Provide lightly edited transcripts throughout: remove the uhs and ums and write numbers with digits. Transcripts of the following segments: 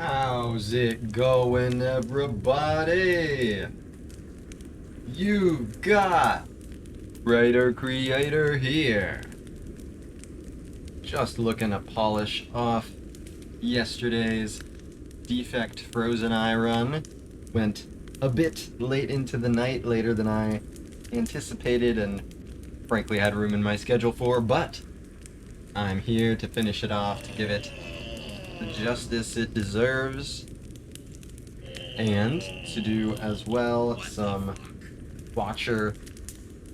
How's it going, everybody? You got Writer Creator here. Just looking to polish off yesterday's Defect Frozen Eye run. Went a bit late into the night, later than I anticipated and frankly had room in my schedule for, but I'm here to finish it off, to give it the justice it deserves, and to do as well some Watcher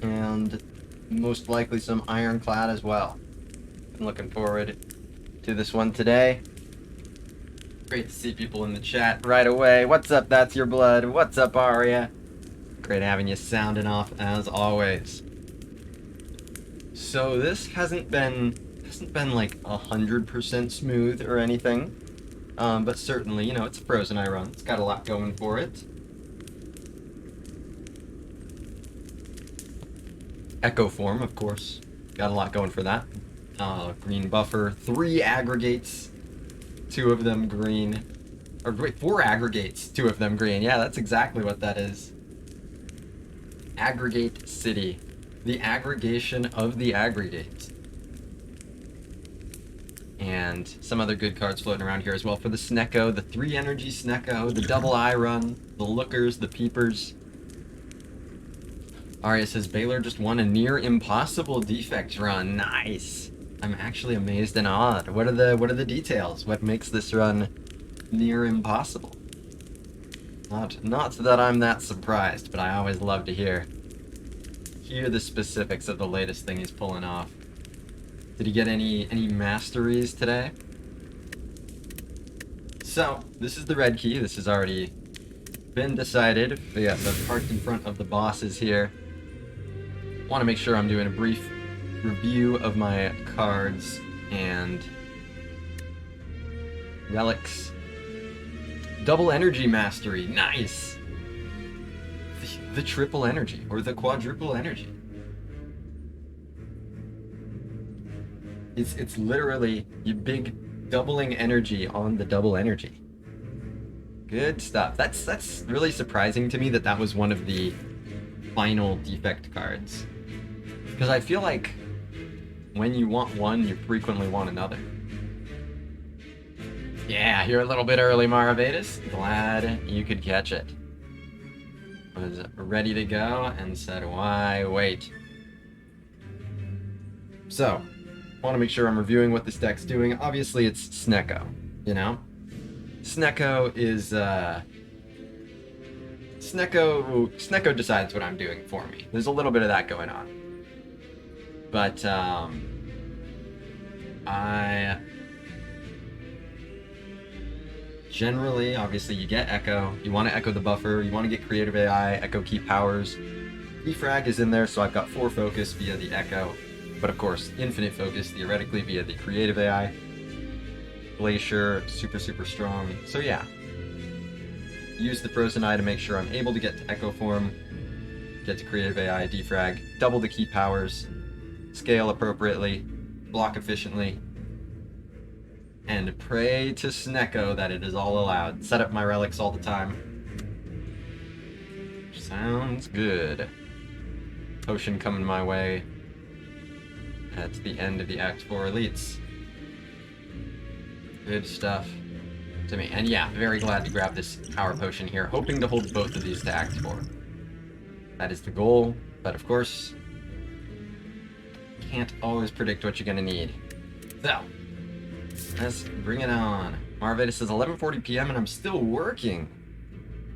and most likely some Ironclad as well. I'm looking forward to this one today. Great to see people in the chat right away. What's up, That's Your Blood? What's up, Aria? Great having you sounding off as always. So this hasn't been like 100% smooth or anything, but certainly, you know, it's a Frozen Eye run. It's got a lot going for it. Echo form, of course, got a lot going for that. Green buffer, 3 aggregates, 2 of them green, or wait, 4 aggregates, 2 of them green. Yeah, that's exactly what that is. Aggregate City, the aggregation of the aggregates. And some other good cards floating around here as well for the Snecko, the 3 energy Snecko, the double eye run, the lookers, the peepers. Arya says Baylor just won a near impossible Defect run. Nice. I'm actually amazed and awed. What are the details? What makes this run near impossible? Not that I'm that surprised, but I always love to hear the specifics of the latest thing he's pulling off. Did he get any masteries today? So, this is the red key. This has already been decided. But yeah, the part in front of the boss is here. Want to make sure I'm doing a brief review of my cards and relics. Double energy mastery. Nice! The triple energy, or the quadruple energy. It's literally you big doubling energy on the double energy. Good stuff. That's really surprising to me that was one of the final Defect cards. Because I feel like when you want one, you frequently want another. Yeah, you're a little bit early, Maravedis. Glad you could catch it. Was ready to go and said, why wait? So, want to make sure I'm reviewing what this deck's doing. Obviously, it's Snecko, you know? Snecko is, Snecko decides what I'm doing for me. There's a little bit of that going on. But, I generally, obviously, you get Echo. You want to Echo the buffer. You want to get Creative AI, Echo Key Powers. Defrag is in there, so I've got 4 focus via the Echo. But of course, infinite focus, theoretically, via the Creative AI. Glacier, super strong. So yeah. Use the Frozen Eye to make sure I'm able to get to Echo form. Get to Creative AI, defrag. Double the key powers. Scale appropriately. Block efficiently. And pray to Snecko that it is all allowed. Set up my relics all the time. Sounds good. Potion coming my way at the end of the Act 4 elites. Good stuff to me. And yeah, very glad to grab this power potion here, hoping to hold both of these to Act 4. That is the goal, but of course, can't always predict what you're gonna need. So, let's bring it on. Marvedis says 11:40 p.m. and I'm still working.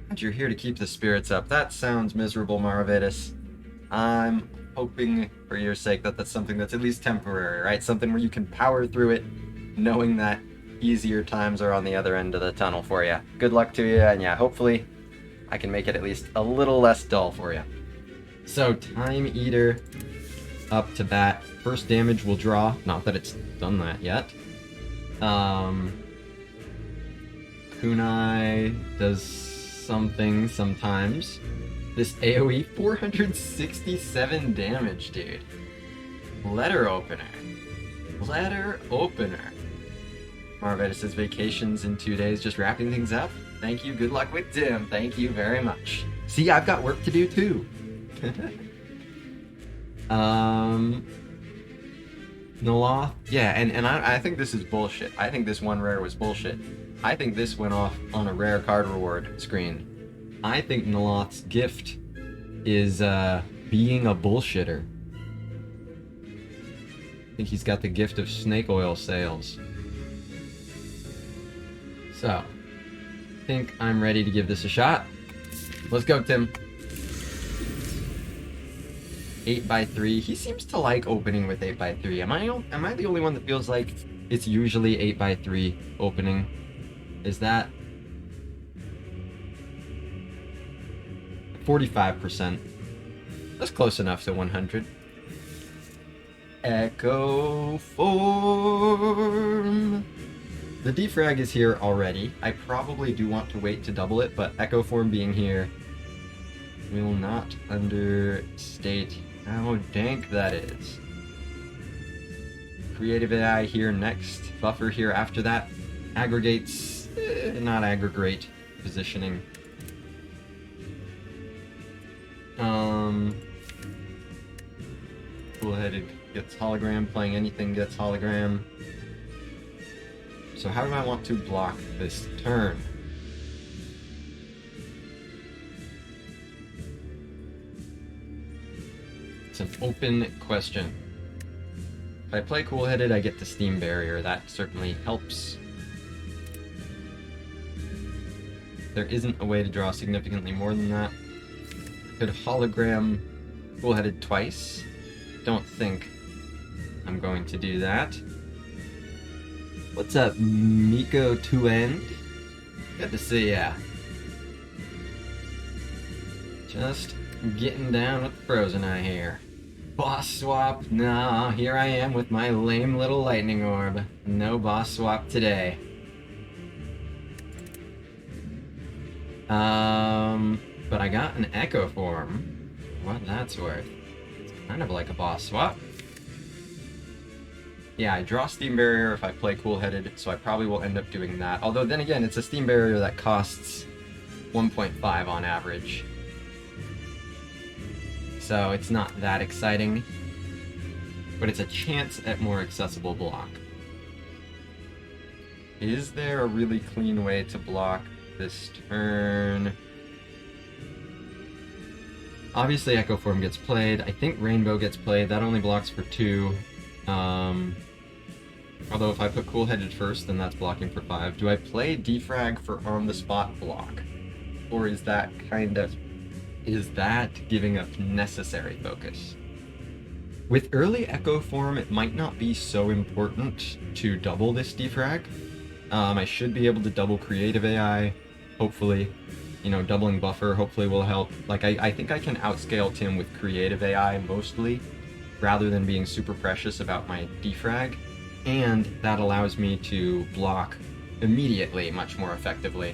And you're here to keep the spirits up. That sounds miserable, Marvedis. I'm hoping for your sake that that's something that's at least temporary, right? Something where you can power through it, knowing that easier times are on the other end of the tunnel for you. Good luck to you, and yeah, hopefully I can make it at least a little less dull for you. So, Time Eater up to bat. First damage will draw. Not that it's done that yet. Kunai does something sometimes. This AoE, 467 damage, dude. Letter opener. Marvetti says vacations in 2 days, just wrapping things up. Thank you. Good luck with Dim. Thank you very much. See, I've got work to do too. Noloth. Yeah, and I think this is bullshit. I think this one rare was bullshit. I think this went off on a rare card reward screen. I think Noloth's gift is being a bullshitter. I think he's got the gift of snake oil sales. So, I think I'm ready to give this a shot. Let's go, Tim. 8x3. He seems to like opening with 8x3. Am I the only one that feels like it's usually 8x3 opening? Is that 45%? That's close enough to 100. Echo Form. The defrag is here already. I probably do want to wait to double it, but Echo Form being here will not understate how dank that is. Creative AI here next. Buffer here after that. Aggregates, not aggregate positioning. Cool-headed gets hologram. Playing anything gets hologram. So how do I want to block this turn? It's an open question. If I play cool-headed, I get the Steam Barrier. That certainly helps. There isn't a way to draw significantly more than that. I could hologram cool-headed twice. Don't think I'm going to do that. What's up, Miko 2End? Good to see ya. Just getting down with Frozen Eye here. Boss swap? Nah, here I am with my lame little lightning orb. No boss swap today. But I got an Echo Form. What that's worth. It's kind of like a boss swap. Yeah, I draw Steam Barrier if I play cool-headed, so I probably will end up doing that. Although then again, it's a Steam Barrier that costs 1.5 on average. So it's not that exciting, but it's a chance at more accessible block. Is there a really clean way to block this turn? Obviously Echo Form gets played. I think Rainbow gets played. That only blocks for 2. Although if I put cool-headed first, then that's blocking for 5. Do I play defrag for on-the-spot block? Or is that giving up necessary focus? With early Echo Form, it might not be so important to double this defrag. I should be able to double Creative AI, hopefully. You know, doubling Buffer hopefully will help. Like, I think I can outscale Tim with Creative AI mostly, rather than being super precious about my defrag. And that allows me to block immediately much more effectively,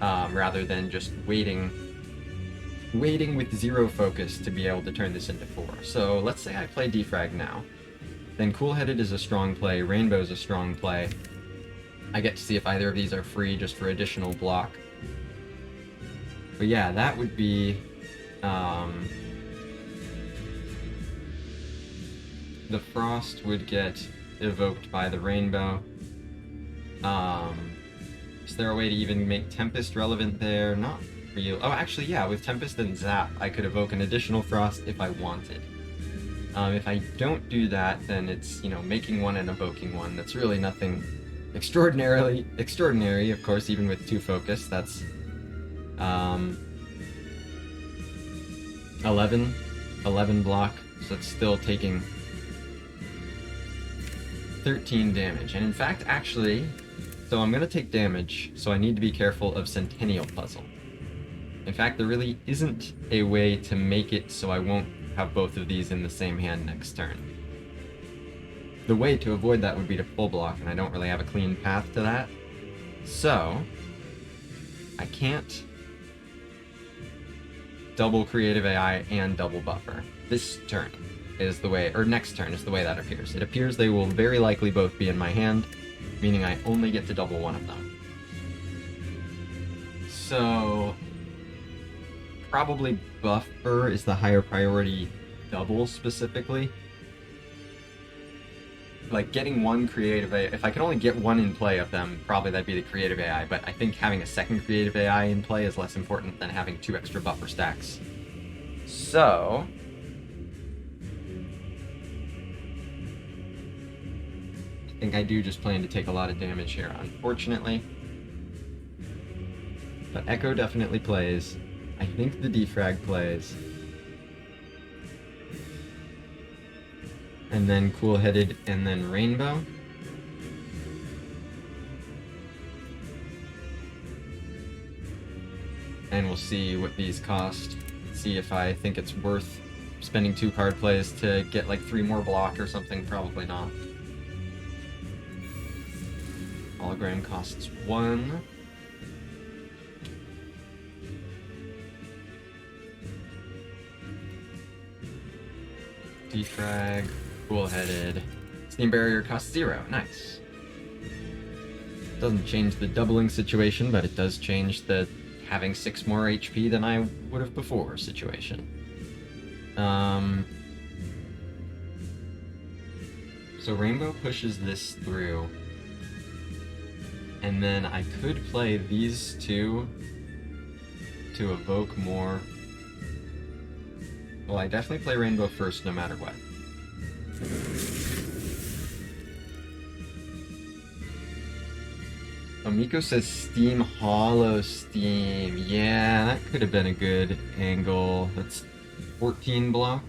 rather than just waiting with 0 focus to be able to turn this into 4. So let's say I play defrag now. Then cool-headed is a strong play, Rainbow is a strong play. I get to see if either of these are free just for additional block. But yeah, that would be the Frost would get evoked by the Rainbow. Is there a way to even make Tempest relevant there? Not real. Oh, actually, yeah, with Tempest and Zap, I could evoke an additional Frost if I wanted. If I don't do that, then it's, you know, making one and evoking one. That's really nothing extraordinary, of course, even with 2 focus. That's 11 block, so it's still taking 13 damage. And in fact, actually, so I'm gonna take damage, so I need to be careful of Centennial Puzzle. In fact, there really isn't a way to make it so I won't have both of these in the same hand next turn. The way to avoid that would be to full block, and I don't really have a clean path to that. So, I can't double Creative AI and double Buffer. This turn is the way, or next turn is the way that appears. It appears they will very likely both be in my hand, meaning I only get to double one of them. So probably Buffer is the higher priority double specifically. Like, getting one creative AI, if I could only get one in play of them, probably that'd be the creative AI, but I think having a second creative AI in play is less important than having 2 extra buffer stacks. So I think I do just plan to take a lot of damage here, unfortunately. But Echo definitely plays. I think the Defrag plays. And then Cool-Headed, and then Rainbow. And we'll see what these cost. See if I think it's worth spending 2 card plays to get like 3 more block or something. Probably not. Hologram costs 1. Defrag, Cool-Headed. Steam Barrier costs 0. Nice. Doesn't change the doubling situation, but it does change the having 6 more HP than I would have before situation. So Rainbow pushes this through. And then I could play these 2 to evoke more. Well, I definitely play Rainbow first no matter what. Amiko says Steam Hollow Steam. Yeah, that could have been a good angle. That's 14 block.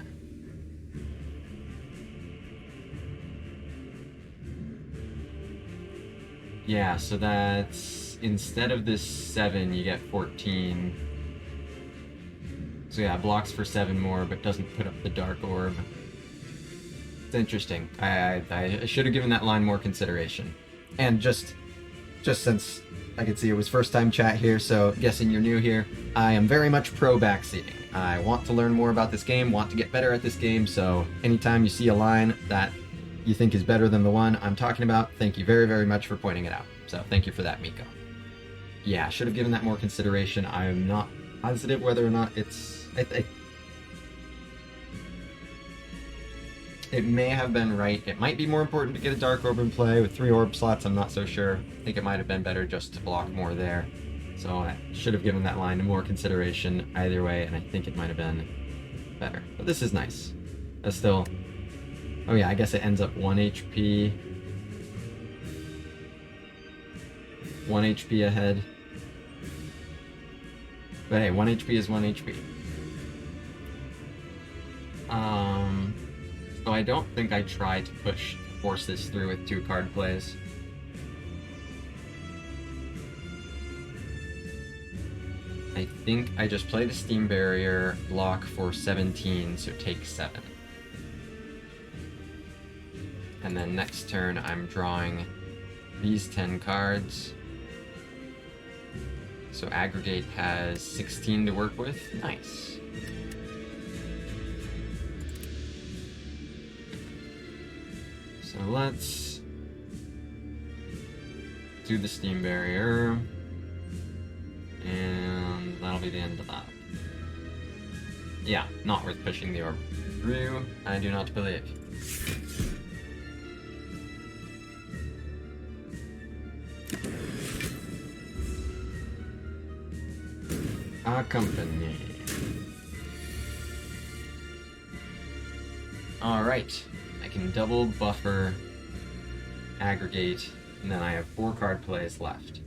Yeah, so that's, instead of this 7, you get 14. So yeah, blocks for 7 more, but doesn't put up the Dark Orb. It's interesting. I should have given that line more consideration. And just since I could see it was first time chat here, so guessing you're new here, I am very much pro backseating. I want to learn more about this game, want to get better at this game, so anytime you see a line that you think is better than the one I'm talking about, thank you very, very much for pointing it out. So thank you for that, Miko. Yeah, should have given that more consideration. I'm not positive whether or not it's... It may have been right. It might be more important to get a Dark Orb in play. With 3 orb slots, I'm not so sure. I think it might have been better just to block more there. So I should have given that line more consideration either way, and I think it might have been better. But this is nice. That's still... Oh yeah, I guess it ends up 1 HP. 1 HP ahead. But hey, 1 HP is 1 HP. So I don't think I try to force this through with 2 card plays. I think I just play the Steam Barrier, block for 17, so take 7. And then next turn I'm drawing these 10 cards. So Aggregate has 16 to work with. Nice. So let's do the Steam Barrier. And that'll be the end of that. Yeah, not worth pushing the orb through, I do not believe. Company. Alright, I can double buffer, aggregate, and then I have 4 card plays left.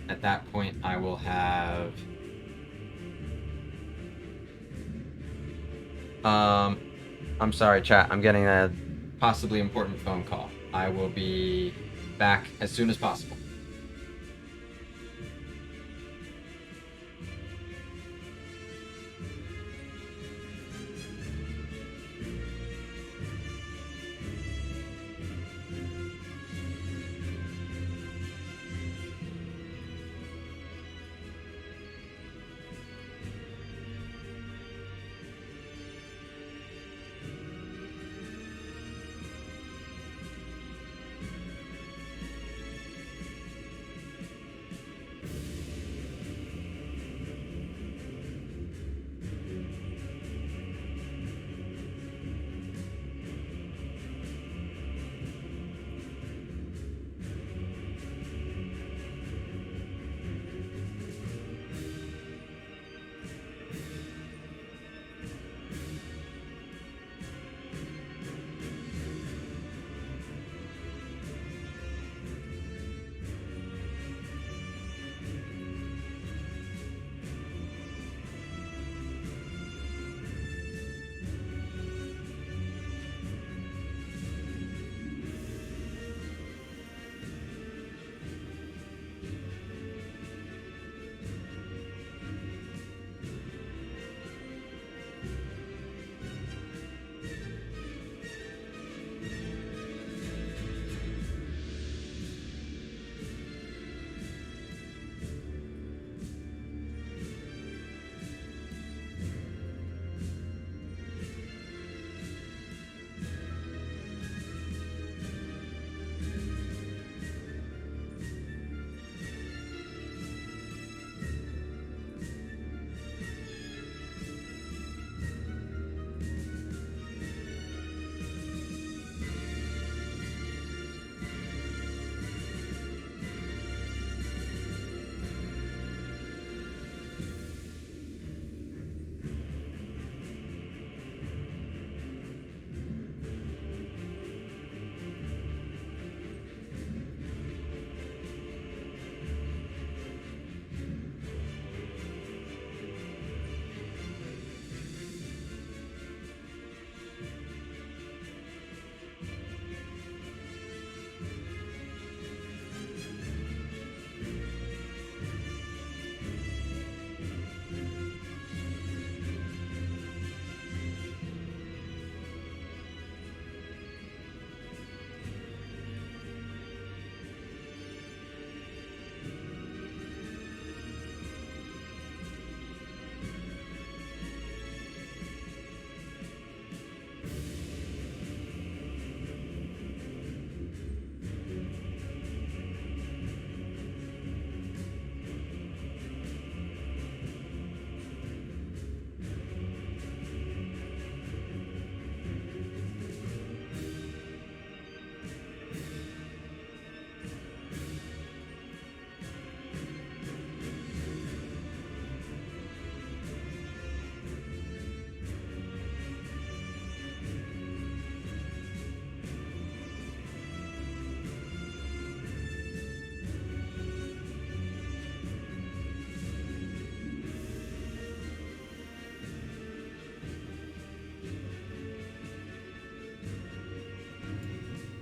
At that point, I will have... I'm sorry, chat, I'm getting a possibly important phone call. I will be back as soon as possible.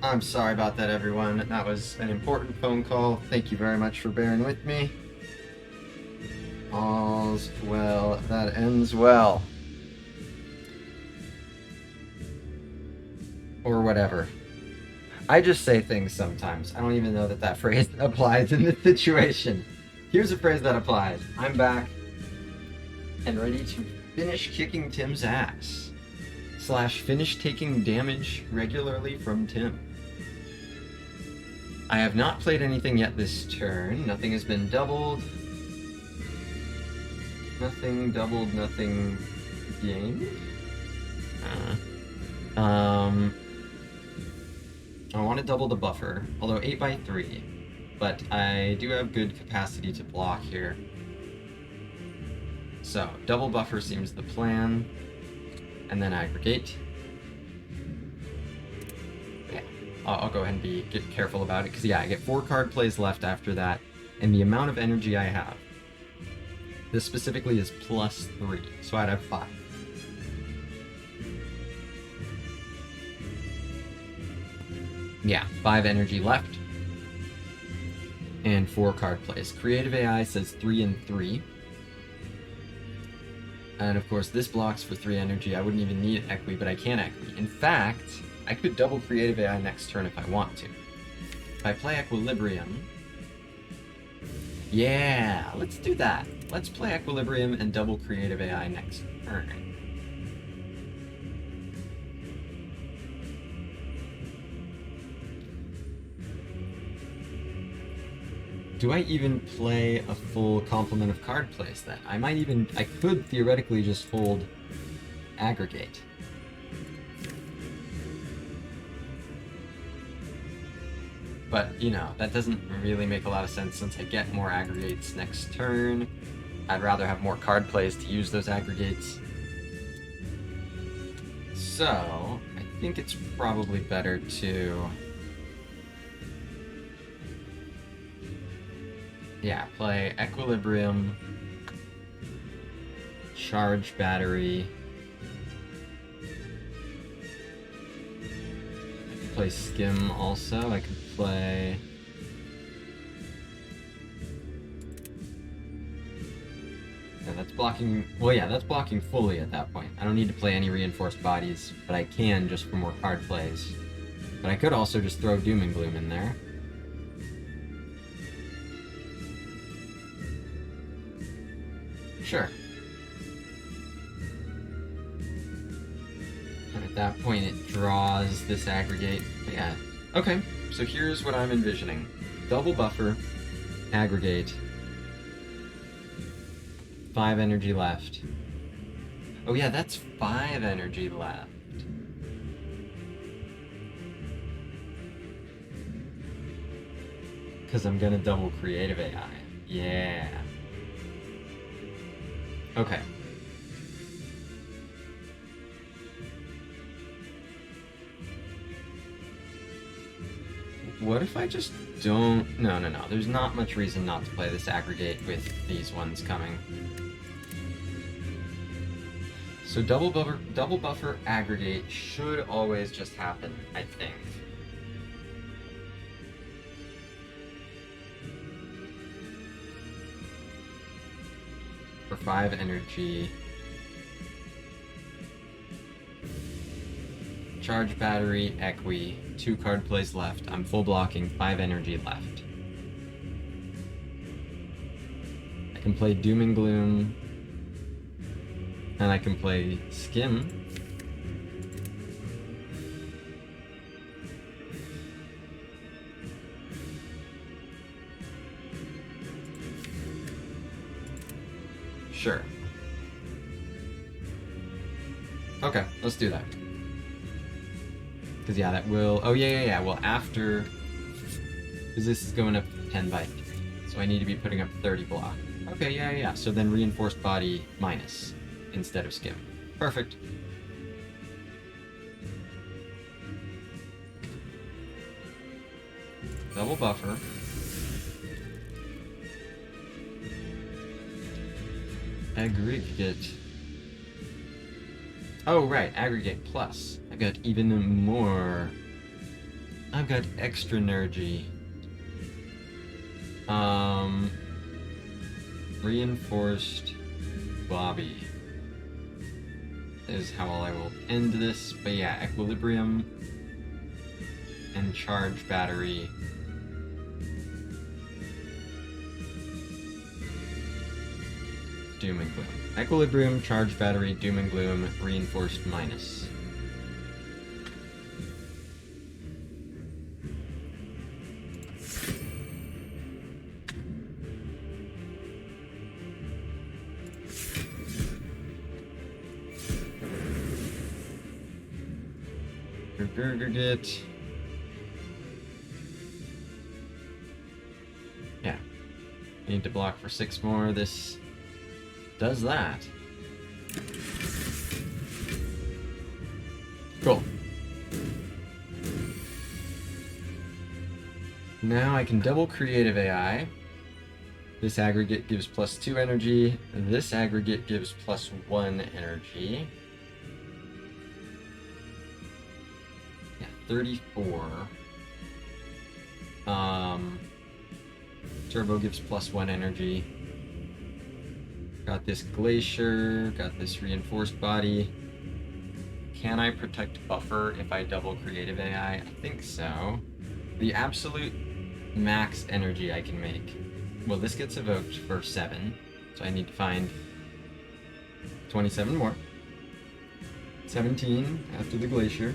I'm sorry about that, everyone. That was an important phone call. Thank you very much for bearing with me. All's well that ends well. Or whatever. I just say things sometimes. I don't even know that that phrase applies in this situation. Here's a phrase that applies. I'm back and ready to finish kicking Tim's ass. / finish taking damage regularly from Tim. I have not played anything yet this turn. Nothing has been doubled. Nothing doubled, nothing gained. I want to double the buffer, although 8x3, but I do have good capacity to block here. So, double buffer seems the plan, and then aggregate. Yeah, I'll go ahead and get careful about it, because yeah, I get 4 card plays left after that, and the amount of energy I have. This specifically is +3, so I'd have 5. Yeah, 5 energy left. And 4 card plays. Creative AI says 3 and 3. And of course, this blocks for 3 energy. I wouldn't even need Equi, but I can Equi. In fact, I could double Creative AI next turn if I want to. If I play Equilibrium... Yeah, let's do that. Let's play Equilibrium and double Creative AI next turn. Do I even play a full complement of card plays then? I could theoretically just hold aggregate. But, you know, that doesn't really make a lot of sense since I get more aggregates next turn. I'd rather have more card plays to use those aggregates. So, I think it's probably better to... Yeah, play Equilibrium, Charge Battery, I could play Skim also, I could play... Yeah, that's blocking... Well, yeah, that's blocking fully at that point. I don't need to play any reinforced bodies, but I can just for more card plays. But I could also just throw Doom and Gloom in there. Sure. And at that point it draws this aggregate. But yeah. Okay, so here's what I'm envisioning. Double buffer, aggregate, 5 energy left. Oh yeah, that's 5 energy left. Because I'm gonna double Creative AI. Yeah. Okay. What if I just don't... No. There's not much reason not to play this aggregate with these ones coming. So double buffer aggregate should always just happen, I think. For 5 energy. Charge battery, Equi, 2 card plays left. I'm full blocking, 5 energy left. I can play Doom and Gloom. And I can play Skim. Sure. Okay, let's do that. Because, yeah, that will... Oh, yeah. Well, after... Because this is going up 10 by 3. So I need to be putting up 30 block. Okay, yeah. So then reinforced body minus instead of Skim. Perfect. Double buffer. Aggregate. Oh, right, aggregate plus. I got even more I've got extra energy. Reinforced Bobby is how I will end this, but yeah, equilibrium and charge battery. Doom and gloom. Equilibrium, charge battery, doom and gloom, reinforced minus. Aggregate. Yeah. Need to block for 6 more. This does that. Cool. Now I can double creative AI. This aggregate gives +2 energy. This aggregate gives +1 energy. 34. Turbo gives +1 energy. Got this glacier, got this reinforced body. Can I protect buffer if I double creative AI? I think so. The absolute max energy I can make. Well, this gets evoked for 7, so I need to find 27 more. 17 after the glacier.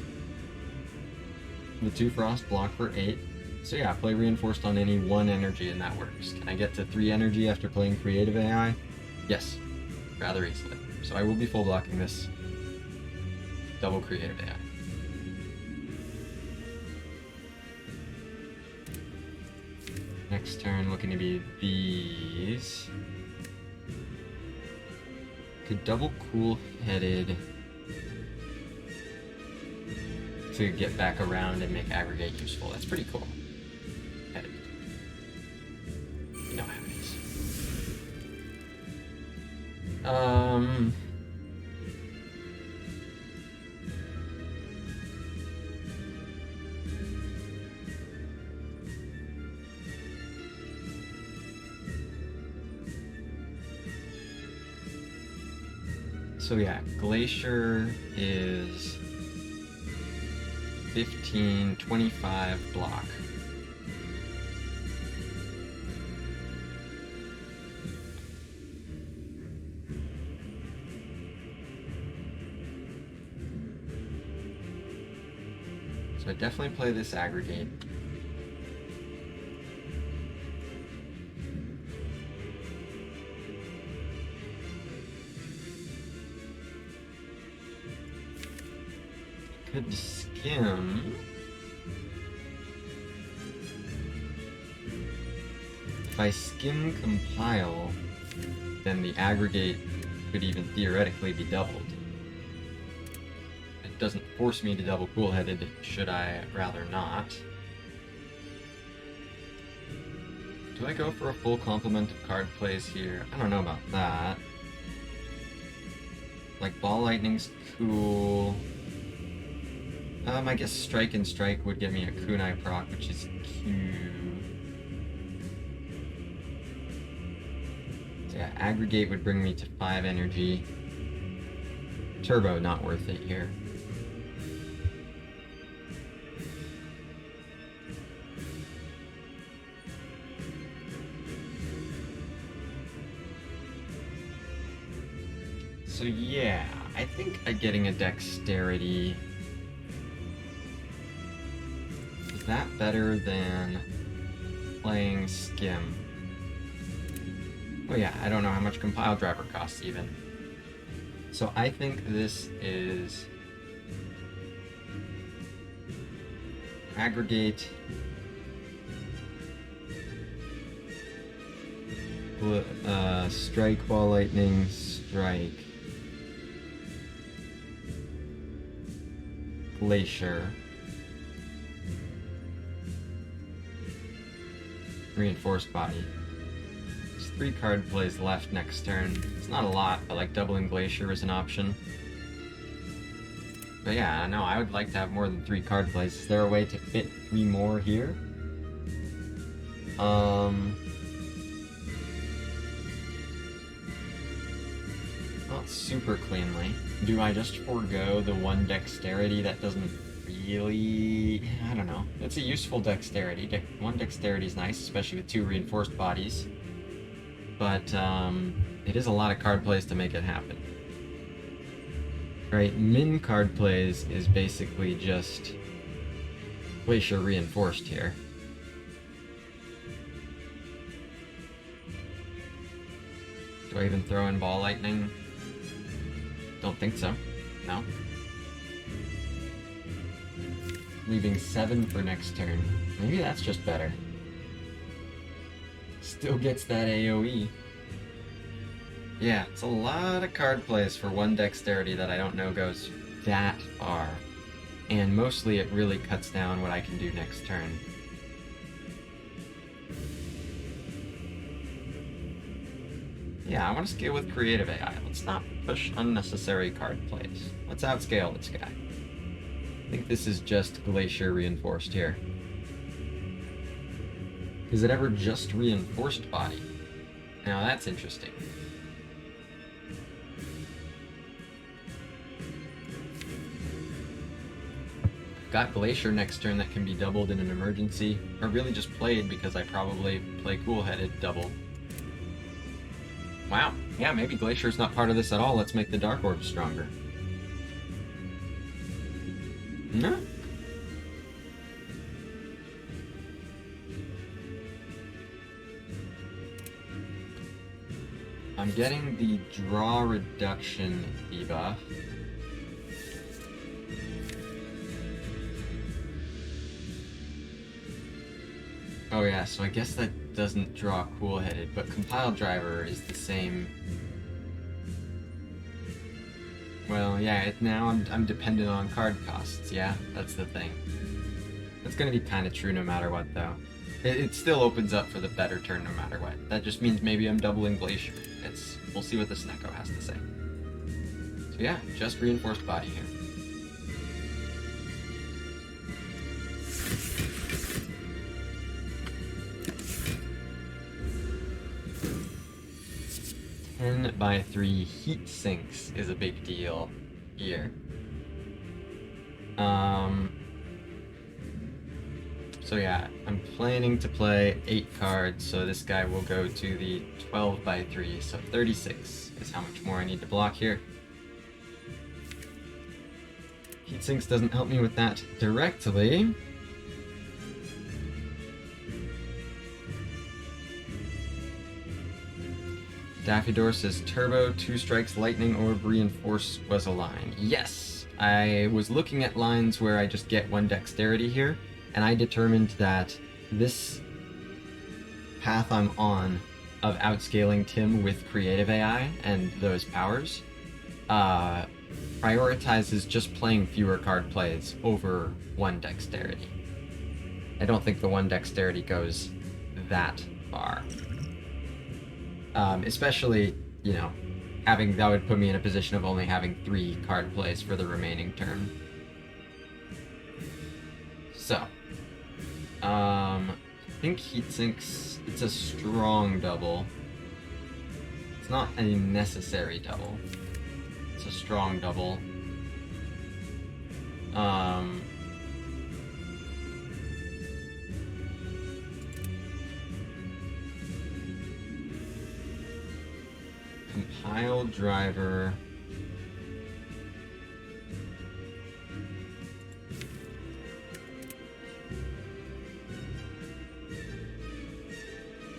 The 2 frost block for 8. So yeah, play reinforced on any 1 energy and that works. Can I get to 3 energy after playing creative AI? Yes, rather easily. So I will be full blocking this double creative AI. Next turn looking to be these. Could double cool-headed to get back around and make aggregate useful. That's pretty cool. Headed. You know how it is. So yeah, Glacier is 15, 25 block. So I definitely play this aggregate. Could skim. If I skim compile, then the aggregate could even theoretically be doubled. It doesn't force me to double cool-headed, should I rather not. Do I go for a full complement of card plays here? I don't know about that. Like, Ball Lightning's cool. I guess Strike and Strike would give me a Kunai proc, which is cute. So yeah, Aggregate would bring me to 5 energy. Turbo, not worth it here. So yeah, I think getting a Dexterity... Is that better than playing Skim? Oh yeah, I don't know how much Compile Driver costs even. So I think this is Aggregate, Strike, Ball Lightning, Strike, Glacier, Reinforced Body. There's 3 card plays left next turn. It's not a lot, but like doubling Glacier is an option. But yeah, no, I would like to have more than 3 card plays. Is there a way to fit 3 more here? Not super cleanly. Do I just forego the 1 dexterity that doesn't really... I don't know. It's a useful dexterity. 1 dexterity is nice, especially with 2 reinforced bodies. But, it is a lot of card plays to make it happen. Right, min card plays is basically just Glacier reinforced here. Do I even throw in Ball Lightning? Don't think so. No. Leaving 7 for next turn. Maybe that's just better. Still gets that AoE. Yeah, it's a lot of card plays for 1 dexterity that I don't know goes that far. And mostly it really cuts down what I can do next turn. Yeah, I want to scale with creative AI. Let's not push unnecessary card plays. Let's outscale this guy. I think this is just Glacier reinforced here. Is it ever just reinforced body? Now that's interesting. Got Glacier next turn that can be doubled in an emergency, or really just played because I probably play cool-headed double. Wow, yeah, maybe Glacier's not part of this at all. Let's make the Dark Orb stronger. No? I'm getting the draw reduction debuff. Oh yeah, so I guess that doesn't draw cool-headed, but Compile Driver is the same. Well, yeah, now I'm dependent on card costs, yeah? That's the thing. That's gonna be kinda true no matter what, though. It still opens up for the better turn no matter what. That just means maybe I'm doubling Glacier. We'll see what the Snecko has to say. So yeah, just reinforced body here. By 3 heat sinks is a big deal here. So yeah, I'm planning to play 8 cards, so this guy will go to the 12 by 3, so 36 is how much more I need to block here. Heat sinks doesn't help me with that directly. Daffydor says Turbo, 2 strikes, Lightning Orb, Reinforce was a line. Yes! I was looking at lines where I just get 1 dexterity here, and I determined that this path I'm on of outscaling Tim with creative AI and those powers prioritizes just playing fewer card plays over 1 dexterity. I don't think the 1 dexterity goes that far. Especially, you know, that would put me in a position of only having 3 card plays for the remaining turn. So, I think Heat Sinks, it's a strong double. It's not a necessary double. It's a strong double. Compile Driver.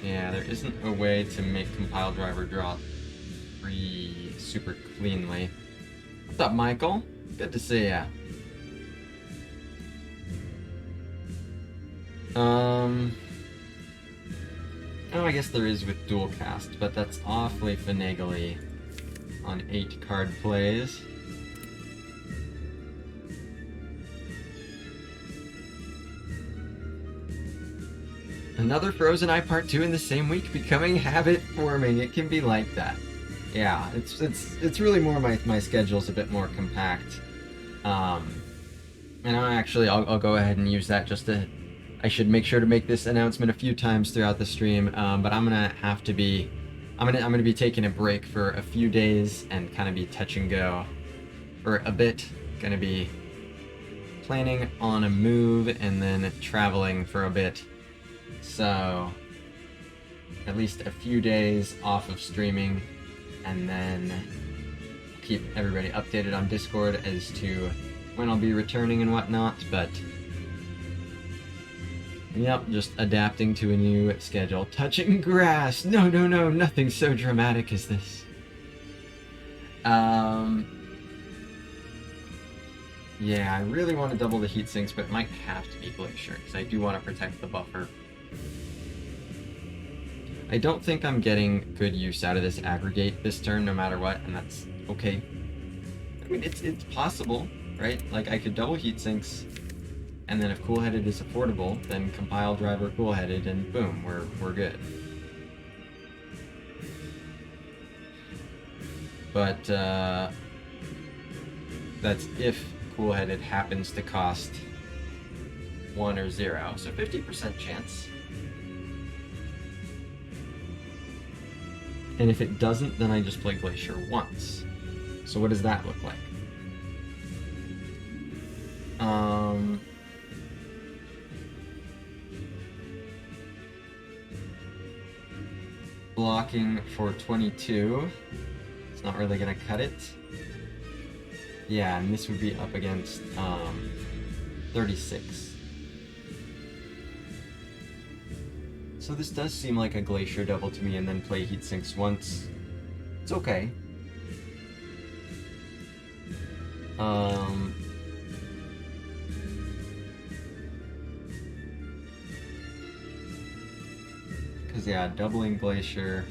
Yeah, there isn't a way to make Compile Driver draw 3 super cleanly. What's up, Michael? Good to see ya. Oh, I guess there is with dual cast, but that's awfully finagly on 8 card plays. Another Frozen Eye Part 2 in the same week, becoming habit forming. It can be like that. Yeah, it's really more my schedule's a bit more compact. And I'll go ahead and use that just to. I should make sure to make this announcement a few times throughout the stream, but I'm gonna have to be. I'm gonna be taking a break for a few days and kind of be touch and go for a bit. Gonna be planning on a move and then traveling for a bit. So at least a few days off of streaming, and then keep everybody updated on Discord as to when I'll be returning and whatnot, but yep, just adapting to a new schedule. Touching grass! No, nothing so dramatic as this. Yeah, I really want to double the heat sinks, but it might have to be Glacier, because I do want to protect the buffer. I don't think I'm getting good use out of this aggregate this turn, no matter what, and that's okay. I mean, it's possible, right? Like, I could double heat sinks, and then if cool-headed is affordable, then compile driver cool-headed, and boom, we're good. But that's if cool-headed happens to cost 1 or 0, so 50% chance. And if it doesn't, then I just play Glacier once. So what does that look like? Blocking for 22. It's not really gonna cut it. Yeah, and this would be up against 36. So this does seem like a Glacier double to me, and then play heat sinks once. It's okay. Because yeah, doubling Glacier,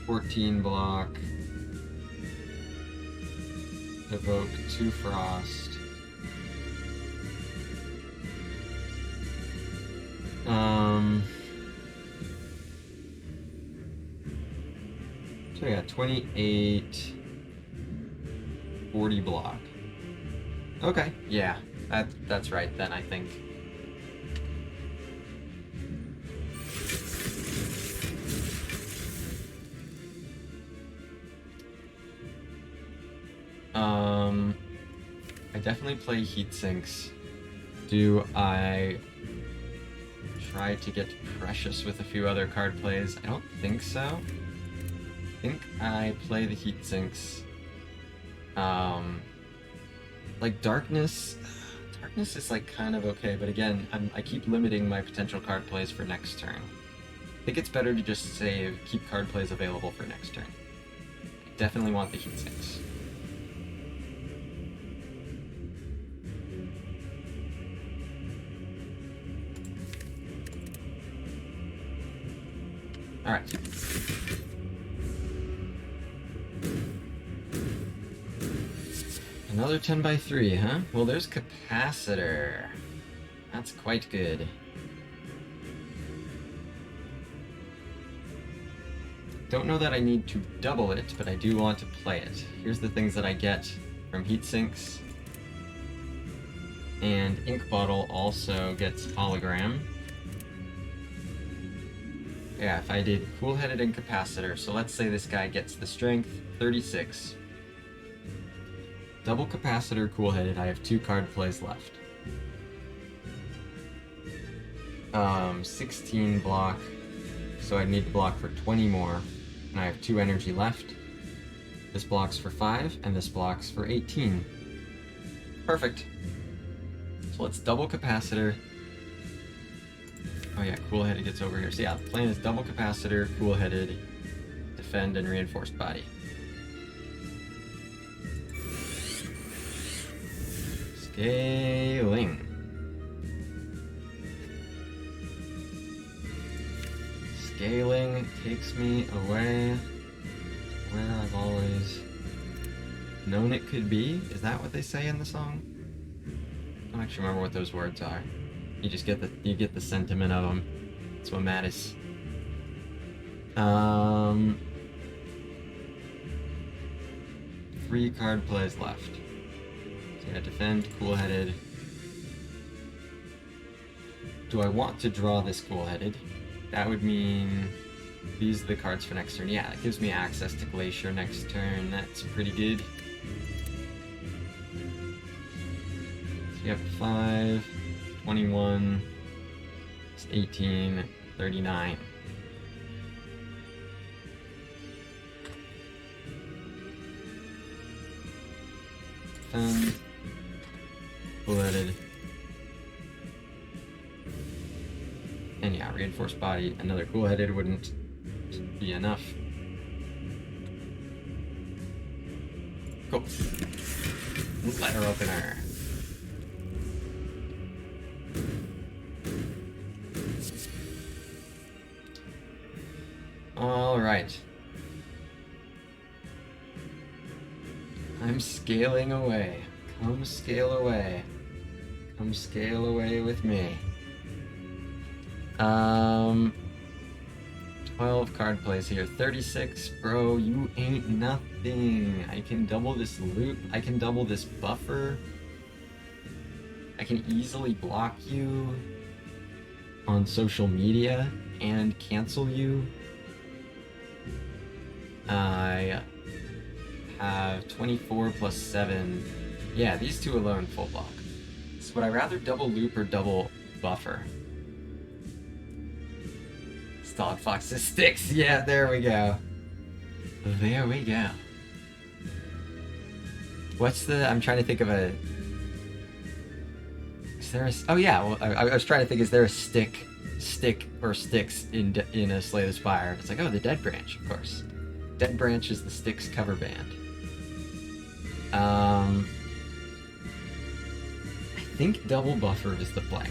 14 block, evoke 2 Frost. So yeah, 28, 40 block. Okay, yeah, that's right then, I think. I definitely play heat sinks. Do I try to get Precious with a few other card plays? I don't think so. I think I play the heat sinks. Like Darkness is like kind of okay, but again, I keep limiting my potential card plays for next turn. I think it's better to just save, keep card plays available for next turn. I definitely want the heat sinks. Alright. Another 10x3, huh? Well, there's Capacitor. That's quite good. Don't know that I need to double it, but I do want to play it. Here's the things that I get from heat sinks. And Ink Bottle also gets Hologram. Yeah, if I did Cool-Headed and Capacitor, so let's say this guy gets the strength, 36. Double Capacitor, Cool-Headed, I have 2 card plays left. 16 block, so I need to block for 20 more, and I have 2 energy left. This blocks for 5, and this blocks for 18. Perfect. So let's double Capacitor. Oh yeah, Cool-Headed gets over here. So yeah, the plan is double Capacitor, Cool-Headed, defend, and reinforced body. Scaling. Scaling takes me away where I've always known it could be. Is that what they say in the song? I don't actually remember what those words are. You just get the sentiment of them. That's what matters. 3 card plays left. Yeah, defend, cool-headed. Do I want to draw this cool-headed? That would mean these are the cards for next turn. Yeah, it gives me access to Glacier next turn. That's pretty good. So you have 5, 21, 18, 39. Cool-headed. And yeah, reinforced body. Another cool-headed wouldn't be enough. Cool. Letter opener. All right. I'm scaling away. Come scale away. Come scale away with me. 12 card plays here. 36, bro, you ain't nothing. I can double this loop. I can double this buffer. I can easily block you on social media and cancel you. I have 24 plus 7. Yeah, these two alone full block. So would I rather double loop or double buffer? Dog Fox's sticks. Yeah, there we go. There we go. What's the... I'm trying to think of a... Is there a... Oh yeah, well, I was trying to think, is there a stick or sticks in a Slay the Spire? It's like, oh, the Dead Branch, of course. Dead Branch is the Styx cover band. I think double buffer is the play.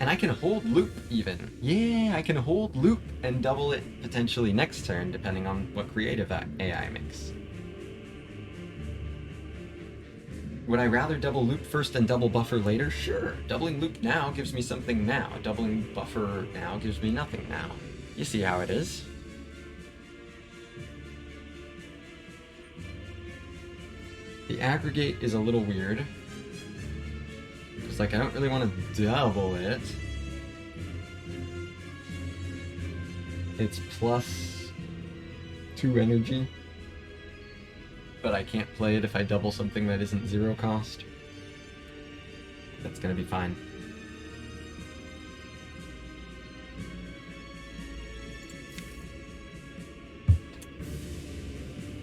And I can hold loop even. Yeah, I can hold loop and double it potentially next turn, depending on what creative AI makes. Would I rather double loop first and double buffer later? Sure. Doubling loop now gives me something now. Doubling buffer now gives me nothing now. You see how it is. The aggregate is a little weird. It's like, I don't really want to double it. It's plus 2 energy. But I can't play it if I double something that isn't 0 cost. That's gonna be fine.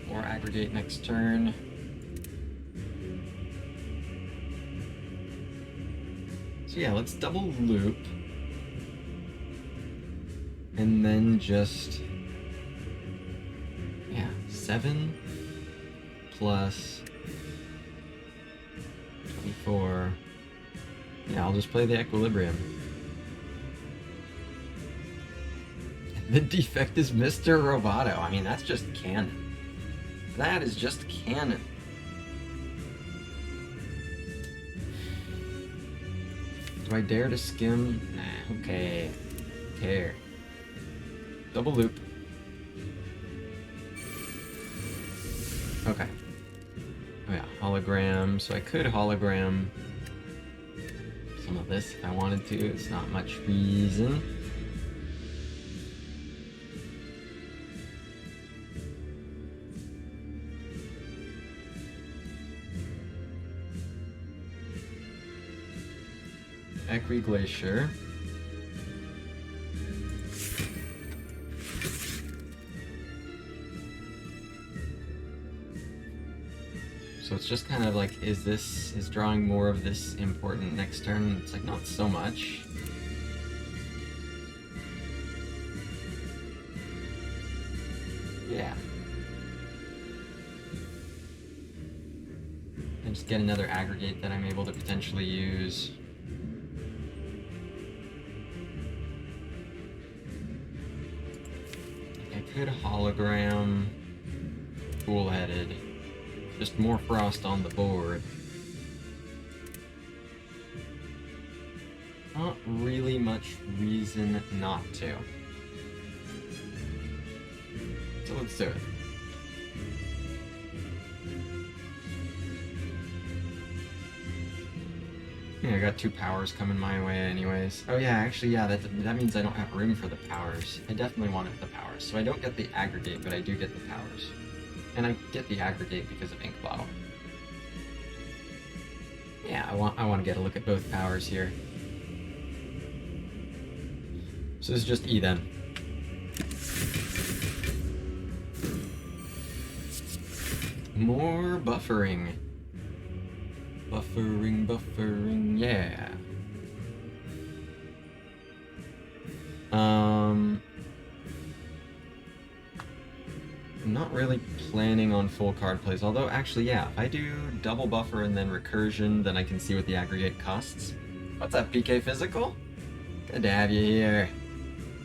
Or aggregate next turn. So yeah, let's double loop. And then just... yeah, 7 plus 24. Yeah, I'll just play the Equilibrium. The defect is Mr. Roboto. I mean, that's just canon. That is just canon. Do I dare to skim? Nah, okay. Care. Double loop. Okay. Oh yeah, hologram. So I could hologram some of this if I wanted to. It's not much reason. Glacier. So it's just kind of like, is drawing more of this important next turn? It's like, not so much. Yeah. And just get another aggregate that I'm able to potentially use. Could hologram, cool-headed, just more frost on the board. Not really much reason not to. So let's do it. Yeah, I got 2 powers coming my way anyways. Oh yeah, actually, yeah, that means I don't have room for the powers. I definitely wanted the powers. So I don't get the aggregate, but I do get the powers. And I get the aggregate because of Ink Bottle. Yeah, I want to get a look at both powers here. So this is just E then. More buffering. Buffering, yeah. I'm not really planning on full card plays, although actually, yeah, if I do double buffer and then recursion, then I can see what the aggregate costs. What's up, PK Physical? Good to have you here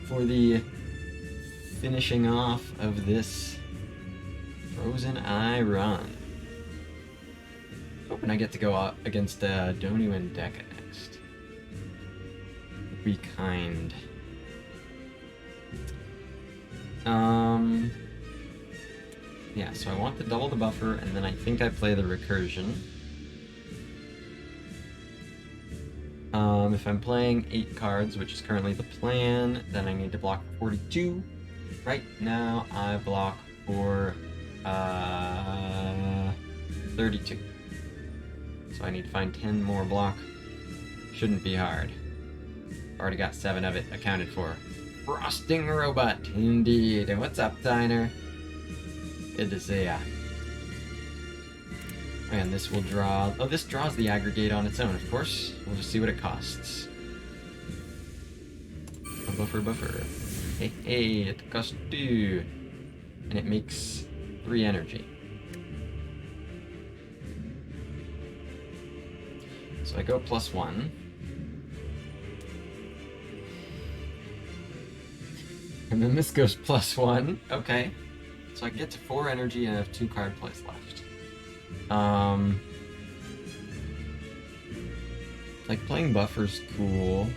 for the finishing off of this Frozen Eye run. Hoping I get to go up against Donu and Deca next. Be kind. Yeah, so I want to double the buffer, and then I think I play the recursion. If I'm playing 8 cards, which is currently the plan, then I need to block for 42. Right now, I block for 32. So I need to find 10 more block. Shouldn't be hard. Already got 7 of it accounted for. Frosting Robot, indeed. What's up, Tyner? Good to see ya. And this will draw... Oh, this draws the aggregate on its own, of course. We'll just see what it costs. Buffer. Hey, it costs 2. And it makes 3 energy. So I go +1. And then this goes +1. Okay. So I get to 4 energy and I have 2 card plays left. Like, playing buffer's cool.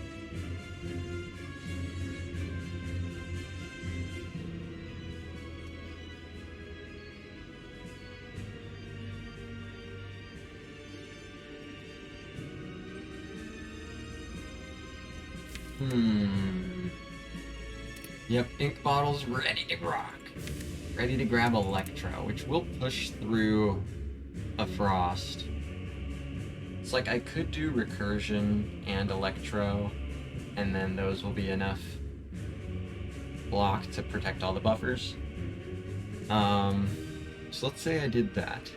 Yep, Ink Bottle's ready to rock. Ready to grab Electro, which will push through a Frost. It's like I could do Recursion and Electro, and then those will be enough block to protect all the buffers. So let's say I did that.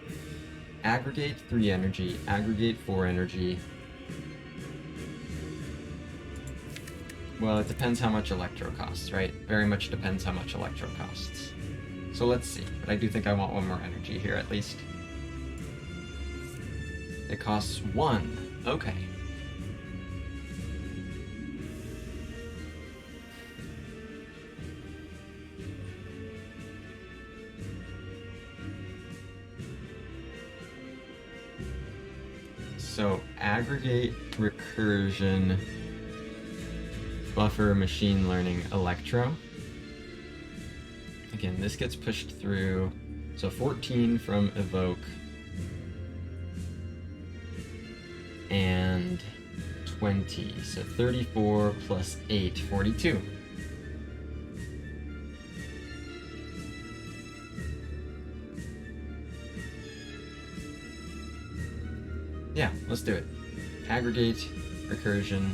Aggregate 3 energy, aggregate 4 energy. Well, it depends how much Electro costs, right? Very much depends how much Electro costs. So let's see, but I do think I want 1 more energy here at least. It costs 1. Okay. So aggregate, recursion, buffer, machine learning, Electro. Again, this gets pushed through. So 14 from Evoke. And 20. So 34 plus 8, 42. Yeah, let's do it. Aggregate, recursion.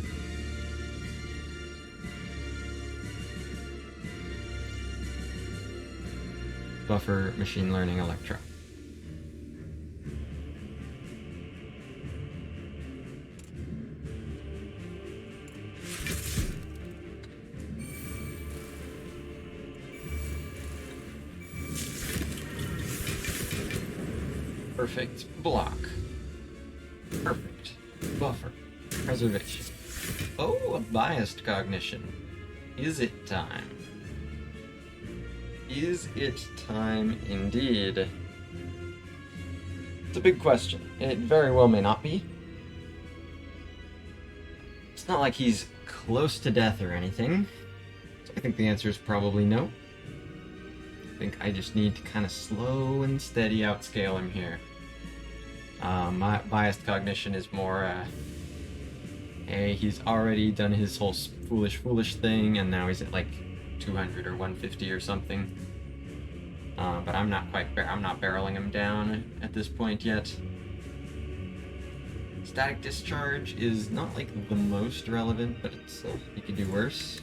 Buffer, machine learning, Electro. Perfect block. Perfect buffer. Preservation. Oh, a biased cognition. Is it time? Is it time indeed? It's a big question. It very well may not be. It's not like he's close to death or anything. So I think the answer is probably no. I think I just need to kind of slow and steady outscale him here. My biased cognition is more Okay, he's already done his whole foolish thing, and now he's at like 200 or 150 or something. But I'm not barreling him down at this point yet. Static discharge is not like the most relevant, but it's he could do worse.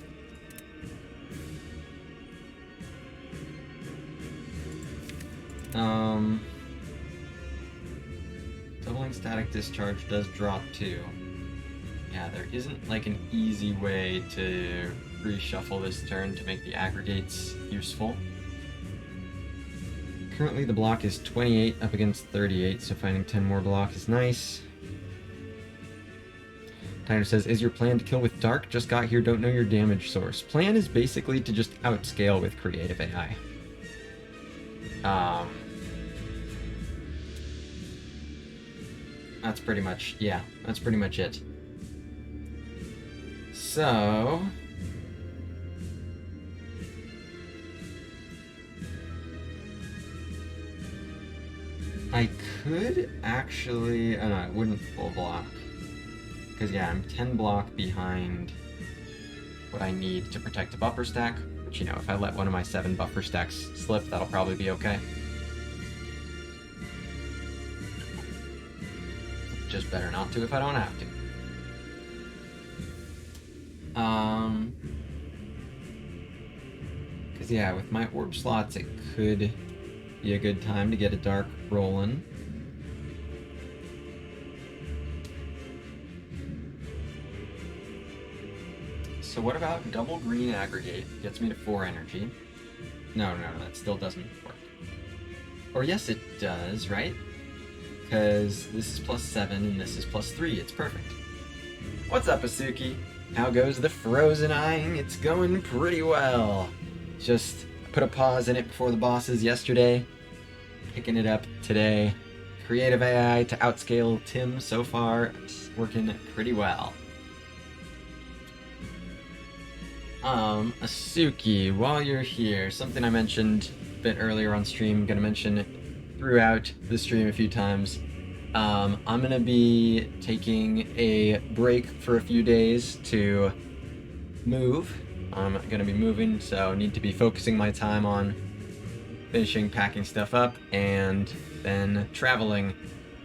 Doubling static discharge does drop too. Yeah, there isn't like an easy way to reshuffle this turn to make the aggregates useful. Currently the block is 28 up against 38, so finding 10 more block is nice. Tyner says, is your plan to kill with Dark? Just got here, don't know your damage source. Plan is basically to just outscale with creative AI. That's pretty much it. So... I could actually... Oh no, I wouldn't full block. Because yeah, I'm 10 block behind what I need to protect a buffer stack. Which, you know, if I let one of my 7 buffer stacks slip, that'll probably be okay. Just better not to if I don't have to. Because yeah, with my orb slots, it could be a good time to get a Dark rolling. So what about double green aggregate? Gets me to 4 energy. No, that still doesn't work. Or yes, it does, right? Because this is +7 and this is +3. It's perfect. What's up, Asuki? How goes the frozen eyeing? It's going pretty well. Just put a pause in it before the bosses yesterday. Picking it up today. Creative AI to outscale Tim so far. It's working pretty well. Asuki, while you're here, something I mentioned a bit earlier on stream, gonna mention throughout the stream a few times. I'm gonna be taking a break for a few days to move. I'm gonna be moving, so need to be focusing my time on finishing packing stuff up and then traveling.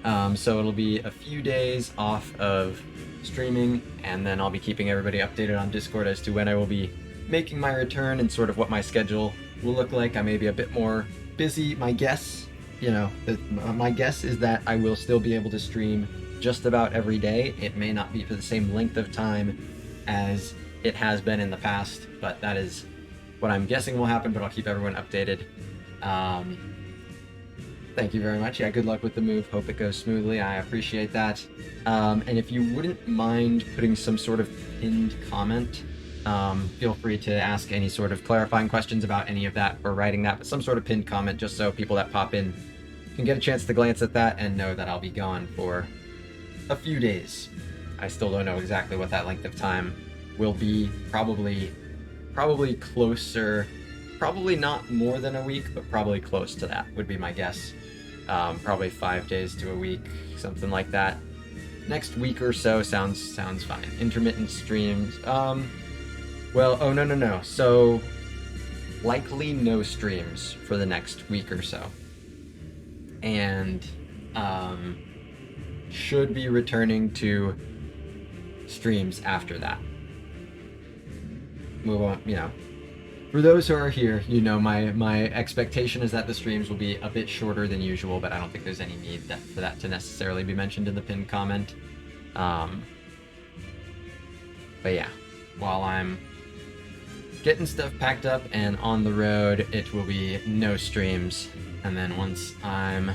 So it'll be a few days off of streaming, and then I'll be keeping everybody updated on Discord as to when I will be making my return and sort of what my schedule will look like. I may be a bit more busy. My guess, my guess is that I will still be able to stream just about every day. It may not be for the same length of time as it has been in the past, but that is what I'm guessing will happen, but I'll keep everyone updated. Thank you very much. Yeah, good luck with the move. Hope it goes smoothly. I appreciate that. And if you wouldn't mind putting some sort of pinned comment, feel free to ask any sort of clarifying questions about any of that or writing that, but some sort of pinned comment just so people that pop in can get a chance to glance at that and know that I'll be gone for a few days. I still don't know exactly what that length of time will be. Probably closer, probably not more than a week, but probably close to that would be my guess. Probably 5 days to a week, something like that. Next week or so sounds fine. Intermittent streams. Well, oh no. So likely no streams for the next week or so. And should be returning to streams after that. Move on, For those who are here, my expectation is that the streams will be a bit shorter than usual, but I don't think there's any need for that to necessarily be mentioned in the pinned comment. But yeah, while I'm getting stuff packed up and on the road, it will be no streams. And then once I'm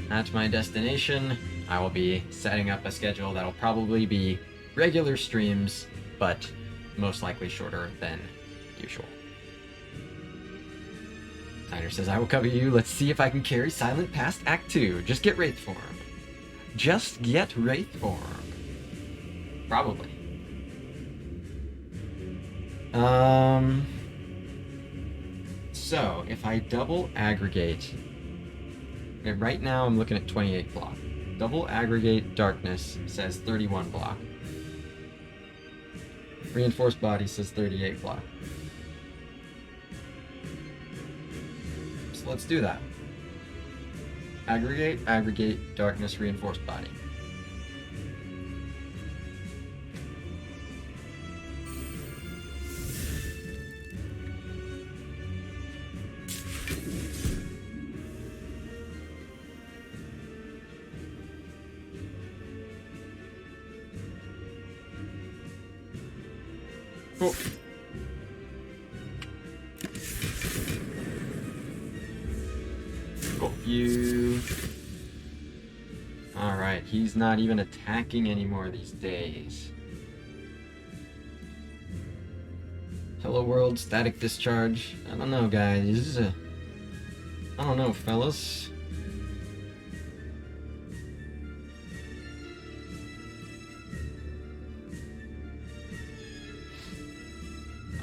at my destination, I will be setting up a schedule that'll probably be regular streams, but most likely shorter than usual. Tyner says, I will cover you. Let's see if I can carry Silent past Act 2. Just get Wraith form. Just get Wraith form. Probably. So, if I double aggregate... Okay, right now I'm looking at 28 block. Double aggregate darkness says 31 block. Reinforced body says 38 block. So let's do that. Aggregate, aggregate, darkness, reinforced body. Cool. Cool. You. Alright, he's not even attacking anymore these days. Hello world, static discharge. I don't know, guys. I don't know, fellas.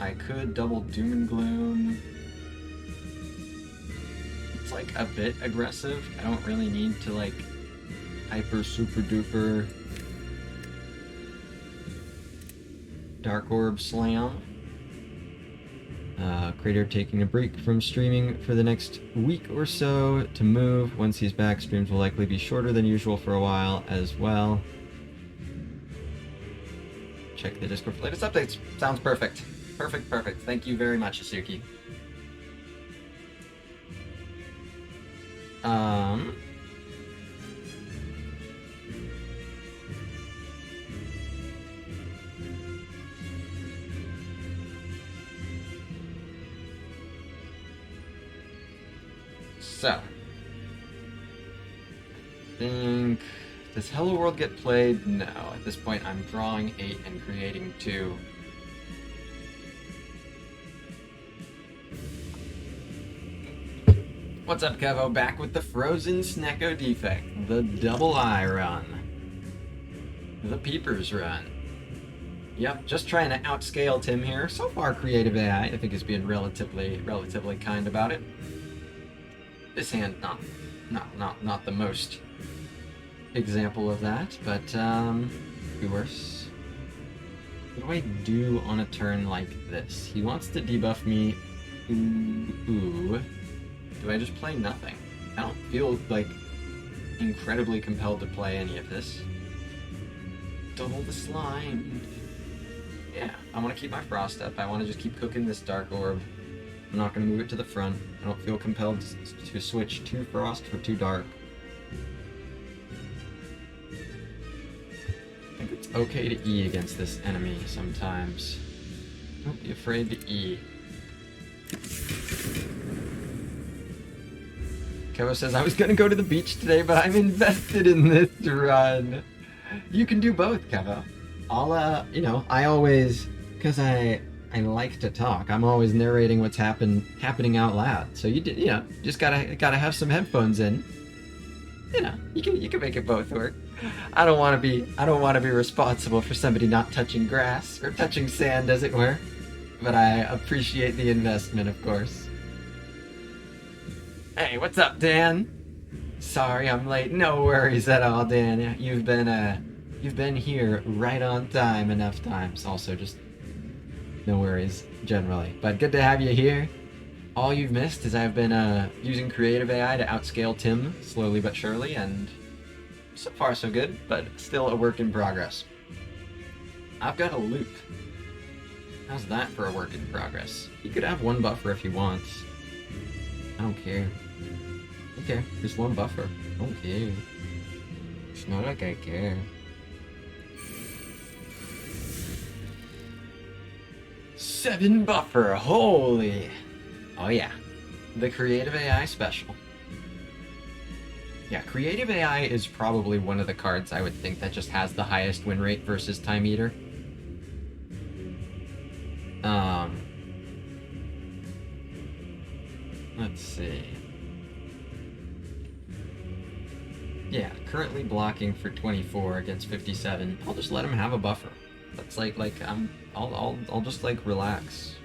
I could double doom and gloom. It's like a bit aggressive. I don't really need to like hyper super duper dark orb slam. Crater taking a break from streaming for the next week or so to move. Once he's back, streams will likely be shorter than usual for a while as well. Check the Discord for latest updates. Sounds perfect. Perfect, perfect. Thank you very much, Asuki. So, does Hello World get played? No. At this point, I'm drawing 8 and creating 2. What's up, Kevo? Back with the Frozen Snecko Defect, the Double I run, the Peepers run. Yep, just trying to outscale Tim here. So far, Creative AI, I think, is being relatively kind about it. This hand, not the most example of that, but could be worse. What do I do on a turn like this? He wants to debuff me. Ooh. Do I just play nothing? I don't feel like incredibly compelled to play any of this. Double the slime. Yeah, I want to keep my frost up. I want to just keep cooking this dark orb. I'm not going to move it to the front. I don't feel compelled to switch 2 frost for 2 dark. I think it's okay to E against this enemy sometimes. Don't be afraid to E. Kevo says, I was going to go to the beach today, but I'm invested in this run. You can do both, Kevo. I'll, you know, I always, because I like to talk. I'm always narrating what's happening out loud. So you know, just gotta have some headphones in. You know, you can make it both work. I don't want to be responsible for somebody not touching grass or touching sand, as it were. But I appreciate the investment, of course. Hey, what's up, Dan? Sorry I'm late. No worries at all, Dan. You've been here right on time enough times. Also, just no worries, generally. But good to have you here. All you've missed is I've been using Creative AI to outscale Tim, slowly but surely, and so far so good, but still a work in progress. I've got a loop. How's that for a work in progress? You could have 1 buffer if you want. I don't care. Okay, just 1 buffer. I don't care. It's not like I care. 7 buffer, holy! Oh yeah, the Creative AI special. Yeah, Creative AI is probably one of the cards I would think that just has the highest win rate versus Time Eater. Let's see. Yeah, currently blocking for 24 against 57. I'll just let him have a buffer. That's I'll just like relax.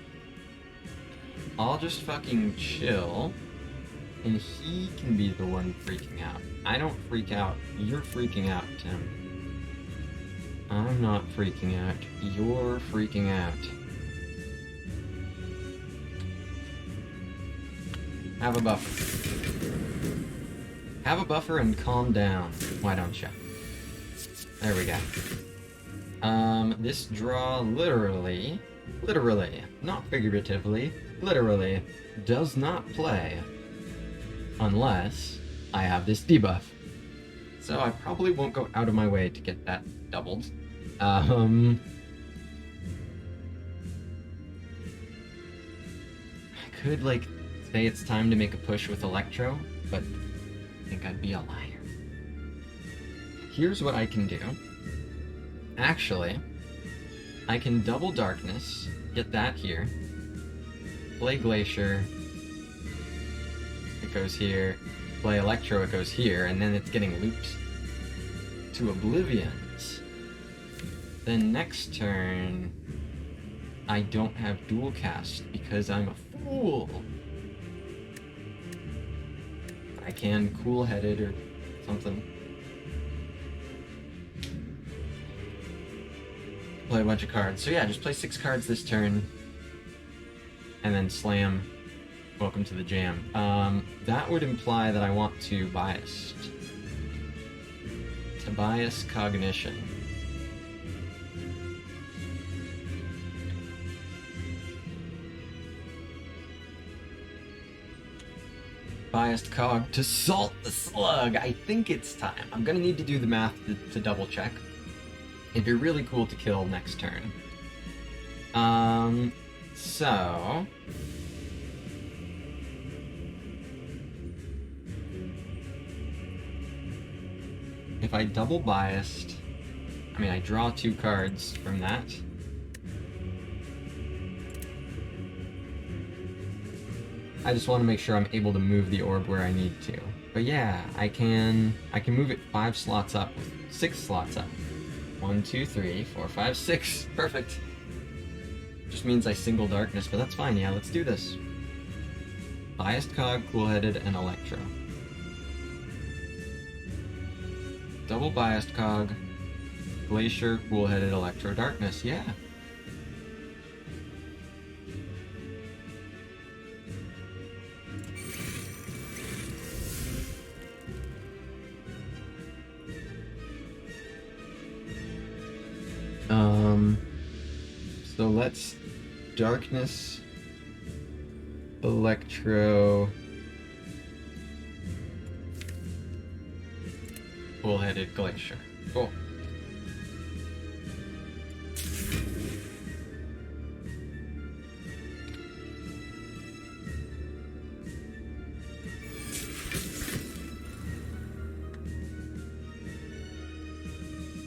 I'll just fucking chill, and he can be the one freaking out. I don't freak out. You're freaking out, Tim. I'm not freaking out. You're freaking out. Have a buffer. Have a buffer and calm down. Why don't you? There we go. This draw literally, not figuratively, literally, does not play unless I have this debuff. So I probably won't go out of my way to get that doubled. I could, like, say it's time to make a push with Electro, but I think I'd be a liar. Here's what I can do. Actually, I can double Darkness, get that here, play Glacier, it goes here, play Electro, it goes here, and then it's getting looped to Oblivions. Then next turn, I don't have dual cast because I'm a fool. I can cool-headed or something. Play a bunch of cards. So yeah, just play 6 cards this turn, and then slam Welcome to the Jam. That would imply that I want to bias. To bias Cognition. Biased Cog to Salt the Slug. I think it's time. I'm gonna need to do the math to double check. It'd be really cool to kill next turn. So... if I double biased, I mean, I draw 2 cards from that. I just want to make sure I'm able to move the orb where I need to. But yeah, I can move it 5 slots up, 6 slots up. 1, 2, 3, 4, 5, 6. Perfect. Just means I single Darkness, but that's fine. Yeah, let's do this. Biased Cog, Cool-Headed, and Electro. Double Biased Cog, Glacier, Cool-Headed, Electro, Darkness. Yeah. So let's Darkness, Electro, Cool-Headed, Glacier. Cool.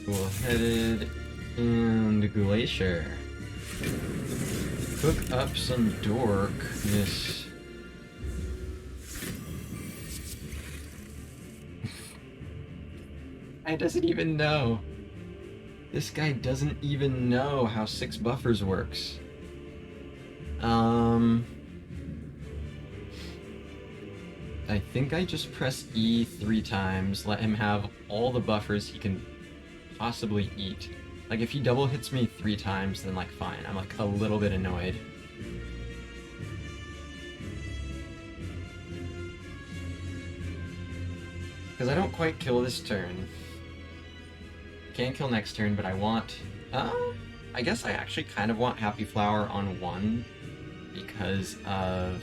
Cool-Headed and Glacier. Cook up some dorkness. I doesn't even know. This guy doesn't even know how 6 buffers works. I think I just press E 3 times, let him have all the buffers he can possibly eat. Like, if he double hits me 3 times, then, like, fine. I'm, like, a little bit annoyed. Because I don't quite kill this turn. Can't kill next turn, but I want... I guess I actually kind of want Happy Flower on 1 because of...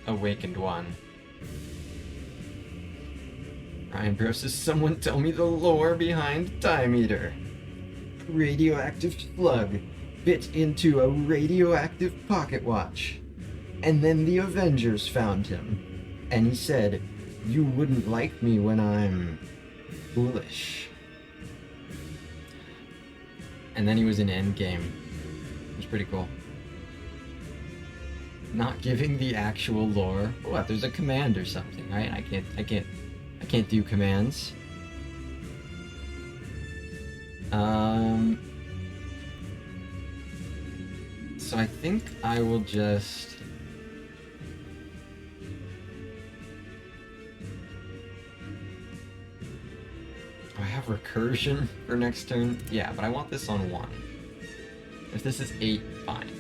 Awakened 1. Ryan Bros says, someone tell me the lore behind Time Eater. Radioactive slug bit into a radioactive pocket watch. And then the Avengers found him. And he said, you wouldn't like me when I'm foolish. And then he was in Endgame. It was pretty cool. Not giving the actual lore. What, there's a command or something, right? I can't do commands. So I think I will just... Do I have recursion for next turn? Yeah, but I want this on 1. If this is 8, fine.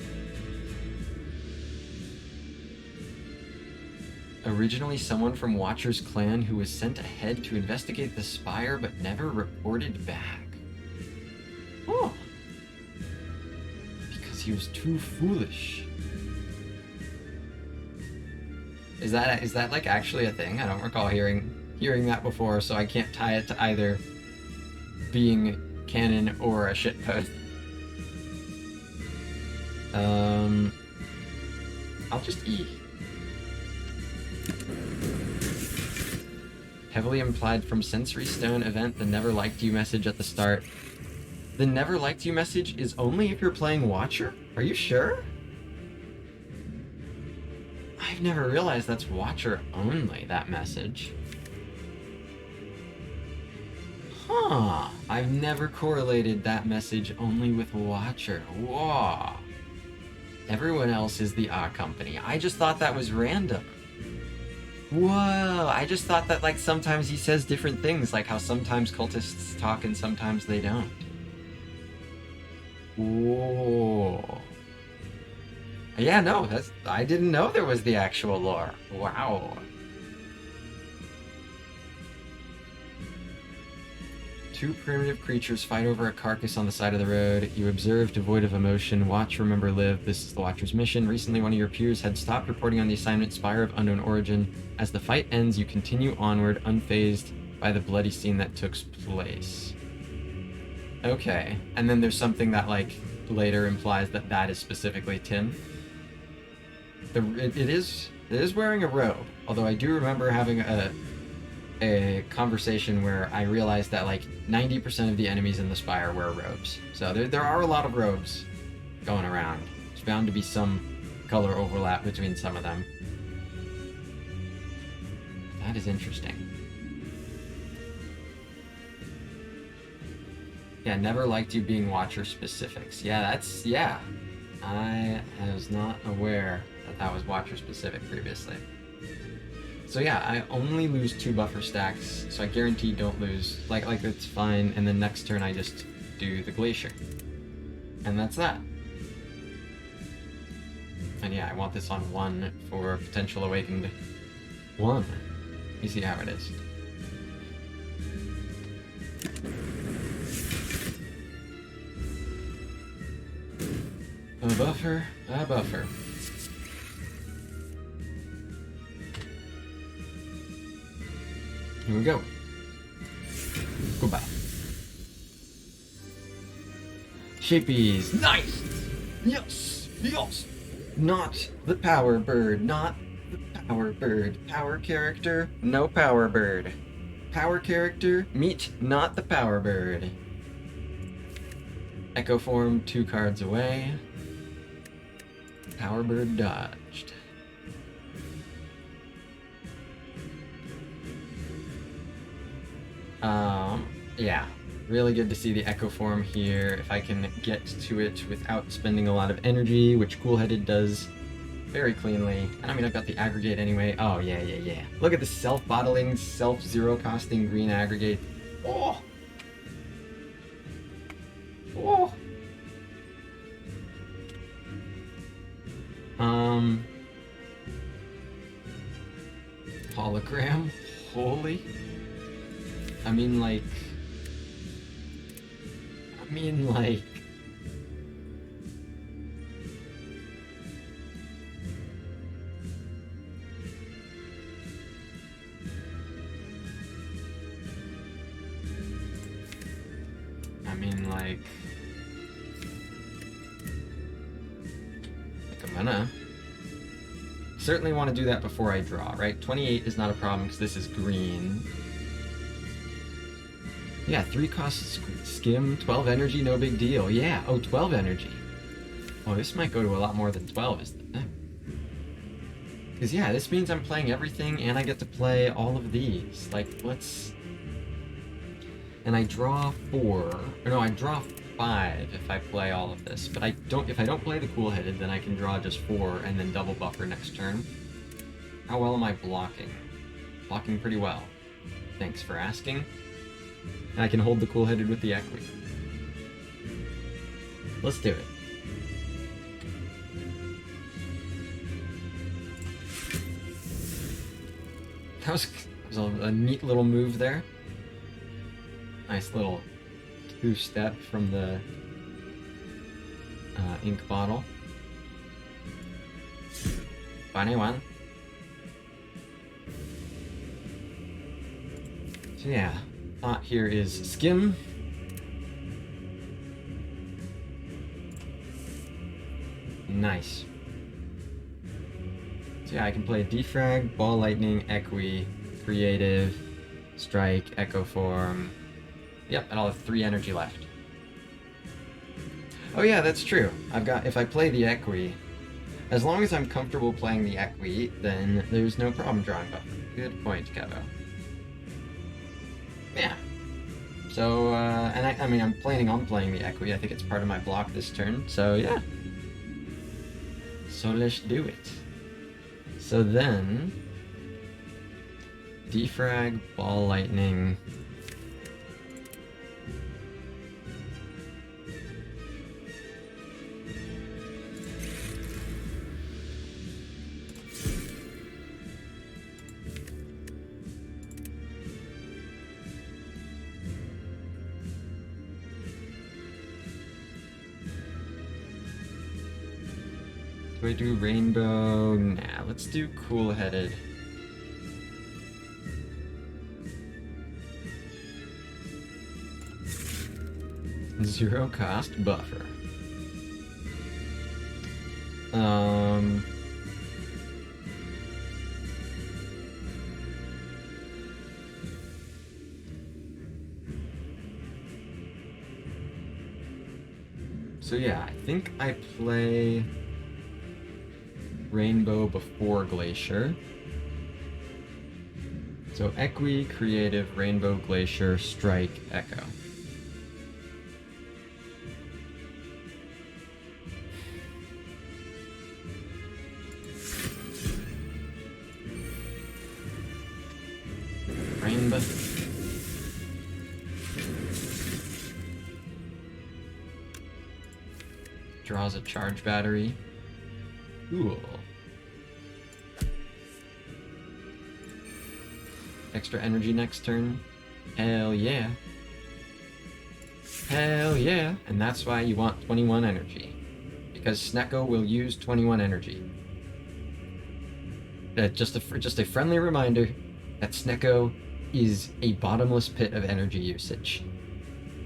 Originally someone from Watcher's clan who was sent ahead to investigate the spire but never reported back. Oh. Because he was too foolish. Is that like actually a thing? I don't recall hearing that before, so I can't tie it to either being canon or a shitpost. I'll just E. Heavily implied from Sensory Stone event, the never liked you message at the start. The never liked you message is only if you're playing Watcher? Are you sure? I've never realized that's Watcher only, that message. Huh. I've never correlated that message only with Watcher. Whoa. Everyone else is the company. I just thought that was random. Whoa, I just thought that, like, sometimes he says different things, like how sometimes cultists talk and sometimes they don't. Whoa. Yeah, no, I didn't know there was the actual lore. Wow. Two primitive creatures fight over a carcass on the side of the road. You observe, devoid of emotion. Watch, remember, live. This is the Watcher's mission. Recently, one of your peers had stopped reporting on the assignment Spire of Unknown Origin. As the fight ends, you continue onward, unfazed by the bloody scene that took place. Okay. And then there's something that, like, later implies that that is specifically Tim. It is wearing a robe, although I do remember having a conversation where I realized that like 90% of the enemies in the Spire wear robes. So there are a lot of robes going around. There's bound to be some color overlap between some of them. That is interesting. Yeah, never liked you being Watcher specifics. Yeah. I was not aware that was Watcher specific previously. So yeah, I only lose 2 buffer stacks, so I guarantee don't lose. Like it's fine, and then next turn I just do the Glacier. And that's that. And yeah, I want this on 1 for potential awakened 1. You see how it is. A buffer. Here we go. Goodbye. Shapies. Nice! Yes! Not the power bird. Power character, no power bird. Power character, meet not the power bird. Echo form, 2 cards away. Power bird dodged. Yeah, really good to see the Echo form here. If I can get to it without spending a lot of energy, which Cool-Headed does very cleanly. And I mean, I've got the aggregate anyway. Oh, yeah. Look at the self-bottling, self-zero-costing green aggregate. Oh! Hologram? Holy? I mean, like... I'm gonna certainly want to do that before I draw, right? 28 is not a problem because this is green. Yeah, 3 cost skim, 12 energy, no big deal. Yeah, 12 energy. Oh, this might go to a lot more than 12 is the thing. Because yeah, this means I'm playing everything and I get to play all of these. Like, let's... And I draw 4, or no, I draw 5 if I play all of this. But if I don't play the Cool-Headed, then I can draw just 4 and then double buffer next turn. How well am I blocking? Blocking pretty well. Thanks for asking. And I can hold the cool-headed with the equi. Let's do it. That was a neat little move there. Nice little two-step from the ink bottle. Funny one. So yeah, thought here is skim. Nice. So yeah, I can play Defrag, Ball Lightning, Equi, Creative, Strike, Echo Form. Yep, and I'll have 3 energy left. Oh yeah, that's true. If I play the Equi, as long as I'm comfortable playing the Equi, then there's no problem drawing buffer. Good point, Kevo. Yeah. So, and I mean, I'm planning on playing the Equi. I think it's part of my block this turn, so yeah. So let's do it. So then, Defrag, Ball Lightning. Do I do Rainbow? Nah, let's do Cool-Headed. Zero cost buffer. So yeah, I think I play Rainbow before Glacier. So Equi, Creative, Rainbow, Glacier, Strike, Echo. Rainbow. Draws a charge battery. Cool. Extra energy next turn. Hell yeah. Hell yeah. And that's why you want 21 energy. Because Snecko will use 21 energy. Just a friendly reminder that Snecko is a bottomless pit of energy usage.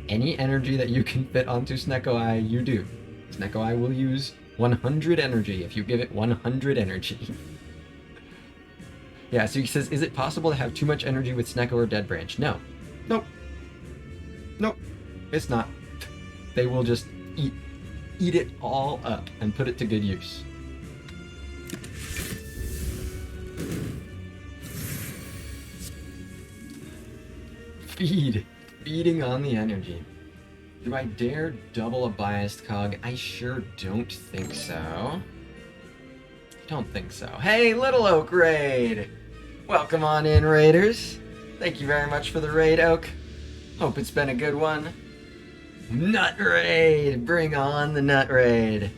Any energy that you can fit onto Snecko Eye, you do. Snecko Eye will use 100 energy if you give it 100 energy. Yeah, so he says, is it possible to have too much energy with Snecko or Dead Branch? No. Nope. Nope. It's not. They will just eat it all up and put it to good use. Feeding on the energy. Do I dare double a biased cog? I sure don't think so. Don't think so. Hey, Little Oak Raid! Welcome on in, Raiders. Thank you very much for the raid, Oak. Hope it's been a good one. Nut Raid! Bring on the Nut Raid.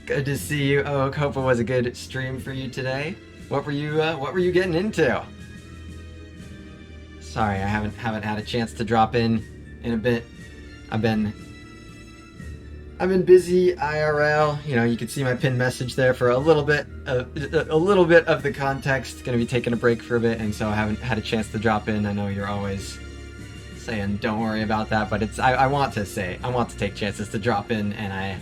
Good to see you, Oak. Hope it was a good stream for you today. What were you getting into? Sorry, I haven't had a chance to drop in a bit. I've been busy IRL. You know, you can see my pinned message there for a little bit of the context. Gonna be taking a break for a bit, and so I haven't had a chance to drop in. I know you're always saying don't worry about that, but I want to take chances to drop in, and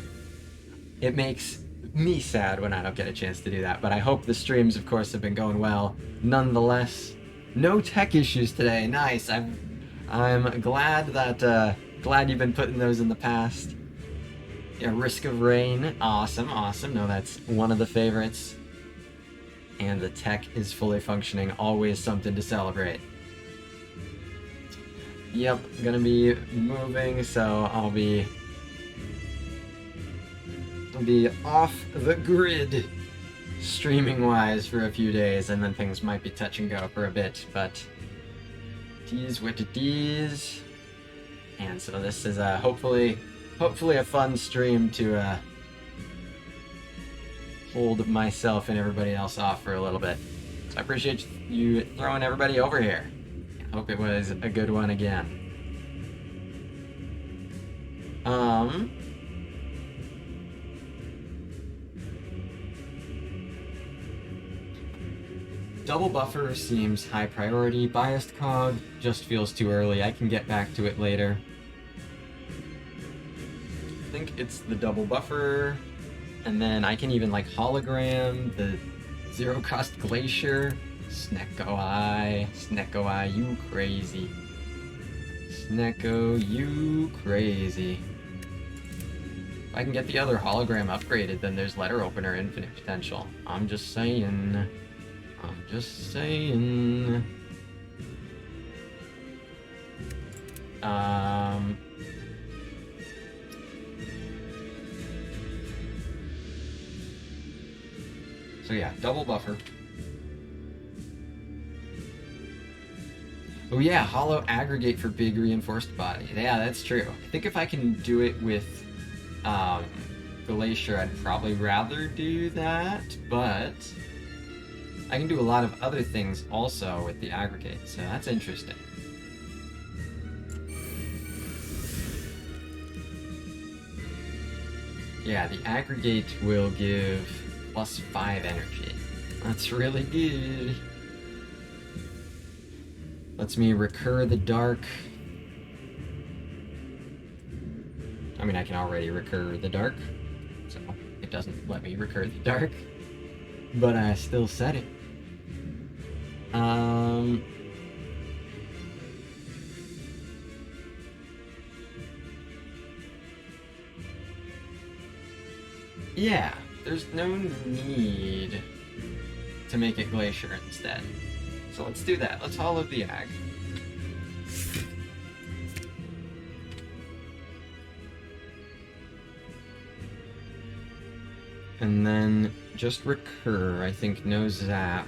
it makes me sad when I don't get a chance to do that. But I hope the streams, of course, have been going well. Nonetheless, no tech issues today. Nice. I'm glad that glad you've been putting those in the past. Yeah, Risk of Rain. Awesome. No, that's one of the favorites. And the tech is fully functioning. Always something to celebrate. Yep, gonna be moving, so I'll be off the grid streaming wise for a few days, and then things might be touch and go for a bit, but D's what it is. And so this is hopefully a fun stream to hold myself and everybody else off for a little bit. So I appreciate you throwing everybody over here. I hope it was a good one again. Double buffer seems high priority. Biased cog just feels too early. I can get back to it later. I think it's the double buffer, and then I can even like hologram the zero cost glacier. Snecko, you crazy. Snecko, you crazy. If I can get the other hologram upgraded, then there's letter opener infinite potential. I'm just saying. So yeah, double buffer. Oh yeah, hollow aggregate for big reinforced body. Yeah, that's true. I think if I can do it with Glacier, I'd probably rather do that, but I can do a lot of other things also with the aggregate, so that's interesting. Yeah, the aggregate will give +5 energy. That's really good. Lets me recur the dark. I mean, I can already recur the dark, so it doesn't let me recur the dark, but I still said it. Yeah, there's no need to make it Glacier instead. So let's do that. Let's hollow the Ag. And then just recur, I think no zap.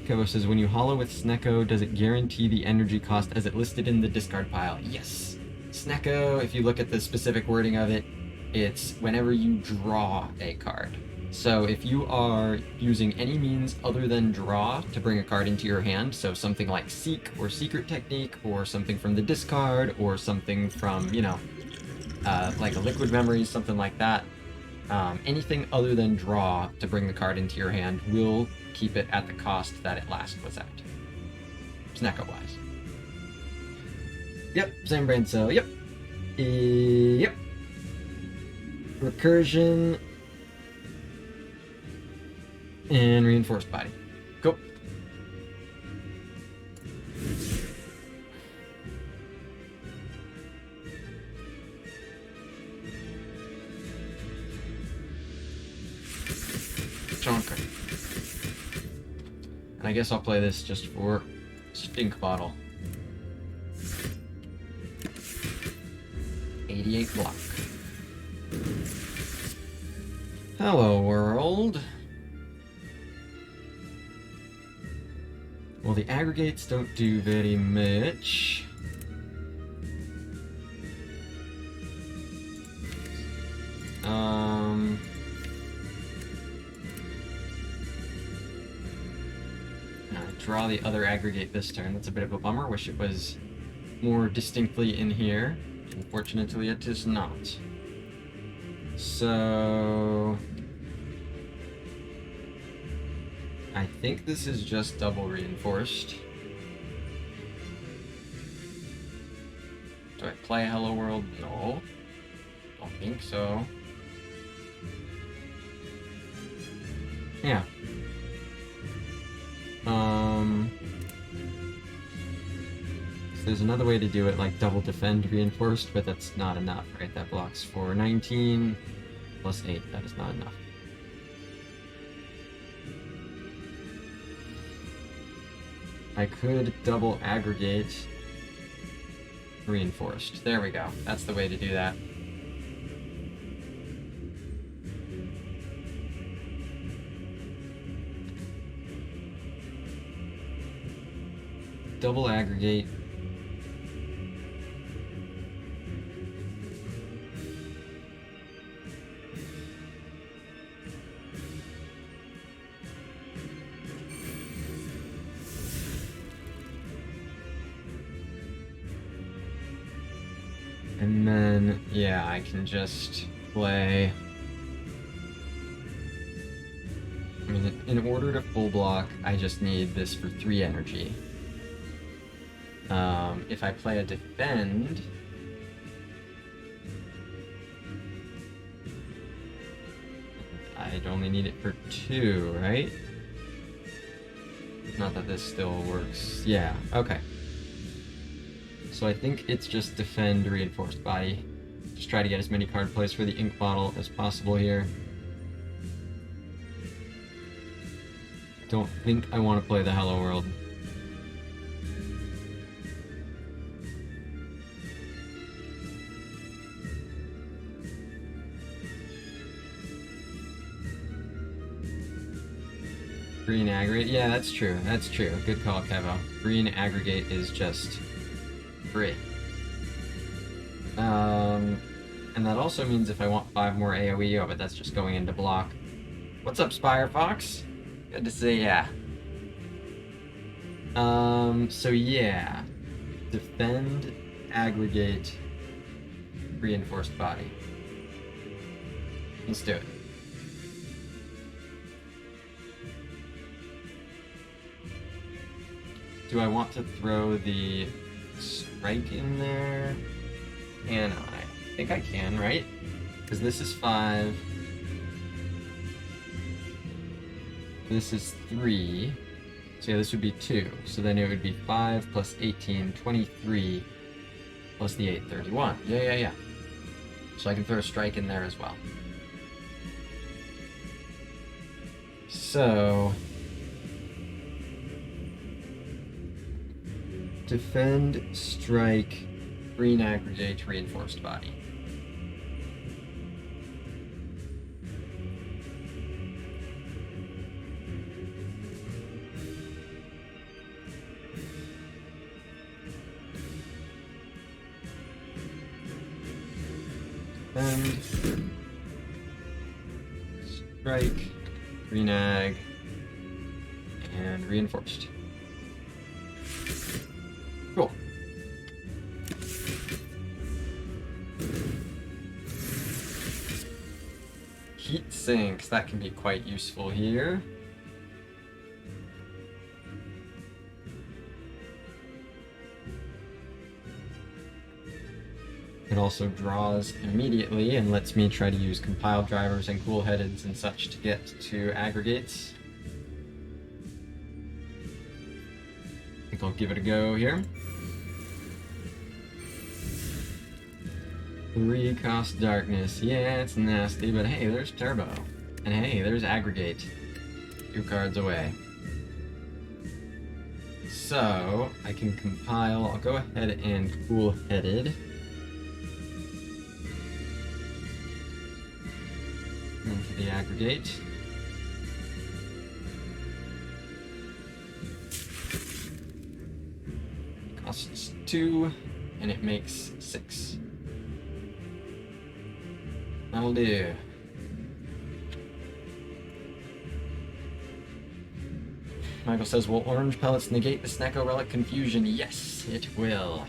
Kobo says, when you hollow with Snecko, does it guarantee the energy cost as it listed in the discard pile? Yes. Snecko, if you look at the specific wording of it, it's whenever you draw a card. So if you are using any means other than draw to bring a card into your hand, so something like Seek or Secret Technique, or something from the discard, or something from, you know, like a Liquid Memory, something like that, anything other than draw to bring the card into your hand will keep it at the cost that it last was at. Snecko-wise. Yep, same brain cell, yep. Yep. Recursion. And reinforced body. Go. Chonker. And I guess I'll play this just for Stink Bottle. 88 block. Hello, world. Well, the aggregates don't do very much. Draw the other aggregate this turn. That's a bit of a bummer. Wish it was more distinctly in here. Unfortunately, it is not. So I think this is just double reinforced. Do I play Hello World? No. Don't think so. Yeah. So there's another way to do it, like double defend reinforced, but that's not enough, right? That blocks for 19 plus 8. That is not enough. I could double aggregate reinforced. There we go. That's the way to do that. double aggregate. And then, yeah, I can just play... I mean, in order to full block, I just need this for 3 energy. If I play a defend... I'd only need it for 2, right? Not that this still works. Yeah, okay. So I think it's just defend reinforced body. Just try to get as many card plays for the ink bottle as possible here. Don't think I want to play the Hello World. Green aggregate? Yeah, that's true. That's true. Good call, Kevo. Green aggregate is just free. And that also means if I want 5 more AoE, oh, but that's just going into block. What's up, Spire Fox? Good to see ya. So yeah. Defend, aggregate, reinforced body. Let's do it. Do I want to throw the strike in there? Can I? I think I can, right? Because this is 5. This is 3. So yeah, this would be 2. So then it would be 5 plus 18, 23, plus the 8, 31. Yeah. So I can throw a strike in there as well. So... defend, strike, green aggregate, reinforced body. Defend, strike, green ag, and reinforced. Cool. Heat sinks, that can be quite useful here. It also draws immediately and lets me try to use compile drivers and cool headeds and such to get to aggregates. I think I'll give it a go here. 3 cost darkness. Yeah, it's nasty, but hey, there's turbo. And hey, there's aggregate. 2 cards away. So, I can compile. I'll go ahead and cool headed. Into the aggregate. Costs 2, and it makes 6. That'll do. Michael says, will orange pellets negate the Snecko Relic confusion? Yes, it will.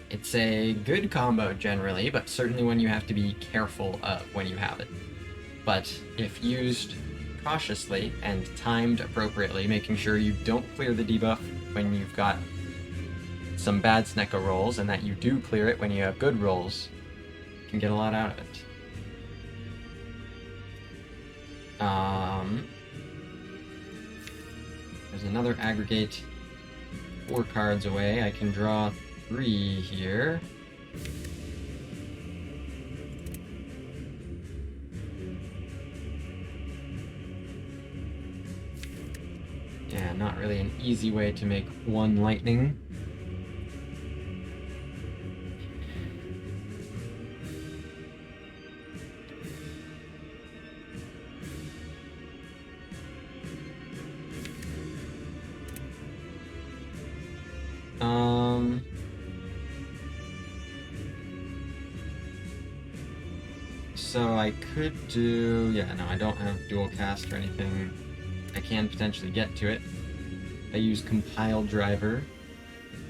It's a good combo generally, but certainly when you have to be careful when you have it. But if used cautiously and timed appropriately, making sure you don't clear the debuff when you've got some bad Snecko rolls, and that you do clear it when you have good rolls, you can get a lot out of it. There's another aggregate 4 cards away. I can draw 3 here. Yeah, not really an easy way to make 1 lightning. So I could do... Yeah, no, I don't have dual cast or anything. I can potentially get to it. I use compile driver.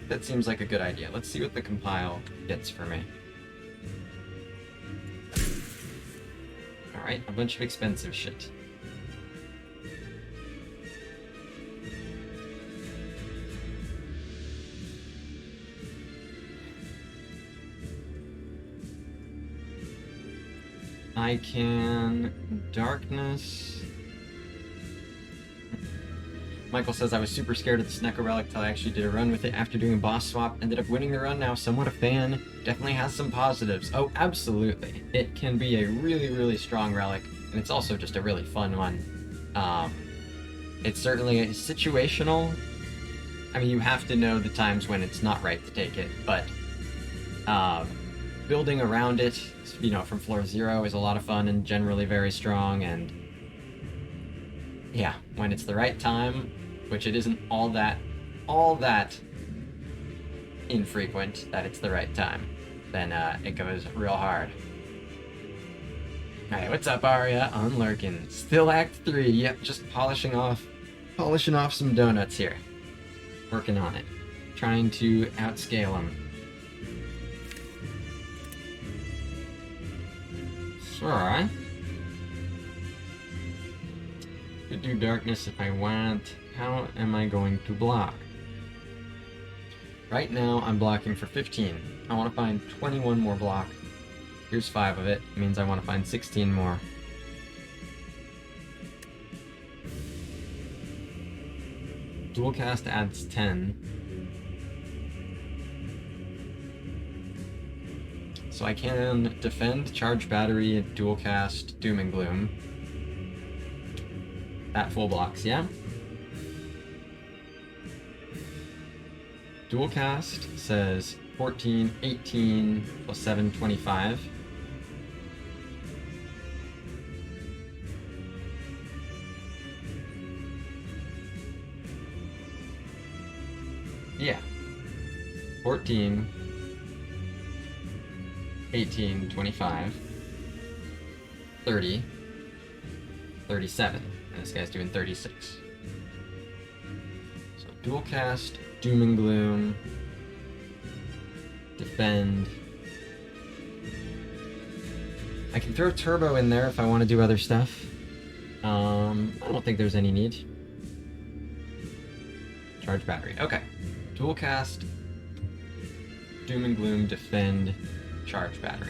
That seems like a good idea. Let's see what the compile gets for me. Alright, a bunch of expensive shit. I can... Darkness... Michael says, I was super scared of the Snecko Relic till I actually did a run with it after doing a boss swap. Ended up winning the run now, somewhat a fan. Definitely has some positives. Oh, absolutely. It can be a really, really strong relic, and it's also just a really fun one. It's certainly situational. I mean, you have to know the times when it's not right to take it, but building around it, you know, from floor 0 is a lot of fun and generally very strong, and yeah, when it's the right time, which it isn't all that infrequent that it's the right time, then it goes real hard. Alright, what's up, Arya? Unlurking. Still Act 3. Yep, just polishing off some donuts here. Working on it. Trying to outscale them. So, could do darkness if I want. How am I going to block? Right now, I'm blocking for 15. I want to find 21 more block. Here's 5 of it. It means I want to find 16 more. Dual cast adds 10. So I can defend, charge battery, dual cast, doom and gloom. At full blocks, yeah? Dual cast says 14, 18, plus 7, 25. Yeah. 14, 18, 25, 30, 37. And this guy's doing 36. So dual cast, doom and gloom, defend. I can throw turbo in there if I want to do other stuff. I don't think there's any need. Charge battery. Okay. Dual cast, doom and gloom, defend, charge battery.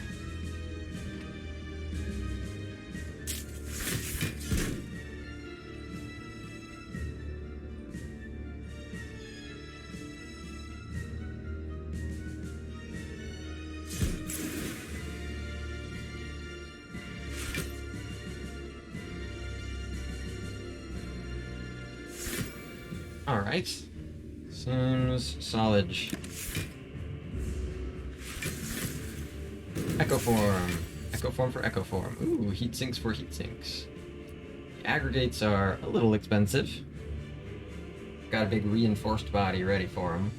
Alright. Seems solid. Echo form. Echo form for echo form. Ooh, heat sinks for heat sinks. The aggregates are a little expensive. Got a big reinforced body ready for them.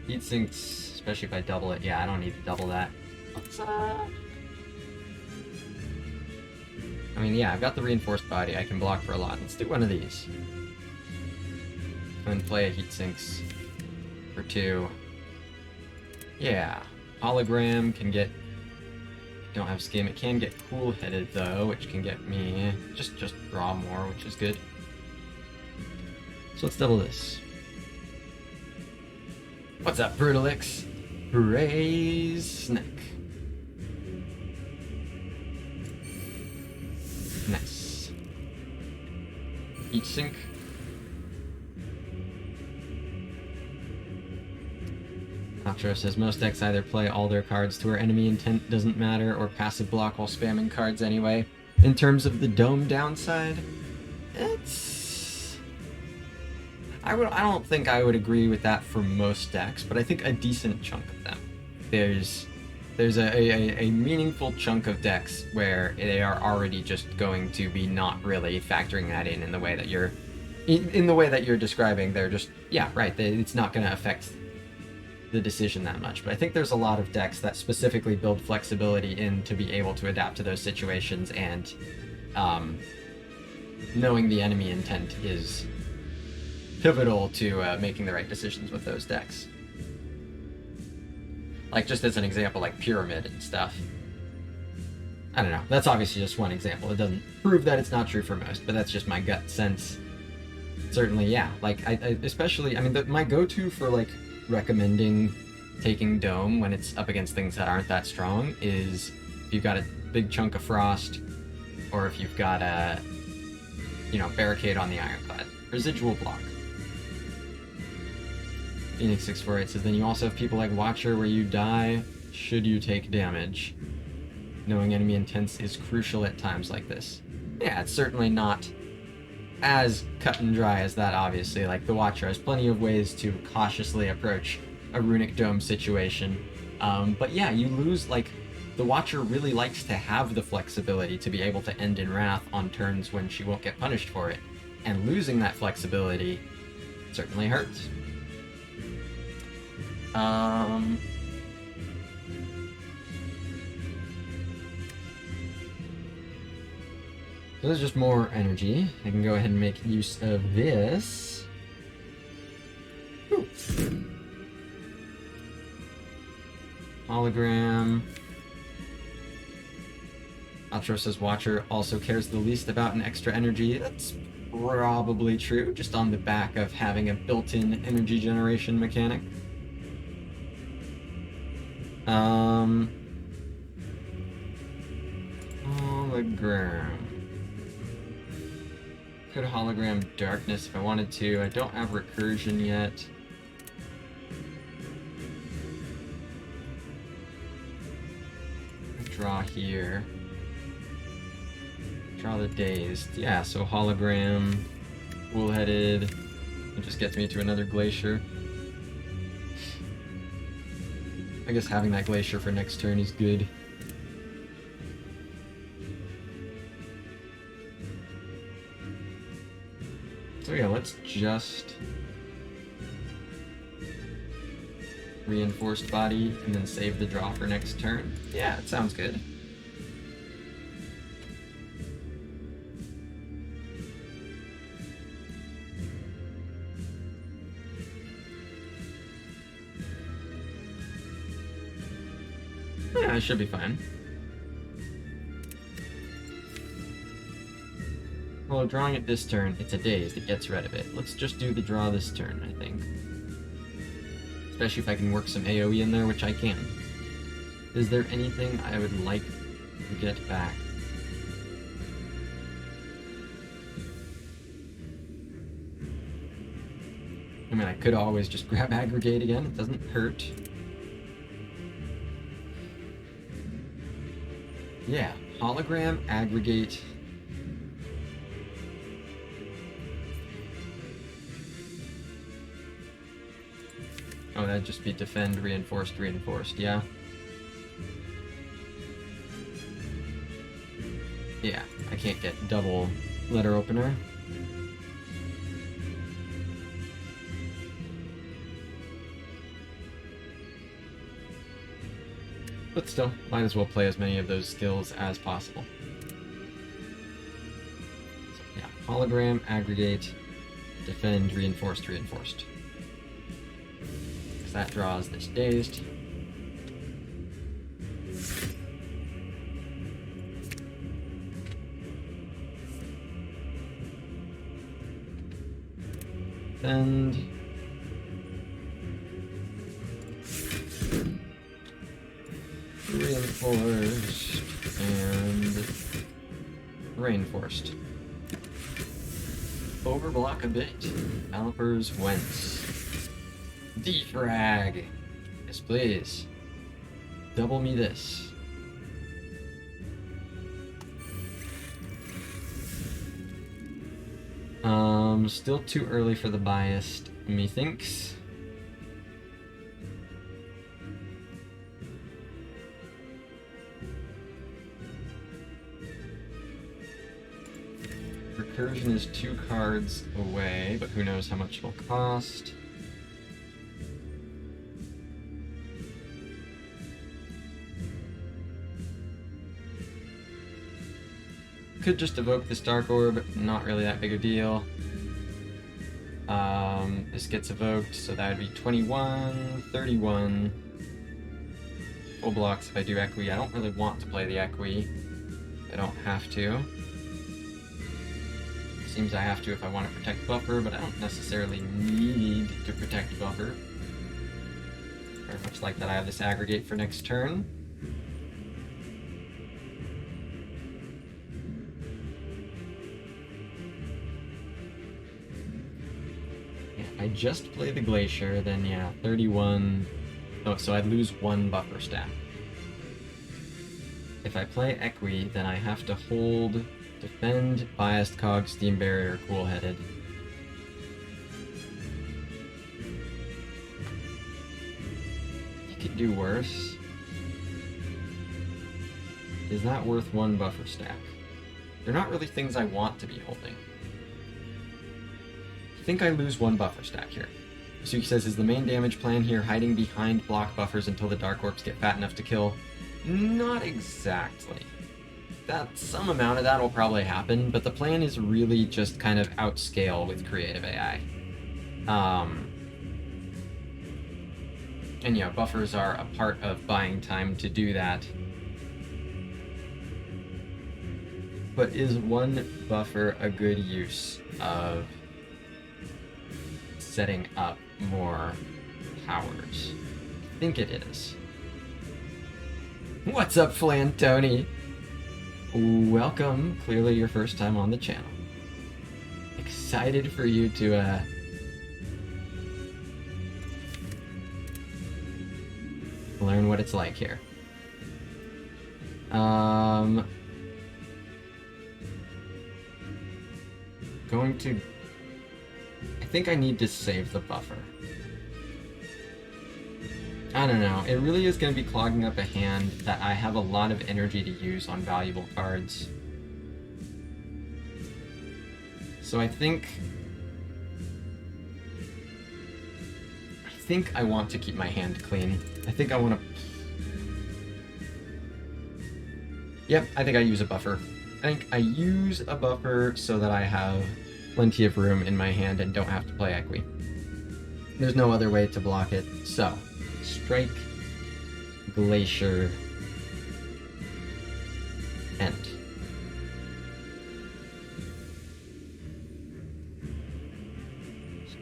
Heat sinks, especially if I double it. Yeah, I don't need to double that. What's up? I mean, yeah, I've got the reinforced body. I can block for a lot. Let's do one of these. And then play a heat sinks for 2. Yeah. Hologram can get... Don't have skim. It can get cool-headed, though, which can get me... Just draw more, which is good. So let's double this. What's up, Brutalix? Raise Snack. Nice. Heat sink. Nacho says most decks either play all their cards to where enemy intent doesn't matter or passive block while spamming cards anyway. In terms of the dome downside, it's... I don't think I would agree with that for most decks, but I think a decent chunk of them. There's a meaningful chunk of decks where they are already just going to be not really factoring that in the way that you're... In the way that you're describing, they're just... Yeah, right, it's not going to affect the decision that much. But I think there's a lot of decks that specifically build flexibility in to be able to adapt to those situations, and knowing the enemy intent is pivotal to making the right decisions with those decks. Like, just as an example, like Pyramid and stuff. I don't know. That's obviously just one example. It doesn't prove that it's not true for most, but that's just my gut sense. Certainly, yeah. Like, I especially, I mean, my go-to for, like, recommending taking Dome when it's up against things that aren't that strong is if you've got a big chunk of Frost, or if you've got a, Barricade on the Ironclad. Residual block. Phoenix 648 says, then you also have people like Watcher where you die should you take damage. Knowing enemy intents is crucial at times like this. Yeah, it's certainly not as cut and dry as that, obviously. Like, the Watcher has plenty of ways to cautiously approach a Runic Dome situation. But yeah, you lose, like, the Watcher really likes to have the flexibility to be able to end in Wrath on turns when she won't get punished for it. And losing that flexibility certainly hurts. So there's just more energy. I can go ahead and make use of this. Ooh. Hologram. Outro says Watcher also cares the least about an extra energy. That's probably true, just on the back of having a built-in energy generation mechanic. Hologram. Could hologram Darkness if I wanted to. I don't have Recursion yet. Draw here. Draw the Dazed. Yeah, so hologram, Wool-headed. It just gets me to another Glacier. I guess having that Glacier for next turn is good. So yeah, let's just Reinforced Body and then save the draw for next turn. Yeah, it sounds good. Yeah, it should be fine. Well, drawing it this turn, it's a Dazed, it gets rid of it. Let's just do the draw this turn, I think. Especially if I can work some AoE in there, which I can. Is there anything I would like to get back? I mean, I could always just grab Aggregate again, it doesn't hurt. Yeah, hologram, aggregate. Oh, that'd just be defend, reinforced, reinforced, yeah. Yeah, I can't get double letter opener. But still, might as well play as many of those skills as possible. So, yeah, hologram, aggregate, defend, reinforced, reinforced. Because that draws this Dazed. And reinforced and reinforced. Overblock a bit. Developers Wentz. Defrag. Yes, please. Double me this. Still too early for the biased, methinks. Recursion is 2 cards away, but who knows how much it'll cost. Could just evoke this Dark Orb, not really that big a deal. This gets evoked, so that would be 21, 31. Full blocks if I do Equi. I don't really want to play the Equi. I don't have to. Seems I have to if I want to protect buffer, but I don't necessarily need to protect buffer. Very much like that I have this aggregate for next turn. If I just play the Glacier, then yeah, 31... Oh, so I'd lose 1 buffer stack. If I play Equi, then I have to hold Defend, Biased Cog, Steam Barrier, Cool-Headed. You could do worse. Is that worth 1 buffer stack? They're not really things I want to be holding. I think I lose 1 buffer stack here. Suki says, is the main damage plan here hiding behind block buffers until the Dark Orbs get fat enough to kill? Not exactly. Some amount of that will probably happen, but the plan is really just kind of outscale with creative AI. And yeah, buffers are a part of buying time to do that. But is 1 buffer a good use of setting up more powers? I think it is. What's up, Flan Tony? Welcome. Clearly your first time on the channel. Excited for you to learn what it's like here. I think I need to save the buffer. I don't know. It really is going to be clogging up a hand that I have a lot of energy to use on valuable cards. So I think I want to keep my hand clean. I think I want to... Yep, I think I use a buffer. I think I use a buffer so that I have plenty of room in my hand and don't have to play Equi. There's no other way to block it, so... Strike, Glacier, End.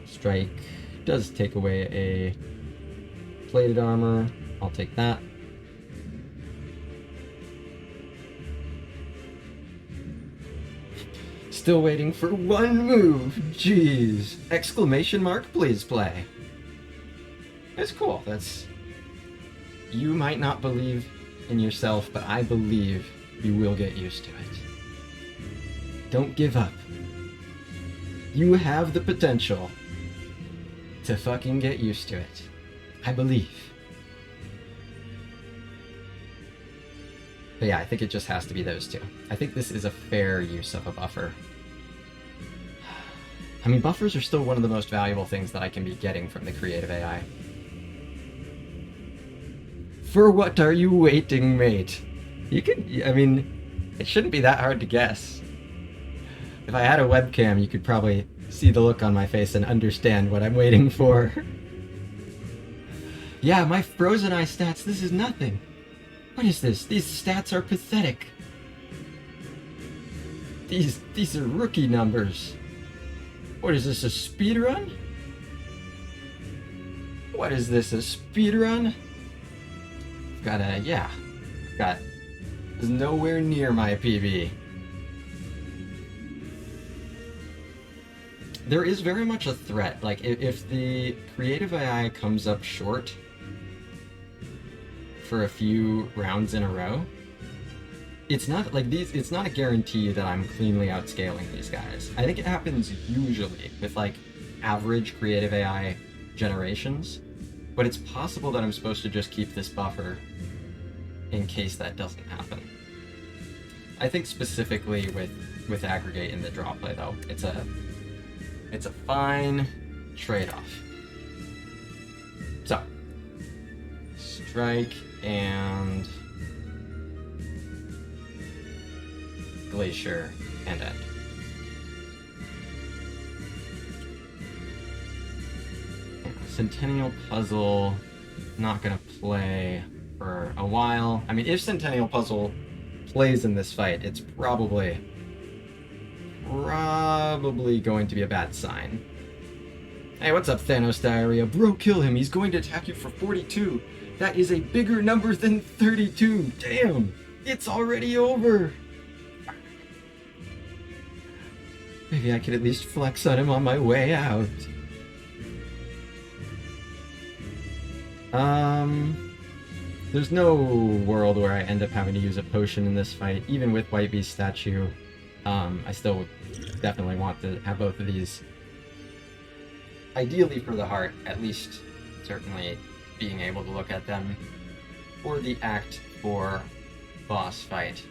Strike does take away a plated armor. I'll take that. Still waiting for 1 move. Jeez. Exclamation mark, please play. It's cool. You might not believe in yourself, but I believe you will get used to it. Don't give up. You have the potential to fucking get used to it. I believe. But yeah, I think it just has to be those 2. I think this is a fair use of a buffer. I mean, buffers are still one of the most valuable things that I can be getting from the creative AI. For what are you waiting, mate? I mean, it shouldn't be that hard to guess. If I had a webcam, you could probably see the look on my face and understand what I'm waiting for. Yeah, my Frozen Eye stats, this is nothing. What is this? These stats are pathetic. These are rookie numbers. What is this, a speedrun? What is this, a speedrun? Is nowhere near my PB. There is very much a threat. Like, if the creative AI comes up short for a few rounds in a row, it's not like it's not a guarantee that I'm cleanly outscaling these guys. I think it happens usually with like average creative AI generations, but it's possible that I'm supposed to just keep this buffer in case that doesn't happen. I think specifically with aggregate in the draw play though, it's a fine trade-off. So, strike and glacier and end. Centennial Puzzle, not gonna play for a while. I mean, if Centennial Puzzle plays in this fight, it's probably going to be a bad sign. Hey, what's up, Thanos Diarrhea? Bro, kill him. He's going to attack you for 42. That is a bigger number than 32. Damn, it's already over. Maybe I could at least flex on him on my way out. There's no world where I end up having to use a potion in this fight, even with White Beast statue. I still would definitely want to have both of these. Ideally for the heart, at least certainly being able to look at them for the Act 4 boss fight.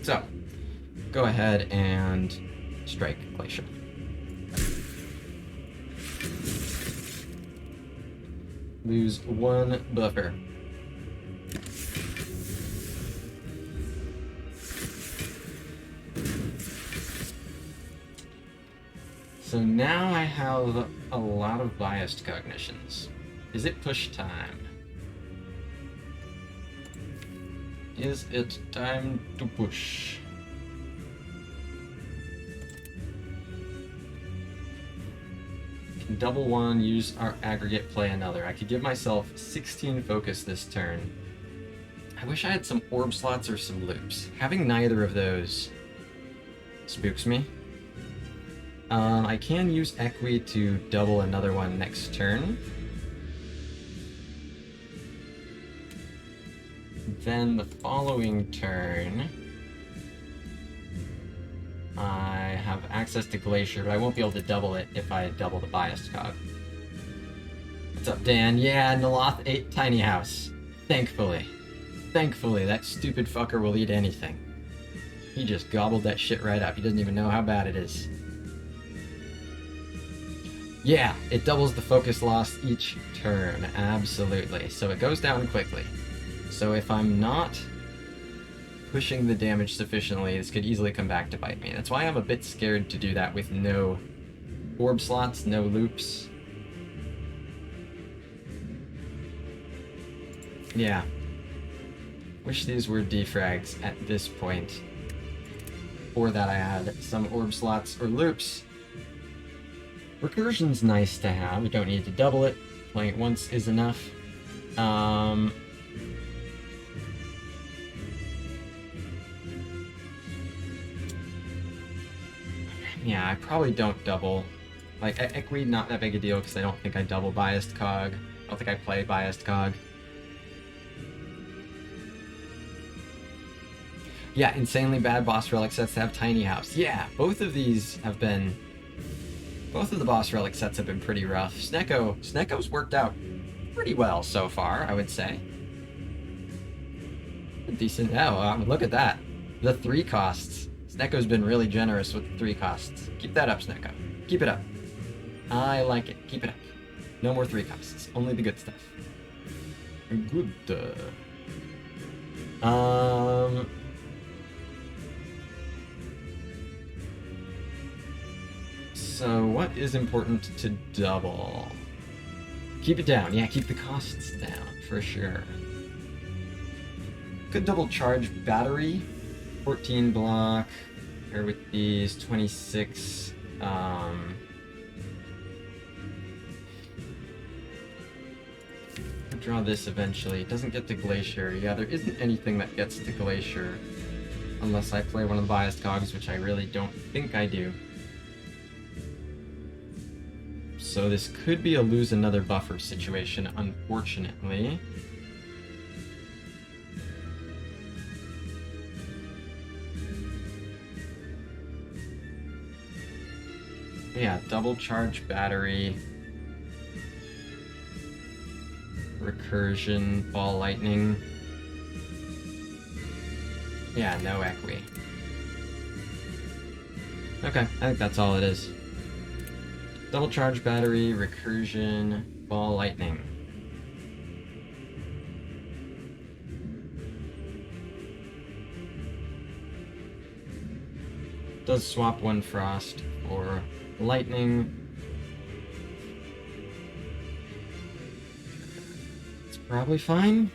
So, go ahead and strike Glacier. Lose 1 buffer. So now I have a lot of biased cognitions. Is it push time? Is it time to push? Can double one, use our aggregate, play another. I could give myself 16 focus this turn. I wish I had some orb slots or some loops. Having neither of those spooks me. I can use Equi to double another one next turn. Then the following turn, I have access to Glacier, but I won't be able to double it if I double the biased cog. What's up, Dan? Yeah, Naloth ate Tiny House. Thankfully. Thankfully, that stupid fucker will eat anything. He just gobbled that shit right up. He doesn't even know how bad it is. Yeah, it doubles the focus loss each turn, absolutely. So it goes down quickly. So if I'm not pushing the damage sufficiently, this could easily come back to bite me. That's why I'm a bit scared to do that with no orb slots, no loops. Yeah. Wish these were defrags at this point. Or that I had some orb slots or loops. Recursion's nice to have, you don't need to double it. Playing it once is enough. Yeah, I probably don't double. Like, Equi, not that big a deal, because I don't think I double biased cog. I don't think I play biased cog. Yeah, insanely bad boss relic sets have Tiny House. Yeah, both of these have been... Both of the boss relic sets have been pretty rough. Snecko's worked out pretty well so far, I would say. Decent. Oh, look at that. The 3 costs. Snecko's been really generous with the 3 costs. Keep that up, Snecko. Keep it up. I like it. Keep it up. No more 3 costs. Only the good stuff. Good. So what is important to double? Keep it down. Yeah, keep the costs down, for sure. Could double charge battery. 14 block. Here with these 26. I'll draw this eventually. It doesn't get to Glacier. Yeah, there isn't anything that gets to Glacier. Unless I play one of the biased cogs, which I really don't think I do. So this could be a lose another buffer situation, unfortunately. Yeah, double charge battery. Recursion, ball lightning. Yeah, no Equi. Okay, I think that's all it is. Double charge battery, recursion, ball lightning. Does swap one frost for lightning. It's probably fine.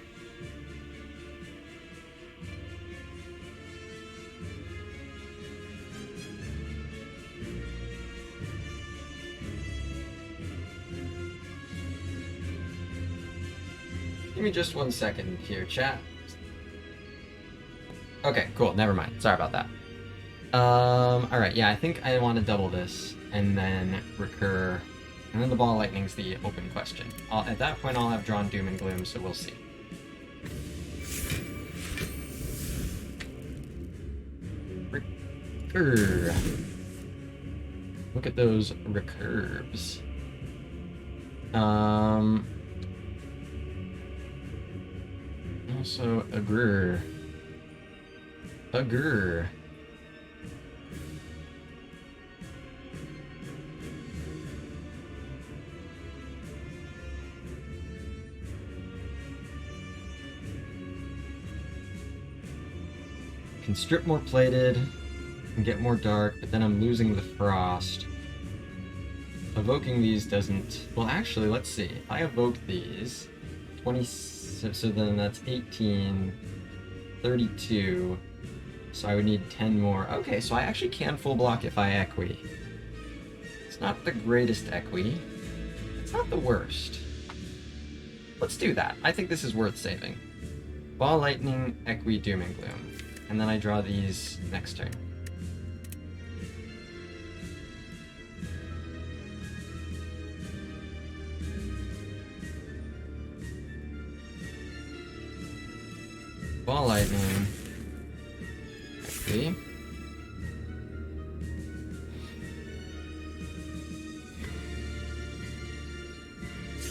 Give me just 1 second here, chat. Okay, cool. Never mind. Sorry about that. Alright, yeah, I think I want to double this and then recur. And then the ball lightning's the open question. At that point, I'll have drawn Doom and Gloom, so we'll see. Recur. Look at those recurves. Also, agree. Agree. Can strip more plated and get more dark, but then I'm losing the frost. Evoking these doesn't... Well, actually, let's see. If I evoke these, 20... So then that's 18, 32. So I would need 10 more. Okay, so I actually can full block if I equi. It's not the greatest equi. It's not the worst. Let's do that. I think this is worth saving. Ball Lightning, equi, Doom and Gloom. And then I draw these next turn. Ball Lightning. Equi.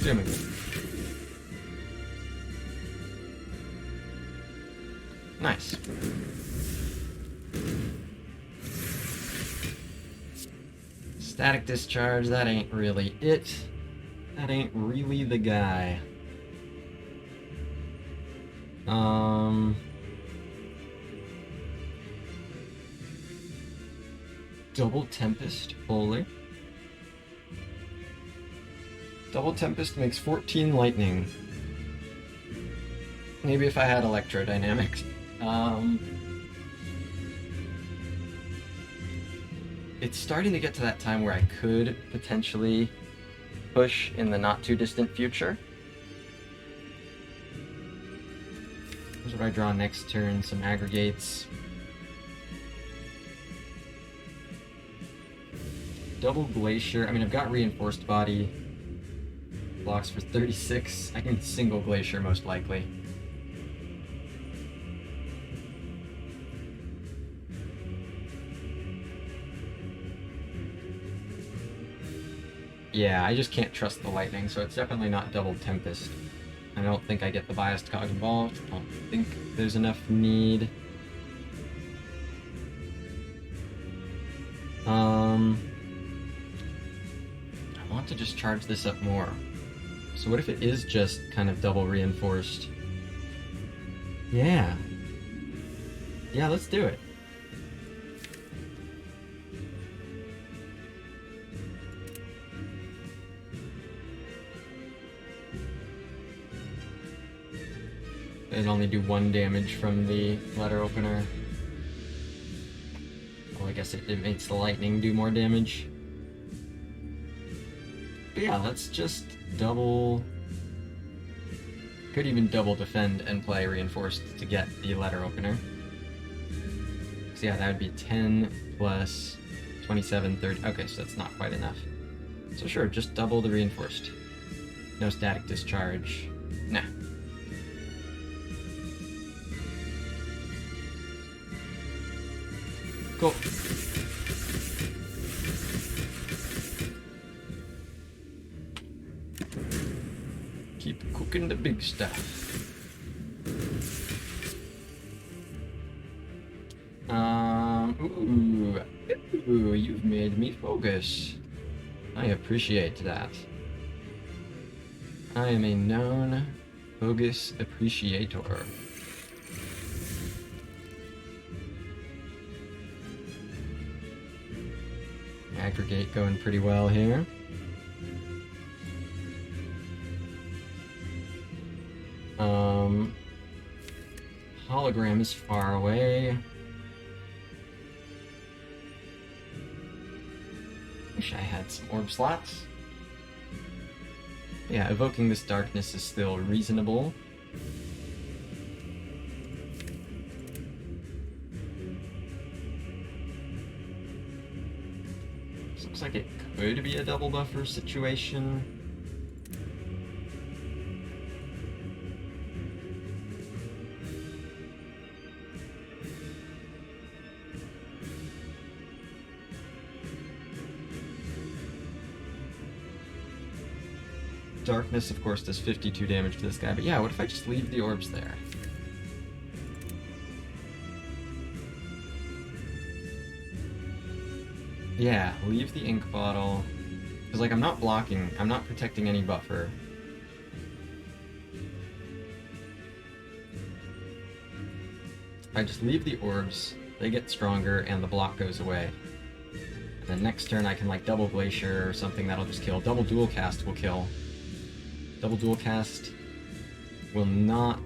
Doom and Gloom. Nice. Static Discharge, that ain't really it. That ain't really the guy. Double Tempest, Bowler. Double Tempest makes 14 lightning. Maybe if I had Electrodynamics. It's starting to get to that time where I could potentially push in the not too distant future. Here's what I draw next turn, some aggregates. Double Glacier. I mean, I've got Reinforced Body. Blocks for 36. I can single Glacier most likely. Yeah, I just can't trust the lightning, so it's definitely not Double Tempest. I don't think I get the Biased Cog involved. I don't think there's enough need. I want to just charge this up more. So what if it is just kind of double reinforced? Yeah. Yeah, let's do it. It'd only do 1 damage from the letter opener. Well, I guess it makes the lightning do more damage. But yeah, let's just double... Could even double defend and play reinforced to get the letter opener. So yeah, that would be 10 plus 27, 30. Okay, so that's not quite enough. So sure, just double the reinforced. No static discharge. Nah. Cool. Keep cooking the big stuff. Ooh, you've made me focus. I appreciate that. I am a known focus appreciator. Aggregate going pretty well here. Hologram is far away. Wish I had some orb slots. Yeah, evoking this darkness is still reasonable. This looks like it could be a double buffer situation. Darkness, of course, does 52 damage to this guy, but yeah, what if I just leave the orbs there? Yeah, leave the ink bottle. Because, like, I'm not blocking, I'm not protecting any buffer. If I just leave the orbs, they get stronger and the block goes away. And then next turn I can, like, double Glacier or something that'll just kill. Double Dual Cast will kill. Double Dual Cast will not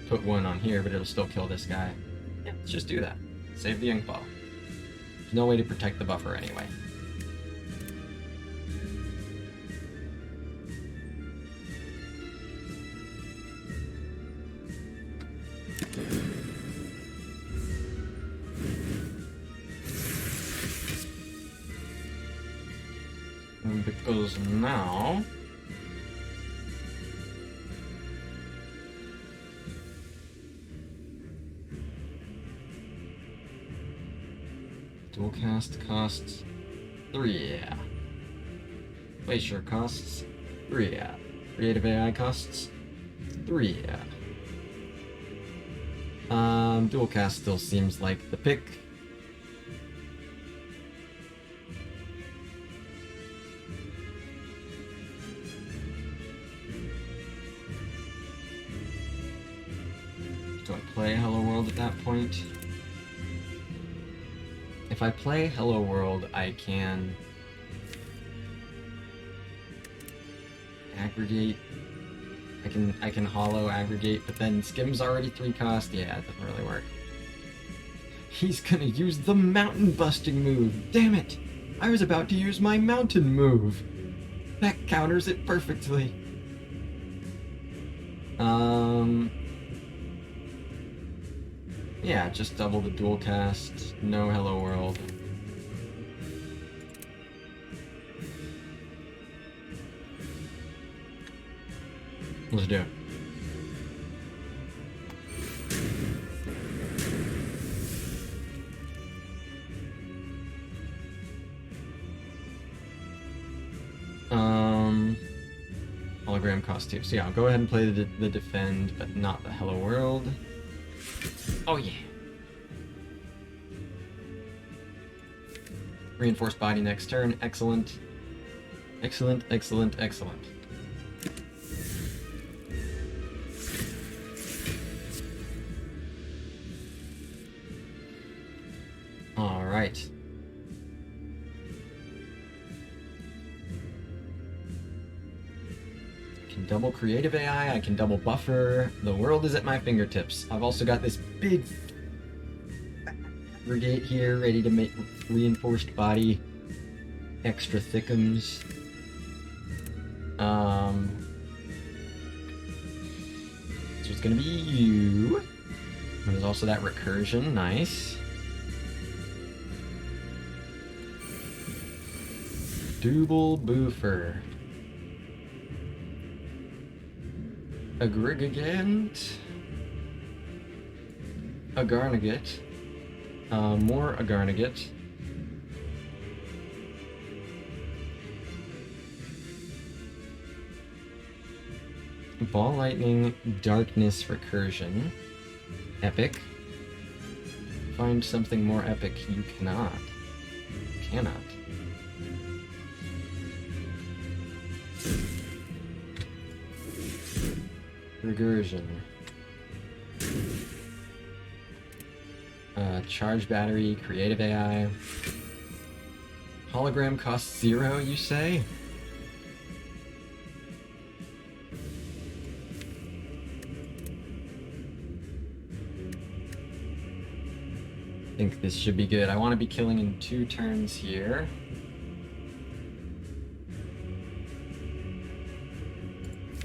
put one on here, but it'll still kill this guy. Yeah, let's just do that. Save the ink bottle. There's no way to protect the buffer anyway. Because now dual cast costs 3, yeah. Glacier costs 3, yeah. Creative AI costs 3, yeah. Dual cast still seems like the pick. Do I play Hello World at that point? If I play Hello World, I can aggregate. I can hollow aggregate, but then Skim's already 3 cost. Yeah, it doesn't really work. He's gonna use the mountain busting move. Damn it! I was about to use my mountain move. That counters it perfectly. Yeah, just double the dual cast, no Hello World. Let's do it. Hologram cost 2. So yeah, I'll go ahead and play the Defend, but not the Hello World. Oh yeah. Reinforced body next turn. Excellent. Excellent, excellent, excellent. Alright. I can double creative AI, I can double buffer. The world is at my fingertips. I've also got this big aggregate here ready to make reinforced body extra thickums. So it's gonna be you. There's also that recursion, nice. Double boofer. Aggregate. Agarnagate. More Agarnagate. Ball Lightning, Darkness, Recursion. Epic. Find something more epic. You cannot. Cannot. Recursion. Charge battery, creative AI. Hologram costs 0, you say? I think this should be good. I want to be killing in 2 turns here.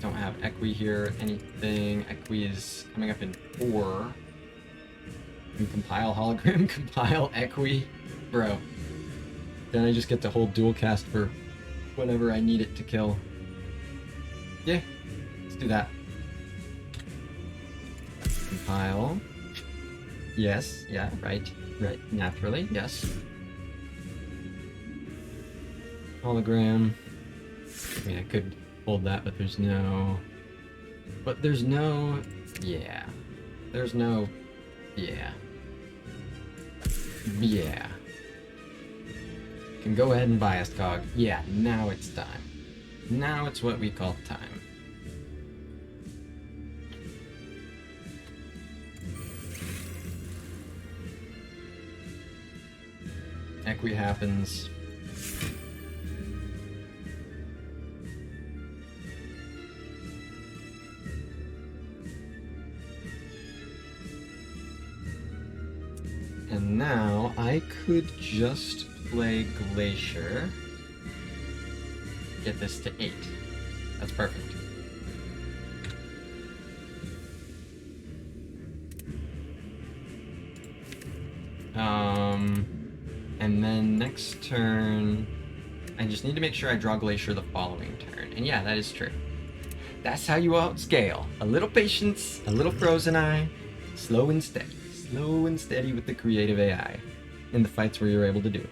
Don't have Equi here, anything. Equi is coming up in 4. And compile hologram, compile Equi. Bro. Then I just get to hold dual cast for whenever I need it to kill. Yeah, let's do that. Compile. Yes, yeah, right, naturally, yes. Hologram. I mean, I could hold that, but there's no... Yeah. There's no... Yeah. Yeah. Can go ahead and bias cog. Yeah, now it's time. Now it's what we call time. Equi happens. And now I could just play Glacier. Get this to 8. That's perfect. And then next turn, I just need to make sure I draw Glacier the following turn. And yeah, that is true. That's how you outscale. A little patience, a little frozen eye, slow and steady. Slow and steady with the creative AI in the fights where you're able to do it.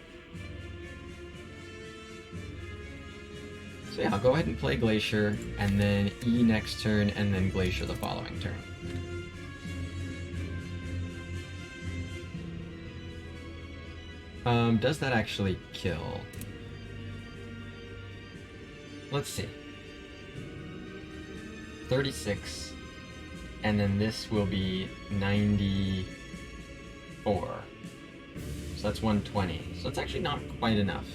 So yeah, I'll go ahead and play Glacier, and then E next turn, and then Glacier the following turn. Does that actually kill? Let's see. 36, and then this will be 94. So that's 120. So it's actually not quite enough.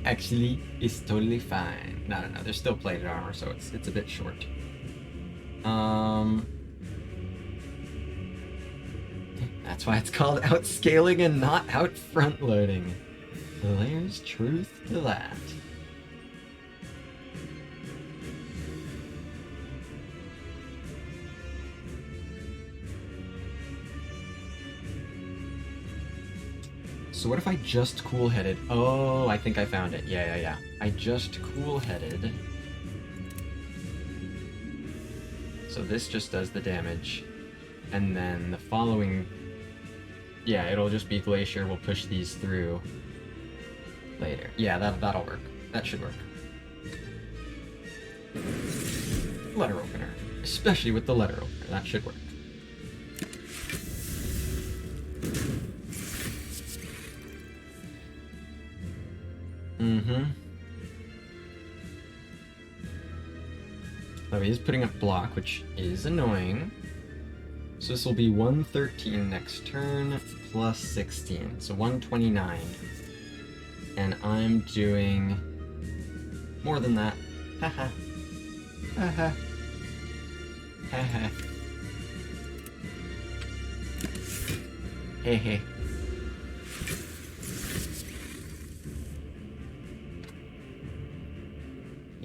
Actually, it's totally fine. No, there's still plated armor, so it's a bit short. That's why it's called outscaling and not out front loading. There's truth to that. So what if I just cool-headed? Oh, I think I found it. Yeah. I just cool-headed. So this just does the damage. And then the following... Yeah, it'll just be Glacier. We'll push these through later. Yeah, that'll work. That should work. Letter opener. Especially with the letter opener. That should work. So he is putting up block, which is annoying. So this will be 113 next turn, plus 16, so 129. And I'm doing more than that. Haha. Haha. Haha. Hey hey.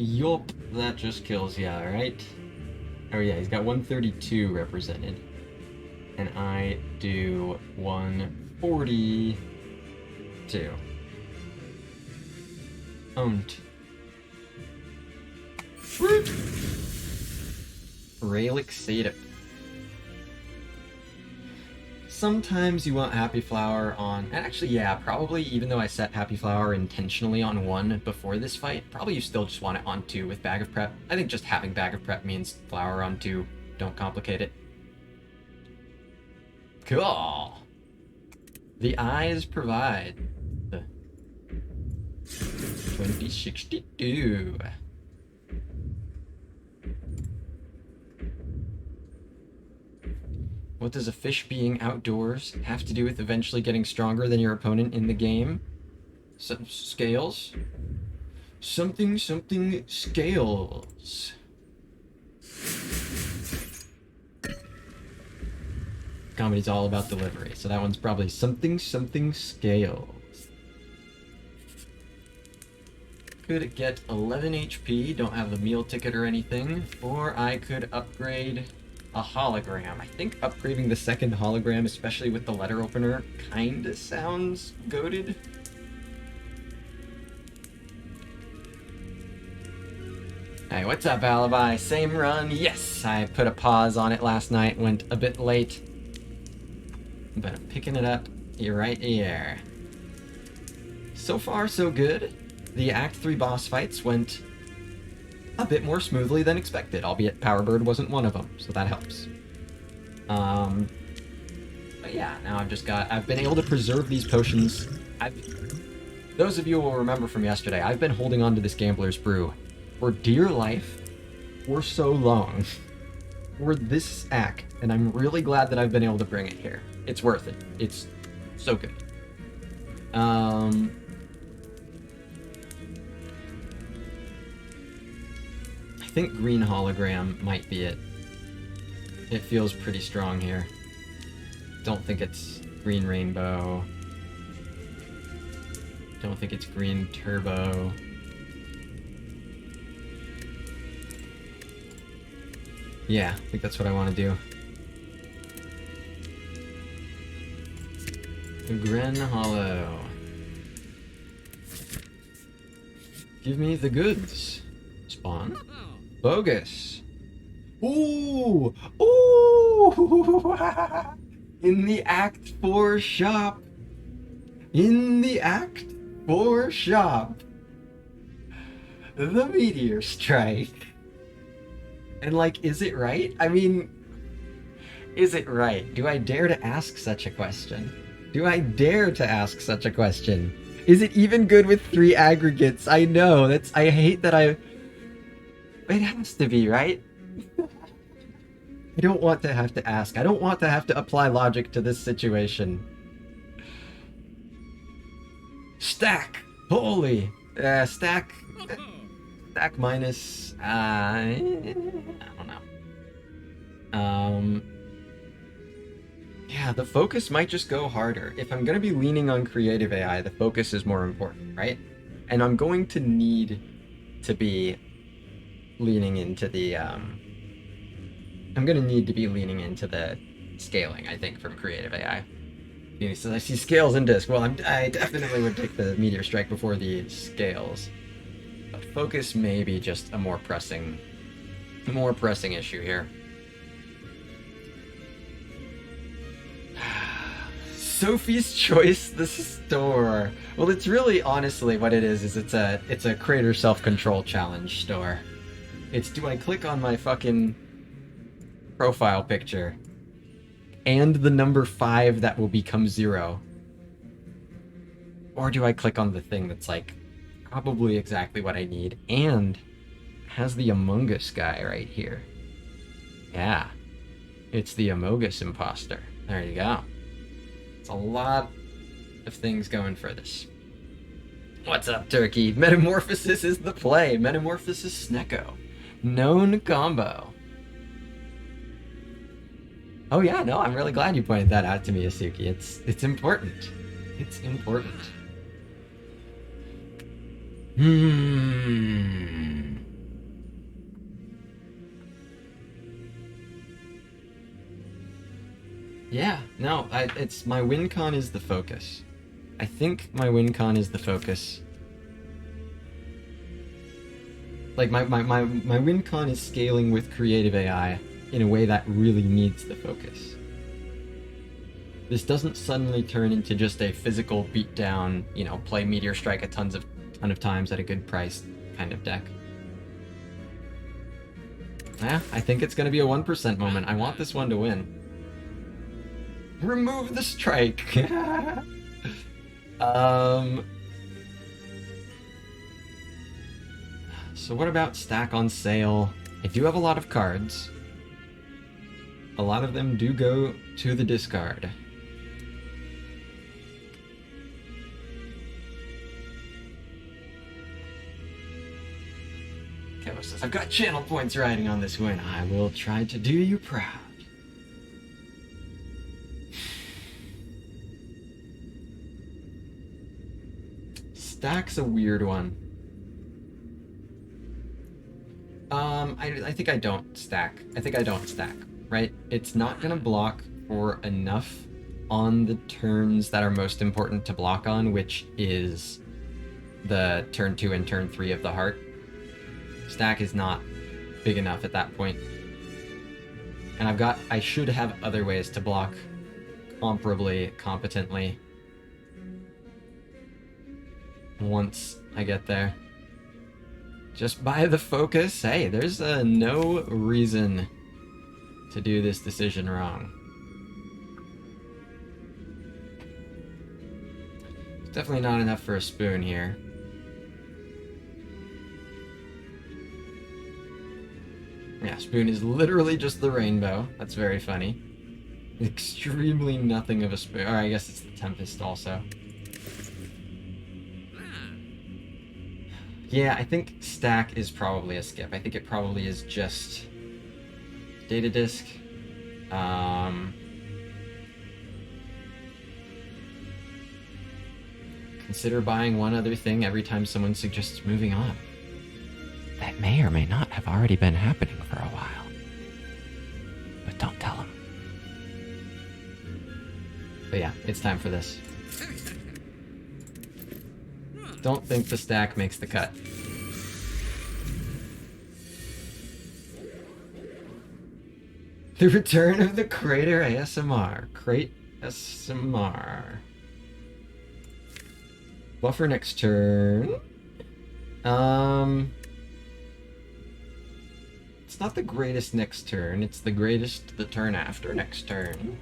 Yup, that just kills ya, right? Oh yeah, he's got 132 represented. And I do 142. Owned. Relic Sata. Sometimes you want Happy Flower on... And actually, yeah, probably, even though I set Happy Flower intentionally on 1 before this fight, probably you still just want it on 2 with Bag of Prep. I think just having Bag of Prep means Flower on 2. Don't complicate it. Cool! The eyes provide. 2062. What does a fish being outdoors have to do with eventually getting stronger than your opponent in the game? Scales? Something scales. Comedy's all about delivery, so that one's probably something scales. Could get 11 HP, don't have a meal ticket or anything, or I could upgrade a hologram. I think upgrading the second hologram, especially with the letter opener, kinda sounds goated. Hey, what's up, Alibi? Same run? Yes! I put a pause on it last night, went a bit late. But I'm picking it up right here. So far, so good. The Act 3 boss fights went a bit more smoothly than expected, albeit Power Bird wasn't one of them, so that helps. But yeah, now I've been able to preserve these potions. Those of you who will remember from yesterday, I've been holding on to this Gambler's Brew for dear life for so long. For this act, and I'm really glad that I've been able to bring it here. It's worth it. It's so good. I think green hologram might be it. It feels pretty strong here. Don't think it's green rainbow. Don't think it's green turbo. Yeah, I think that's what I want to do. Gren Hollow. Give me the goods. Spawn. Bogus. Ooh! Ooh! In the Act 4 shop. In the Act 4 shop. The meteor strike. And like, is it right? I mean, is it right? Do I dare to ask such a question? Do I dare to ask such a question? Is it even good with 3 aggregates? I know, I hate that it has to be, right? I don't want to have to ask. I don't want to have to apply logic to this situation. Stack! Holy! Stack minus... I don't know. Yeah, the focus might just go harder. If I'm going to be leaning on creative AI, the focus is more important, right? And I'm going to need to be leaning into the, I'm going to need to be leaning into the scaling, I think, from creative AI. So I see scales and disc. Well, I definitely would take the meteor strike before the scales. But focus may be just a more pressing issue here. Sophie's Choice, the store. Well, it's really honestly what it is it's a creator self-control challenge store. It's, do I click on my fucking profile picture and the number 5 that will become 0? Or do I click on the thing that's like probably exactly what I need and has the Among Us guy right here? Yeah. It's the Among Us imposter. There you go. It's a lot of things going for this. What's up, Turkey? Metamorphosis is the play. Metamorphosis Snecko. Known combo. Oh yeah, no, I'm really glad you pointed that out to me, Asuki. It's important. It's important. Yeah, no, it's my win con is the focus. I think my win con is the focus. Like my win con is scaling with creative AI in a way that really needs the focus. This doesn't suddenly turn into just a physical beatdown, you know, play Meteor Strike a ton of times at a good price kind of deck. Yeah, I think it's gonna be a 1% moment. I want this one to win. Remove the strike. So what about stack on sale? I do have a lot of cards. a lot of them do go to the discard. Kevo says, I've got channel points riding on this win. I will try to do you proud. Stack's a weird one. I think I don't stack. Right? It's not gonna block for enough on the turns that are most important to block on, which is the turn 2 and turn 3 of the heart. Stack is not big enough at that point. And I should have other ways to block comparably competently once I get there. Just by the focus, hey, there's no reason to do this decision wrong. It's definitely not enough for a spoon here. Yeah, spoon is literally just the rainbow. That's very funny. Extremely nothing of a spoon. Or I guess it's the Tempest also. Yeah, I think stack is probably a skip. I think it probably is just data disk. Consider buying one other thing every time someone suggests moving on. That may or may not have already been happening for a while. But don't tell them. But yeah, it's time for this. Don't think the stack makes the cut. The return of the Crater ASMR. Crate ASMR. Buffer next turn. It's not the greatest next turn. It's the greatest the turn after next turn.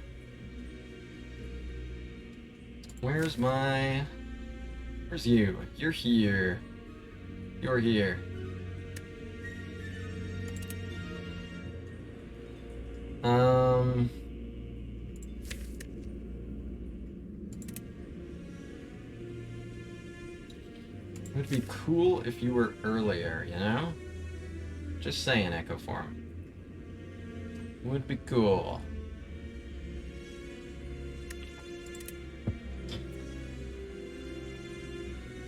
Where's you? You're here. You're here. It would be cool if you were earlier, you know? Just saying, Echo Form. Would be cool.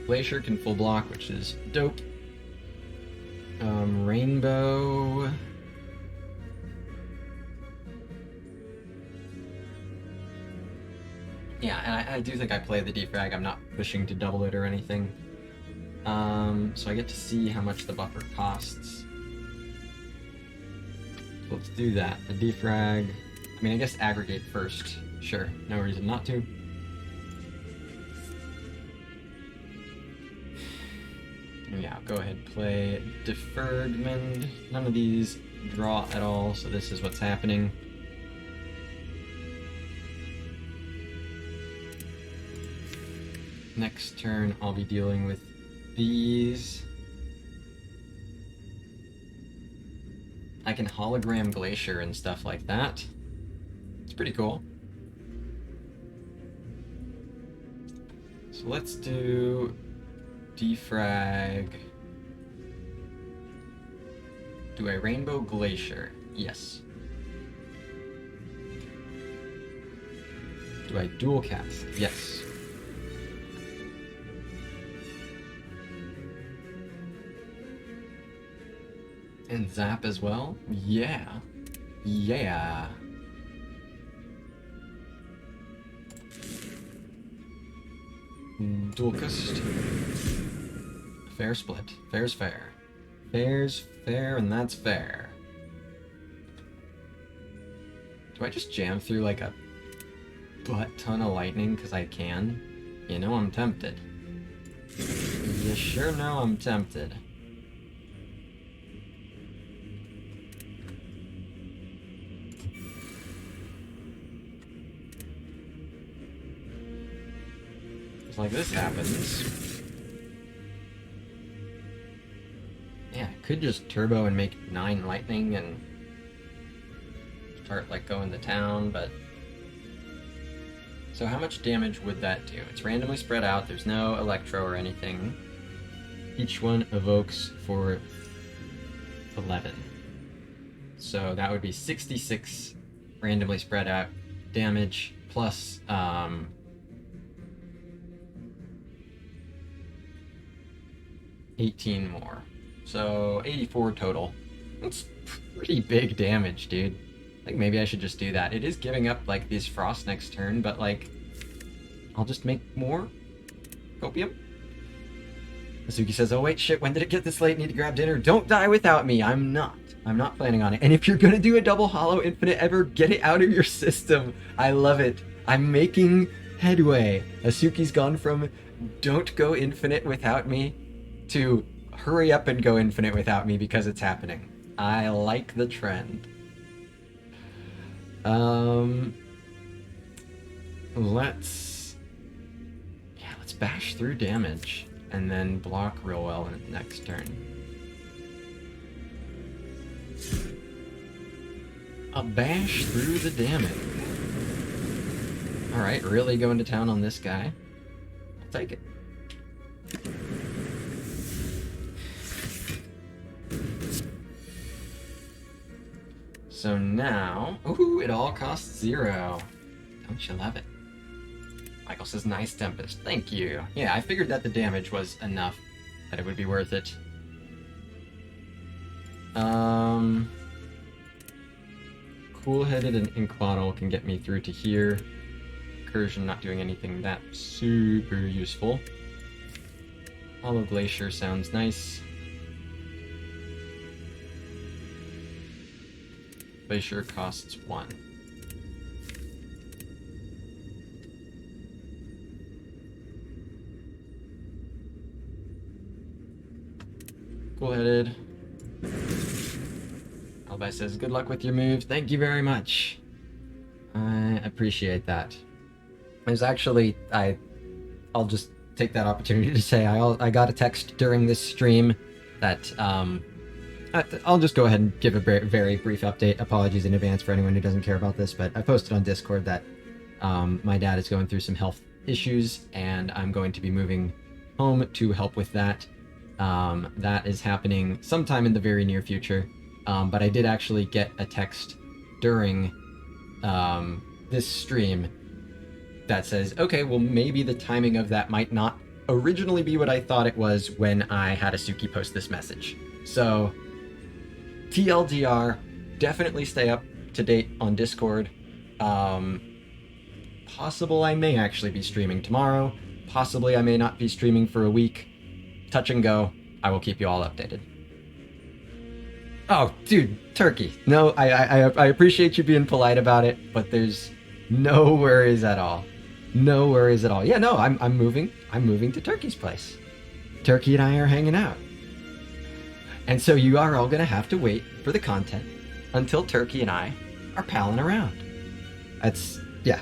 Glacier can full block, which is dope. Rainbow. Yeah, and I do think I play the defrag. I'm not pushing to double it or anything. So I get to see how much the buffer costs. So let's do that. The defrag. I mean, I guess aggregate first. Sure, no reason not to. Yeah, I'll go ahead and play Deferred Mend. None of these draw at all, so this is what's happening. Next turn, I'll be dealing with these. I can hologram Glacier and stuff like that. It's pretty cool. So let's do defrag. Do I Rainbow Glacier? Yes. Do I dual cast? Yes. And zap as well? Yeah. Yeah. Dual cast. Fair split. Fair's fair. Fair's fair, and that's fair. Do I just jam through like a butt ton of lightning because I can? You know I'm tempted. You sure know I'm tempted. It's like this happens. Yeah, I could just turbo and make 9 lightning and start like going to town, but... So how much damage would that do? It's randomly spread out, there's no electro or anything. Each one evokes for 11. So that would be 66 randomly spread out damage plus 18 more. So 84 total. That's pretty big damage, dude. I think maybe I should just do that. It is giving up like these frost next turn, but like I'll just make more copium. Azuki says, oh wait, shit, when did it get this late? Need to grab dinner. Don't die without me. I'm not planning on it. And if you're gonna do a double hollow infinite ever, get it out of your system. I love it. I'm making headway. Asuki's gone from don't go infinite without me to hurry up and go infinite without me because it's happening. I like the trend. Let's bash through damage and then block real well in the next turn. A bash through the damage. Alright, really going to town on this guy. I'll take it. So now, ooh, it all costs 0. Don't you love it? Michael says, nice Tempest. Thank you. Yeah, I figured that the damage was enough, that it would be worth it. Cool-headed and ink bottle can get me through to here. Incursion not doing anything that super useful. Hollow Glacier sounds nice. Glacier costs 1. Cool-headed. Albi says, good luck with your moves. Thank you very much. I appreciate that. There's actually, I'll just take that opportunity to say I got a text during this stream that, I'll just go ahead and give a very, very brief update. Apologies in advance for anyone who doesn't care about this, but I posted on Discord that my dad is going through some health issues, and I'm going to be moving home to help with that. That is happening sometime in the very near future, but I did actually get a text during this stream that says, okay, well, maybe the timing of that might not originally be what I thought it was when I had Asuki post this message. So, TLDR, definitely stay up to date on Discord. Possible I may actually be streaming tomorrow. Possibly I may not be streaming for a week. Touch and go. I will keep you all updated. Oh, dude, Turkey. No, I appreciate you being polite about it, but there's no worries at all. No worries at all. Yeah, no, I'm moving. I'm moving to Turkey's place. Turkey and I are hanging out. And so you are all gonna have to wait for the content until Turkey and I are palling around.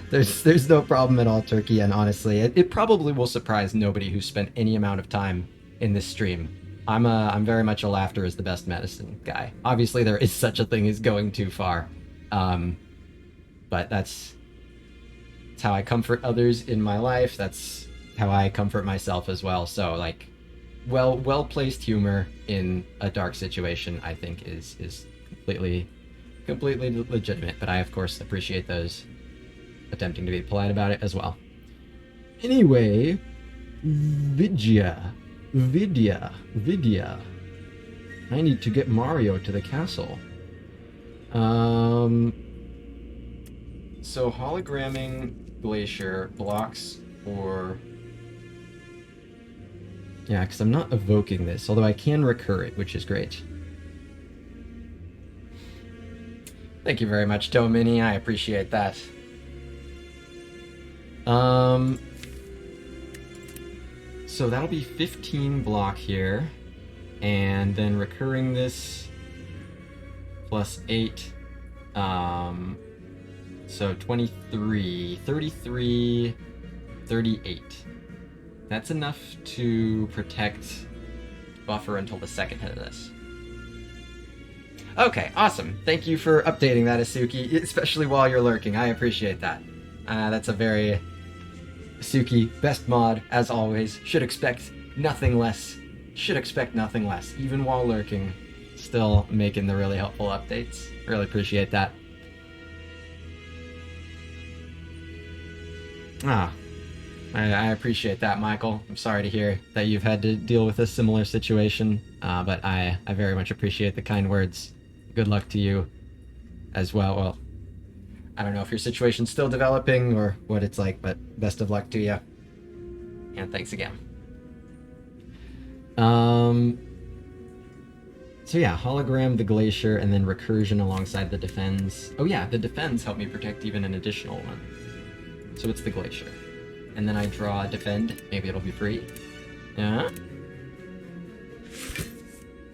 There's no problem at all, Turkey, and honestly, it probably will surprise nobody who spent any amount of time in this stream. I'm very much a laughter is the best medicine guy. Obviously, there is such a thing as going too far, but that's how I comfort others in my life. That's how I comfort myself as well. So, like, well-placed humor in a dark situation, I think, is completely legitimate. But I, of course, appreciate those attempting to be polite about it as well. Anyway, Vidya. I need to get Mario to the castle. So hologramming Glacier blocks for... Yeah, because I'm not evoking this, although I can recur it, which is great. Thank you very much, Domini. I appreciate that. So that'll be 15 block here, and then recurring this plus 8, so 23, 33, 38. That's enough to protect buffer until the second hit of this. Okay, awesome. Thank you for updating that, Asuki, especially while you're lurking. I appreciate that. That's a very... Asuki, best mod, as always. Should expect nothing less. Should expect nothing less, even while lurking. Still making the really helpful updates. Really appreciate that. I appreciate that, Michael. I'm sorry to hear that you've had to deal with a similar situation, but I very much appreciate the kind words. Good luck to you as well. Well, I don't know if your situation's still developing or what it's like, but best of luck to you. And thanks again. So yeah, hologram, the glacier, and then recursion alongside the defends. Oh yeah, the defends help me protect even an additional one. So it's the glacier. And then I draw defend. Maybe it'll be free. Yeah?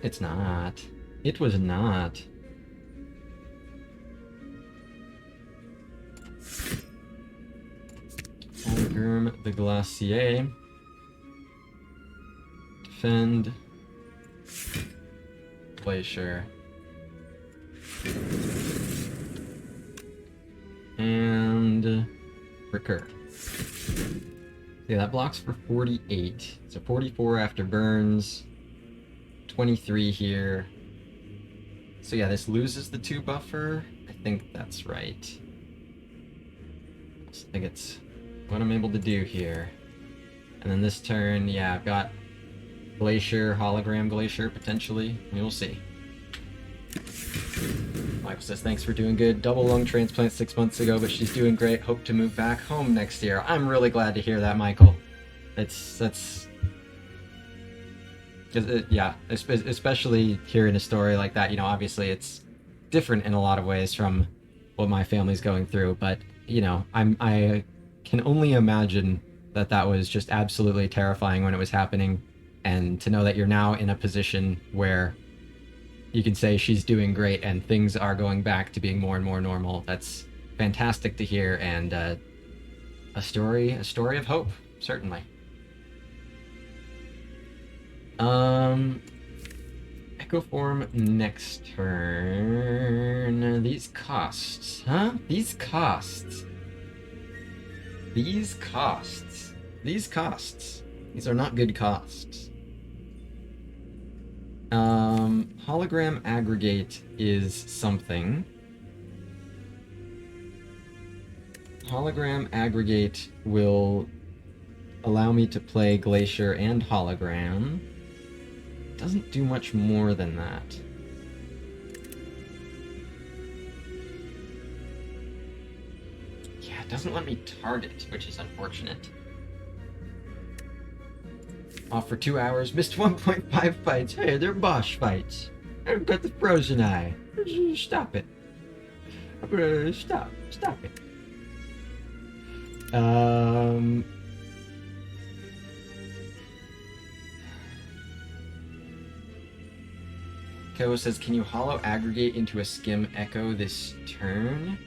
It's not. It was not. Hologram, the glacier. Defend. Glacier. And recur. Yeah, that blocks for 48. So 44 after burns. 23 here. So yeah, this loses the 2 buffer. I think that's right. I think it's what I'm able to do here. And then this turn, yeah, I've got Glacier, Hologram Glacier, potentially. We'll see. Michael says, thanks for doing good. Double lung transplant 6 months ago, but she's doing great. Hope to move back home next year. I'm really glad to hear that, Michael. Yeah, especially hearing a story like that, you know, obviously it's different in a lot of ways from what my family's going through, but, you know, I can only imagine that that was just absolutely terrifying when it was happening, and to know that you're now in a position where you can say she's doing great and things are going back to being more and more normal. That's fantastic to hear, and a story of hope, certainly. Echo form next turn. These costs, huh? These costs. These are not good costs. Hologram aggregate is something. Hologram aggregate will allow me to play Glacier and Hologram. Doesn't do much more than that. Yeah, it doesn't let me target, which is unfortunate. Off for 2 hours, missed 1.5 fights. Hey, they're boss fights. I've got the frozen eye. Stop it. Stop it. Ko says, can you holo aggregate into a skim echo this turn?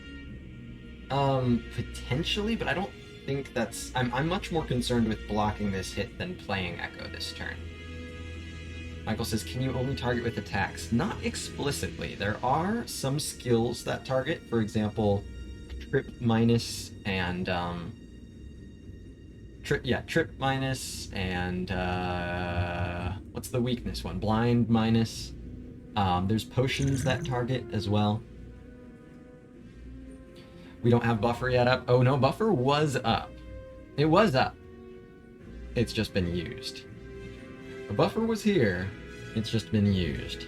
Potentially, but I don't think that's... I'm much more concerned with blocking this hit than playing echo this turn. Michael says, can you only target with attacks? Not explicitly. There are some skills that target, for example, trip minus and, trip minus and, what's the weakness one? Blind minus. There's potions that target as well. We don't have buffer yet up. Oh no, buffer was up. It was up. It's just been used. The buffer was here. It's just been used.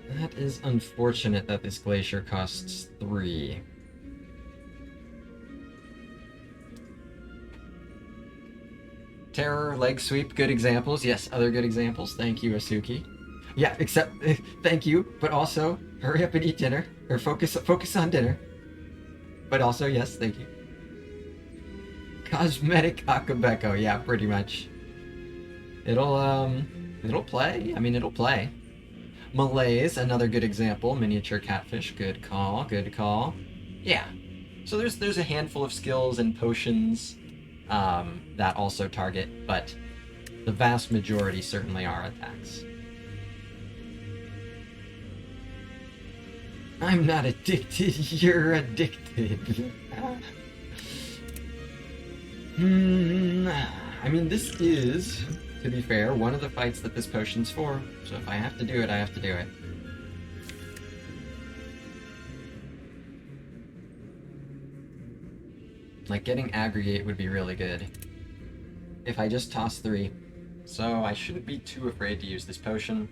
That is unfortunate that this glacier costs 3. Terror, leg sweep, good examples. Yes, other good examples. Thank you, Asuki. Yeah, except, thank you, but also, hurry up and eat dinner, or focus on dinner. But also, yes, thank you. Cosmetic Akabeko, yeah, pretty much. It'll play. I mean, it'll play. Malaise, another good example. Miniature catfish, good call, good call. Yeah. So there's a handful of skills and potions that also target, but The vast majority certainly are attacks. I'm not addicted, you're addicted. I mean, this is, to be fair, one of the fights that this potion's for, so if I have to do it, I have to do it. Like, getting aggregate would be really good. If I just toss 3. So I shouldn't be too afraid to use this potion.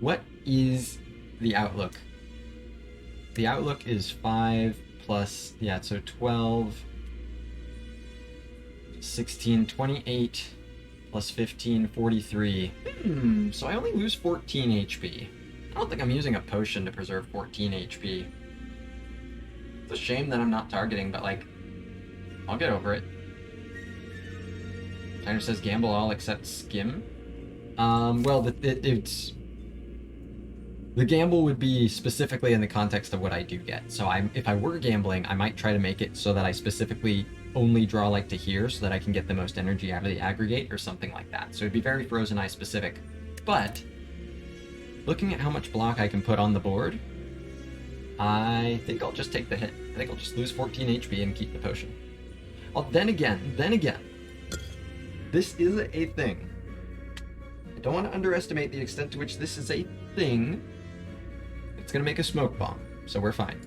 What is the outlook? The outlook is 5 plus, yeah, so 12, 16, 28, plus 15, 43. So I only lose 14 HP. I don't think I'm using a potion to preserve 14 HP. It's a shame that I'm not targeting, but like, I'll get over it. Timer says gamble all except skim. Well, it's... The gamble would be specifically in the context of what I do get. So if I were gambling, I might try to make it so that I specifically only draw like to here so that I can get the most energy out of the aggregate or something like that. So it'd be very Frozen Eye specific. But, looking at how much block I can put on the board, I think I'll just take the hit. I think I'll just lose 14 HP and keep the potion. Then again, this is a thing. I don't want to underestimate the extent to which this is a thing. It's gonna make a smoke bomb, so we're fine.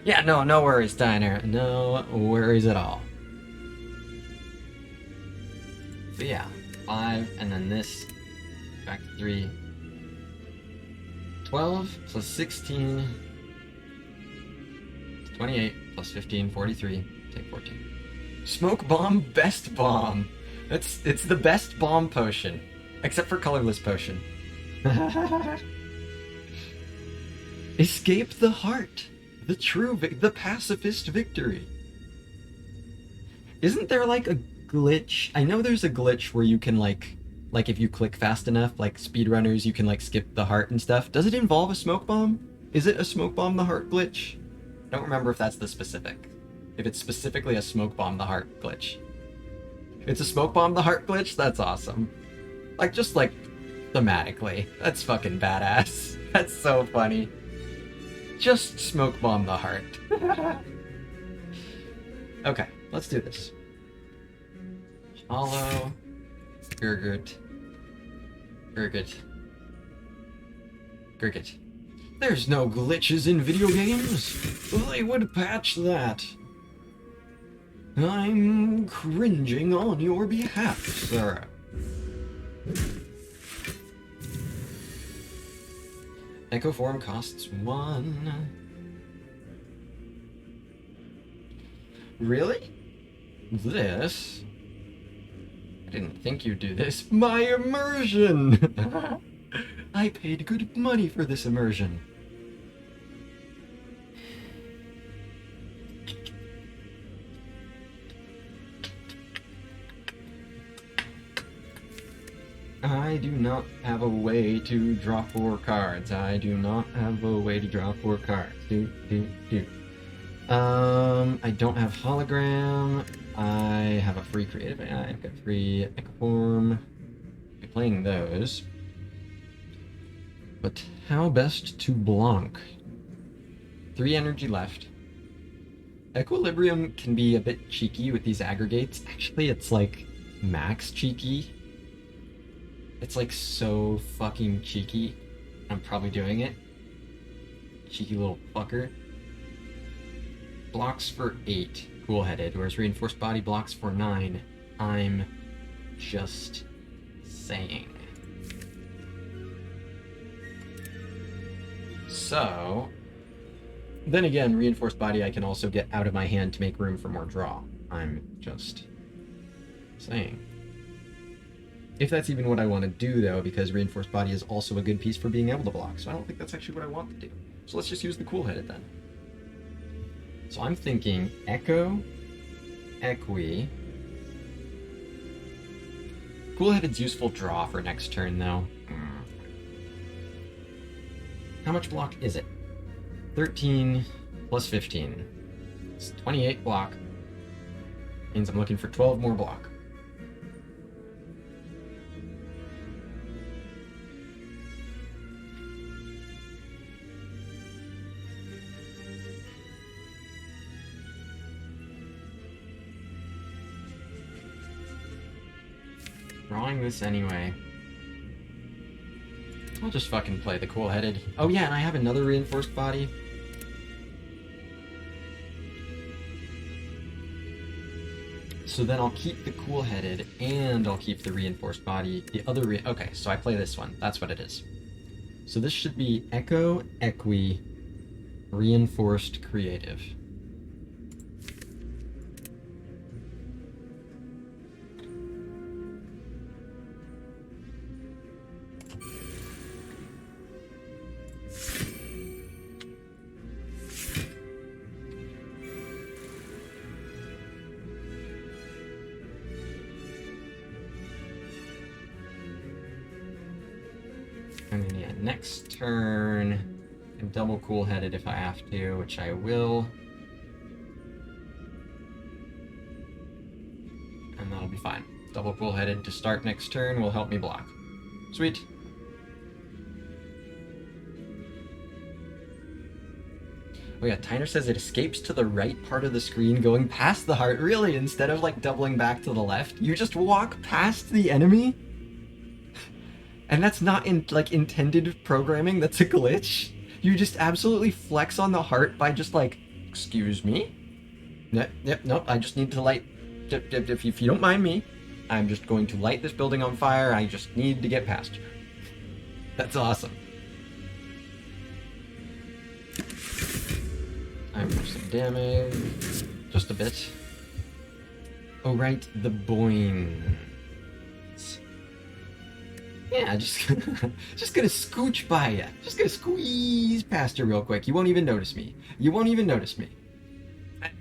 Yeah, no worries, Diner. No worries at all. So yeah, 5, and then this, back to 3. 12 plus 16, 28 plus 15, 43, take 14. Smoke bomb, best bomb. It's the best bomb potion, except for colorless potion. Escape the heart, the the pacifist victory. Isn't there like a glitch? I know there's a glitch where you can like if you click fast enough, like speedrunners, you can like skip the heart and stuff. Does it involve a smoke bomb? Is it a smoke bomb the heart glitch? I don't remember if that's the specific. If it's specifically a smoke bomb the heart glitch. It's a smoke bomb the heart glitch? That's awesome. Like, just like thematically. That's fucking badass. That's so funny. Just smoke bomb the heart. Okay, let's do this. Hollow. Gurgurt. There's no glitches in video games. They would patch that. I'm cringing on your behalf, sir. Echo form costs 1. Really? This? I didn't think you'd do this. My immersion! I paid good money for this immersion. I do not have a way to draw 4 cards. I don't have hologram. I have a free creative AI. I've got free Echoform. I'll be playing those. But how best to Blanc? 3 energy left. Equilibrium can be a bit cheeky with these aggregates. Actually, it's like max cheeky. It's like so fucking cheeky. I'm probably doing it. Cheeky little fucker. Blocks for 8. Cool-headed, whereas reinforced body blocks for 9. I'm just saying. So, then again, reinforced body I can also get out of my hand to make room for more draw. I'm just saying. If that's even what I want to do, though, because reinforced body is also a good piece for being able to block, so I don't think that's actually what I want to do. So let's just use the cool-headed then. So I'm thinking Echo, Equi. Cool-headed's useful draw for next turn, though. How much block is it? 13 plus 15. It's 28 block. Means I'm looking for 12 more block. drawing this anyway. I'll just fucking play the cool-headed. Oh yeah, and I have another reinforced body. So then I'll keep the cool-headed, and I'll keep the reinforced body. The other okay, so I play this one. That's what it is. So this should be Echo, Equi, Reinforced Creative. And then yeah, next turn, I can double cool-headed if I have to, which I will. And that'll be fine. Double cool-headed to start next turn will help me block. Sweet. Oh yeah, Tyner says it escapes to the right part of the screen going past the heart. Really, instead of like doubling back to the left, you just walk past the enemy? And that's not intended programming, that's a glitch. You just absolutely flex on the heart by just like, excuse me? Nope, I just need to light, if you don't mind me, I'm just going to light this building on fire, I just need to get past you. That's awesome. I'm for some damage, just a bit. Oh right, the boing. Yeah, just gonna scooch by ya. Just gonna squeeze past you real quick. You won't even notice me. You won't even notice me.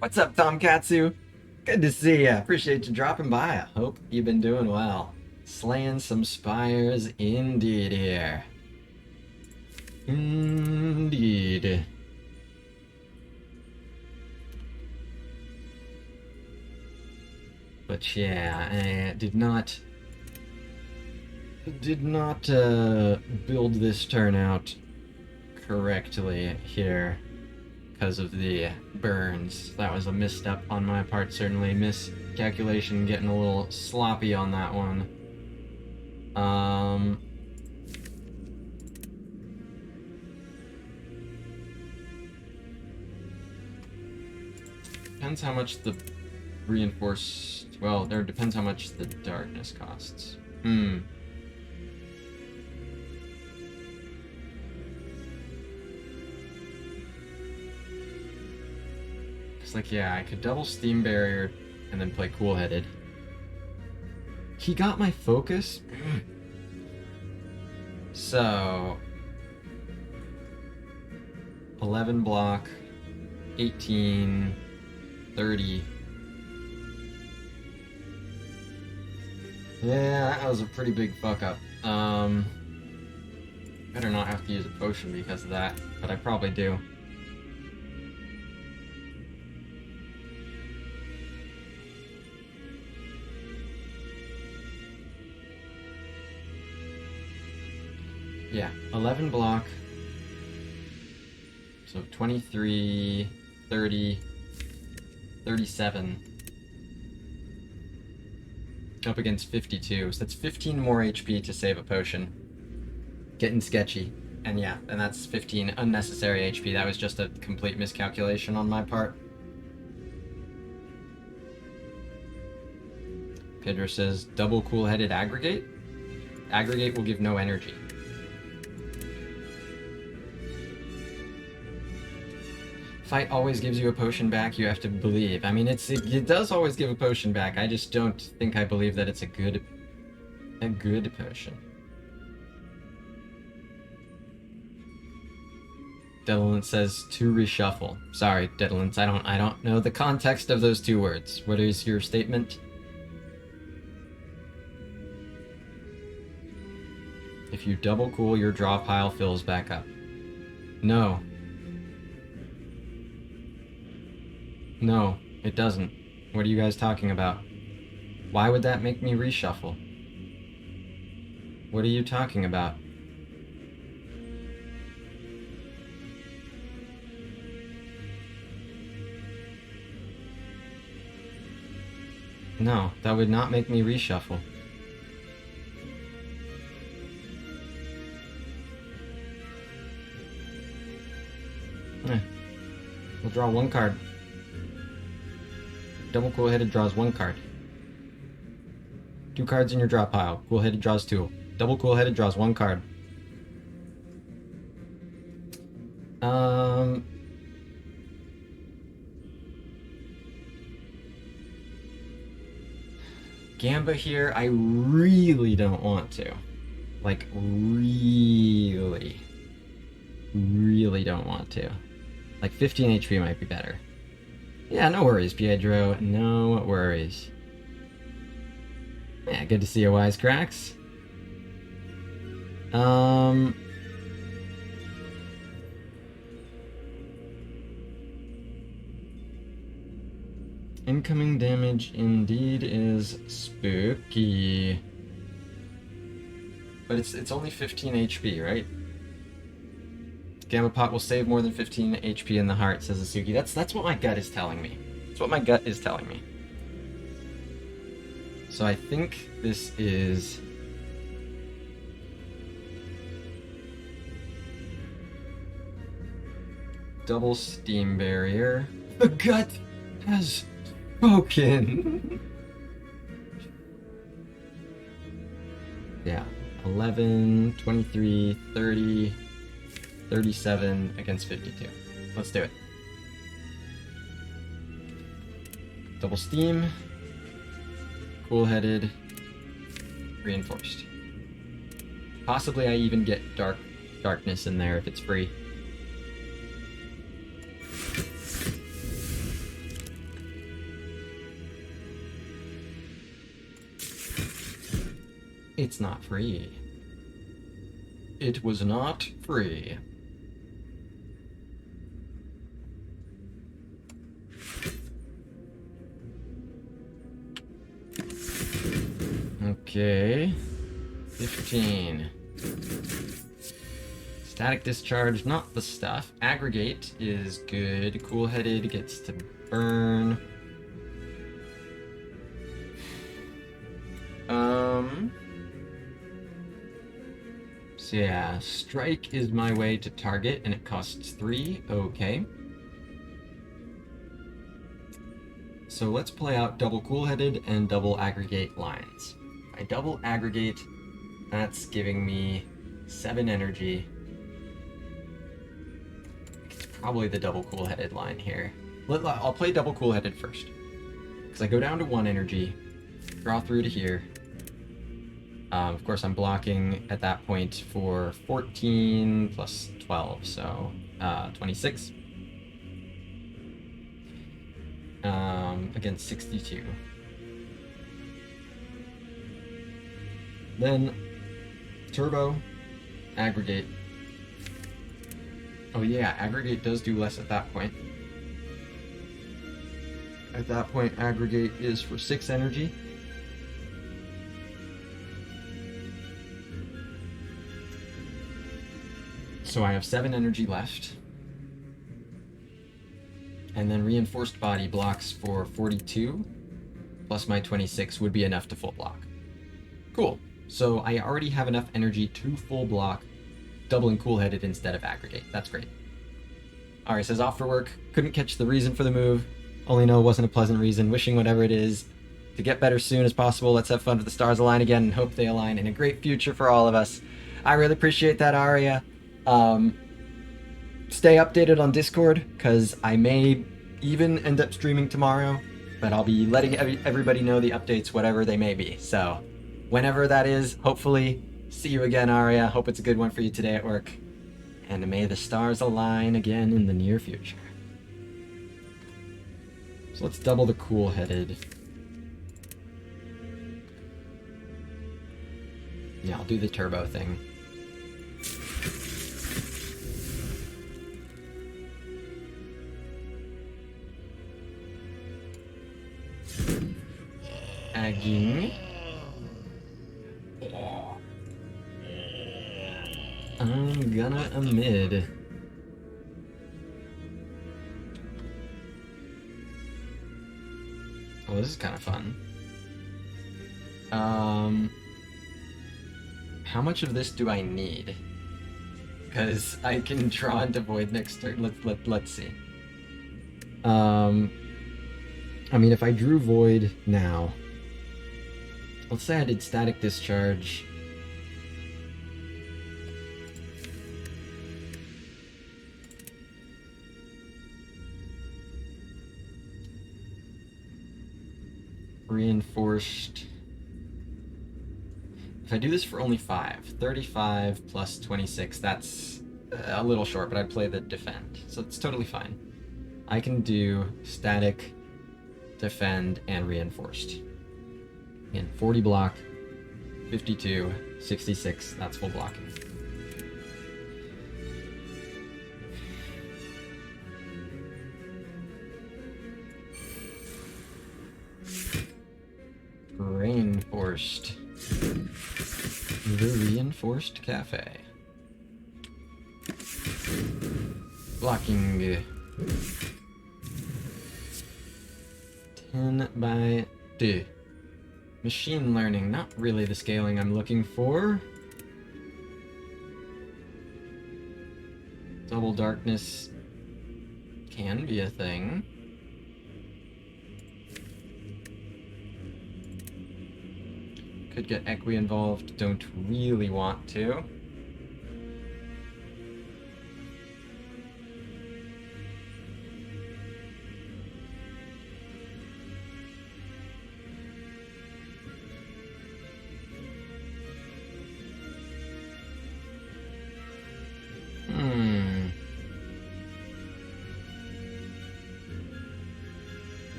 What's up, Tomkatsu? Good to see ya. Appreciate you dropping by. I hope you've been doing well. Slaying some spires indeed here. Indeed. But yeah, I did not build this turnout correctly here because of the burns. That was a misstep on my part, certainly. Miscalculation, getting a little sloppy on that one. Depends how much the reinforced... Well, there depends how much the darkness costs. Like, yeah, I could double Steam Barrier and then play cool-headed. He got my focus? So... 11 block, 18, 30. Yeah, that was a pretty big fuck-up. Better not have to use a potion because of that, but I probably do. Yeah, 11 block, so 23, 30, 37, up against 52, so that's 15 more HP to save a potion. Getting sketchy, and yeah, and that's 15 unnecessary HP, that was just a complete miscalculation on my part. Pedro says, double cool-headed aggregate? Aggregate will give no energy. Fight always gives you a potion back, you have to believe. I mean, it does always give a potion back, I just don't think I believe that it's a good potion. Dedalent says to reshuffle. Sorry, Dedalent, I don't know the context of those two words. What is your statement? If you double cool, your draw pile fills back up. No. No, it doesn't. What are you guys talking about? Why would that make me reshuffle? What are you talking about? No, that would not make me reshuffle. We'll draw one card. Double cool-headed draws one card. 2 cards in your draw pile. Cool-headed draws 2. Double cool-headed draws 1 card. Gamba here, I really don't want to. Like, really don't want to. Like, 15 HP might be better. Yeah, no worries, Pietro. No worries. Yeah, good to see your wisecracks. Incoming damage indeed is spooky. But it's only 15 HP, right? Gamma Pot will save more than 15 HP in the heart, says Asuki. That's what my gut is telling me. That's what my gut is telling me. So I think this is... double steam barrier. The gut has spoken! Yeah. 11, 23, 30, 37 against 52. Let's do it. Double steam. Cool-headed. Reinforced. Possibly I even get darkness in there if it's free. It's not free. It was not free. Okay. 15. Static discharge, not the stuff. Aggregate is good. Cool-headed gets to burn. So yeah, strike is my way to target, and it costs 3. Okay. So let's play out double cool-headed and double aggregate lines. I double aggregate, that's giving me 7 energy. It's probably the double cool-headed line here. I'll play double cool-headed first. Because I go down to 1 energy, draw through to here. Of course, I'm blocking at that point for 14 plus 12, so 26. Against 62. Then turbo, aggregate. Oh yeah, aggregate does do less at that point. At that point, aggregate is for 6 energy. So I have 7 energy left. And then reinforced body blocks for 42, plus my 26 would be enough to full block. Cool. So I already have enough energy to full block, doubling cool-headed instead of aggregate. That's great. Alright, says off for work. Couldn't catch the reason for the move. Only know it wasn't a pleasant reason. Wishing whatever it is to get better soon as possible. Let's have fun if the stars align again and hope they align in a great future for all of us. I really appreciate that, Aria. Stay updated on Discord, because I may even end up streaming tomorrow, but I'll be letting everybody know the updates, whatever they may be. So, whenever that is, hopefully, see you again, Aria. Hope it's a good one for you today at work. And may the stars align again in the near future. So let's double the cool-headed. Yeah, I'll do the turbo thing. Agging. I'm gonna amid. Oh, this is kind of fun. How much of this do I need? Because I can draw into void next turn. Let's see. I mean, if I drew Void now, let's say I did Static Discharge. Reinforced. If I do this for only 35 plus 26, that's a little short, but I'd play the Defend, so it's totally fine. I can do Static, Defend, and Reinforced. Again, 40 block, 52, 66, that's full blocking. Reinforced. The Reinforced Cafe. Blocking. 10 by 2. Machine learning, not really the scaling I'm looking for. Double darkness can be a thing. Could get Equi involved, don't really want to.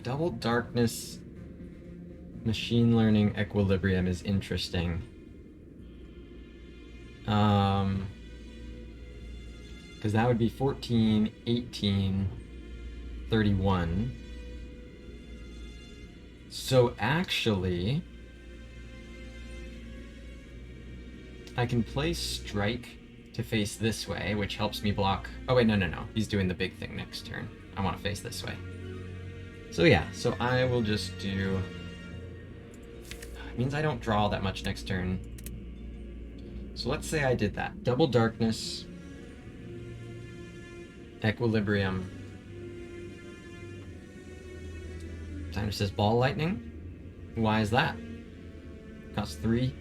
Double darkness machine learning equilibrium is interesting. Because that would be 14, 18, 31. So actually, I can play Strike to face this way, which helps me block. Oh wait, no. He's doing the big thing next turn. I want to face this way. So yeah, so I will just do... It means I don't draw all that much next turn. So let's say I did that. Double darkness. Equilibrium. Timer says ball lightning. Why is that? Costs 3.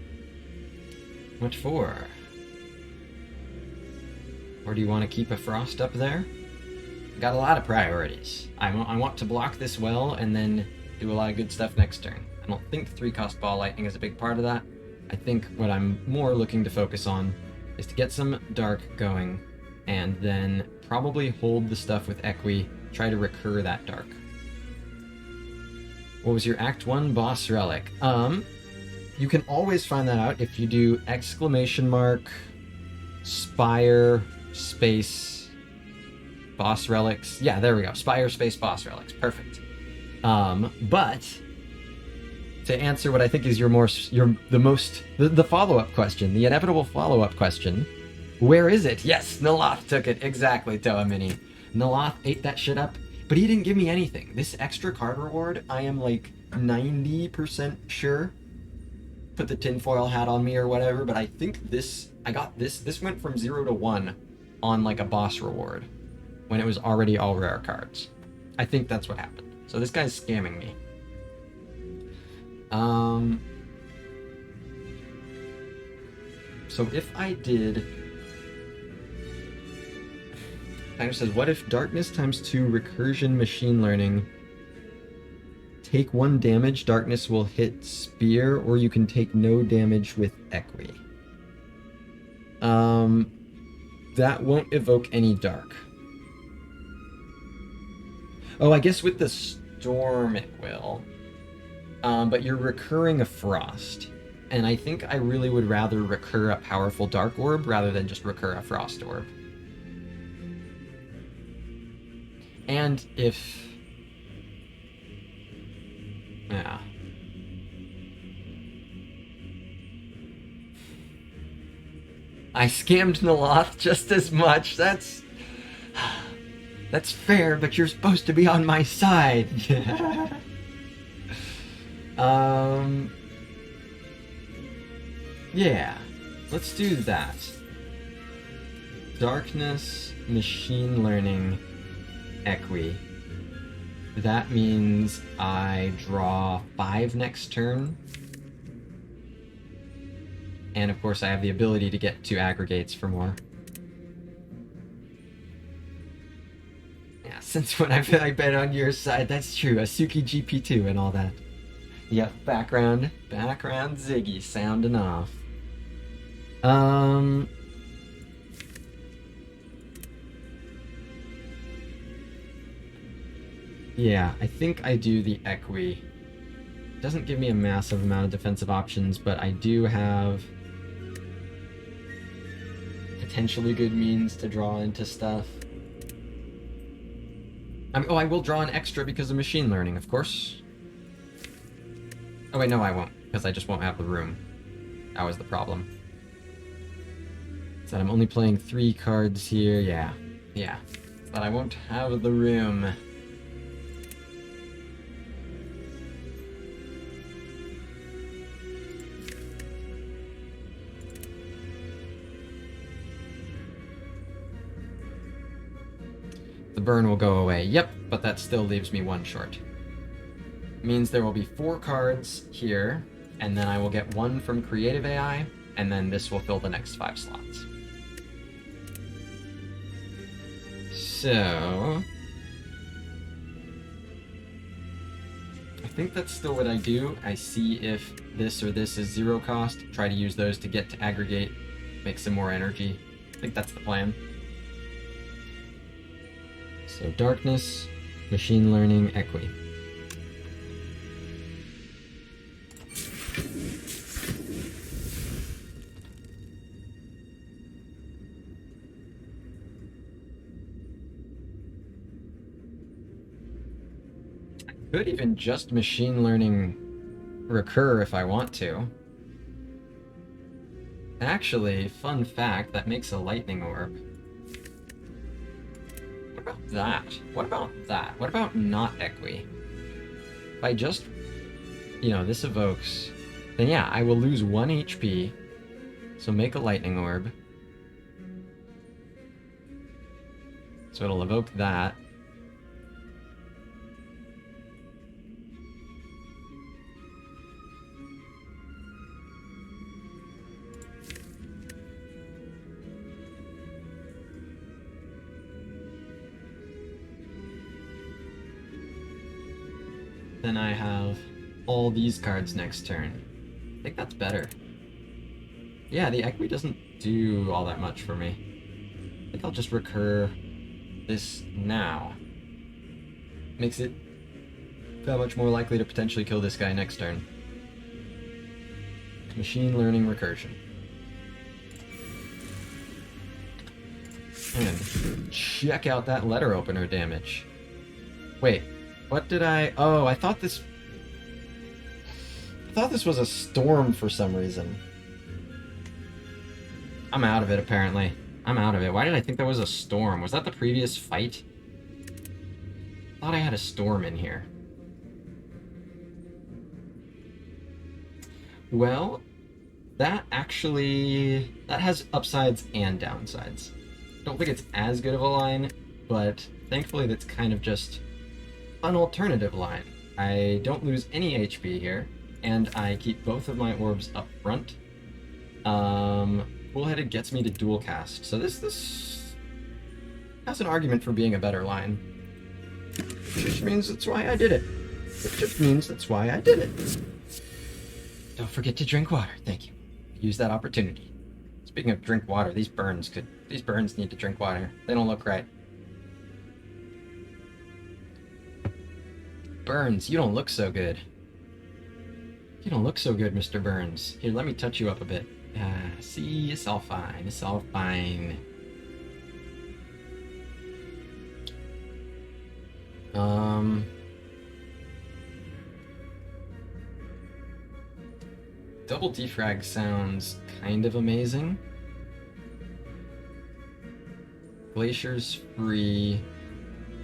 Much 4. Or do you want to keep a frost up there? Got a lot of priorities. I want to block this well and then do a lot of good stuff next turn. I don't think 3-cost ball lightning is a big part of that. I think what I'm more looking to focus on is to get some dark going and then probably hold the stuff with Equi, try to recur that dark. What was your Act 1 boss relic? You can always find that out if you do !, Spire, space, boss relics. Yeah, there we go. Spire, space, boss relics. Perfect. But to answer what I think is the follow-up question, the inevitable follow-up question, where is it? Yes, Naloth took it. Exactly, Toa Mini. Naloth ate that shit up, but he didn't give me anything. This extra card reward, I am like 90% sure. Put the tinfoil hat on me or whatever, but I think I got this. This went from 0 to 1 on like a boss reward when it was already all rare cards. I think that's what happened. So this guy's scamming me. So if I did... Timer says, what if darkness times 2 recursion machine learning? Take 1 damage, darkness will hit spear, or you can take no damage with Equi. That won't evoke any dark. Oh, I guess with the storm it will. But you're recurring a frost. And I think I really would rather recur a powerful dark orb rather than just recur a frost orb. And if... Yeah. I scammed Naloth just as much. That's fair, but you're supposed to be on my side. Yeah. let's do that. Darkness, machine learning, equi. That means I draw 5 next turn. And of course I have the ability to get 2 aggregates for more. Yeah, since when I've been on your side, that's true. Asuki GP2 and all that. Yep, background Ziggy sounding off. Yeah, I think I do the equi. Doesn't give me a massive amount of defensive options, but I do have potentially good means to draw into stuff. I will draw an extra because of machine learning, of course. Oh wait, no I won't, because I just won't have the room. That was the problem. So I'm only playing 3 cards here, yeah. But I won't have the room. The burn will go away. Yep, but that still leaves me 1 short. Means there will be 4 cards here, and then I will get 1 from Creative AI, and then this will fill the next 5 slots. So... I think that's still what I do. I see if this or this is 0 cost, try to use those to get to aggregate, make some more energy. I think that's the plan. So darkness, machine learning, equi. I could even just machine learning recur if I want to. Actually, fun fact, that makes a lightning orb. What about that? What about that? What about not equi? If I just, this evokes, then yeah, I will lose 1 HP, so make a lightning orb. So it'll evoke that. Then I have all these cards next turn. I think that's better. Yeah, the equi doesn't do all that much for me. I think I'll just recur this now. Makes it that much more likely to potentially kill this guy next turn. Machine learning recursion. And check out that letter opener damage. Wait. What did I... Oh, I thought this was a storm for some reason. I'm out of it, apparently. I'm out of it. Why did I think that was a storm? Was that the previous fight? I thought I had a storm in here. Well, that has upsides and downsides. Don't think it's as good of a line, but thankfully that's kind of just an alternative line. I don't lose any HP here, and I keep both of my orbs up front. Cool-headed gets me to dual cast, so this has an argument for being a better line. It just means that's why I did it. It just means that's why I did it. Don't forget to drink water, thank you. Use that opportunity. Speaking of drink water, these burns need to drink water. They don't look right. Burns, you don't look so good. You don't look so good, Mr. Burns. Here, let me touch you up a bit. See, it's all fine. It's all fine. Double defrag sounds kind of amazing. Glacier's free.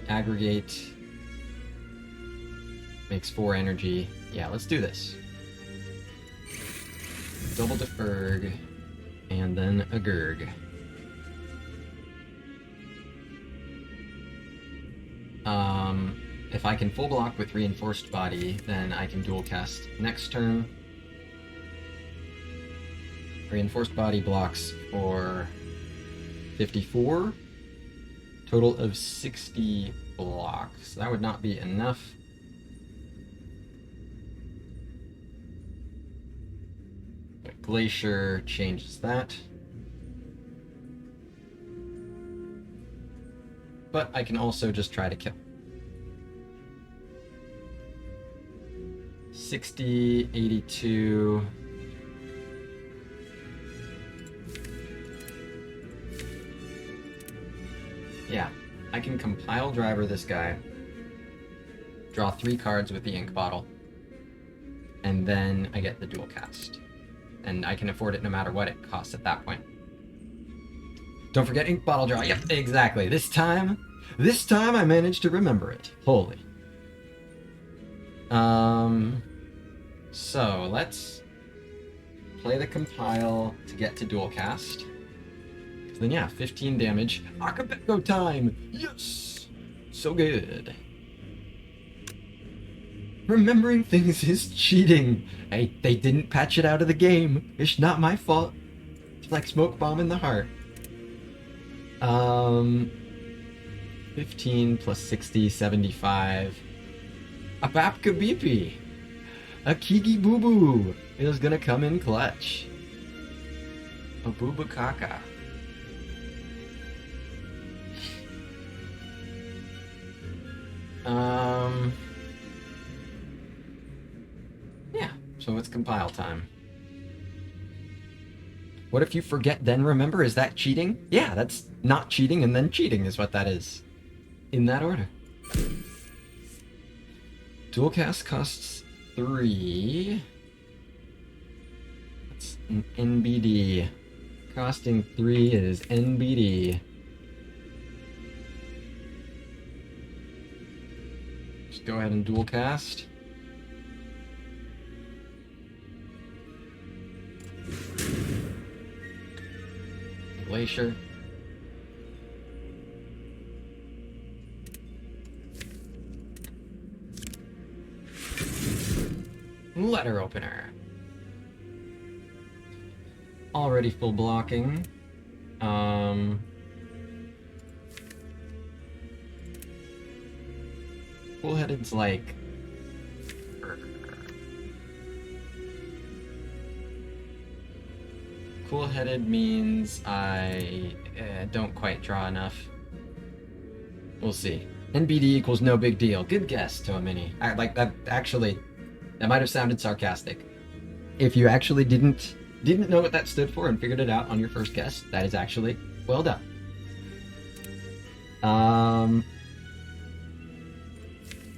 Aggregate. Makes 4 energy. Yeah, let's do this. Double deferg. And then a Gurg. If I can full block with Reinforced Body, then I can dual cast next turn. Reinforced Body blocks for 54. Total of 60 blocks. That would not be enough. But Glacier changes that. But I can also just try to kill. 60, 82. Yeah, I can compile driver this guy, draw 3 cards with the ink bottle, and then I get the dual cast. And I can afford it no matter what it costs at that point. Don't forget ink bottle draw. Yep, exactly. This time I managed to remember it. Holy. So let's play the compile to get to dual cast. Then yeah, 15 damage. Akabeko time! Yes! So good. Remembering things is cheating. Hey, they didn't patch it out of the game. It's not my fault. It's like smoke bomb in the heart. 15 plus 60, 75. A Babka Beepy. A Kiki Boo Boo is gonna come in clutch. A Booba Kaka. Yeah, so it's compile time. What if you forget then remember? Is that cheating? Yeah, that's not cheating and then cheating is what that is. In that order. Dual cast costs 3. That's an NBD. Costing 3 is NBD. Just go ahead and dual cast. Glacier. Letter opener. Already full blocking. Full-headed's like... Cool-headed means I don't quite draw enough. We'll see. NBD equals no big deal. Good guess, Toamini. Like that. Actually, that might have sounded sarcastic. If you actually didn't know what that stood for and figured it out on your first guess, that is actually well done.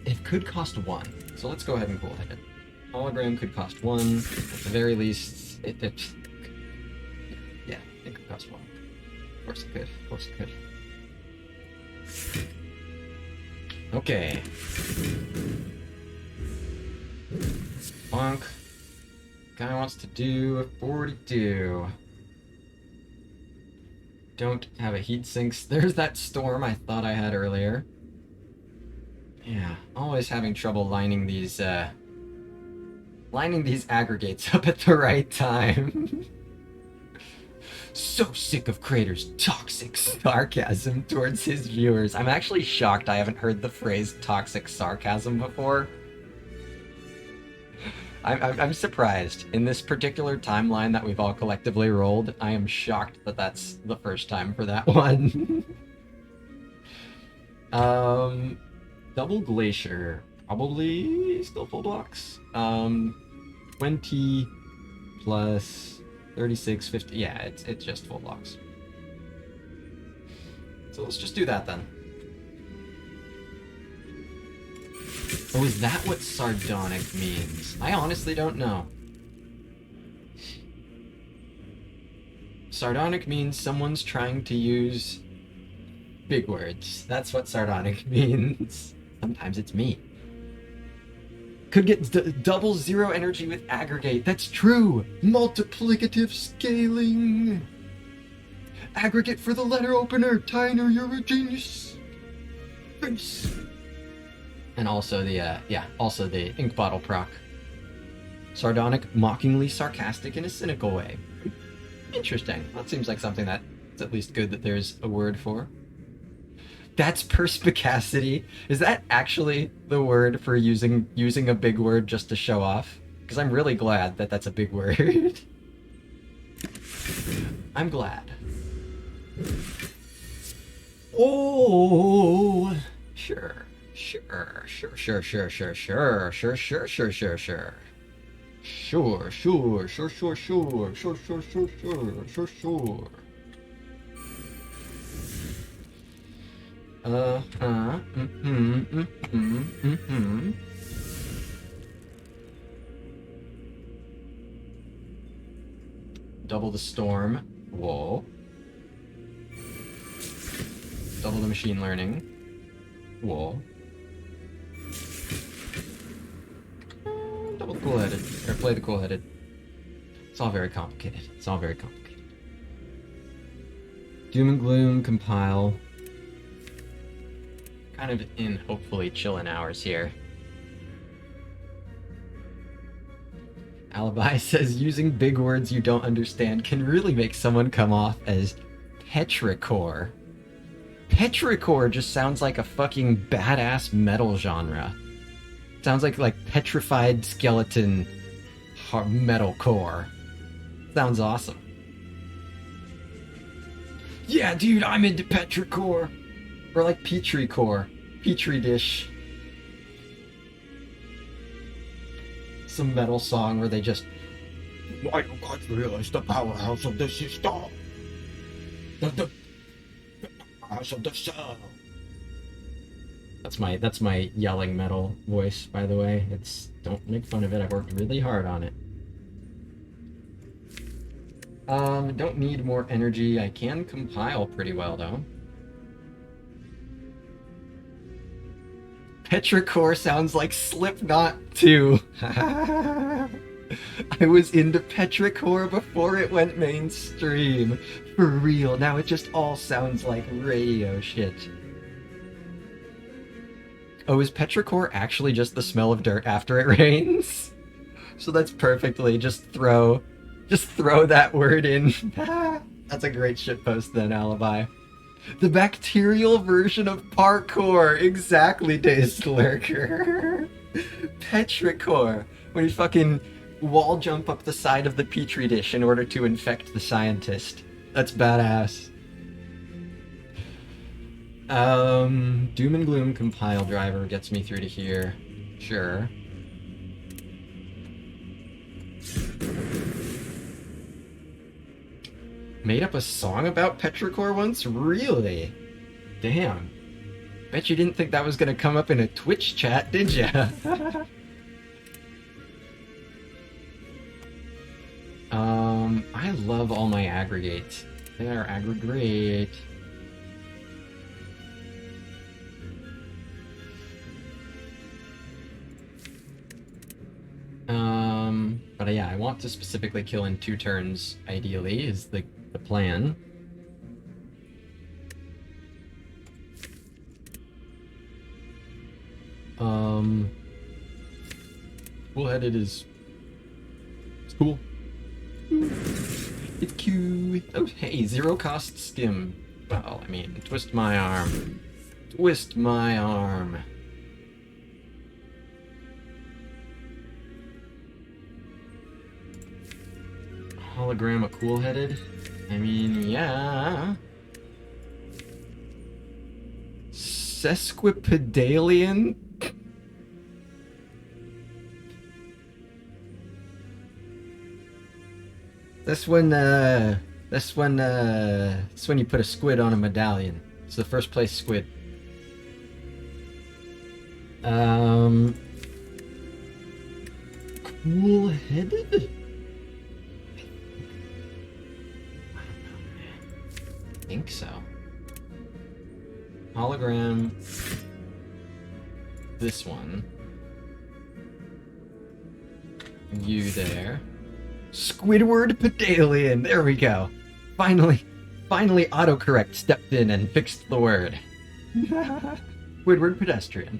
It could cost 1, so let's go ahead and cool-headed. Hologram could cost 1. At the very least, it could cost 1. Of course it could. Of course it could. Okay. Bonk. Guy wants to do a 42. Don't have a heat sinks. There's that storm I thought I had earlier. Yeah, always having trouble lining these aggregates up at the right time. So sick of Crater's toxic sarcasm towards his viewers. I'm actually shocked I haven't heard the phrase toxic sarcasm before. I'm surprised. In this particular timeline that we've all collectively rolled, I am shocked that that's the first time for that one. Double Glacier. Probably still full blocks. 20 plus 36, 50. Yeah, it's just full blocks. So let's just do that then. Oh, is that what sardonic means? I honestly don't know. Sardonic means someone's trying to use big words. That's what sardonic means. Sometimes it's me. Could get double zero energy with aggregate. That's true. Multiplicative scaling. Aggregate for the letter opener. Tyner, you're a genius. Thanks. And also also the ink bottle proc. Sardonic, mockingly sarcastic in a cynical way. Interesting. That seems like something that's at least good that there's a word for. That's perspicacity. Is that actually the word for using a big word just to show off? Because I'm really glad that that's a big word. I'm glad. Oh, sure. Sure. Double the storm. Whoa. Double the machine learning. Whoa. Double the cool-headed. Or play the cool-headed. It's all very complicated. Doom and gloom, compile. Kind of in hopefully chillin' hours here. Alibi says using big words you don't understand can really make someone come off as petrichor. Petrichor just sounds like a fucking badass metal genre. Sounds like petrified skeleton metalcore. Sounds awesome. Yeah, dude, I'm into petrichor. Or like petrichor. Petri dish. Some metal song where they just... I don't quite realize the powerhouse of the system. The powerhouse of the sound. That's my yelling metal voice, by the way. Don't make fun of it. I've worked really hard on it. Don't need more energy. I can compile pretty well though. Petrichor sounds like Slipknot too. I was into Petrichor before it went mainstream. For real. Now it just all sounds like radio shit. Oh, is petrichor actually just the smell of dirt after it rains? So that's perfectly, just throw that word in. That's a great shitpost then, Alibi. The bacterial version of parkour. Exactly, Dazed Lurker. Petrichor. When you fucking wall jump up the side of the petri dish in order to infect the scientist. That's badass. Doom and gloom compile driver gets me through to here. Sure. Made up a song about petrichor once? Really? Damn. Bet you didn't think that was gonna come up in a Twitch chat, did ya? I love all my aggregates. They are aggregate. But yeah, I want to specifically kill in 2 turns, ideally, is the plan. Cool-headed is... It's cool. It's cute. Oh, hey, 0 cost skim. Well, I mean, twist my arm. Twist my arm. Hologram a cool-headed? I mean, yeah. Sesquipedalian? That's when you put a squid on a medallion. It's the first place squid. Cool-headed? I think so. Hologram. This one. you there. Squidward Pedalian! There we go! Finally autocorrect stepped in and fixed the word. Squidward Pedestrian.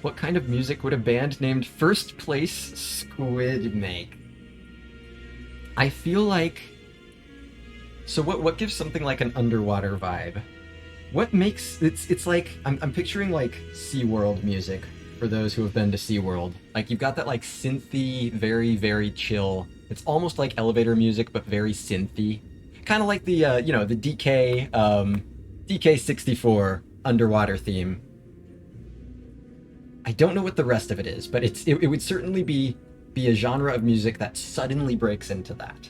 What kind of music would a band named First Place Squid make? I feel like... So what gives something like an underwater vibe? What makes... It's like... I'm picturing like SeaWorld music, for those who have been to SeaWorld. Like, you've got that like synthy, very, very chill... It's almost like elevator music, but very synthy. Kind of like the, the DK64 underwater theme. I don't know what the rest of it is, but it would certainly be a genre of music that suddenly breaks into that.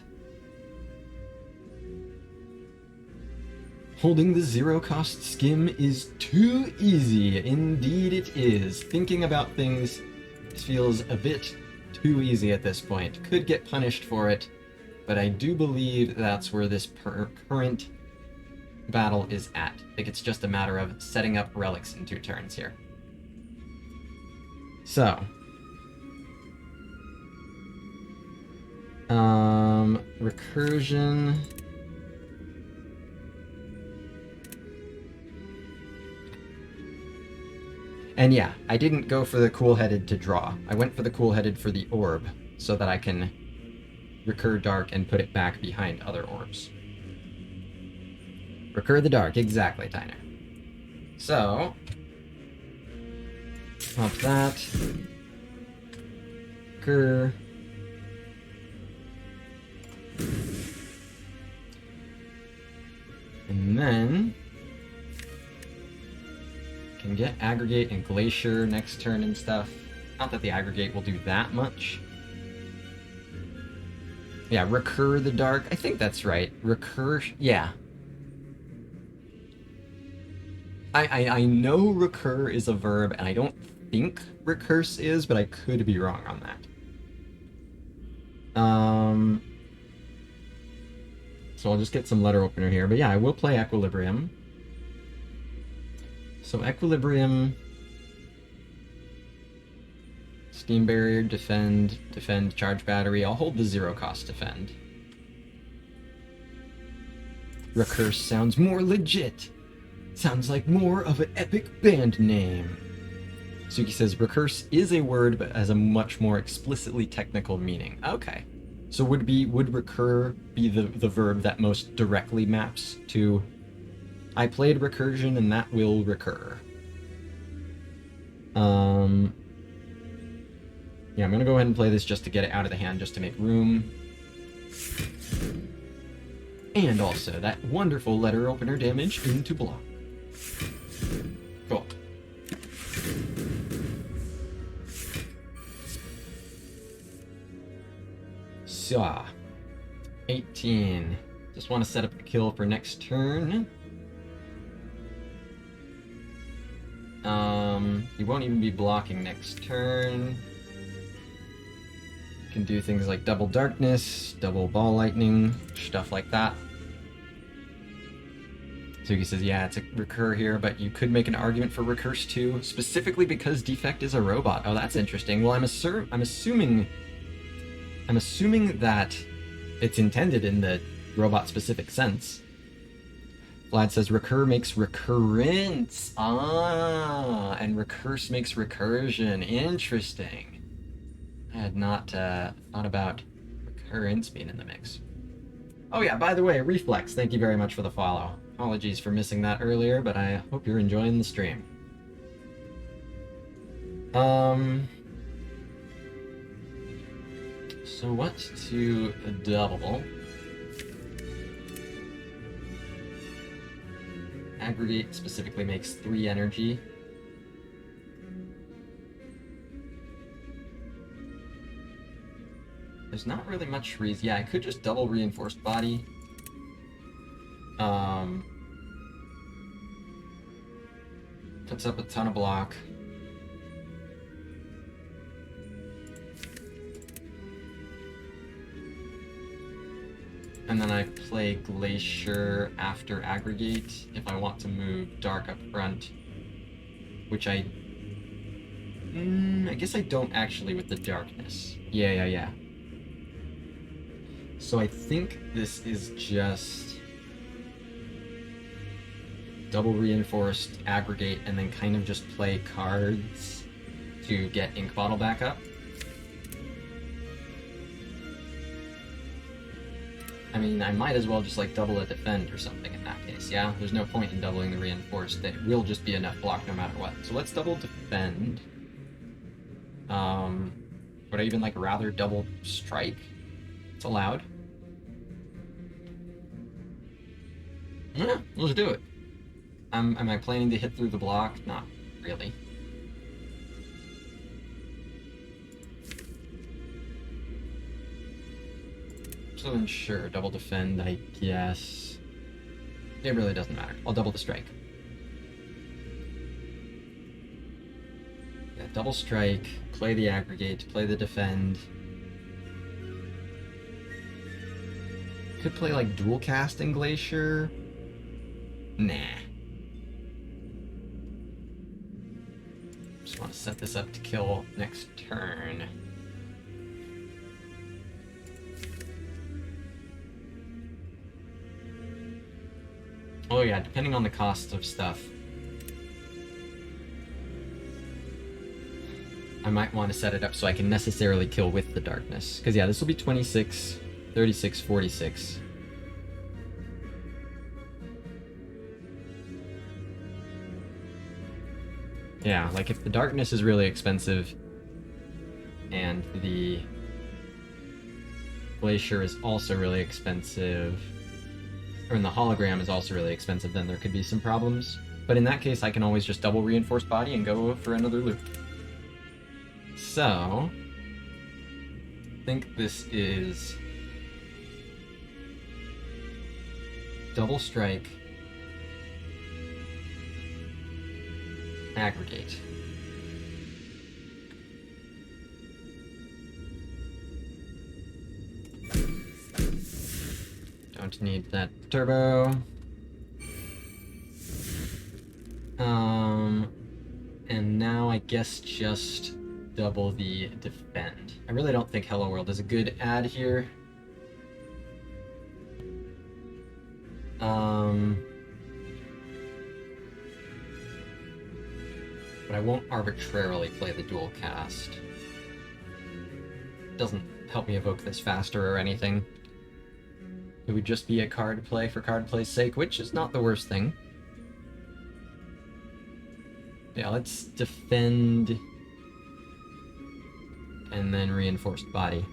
Holding the zero-cost skim is too easy. Indeed it is. Thinking about things feels a bit too easy at this point. Could get punished for it, but I do believe that's where this current battle is at. I think it's just a matter of setting up relics in 2 turns here. So, recursion. And yeah, I didn't go for the cool-headed to draw. I went for the cool-headed for the orb, so that I can recur dark and put it back behind other orbs. Recur the dark, exactly, Tyner. So, pop that. Recur. And then can get aggregate and glacier next turn and stuff. Not that the aggregate will do that much. Yeah, recur the dark. I think that's right. Recur, yeah. I know recur is a verb, and I don't think recurse is, but I could be wrong on that. So I'll just get some letter opener here. But yeah, I will play Equilibrium. So Equilibrium, Steam Barrier, defend, charge battery. I'll hold the zero cost defend. Recurse sounds more legit. Sounds like more of an epic band name. Suki says recurse is a word, but has a much more explicitly technical meaning. Okay. So would recur be the verb that most directly maps to I played recursion and that will recur. Yeah, I'm gonna go ahead and play this just to get it out of the hand, just to make room. And also that wonderful letter opener damage into block. Cool. So, 18. Just want to set up the kill for next turn. He won't even be blocking next turn. Can do things like double darkness, double ball lightning, stuff like that. Suki says, yeah, it's a recur here, but you could make an argument for recurse too, specifically because Defect is a robot. Oh, that's interesting. Well, I'm assuming that it's intended in the robot-specific sense. Vlad says recur makes recurrence. Ah, and recurse makes recursion. Interesting. I had not thought about recurrence being in the mix. Oh yeah, by the way, Reflex, thank you very much for the follow. Apologies for missing that earlier, but I hope you're enjoying the stream. So what to double? Aggregate specifically makes 3 energy. There's not really much reason. Yeah, I could just double reinforced body. Puts up a ton of block. And then I play Glacier after Aggregate if I want to move Dark up front, which I I guess I don't actually with the darkness. Yeah. So I think this is just double reinforced, aggregate, and then kind of just play cards to get ink bottle back up. I mean, I might as well just like double a defend or something in that case, yeah? There's no point in doubling the reinforced. It will just be enough block no matter what. So let's double defend. Would I even like rather double strike? It's allowed. Yeah, let's do it. Am I planning to hit through the block? Not really. So then sure, double defend, I guess. It really doesn't matter. I'll double the strike. Yeah, double strike, play the aggregate, play the defend. Could play like dual casting Glacier. Nah. Just want to set this up to kill next turn. Oh yeah, depending on the cost of stuff, I might want to set it up so I can necessarily kill with the darkness. Because yeah, this will be 26, 36, 46. Yeah, like if the darkness is really expensive and the Glacier is also really expensive, and the hologram is also really expensive, then there could be some problems. But in that case, I can always just double reinforced body and go for another loop. So, I think this is double strike, aggregate. Don't need that turbo. And now I guess just double the defend. I really don't think Hello World is a good ad here. But I won't arbitrarily play the dual cast. Doesn't help me evoke this faster or anything. It would just be a card play for card play's sake, which is not the worst thing. Yeah, let's defend and then reinforced body.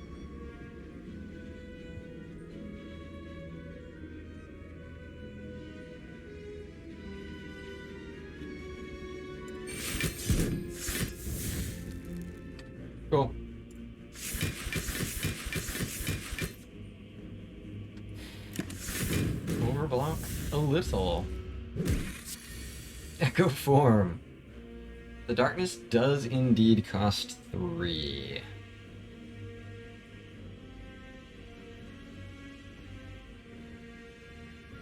Cool. Overblock a little. Echo form. The darkness does indeed cost 3.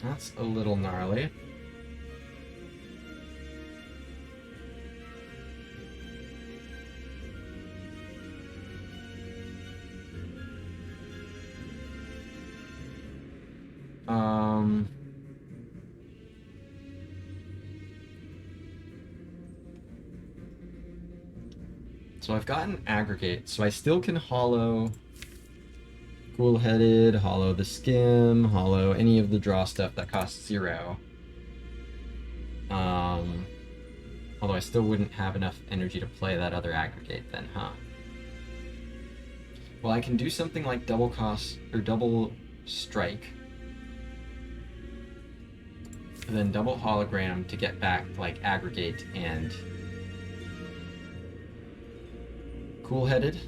That's a little gnarly. So I've got an aggregate, so I still can hollow Cool-Headed, hollow the Skim, hollow any of the draw stuff that costs 0. Although I still wouldn't have enough energy to play that other aggregate then, huh? Well, I can do something like double cost, or double strike, and then double hologram to get back, like, aggregate and Cool-Headed.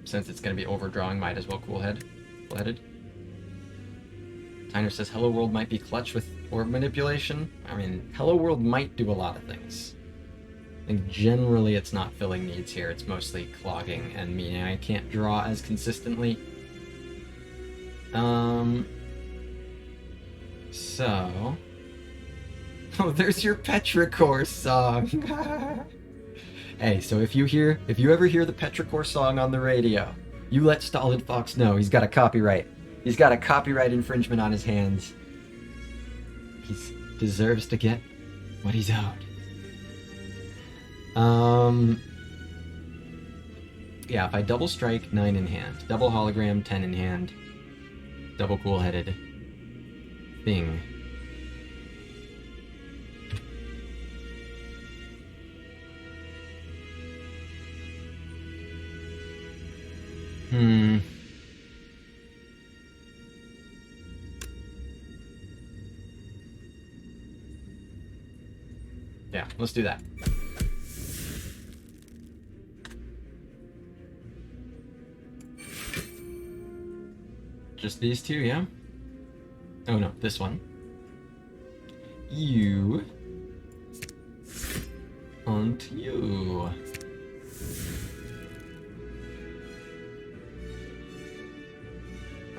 Since it's going to be overdrawing, might as well Cool-Headed. Tyner says Hello World might be clutch with orb manipulation. I mean, Hello World might do a lot of things. I think generally it's not filling needs here, it's mostly clogging and meaning I can't draw as consistently. So Oh, there's your Petrichor song. Hey, so if you ever hear the Petrichor song on the radio, you let Stolid Fox know he's got a copyright. He's got a copyright infringement on his hands. He deserves to get what he's owed. Yeah, if I double strike, 9 in hand. Double hologram, 10 in hand. Double cool-headed thing. Yeah, let's do that. Just these two, yeah? Oh no, this one. You. And you.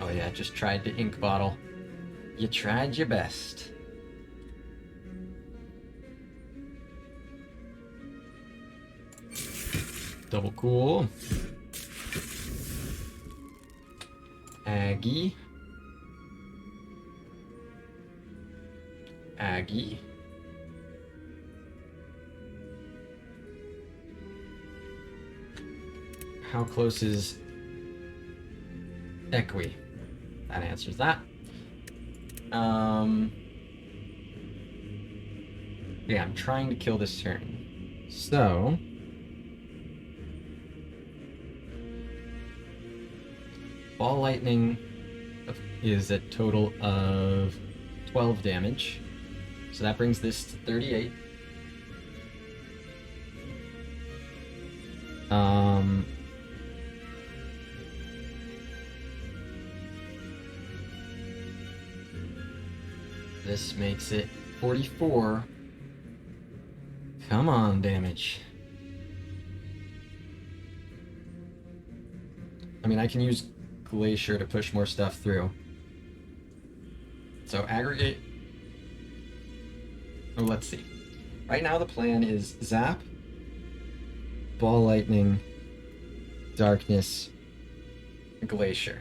Oh yeah, just tried to ink bottle. You tried your best. Double cool. Aggie. Aggie. How close is Equi? That answers that. Yeah, I'm trying to kill this turn. So Ball Lightning is a total of 12 damage. So that brings this to 38. This makes it 44. Come on, damage. I mean, I can use Glacier to push more stuff through. So aggregate. Oh, let's see. Right now the plan is Zap, Ball Lightning, Darkness, Glacier.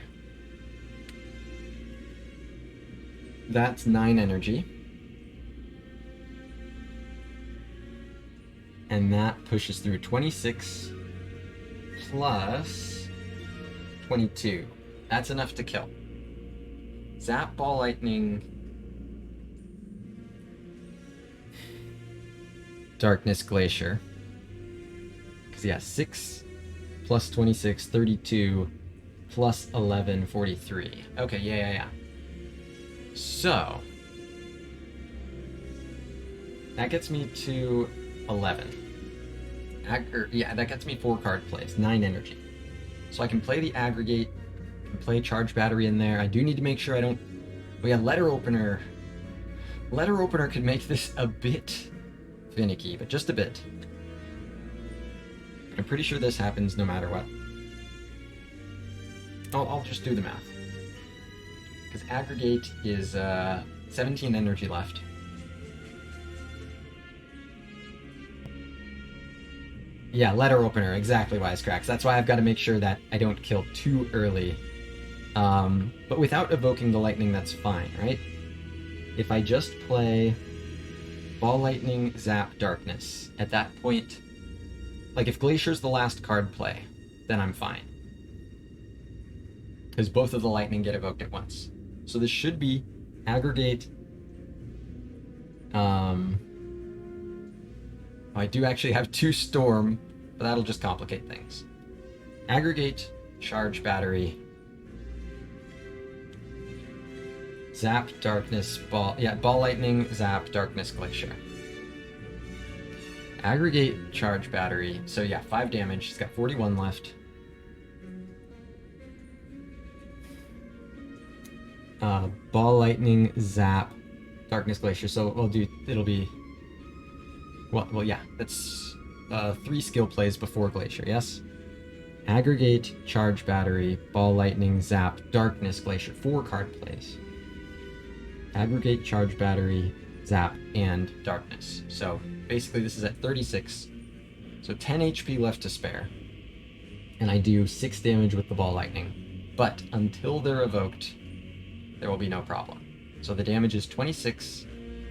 That's 9 energy. And that pushes through 26 plus 22. That's enough to kill. Zap, Ball Lightning, Darkness, Glacier. Because, yeah, 6 plus 26, 32, plus 11, 43. Okay, yeah. So, that gets me to 11. Yeah, that gets me 4 card plays, 9 energy. So I can play the Aggregate, can play Charge Battery in there. I do need to make sure I don't... Oh yeah, Letter Opener. Letter Opener could make this a bit finicky, but just a bit. But I'm pretty sure this happens no matter what. I'll just do the math. Because Aggregate is 17 energy left. Yeah, Letter Opener, exactly, Wisecracks. That's why I've got to make sure that I don't kill too early. But without evoking the lightning, that's fine, right? If I just play Ball Lightning, Zap, Darkness, at that point, like if Glacier's the last card play, then I'm fine. Because both of the lightning get evoked at once. So this should be Aggregate. I do actually have 2 Storm, but that'll just complicate things. Aggregate, Charge Battery, Zap, Darkness, Ball Lightning, Zap, Darkness, Glacier. Aggregate, Charge Battery. So yeah, 5 damage. He's got 41 left. Ball Lightning, Zap, Darkness, Glacier. So it'll be... Well, yeah, that's 3 skill plays before Glacier, yes? Aggregate, Charge Battery, Ball Lightning, Zap, Darkness, Glacier. 4 card plays. Aggregate, Charge Battery, zap, and darkness. So basically this is at 36. So 10 HP left to spare. And I do 6 damage with the ball lightning. But until they're evoked, there will be no problem. So the damage is 26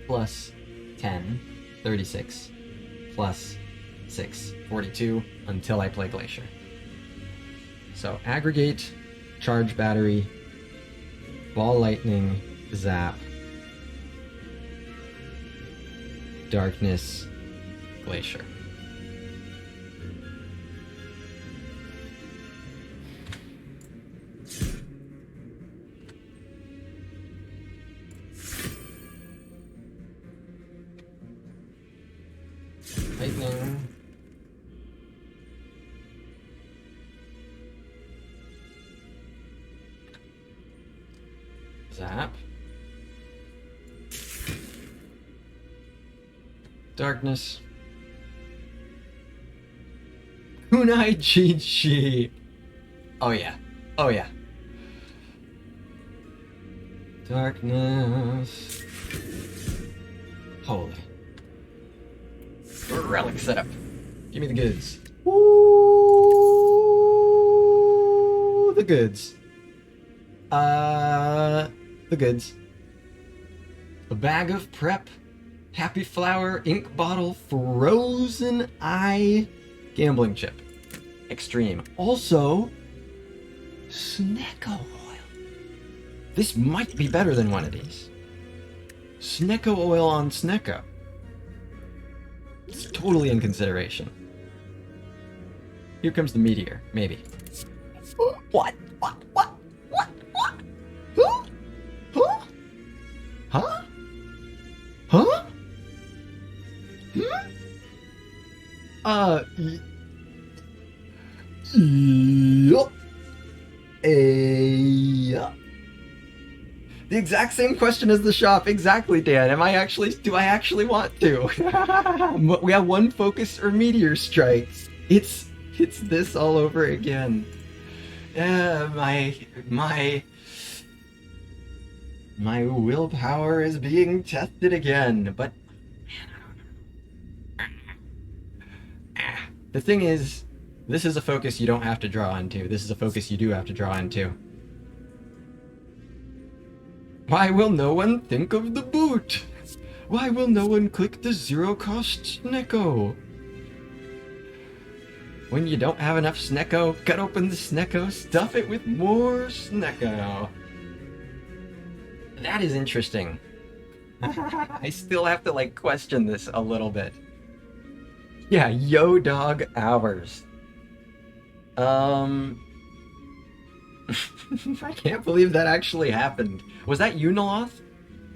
plus 10, 36, plus 6, 42, until I play Glacier. So aggregate, charge battery, ball lightning, zap, darkness, Glacier. Lightning. Zap. Darkness. Kunai Chi. Oh yeah. Oh yeah. Darkness. Holy. Relic setup. Give me the goods. Ooh, the goods. The goods. A bag of prep, happy flower, ink bottle, frozen eye, gambling chip. Extreme. Also, Snecko oil. This might be better than one of these. Snecko oil on Snecko. It's totally in consideration. Here comes the meteor, maybe. What? What? What? What? What? Huh? Huh? Huh? Huh? Yup. Yeah. The exact same question as the shop. Exactly, Dan. Do I actually want to? We have one focus or meteor strike. It's this all over again. My willpower is being tested again, but the thing is, this is a focus you don't have to draw into. This is a focus you do have to draw into. Why will no one think of the boot? Why will no one click the zero-cost Snecko? When you don't have enough Snecko, cut open the Snecko, stuff it with more Snecko. That is interesting. I still have to, like, question this a little bit. Yeah, yo dog hours. I can't believe that actually happened. Was that you, Naloth?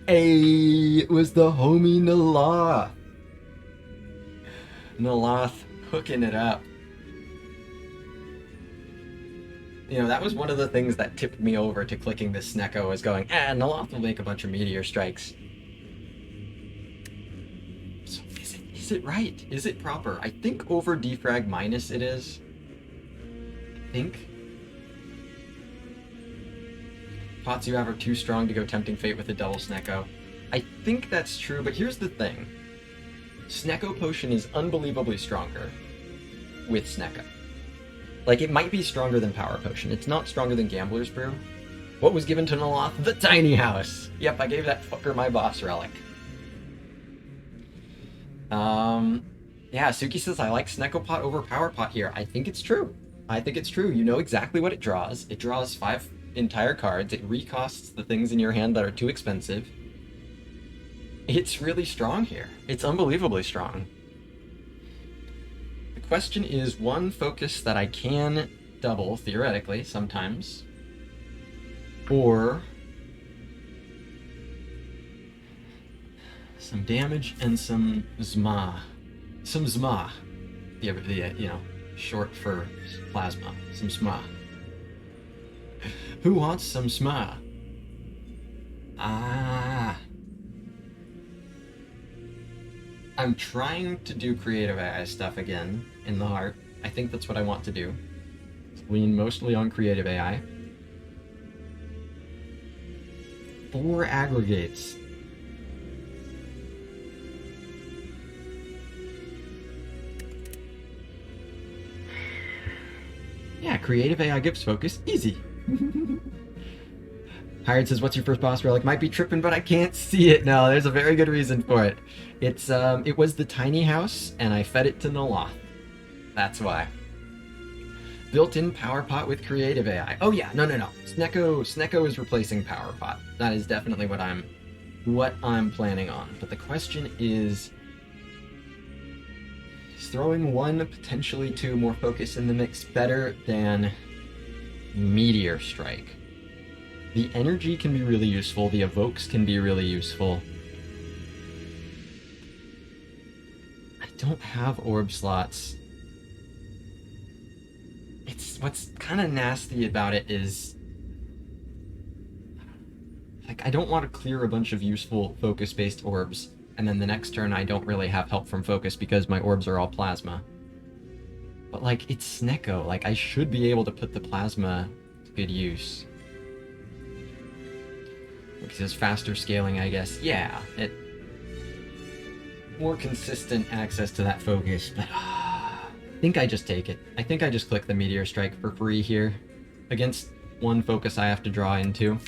Hey, it was the homie Naloth. Naloth hooking it up. You know, that was one of the things that tipped me over to clicking this Snecko, was going, Naloth will make a bunch of meteor strikes. So is it right? Is it proper? I think over defrag minus it is. I think. Pots you have are too strong to go Tempting Fate with a double Snecko. I think that's true, but here's the thing. Snecko Potion is unbelievably stronger with Snecko. Like, it might be stronger than Power Potion. It's not stronger than Gambler's Brew. What was given to Naloth? The Tiny House! Yep, I gave that fucker my boss relic. Yeah, Suki says I like Snecko Pot over Power Pot here. I think it's true. I think it's true. You know exactly what it draws. It draws 5 entire cards. It recosts the things in your hand that are too expensive. It's really strong here. It's unbelievably strong. The question is one focus that I can double, theoretically, sometimes, or some damage and some Zma. Some Zma. The you know, short for plasma. Some Zma. Who wants some Zma? I'm trying to do creative AI stuff again in the heart. I think that's what I want to do. Lean mostly on creative AI. 4 aggregates. Yeah, creative AI gives focus. Easy. Hired says, what's your first boss relic? Might be tripping, but I can't see it. No, there's a very good reason for it. It was the tiny house, and I fed it to Noloth. That's why. Built-in power pot with creative AI. Oh yeah, no. Snecko is replacing power pot. That is definitely what I'm planning on. But the question is throwing 1, potentially 2 more focus in the mix better than Meteor Strike? The energy can be really useful, the evokes can be really useful. I don't have orb slots. What's kind of nasty about it is, like, I don't want to clear a bunch of useful focus-based orbs, and then the next turn I don't really have help from focus because my orbs are all plasma. But, like, it's Snecko. Like, I should be able to put the plasma to good use. Because it's faster scaling, I guess. Yeah, more consistent access to that focus, but I think I just take it. I think I just click the Meteor Strike for free here. Against 1 focus I have to draw into.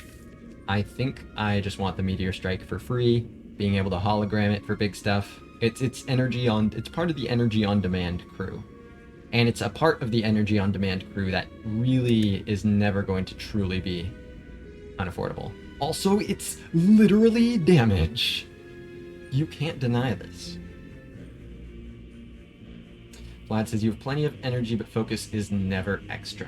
I think I just want the Meteor Strike for free, being able to hologram it for big stuff. It's part of the energy on demand crew. And it's a part of the energy on demand crew that really is never going to truly be unaffordable. Also, it's literally damage. You can't deny this. Vlad says you have plenty of energy, but focus is never extra.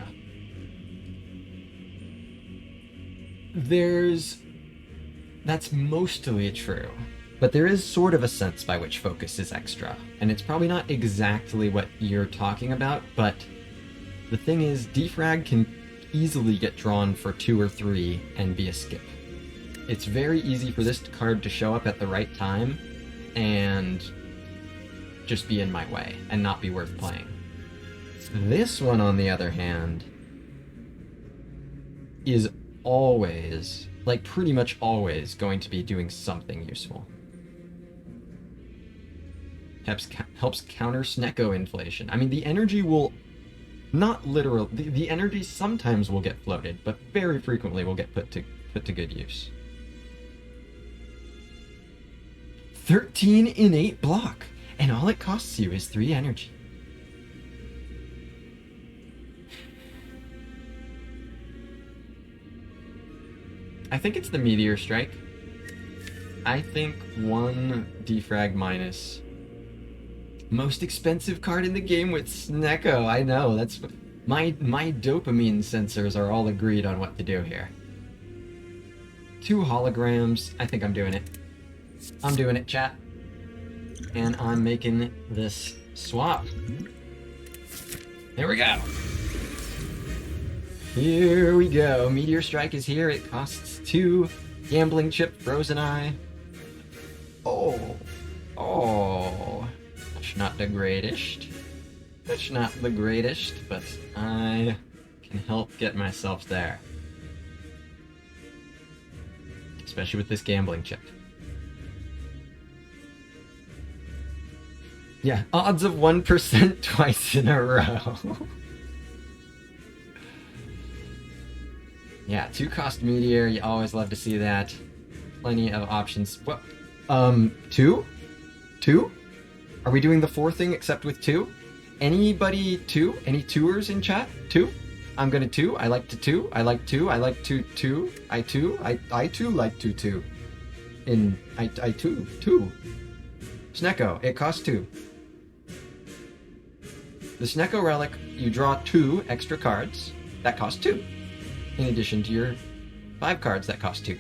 That's mostly true, but there is sort of a sense by which focus is extra, and it's probably not exactly what you're talking about, but the thing is, defrag can easily get drawn for 2 or 3 and be a skip. It's very easy for this card to show up at the right time and just be in my way and not be worth playing. This one, on the other hand, is always, like pretty much always, going to be doing something useful. Helps counter Snecko inflation. I mean, the energy will not literal. The energy sometimes will get floated, but very frequently will get put to good use. 13 innate block, and all it costs you is 3 energy. I think it's the Meteor Strike. I think 1 defrag minus. Most expensive card in the game with Snecko. I know, that's my dopamine sensors are all agreed on what to do here. 2 holograms. I think I'm doing it. I'm doing it, chat. And I'm making this swap. Here we go. Here we go. Meteor Strike is here. It costs 2. Gambling Chip, Frozen Eye. Oh. That's not the greatest. That's not the greatest, but I can help get myself there. Especially with this Gambling Chip. Yeah, odds of 1% twice in a row. Yeah, 2 cost Meteor, you always love to see that. Plenty of options. What? 2? 2? Are we doing the 4 thing except with 2? Anybody 2? Any 2ers in chat? 2? I'm gonna 2. I like to 2. I like 2. I like 2. 2. I 2. I too like 2 2. I 2. 2. Snecko, it costs 2. The Snecko relic, you draw 2 extra cards. That cost 2. In addition to your 5 cards that cost 2.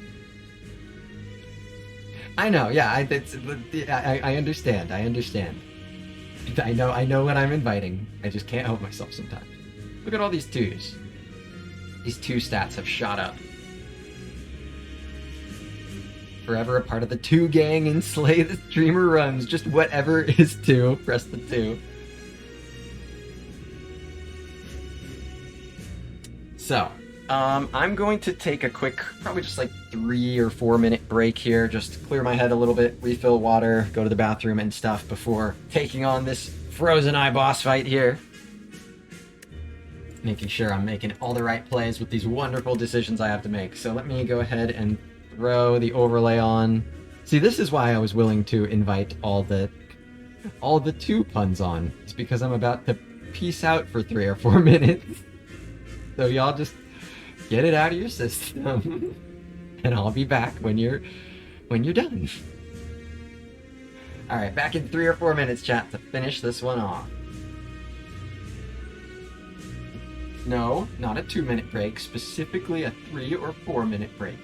I know, yeah, I understand, I understand. I know what I'm inviting. I just can't help myself sometimes. Look at all these 2s. These 2 stats have shot up. Forever a part of the 2 gang and slay the streamer runs. Just whatever is 2, press the 2. So, I'm going to take a quick, probably just like 3 or 4 minute break here, just to clear my head a little bit, refill water, go to the bathroom and stuff before taking on this Frozen Eye boss fight here. making sure I'm making all the right plays with these wonderful decisions I have to make. So let me go ahead and throw the overlay on. See, this is why I was willing to invite all the 2 puns on. It's because I'm about to peace out for 3 or 4 minutes. So y'all just get it out of your system. And I'll be back when you're done. Alright, back in 3 or 4 minutes, chat, to finish this one off. No, not a 2-minute break, specifically a 3 or 4-minute break.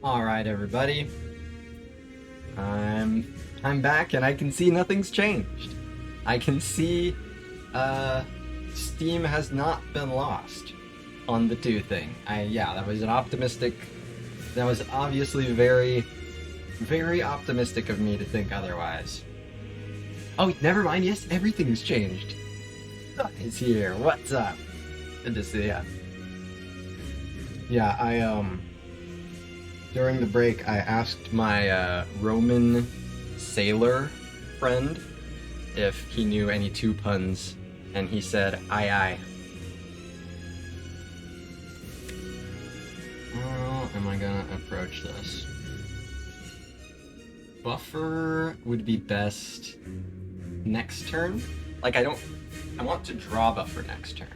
Alright, everybody. I'm back and I can see nothing's changed. I can see Steam has not been lost on the 2 thing. Yeah, that was obviously very, very optimistic of me to think otherwise. Oh, never mind, yes, everything's changed. Is here, what's up? Good to see ya. Yeah, during the break, I asked my Roman sailor friend if he knew any 2 puns, and he said, aye aye. How am I gonna approach this? Buffer would be best next turn. Like, I want to draw buffer next turn.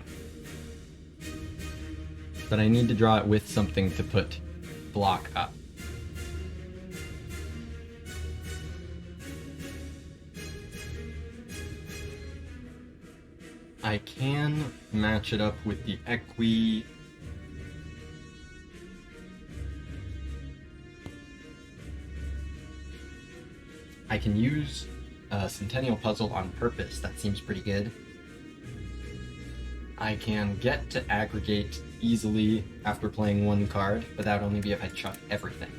But I need to draw it with something to put block up. I can match it up with the Equi. I can use a Centennial Puzzle on purpose. That seems pretty good. I can get to aggregate easily after playing 1 card, but that would only be if I chuck everything.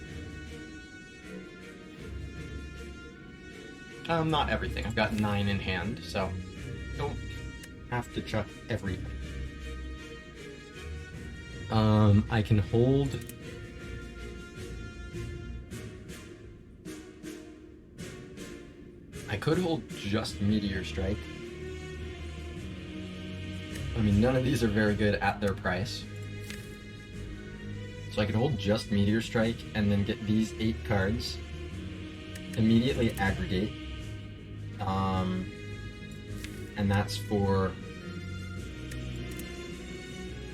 Not everything. I've got 9 in hand, so don't have to chuck everything. I can hold. I could hold just Meteor Strike. I mean, none of these are very good at their price. So I could hold just Meteor Strike and then get these 8 cards, immediately aggregate, and that's for...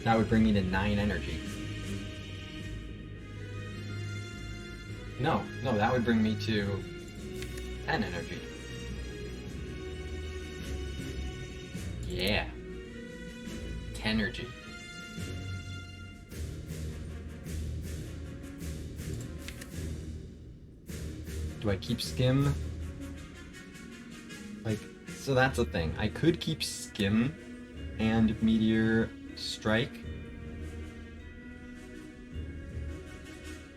That would bring me to 9 energy. No, that would bring me to 10 energy. Yeah. 10 energy. Do I keep Skim? Like, so that's a thing. I could keep Skim and Meteor Strike.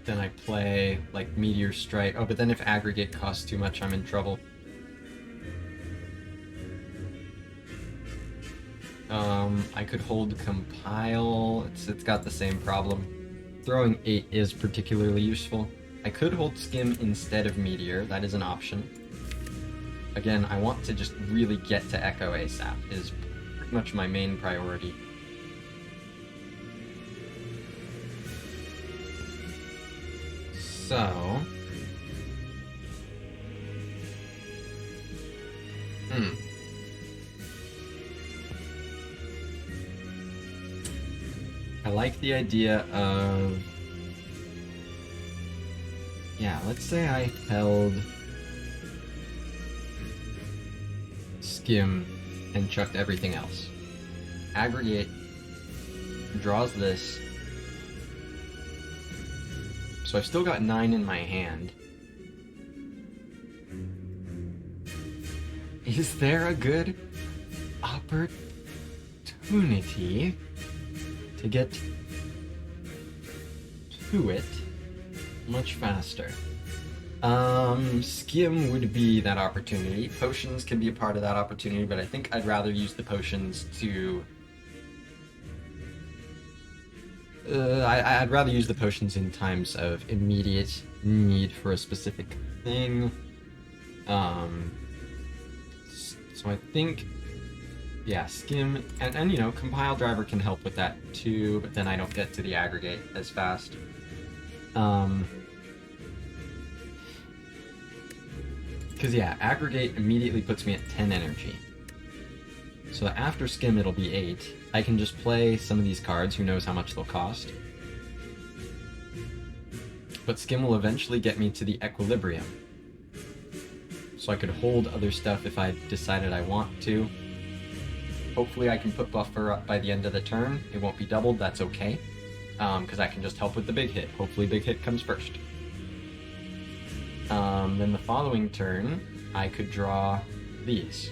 Then I play, like, Meteor Strike. Oh, but then if Aggregate costs too much, I'm in trouble. I could hold Compile. It's got the same problem. Throwing 8 is particularly useful. I could hold Skim instead of Meteor. That is an option. Again, I want to just really get to Echo ASAP, is pretty much my main priority. So... I like the idea of... Yeah, let's say I held Skim and chucked everything else. Aggregate draws this. So I've still got 9 in my hand. Is there a good opportunity to get to it much faster? Skim would be that opportunity. Potions can be a part of that opportunity, but I think I'd rather use the potions to... I'd rather use the potions in times of immediate need for a specific thing. So I think, yeah, Skim, and you know, Compile Driver can help with that too, but then I don't get to the aggregate as fast. Because yeah, aggregate immediately puts me at 10 energy. So after Skim it'll be 8. I can just play some of these cards, who knows how much they'll cost. But Skim will eventually get me to the equilibrium. So I could hold other stuff if I decided I want to. Hopefully I can put buffer up by the end of the turn. It won't be doubled, that's okay. because I can just help with the big hit. Hopefully big hit comes first. Then the following turn, I could draw these.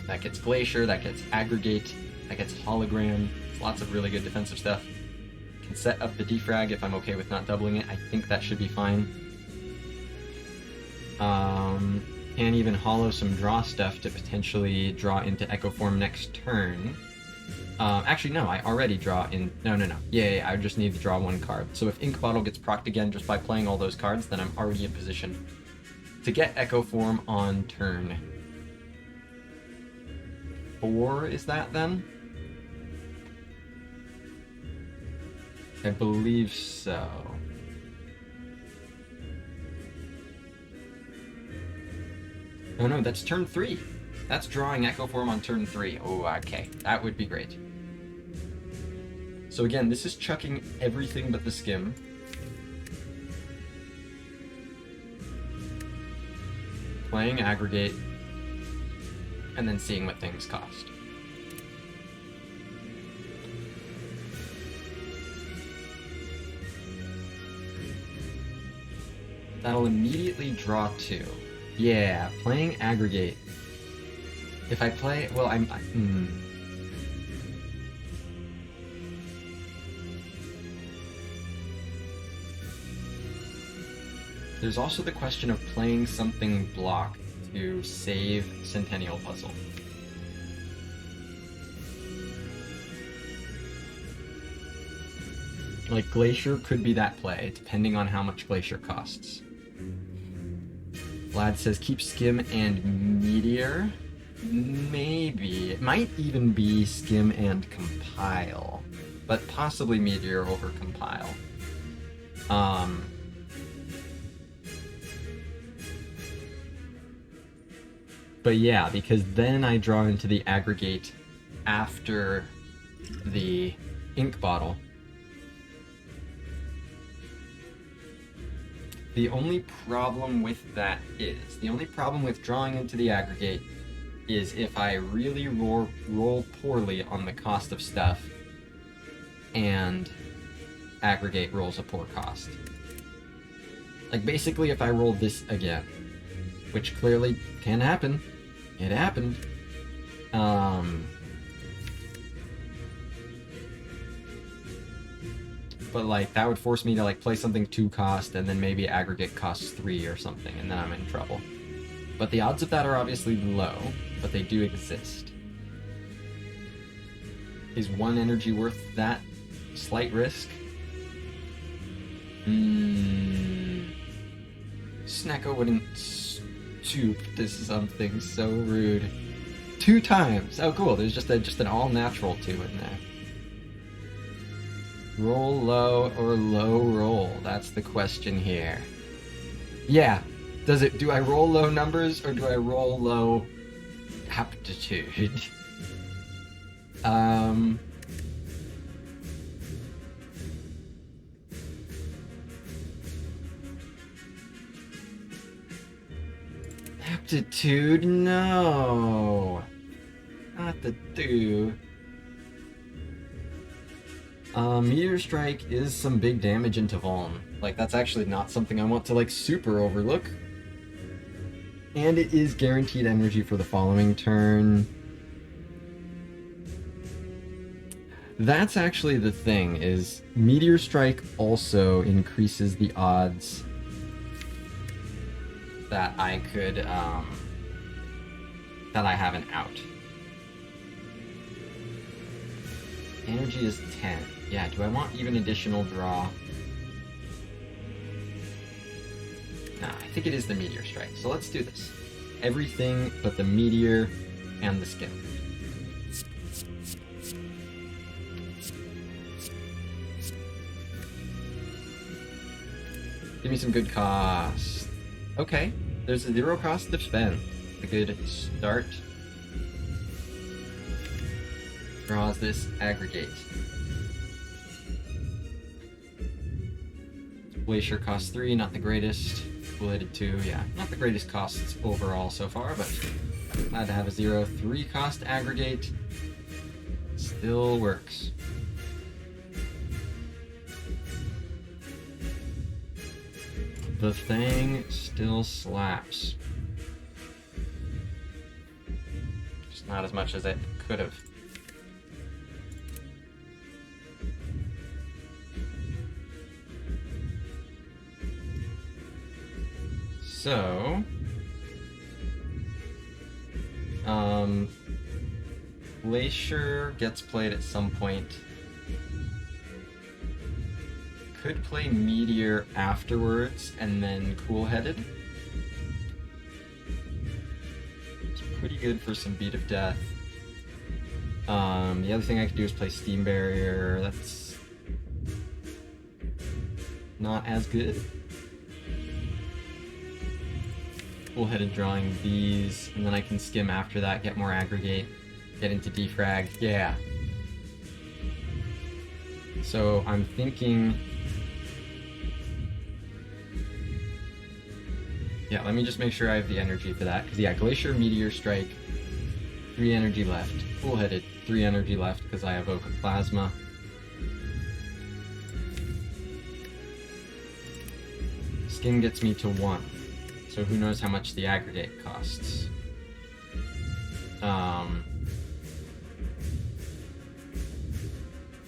That gets Glacier, that gets Aggregate, that gets Hologram. It's lots of really good defensive stuff. Can set up the defrag if I'm okay with not doubling it. I think that should be fine. Can even hollow some draw stuff to potentially draw into Echo Form next turn. Actually, no, I already draw in... No. Yeah, I just need to draw one card. So if Ink Bottle gets procced again just by playing all those cards, then I'm already in position to get Echo Form on turn 4, is that then? I believe so. Oh no, that's turn 3. That's drawing Echo Form on turn 3. Oh, okay. That would be great. So again, this is chucking everything but the Skim. Playing Aggregate. And then seeing what things cost. That'll immediately draw 2. Yeah, playing Aggregate. If I play... Well, There's also the question of playing something block to save Centennial Puzzle. Like, Glacier could be that play, depending on how much Glacier costs. Vlad says keep Skim and Meteor. Maybe. It might even be Skim and Compile. But possibly Meteor over Compile. But yeah, because then I draw into the Aggregate after the Ink Bottle. The only problem with that is, the only problem with drawing into the Aggregate is if I really roll poorly on the cost of stuff and Aggregate rolls a poor cost. Like, basically if I roll this again, which clearly can happen. It happened. But like, that would force me to like play something 2 cost and then maybe Aggregate costs 3 or something, and then I'm in trouble. But the odds of that are obviously low, but they do exist. Is 1 energy worth that slight risk? Snacko wouldn't stoop to something so rude. 2 times! Oh cool, there's just an all-natural 2 in there. Roll low or low roll? That's the question here. Yeah. Do I roll low numbers or do I roll low aptitude? Aptitude? No. Not the 2. Meteor Strike is some big damage into Vuln. Like, that's actually not something I want to, like, super overlook. And it is guaranteed energy for the following turn. That's actually the thing, is Meteor Strike also increases the odds that I could, that I have an out. Energy is 10. Yeah, do I want even additional draw? Nah, I think it is the Meteor Strike. So let's do this. Everything but the Meteor and the Skim. Give me some good cost. Okay, there's a 0 cost defend. A good start. Draws this Aggregate. Glacier costs 3, not the greatest. Bladed 2, yeah, not the greatest costs overall so far, but glad to have a 0/3 cost Aggregate. Still works. the thing still slaps. Just not as much as it could have. So, Glacier gets played at some point. Could play Meteor afterwards and then Cool-Headed. It's pretty good for some Beat of Death. The other thing I could do is play Steam Barrier. That's not as good. Cool-Headed drawing these, and then I can skim after that, get more aggregate, get into defrag. Yeah. So I'm thinking... Yeah, let me just make sure I have the energy for that. Because, yeah, Glacier, Meteor, Strike, 3 energy left. Cool-Headed, 3 energy left because I have Oak of Plasma. Skin gets me to 1. So who knows how much the aggregate costs.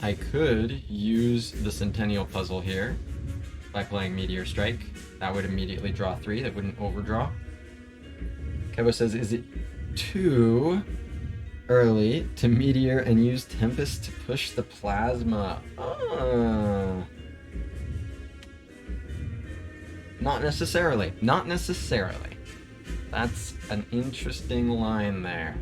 I could use the Centennial Puzzle here by playing Meteor Strike. That would immediately draw 3, that wouldn't overdraw. Kevo says, is it too early to Meteor and use Tempest to push the Plasma? Not necessarily. Not necessarily. That's an interesting line there.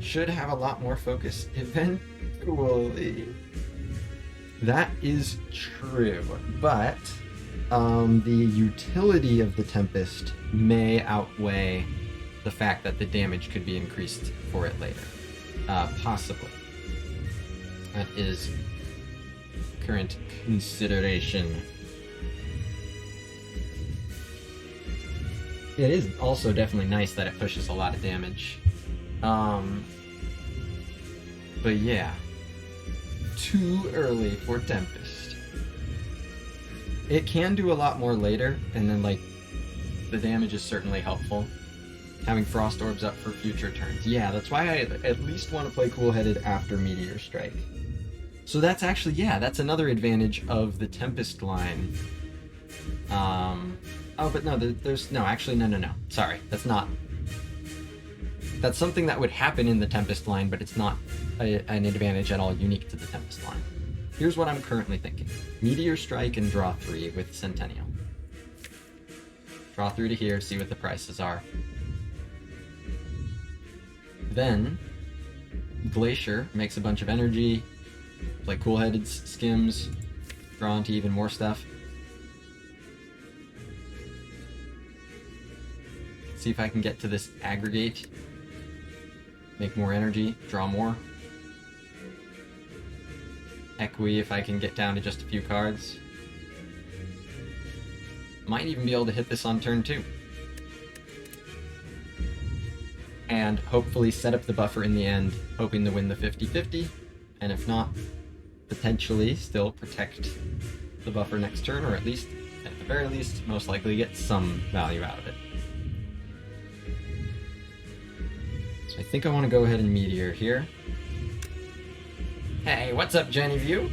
Should have a lot more focus eventually. That is true, but the utility of the Tempest may outweigh the fact that the damage could be increased for it later. Possibly. That is current consideration. It is also definitely nice that it pushes a lot of damage. But yeah. Too early for Tempest. It can do a lot more later, and then, like, the damage is certainly helpful. Having Frost Orbs up for future turns. Yeah, that's why I at least want to play Cool-Headed after Meteor Strike. So that's actually, yeah, that's another advantage of the Tempest line. Oh, but no, there's... No, actually, no. Sorry, that's not... That's something that would happen in the Tempest line, but it's not an advantage at all unique to the Tempest line. Here's what I'm currently thinking. Meteor Strike and draw 3 with Centennial. Draw 3 to here, see what the prices are. Then, Glacier makes a bunch of energy, play Cool-Headed skims, draw into even more stuff. See if I can get to this aggregate. Make more energy, draw more. Equi if I can get down to just a few cards. Might even be able to hit this on turn 2. And hopefully set up the buffer in the end, hoping to win the 50-50. And if not, potentially still protect the buffer next turn, or at least, at the very least, most likely get some value out of it. So I think I want to go ahead and Meteor here. Hey, what's up, Jenny View?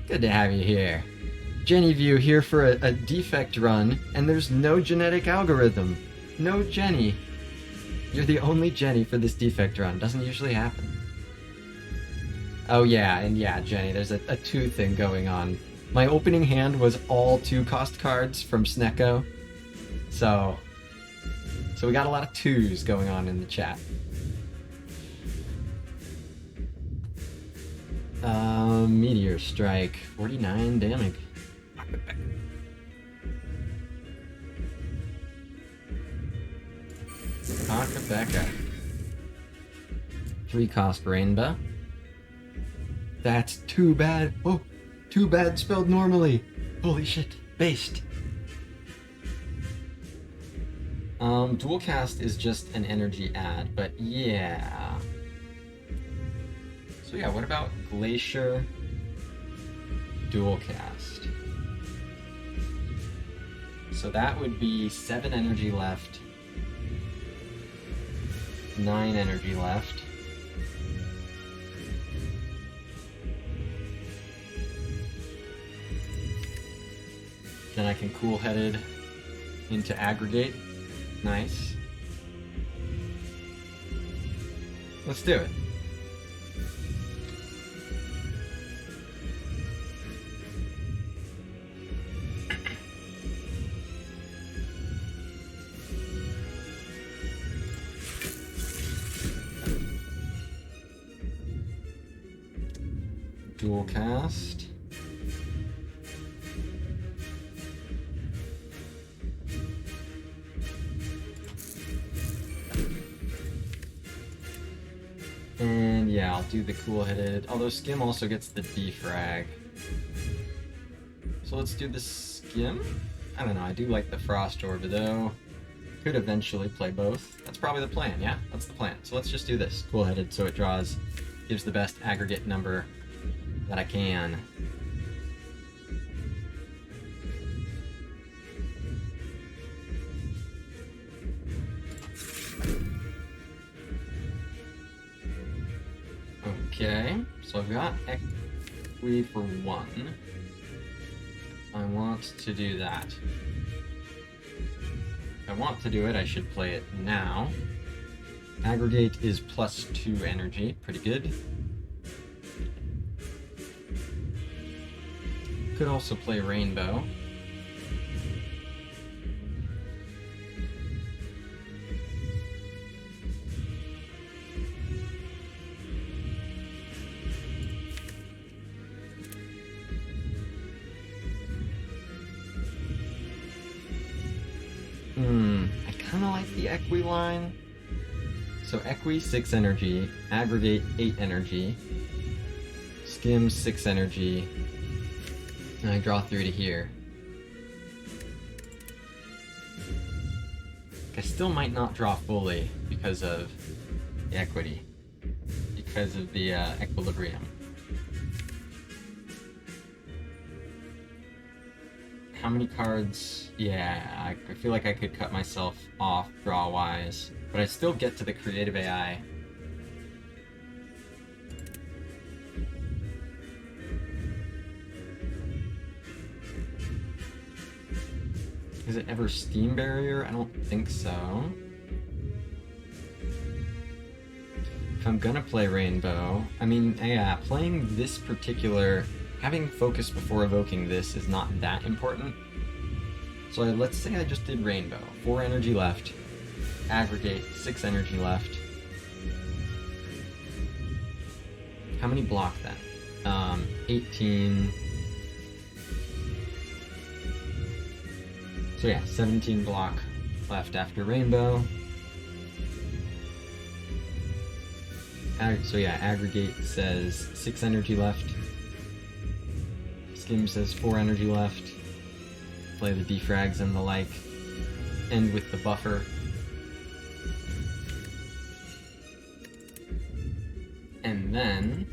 Good to have you here. Jenny View here for a defect run, and there's no genetic algorithm. No Jenny. You're the only Jenny for this defect run. Doesn't usually happen. Oh yeah, and yeah, Jenny, there's a 2 thing going on. My opening hand was all 2-cost cards from Snecko. So we got a lot of 2s going on in the chat. Meteor Strike, 49 damage. Akabeka. 3-cost Rainbow. That's too bad. Oh, too bad spelled normally. Holy shit, based. Dual cast is just an energy add, but yeah. So yeah, what about Glacier dual cast? So that would be 7 energy left. 9 energy left. Then I can cool-headed into aggregate. Nice. Let's do it. Dual cast. And yeah, I'll do the cool-headed, although Skim also gets the defrag. So let's do the Skim? I don't know, I do like the Frost Orb though. Could eventually play both. That's probably the plan, yeah? That's the plan. So let's just do this, cool-headed, so it gives the best aggregate number that I can. Okay, so I've got Equi for 1. I want to do that. If I want to do it, I should play it now. Aggregate is +2 energy, pretty good. Could also play Rainbow. I kinda like the Equi line. So Equi 6 energy, aggregate 8 energy, Skim 6 energy, and I draw through to here. I still might not draw fully because of the equity, because of the equilibrium. How many cards? Yeah, I feel like I could cut myself off draw-wise, but I still get to the creative AI. Is it ever Steam Barrier? I don't think so. If I'm gonna play Rainbow, I mean, yeah, playing this particular... Having focus before evoking this is not that important. So let's say I just did Rainbow. 4 energy left. Aggregate, 6 energy left. How many block then? 18... So yeah, 17 block left after Rainbow. So yeah, aggregate says 6 energy left. Skim says 4 energy left. Play the defrags and the like. End with the buffer. And then...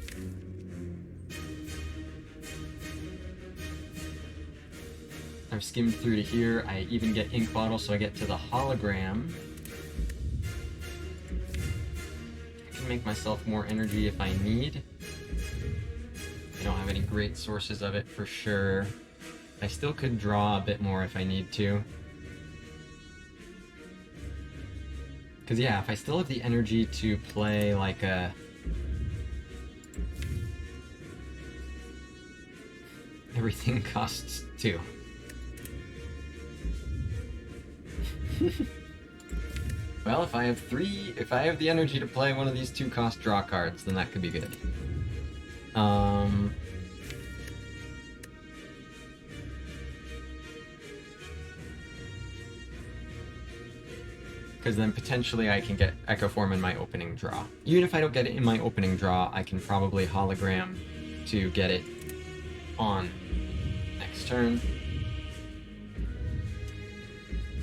I've skimmed through to here. I even get ink bottle, so I get to the hologram. I can make myself more energy if I need. I don't have any great sources of it for sure. I still could draw a bit more if I need to. Because yeah, if I still have the energy to play like a... Everything costs 2. Well, if I have the energy to play one of these 2-cost draw cards, then that could be good. Because then potentially I can get Echo Form in my opening draw. Even if I don't get it in my opening draw, I can probably hologram to get it on next turn.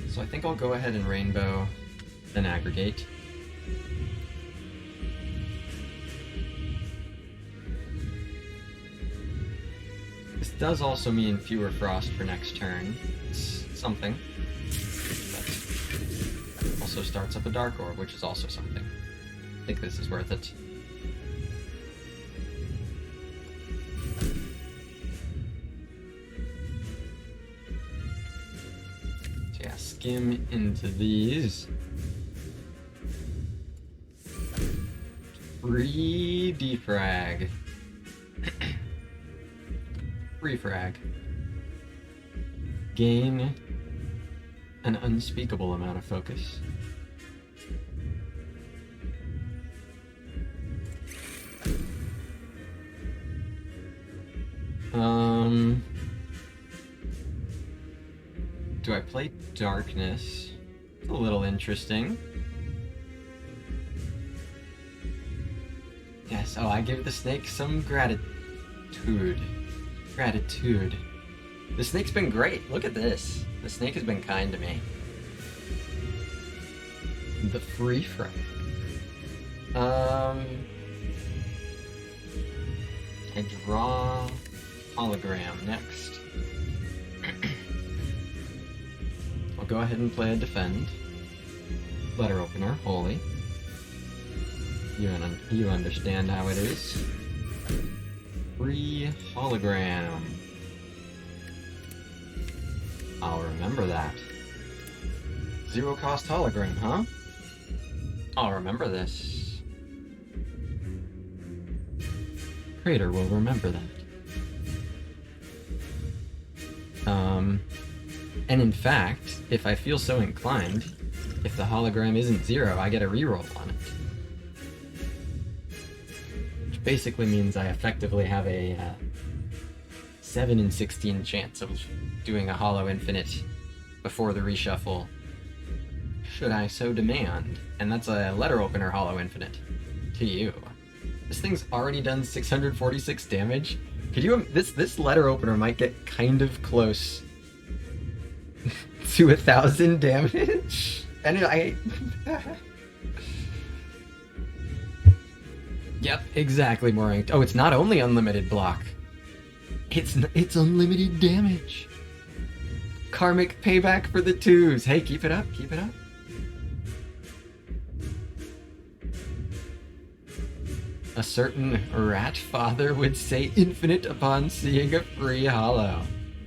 So I think I'll go ahead and Rainbow, then aggregate. does also mean fewer frost for next turn. It's something. But also starts up a Dark Orb, which is also something. I think this is worth it. So yeah, skim into these. Free defrag. Free frag. Gain an unspeakable amount of focus. Do I play Darkness? It's a little interesting. Yes, oh, I give the snake some gratitude. Gratitude. The snake's been great. Look at this. The snake has been kind to me. The free frag. I draw hologram next. I'll go ahead and play a defend. Letter opener, holy. You understand how it is. Free hologram. I'll remember that. Zero cost hologram, huh? I'll remember this. Crater will remember that. And in fact, if I feel so inclined, if the hologram isn't zero, I get a reroll on it. Which basically means I effectively have a 7 in 16 chance of doing a Hollow Infinite before the reshuffle, should I so demand. And that's a letter opener Hollow Infinite to you. This thing's already done 646 damage. Could you? This letter opener might get kind of close to 1,000 damage. And Yep, exactly, Moranked. Oh, it's not only unlimited block. It's unlimited damage. Karmic payback for the 2s. Hey, keep it up, keep it up. A certain rat father would say infinite upon seeing a free hollow.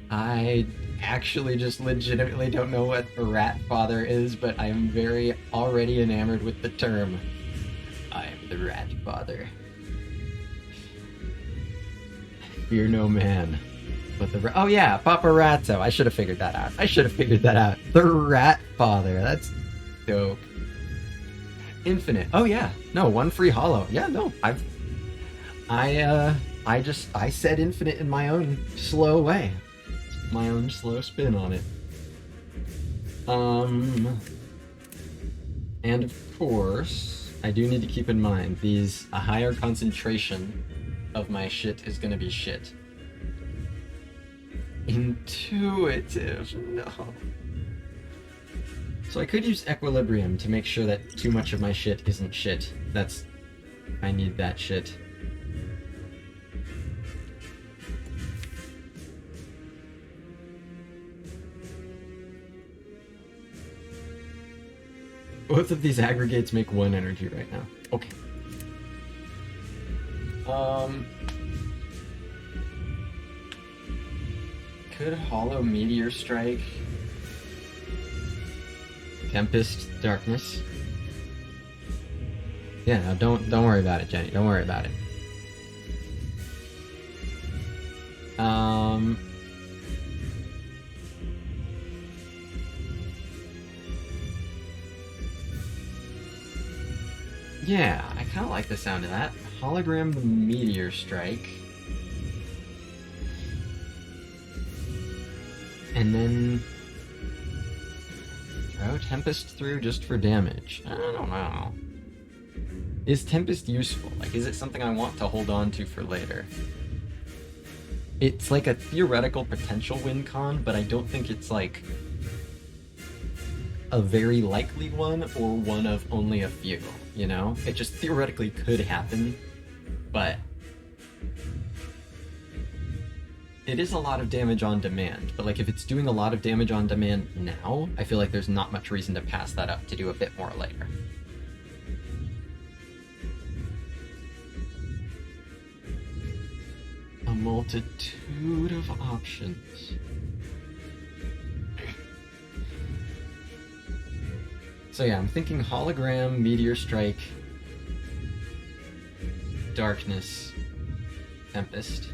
I actually just legitimately don't know what a rat father is, but I am very already enamored with the term. I am the rat father. Fear no man. But the oh yeah, Paparazzo. I should have figured that out. The rat father. That's dope. Infinite. Oh yeah. No, one free hollow. Yeah, no. I said infinite in my own slow way. My own slow spin on it. And of course, I do need to keep in mind a higher concentration of my shit is gonna be shit. Intuitive, no. So I could use Equilibrium to make sure that too much of my shit isn't shit. I need that shit. Both of these aggregates make 1 energy right now. Okay. Could Hollow Meteor Strike? Tempest, Darkness. Yeah, no, don't worry about it, Jenny. Don't worry about it. Yeah, I kind of like the sound of that. Hologram the Meteor Strike. And then throw Tempest through just for damage. I don't know. Is Tempest useful? Like, is it something I want to hold on to for later? It's like a theoretical potential win con, but I don't think it's like a very likely one or one of only a few, you know? It just theoretically could happen, but it is a lot of damage on demand, but like if it's doing a lot of damage on demand now, I feel like there's not much reason to pass that up to do a bit more later. A multitude of options. So yeah, I'm thinking hologram, meteor strike, darkness, tempest.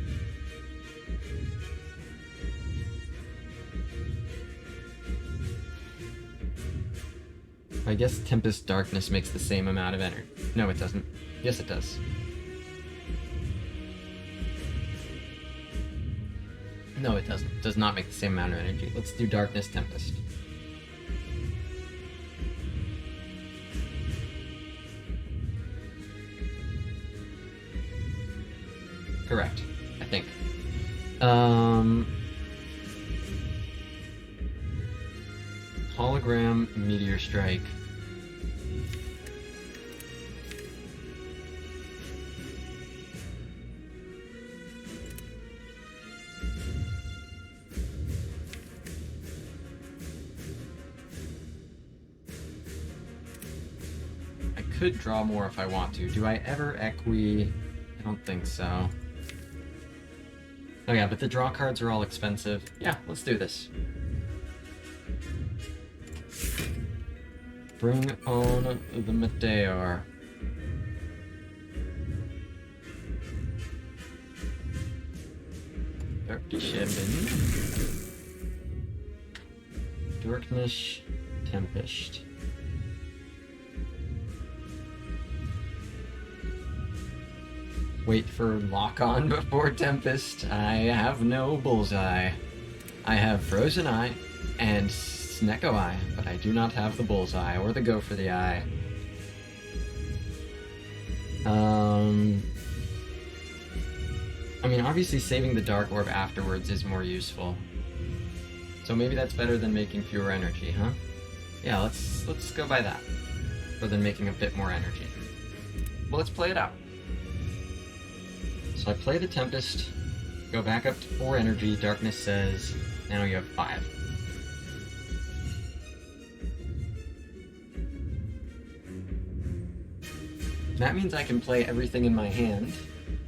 I guess tempest darkness makes the same amount of energy. No, it doesn't. Yes, it does. No, it doesn't. It does not make the same amount of energy. Let's do darkness tempest. Correct, I think. Hologram, meteor strike. I could draw more if I want to. Do I ever equi? I don't think so. Oh yeah, but the draw cards are all expensive. Yeah, let's do this. Bring on the Meteor. Darkness, Tempest. Wait for lock-on before Tempest. I have no bullseye. I have Frozen Eye and Snecko Eye, but I do not have the bullseye or the go for the eye. I mean, obviously saving the Dark Orb afterwards is more useful. So maybe that's better than making fewer energy, huh? Yeah, let's go by that. Rather than making a bit more energy. Well, let's play it out. So I play the Tempest, go back up to 4 energy, Darkness says, now you have 5. That means I can play everything in my hand,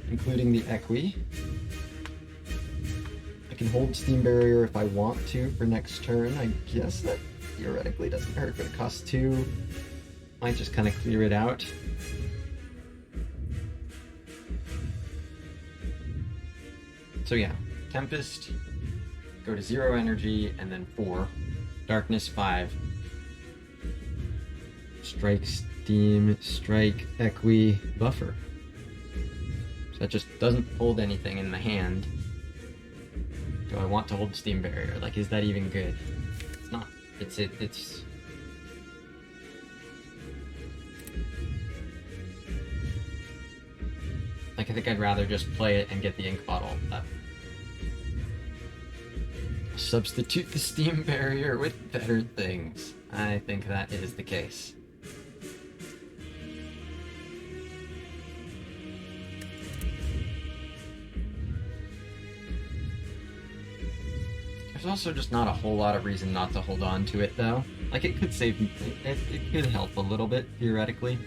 including the Equi. I can hold Steam Barrier if I want to for next turn. I guess that theoretically doesn't hurt, but it costs 2. Might just kind of clear it out. So yeah, Tempest, go to 0 energy, and then 4. Darkness, 5. Strike, Steam, Strike, Equi, Buffer. So that just doesn't hold anything in the hand. Do I want to hold Steam Barrier? Like, is that even good? It's not. It's... Like, I think I'd rather just play it and get the ink bottle up. Substitute the Steam Barrier with better things. I think that is the case. There's also just not a whole lot of reason not to hold on to it, though. Like, it could save... It could help a little bit, theoretically.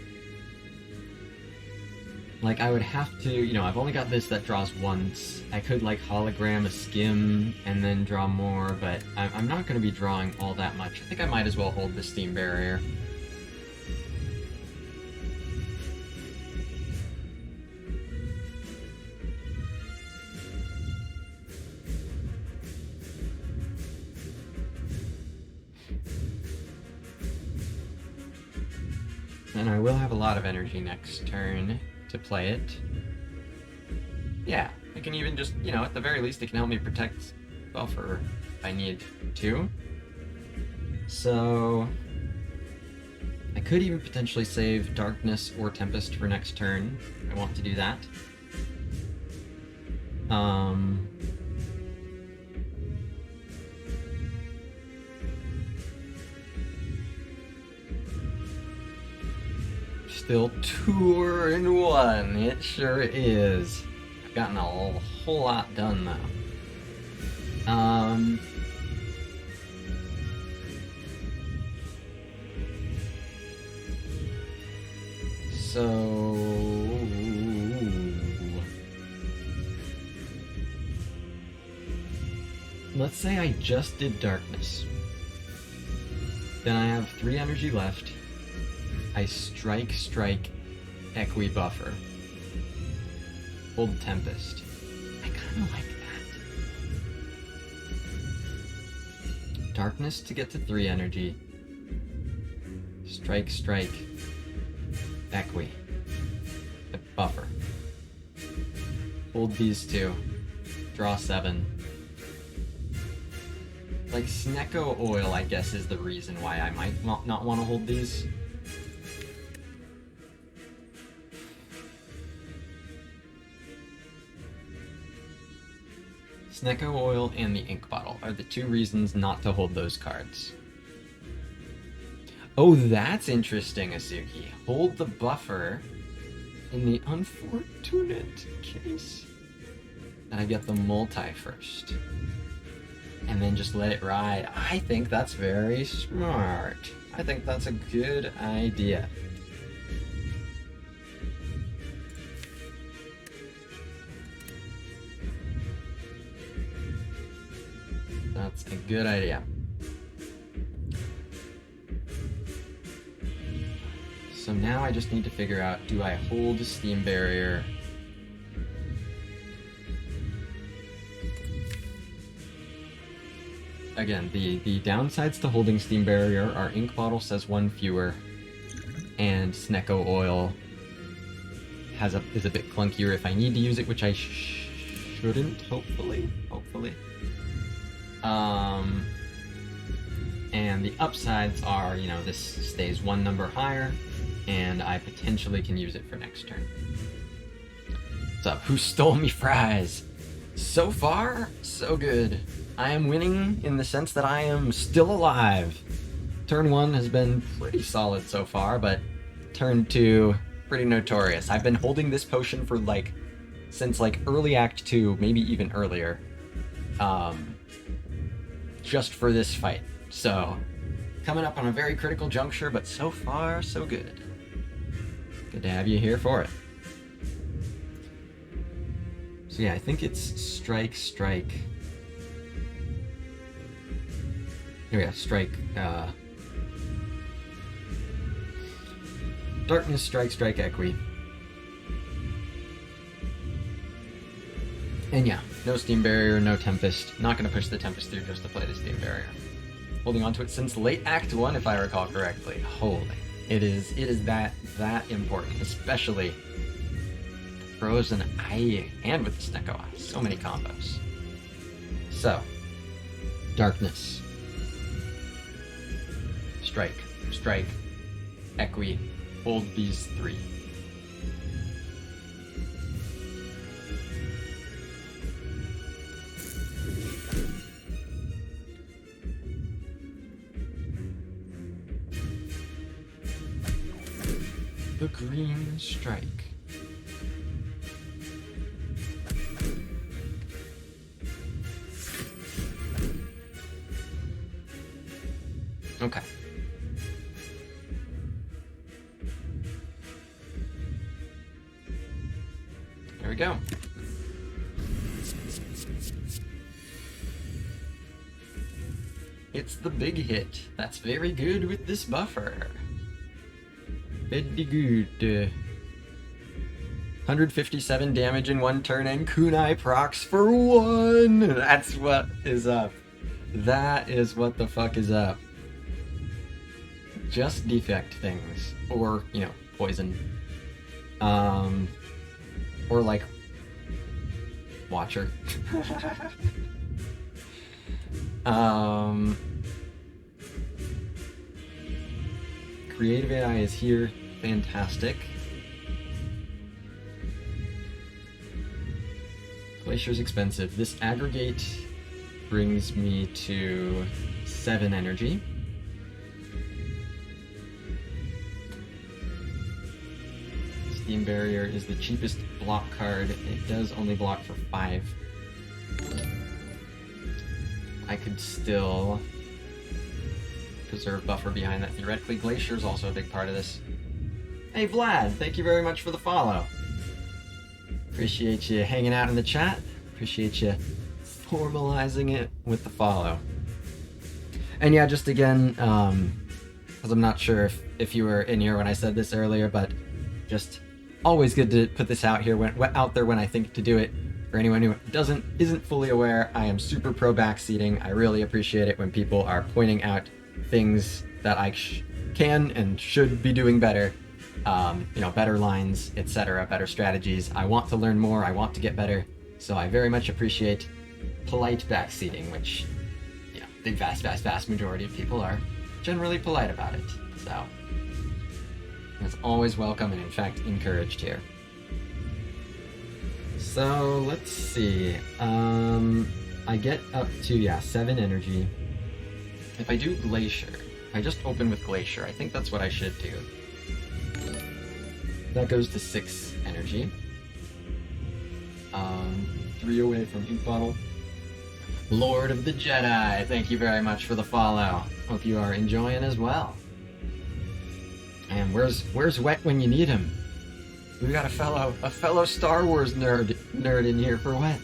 Like, I would have to... You know, I've only got this that draws once. I could, like, hologram a skim and then draw more, but I'm not going to be drawing all that much. I think I might as well hold the Steam Barrier. And I will have a lot of energy next turn to play it. Yeah, I can even just, you know, at the very least it can help me protect Buffer if I need to. So... I could even potentially save Darkness or Tempest for next turn. I want to do that. Still 2 in 1, it sure is. I've gotten a whole lot done though. Um... So... Let's say I just did darkness. Then I have 3 energy left. I strike, equi buffer. Hold Tempest. I kinda like that. Darkness to get to 3 energy. Strike, equi. The buffer. Hold these 2. Draw 7. Like, Snecko Oil, I guess, is the reason why I might not want to hold these. Snecko Oil and the Ink Bottle are the 2 reasons not to hold those cards. Oh, that's interesting, Asuki. Hold the buffer in the unfortunate case that I get the multi first. And then just let it ride. I think that's very smart. I think that's a good idea. That's a good idea. So now I just need to figure out, do I hold a Steam Barrier? Again, the downsides to holding Steam Barrier are Ink Bottle says 1 fewer, and Snecko Oil is a bit clunkier if I need to use it, which I shouldn't, hopefully. And the upsides are, you know, this stays 1 number higher, and I potentially can use it for next turn. What's up? Who stole me fries? So far, so good. I am winning in the sense that I am still alive. Turn 1 has been pretty solid so far, but turn 2, pretty notorious. I've been holding this potion for since early Act 2, maybe even earlier. Just for this fight. So, coming up on a very critical juncture, but so far, so good. Good to have you here for it. So yeah, I think it's strike. Oh yeah, strike, darkness, strike, equi. And yeah, no Steam Barrier, no Tempest. Not gonna push the Tempest through just to play the Steam Barrier. Holding on to it since late Act 1, if I recall correctly. Holy. It is that important, especially Frozen Eye and with the Snecko Eye. So many combos. So, darkness. Strike, equi, hold these 3. The green strike. Okay. There we go. It's the big hit. That's very good with this buffer. Very good. 157 damage in 1 turn and kunai procs for 1! That's what is up. That is what the fuck is up. Just defect things. Or, you know, poison. Or Watcher. Creative AI is here. Fantastic. Glacier's expensive. This aggregate brings me to 7 energy. Steam Barrier is the cheapest block card. It does only block for 5. I could still preserve buffer behind that. Theoretically, Glacier is also a big part of this. Hey Vlad, thank you very much for the follow. Appreciate you hanging out in the chat. Appreciate you formalizing it with the follow. And yeah, just again, because I'm not sure if you were in here when I said this earlier, but just always good to put this out here out there when I think to do it. For anyone who isn't fully aware, I am super pro backseating. I really appreciate it when people are pointing out things that I can and should be doing better. Better lines, etc., better strategies. I want to learn more. I want to get better. So I very much appreciate polite backseating, which, the vast majority of people are generally polite about it. So it's always welcome and in fact encouraged here. So let's see. I get up to 7 energy. If I do Glacier, if I just open with Glacier, I think that's what I should do. That goes to 6 energy. 3 away from Ink Bottle. Lord of the Jedi, thank you very much for the follow. Hope you are enjoying as well. And where's Wet when you need him? We got a fellow Star Wars nerd in here for Wet.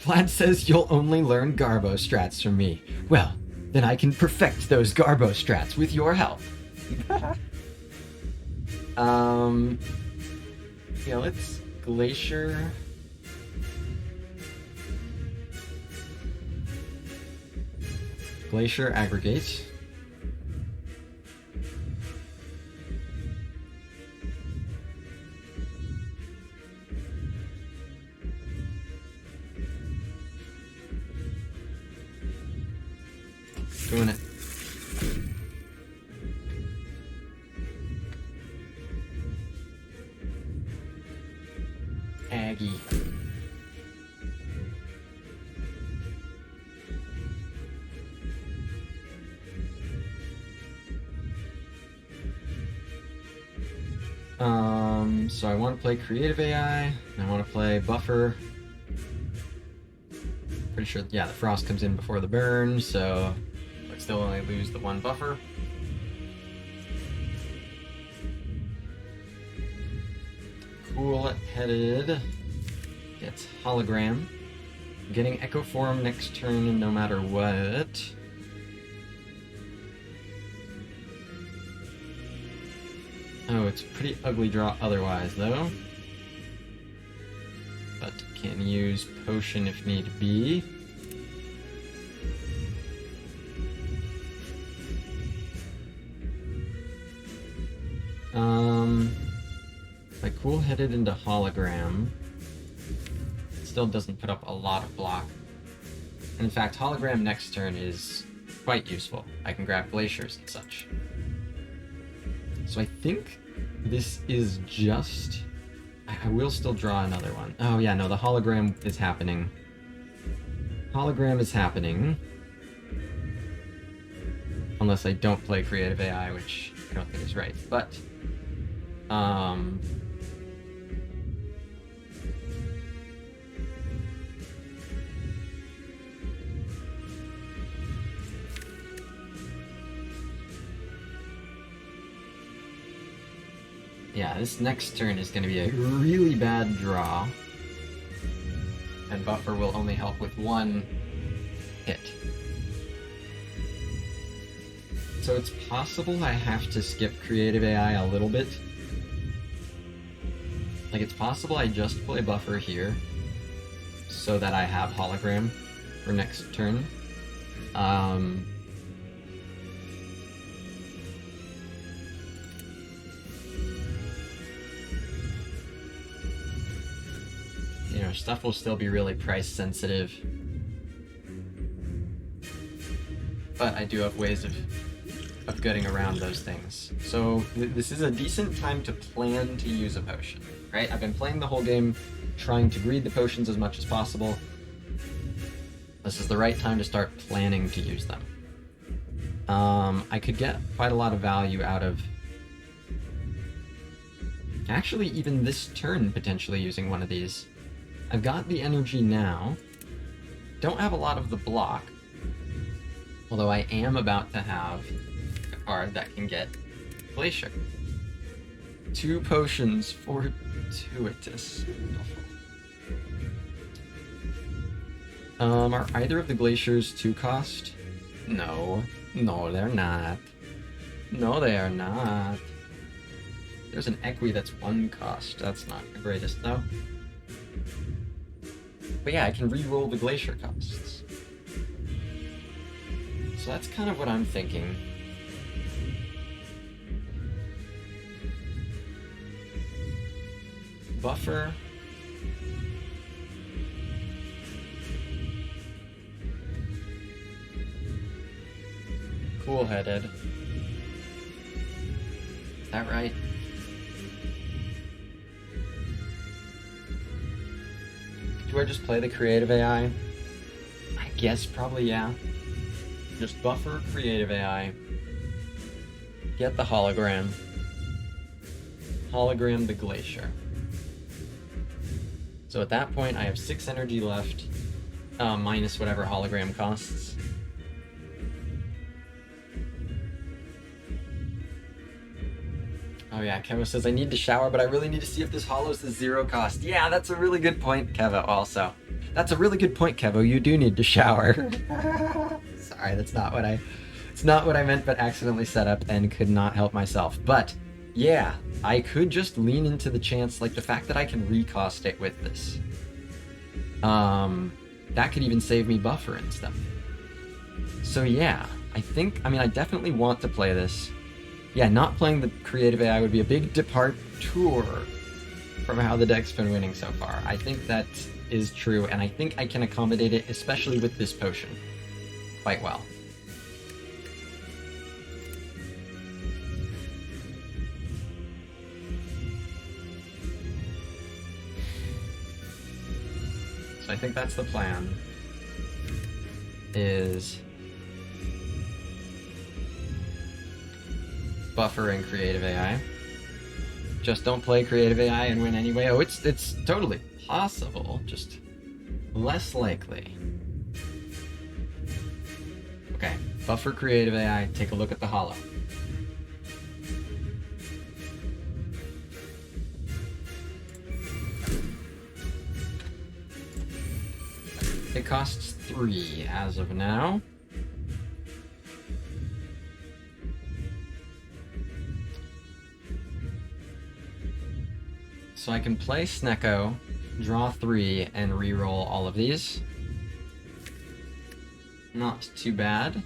Vlad says you'll only learn Garbo strats from me. Well, then I can perfect those Garbo strats with your help. Let's Glacier. Glacier aggregate. Doing it. Aggie. So I want to play Creative AI, and I want to play Buffer. Pretty sure, the Frost comes in before the burn, so I'd still only lose the 1 buffer. Cool-headed gets Hologram. Getting Echo Form next turn no matter what. Oh, it's a pretty ugly draw otherwise, though. But can use Potion if need be. If I cool-headed into Hologram, it still doesn't put up a lot of block. And in fact, Hologram next turn is quite useful. I can grab Glaciers and such. So I think this is just... I will still draw another one. Oh yeah, no, the Hologram is happening. Hologram is happening. Unless I don't play Creative AI, which I don't think is right. But, yeah, this next turn is going to be a really bad draw. And Buffer will only help with 1 hit. So it's possible I have to skip Creative AI a little bit. Like, it's possible I just play Buffer here, so that I have Hologram for next turn. Stuff will still be really price sensitive. But I do have ways of getting around those things. So this is a decent time to plan to use a potion, right? I've been playing the whole game trying to greed the potions as much as possible. This is the right time to start planning to use them. I could get quite a lot of value out of actually even this turn potentially using one of these. I've got the energy now. don't have a lot of the block. Although I am about to have a card that can get Glacier. 2 potions, fortuitous. Are either of the Glaciers 2 cost? No. No, they're not. No, they are not. There's an Equi that's 1 cost. That's not the greatest, though. But yeah, I can re-roll the Glacier costs. So that's kind of what I'm thinking. Buffer. Cool-headed. Is that right? Do I just play the creative AI? I guess probably yeah. Just buffer creative AI. Get the hologram. Hologram the Glacier. So at that point I have 6 energy left, minus whatever hologram costs. Oh yeah, Kevo says, I need to shower, but I really need to see if this holo's the 0 cost. Yeah, that's a really good point, Kevo, also. That's a really good point, Kevo. You do need to shower. Sorry, that's not what it's not what I meant, but accidentally set up and could not help myself. But, yeah, I could just lean into the chance, like the fact that I can recost it with this. That could even save me buffer and stuff. So yeah, I definitely want to play this. Yeah, not playing the creative AI would be a big departure from how the deck's been winning so far. I think that is true, and I think I can accommodate it, especially with this potion, quite well. So I think that's the plan, is buffer and creative AI. Just don't play creative AI and win anyway. Oh, it's totally possible, just less likely. Okay, buffer creative AI, take a look at the holo. It costs 3 as of now. So I can play Snecko, draw 3, and reroll all of these. Not too bad.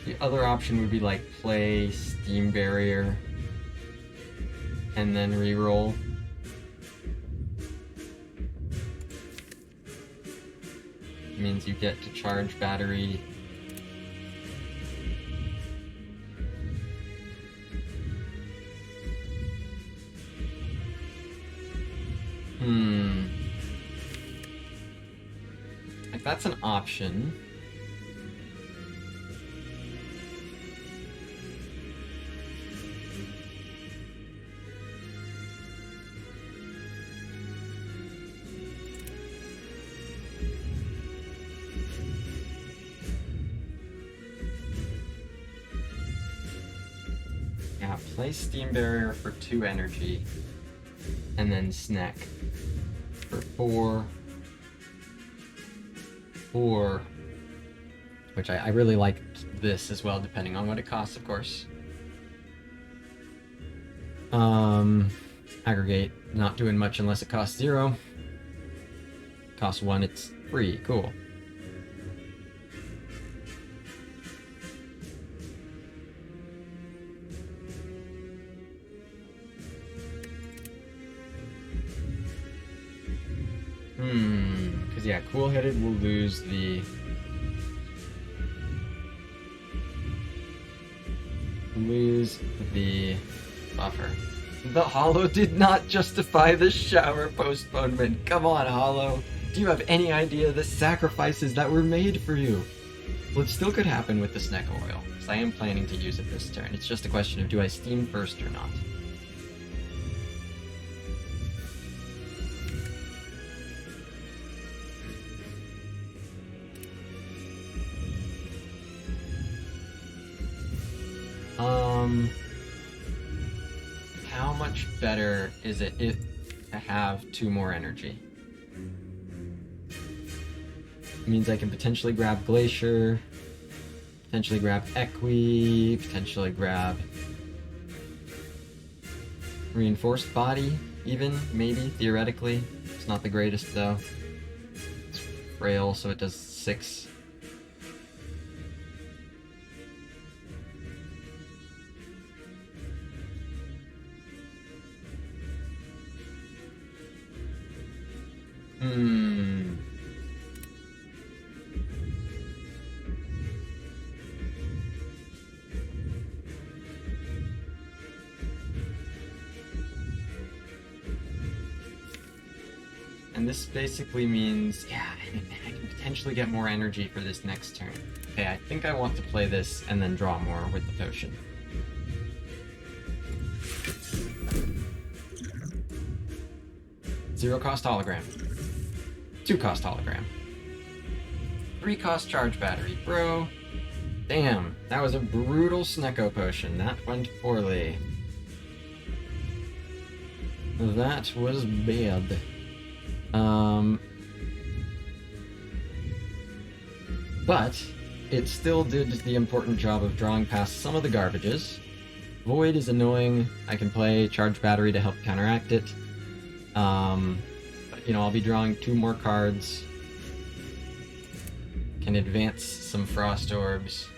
The other option would be like play Steam Barrier and then reroll. Means you get to charge battery. Like that's an option. Play Steam Barrier for 2 energy, and then Snack for 4, which I really like this as well, depending on what it costs, of course. Aggregate, not doing much unless it costs 0. Costs 1, it's free, cool. Because yeah, cool-headed will lose the buffer. The holo did not justify the shower postponement. Come on, holo. Do you have any idea the sacrifices that were made for you? Well, it still could happen with the Snecko Oil, because I am planning to use it this turn. It's just a question of do I steam first or not. How much better is it to have 2 more energy? It means I can potentially grab Glacier, potentially grab Equi, potentially grab Reinforced Body, even, maybe, theoretically. It's not the greatest, though. It's frail, so it does 6. And this basically means, yeah, I can potentially get more energy for this next turn. Okay, I think I want to play this and then draw more with the potion. Zero cost hologram. 2 cost hologram. 3 cost charge battery, bro. Damn, that was a brutal Snecko potion. That went poorly. That was bad. But it still did the important job of drawing past some of the garbages. Void is annoying. I can play charge battery to help counteract it. But, I'll be drawing 2 more cards. Can advance some Frost Orbs.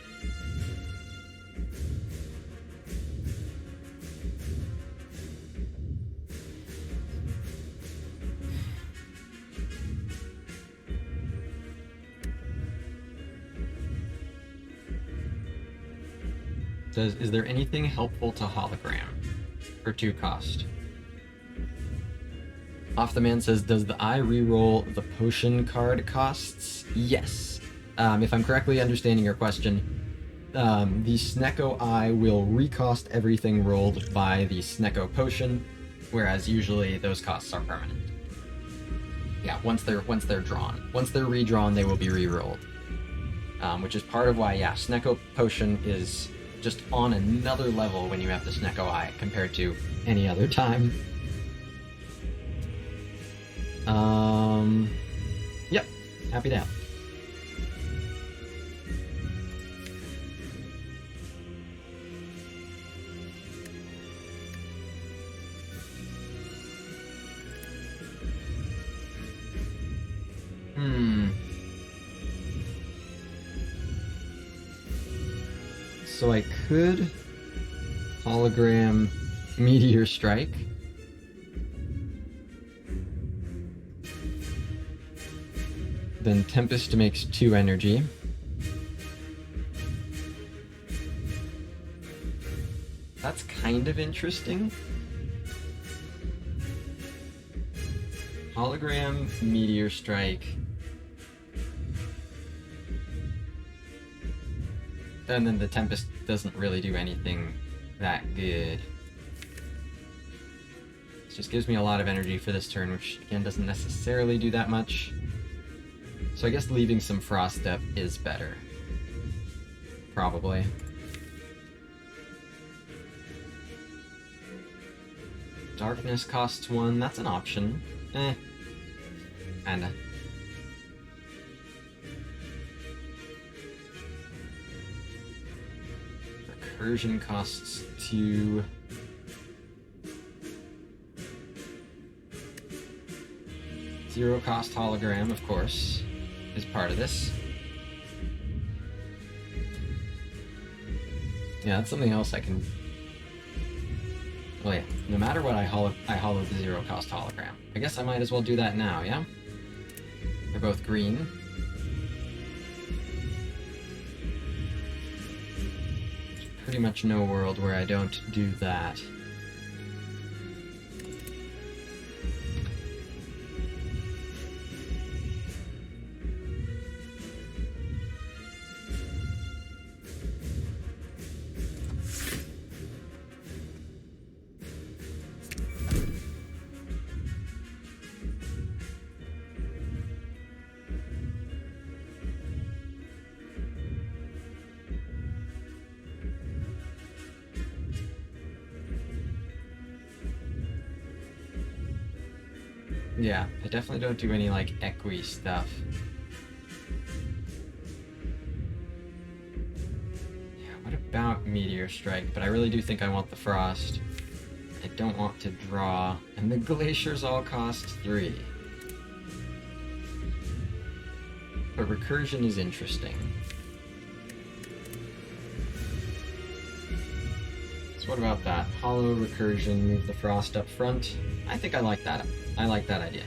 Is there anything helpful to hologram for 2 cost? Off the Man says, does the eye reroll the potion card costs? Yes. If I'm correctly understanding your question, the Snecko eye will recost everything rolled by the Snecko potion, whereas usually those costs are permanent. Yeah, once they're drawn. Once they're redrawn, they will be rerolled. Which is part of why, yeah, Snecko potion is just on another level when you have the Snecko eye compared to any other time. Yep, happy to help. So I could hologram Meteor Strike. Then Tempest makes 2 energy. That's kind of interesting. Hologram, Meteor Strike. And then the Tempest doesn't really do anything that good. It just gives me a lot of energy for this turn, which again doesn't necessarily do that much. So I guess leaving some Frost Step is better. Probably. Darkness costs 1, that's an option. Kinda. Recursion costs 2. Zero cost hologram, of course, is part of this. Yeah, that's something else I can... Well, yeah, no matter what, I hollow the zero cost hologram. I guess I might as well do that now, yeah? They're both green. There's pretty much no world where I don't do that. Yeah, I definitely don't do any, like, equi stuff. Yeah, what about Meteor Strike? But I really do think I want the Frost. I don't want to draw. And the Glaciers all cost 3. But Recursion is interesting. So what about that? Hollow Recursion, move the Frost up front. I think I like that. I like that idea.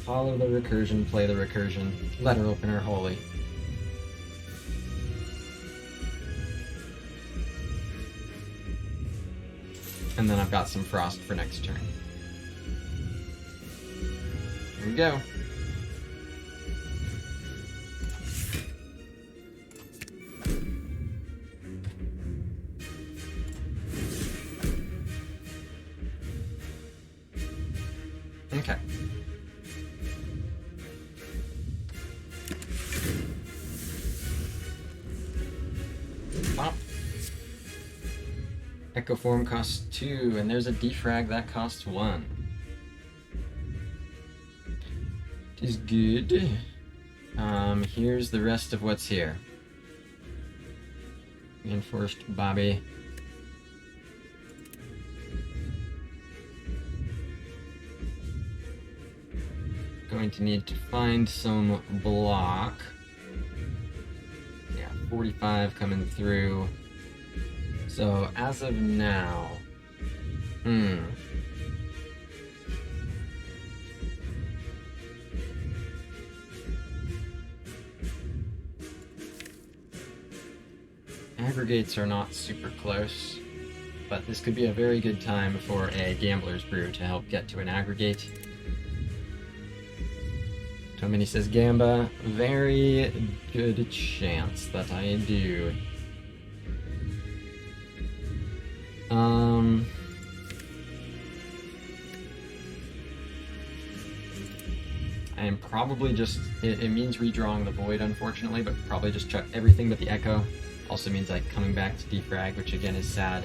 Follow the Recursion, play the Recursion, Letter Opener Holy. And then I've got some Frost for next turn. Here we go. Okay. Bop. Echo Form costs 2, and there's a defrag that costs 1. It is good. Here's the rest of what's here. Reinforced Bobby. Going to need to find some block. Yeah, 45 coming through. So as of now, aggregates are not super close, but this could be a very good time for a Gambler's Brew to help get to an aggregate. Tomini says Gamba, very good chance that I do. I am probably just, it means redrawing the Void, unfortunately, but probably just chuck everything but the Echo. Also means like coming back to defrag, which again is sad.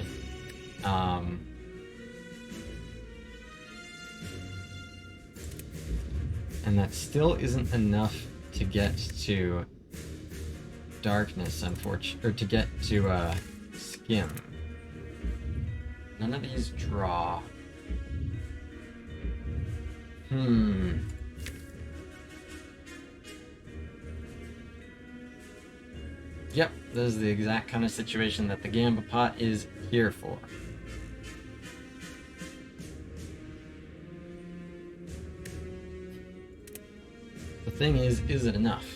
And that still isn't enough to get to Darkness, unfortunately, or to get to Skim. None of these draw. Yep, this is the exact kind of situation that the Gamba Pot is here for. The thing is it enough?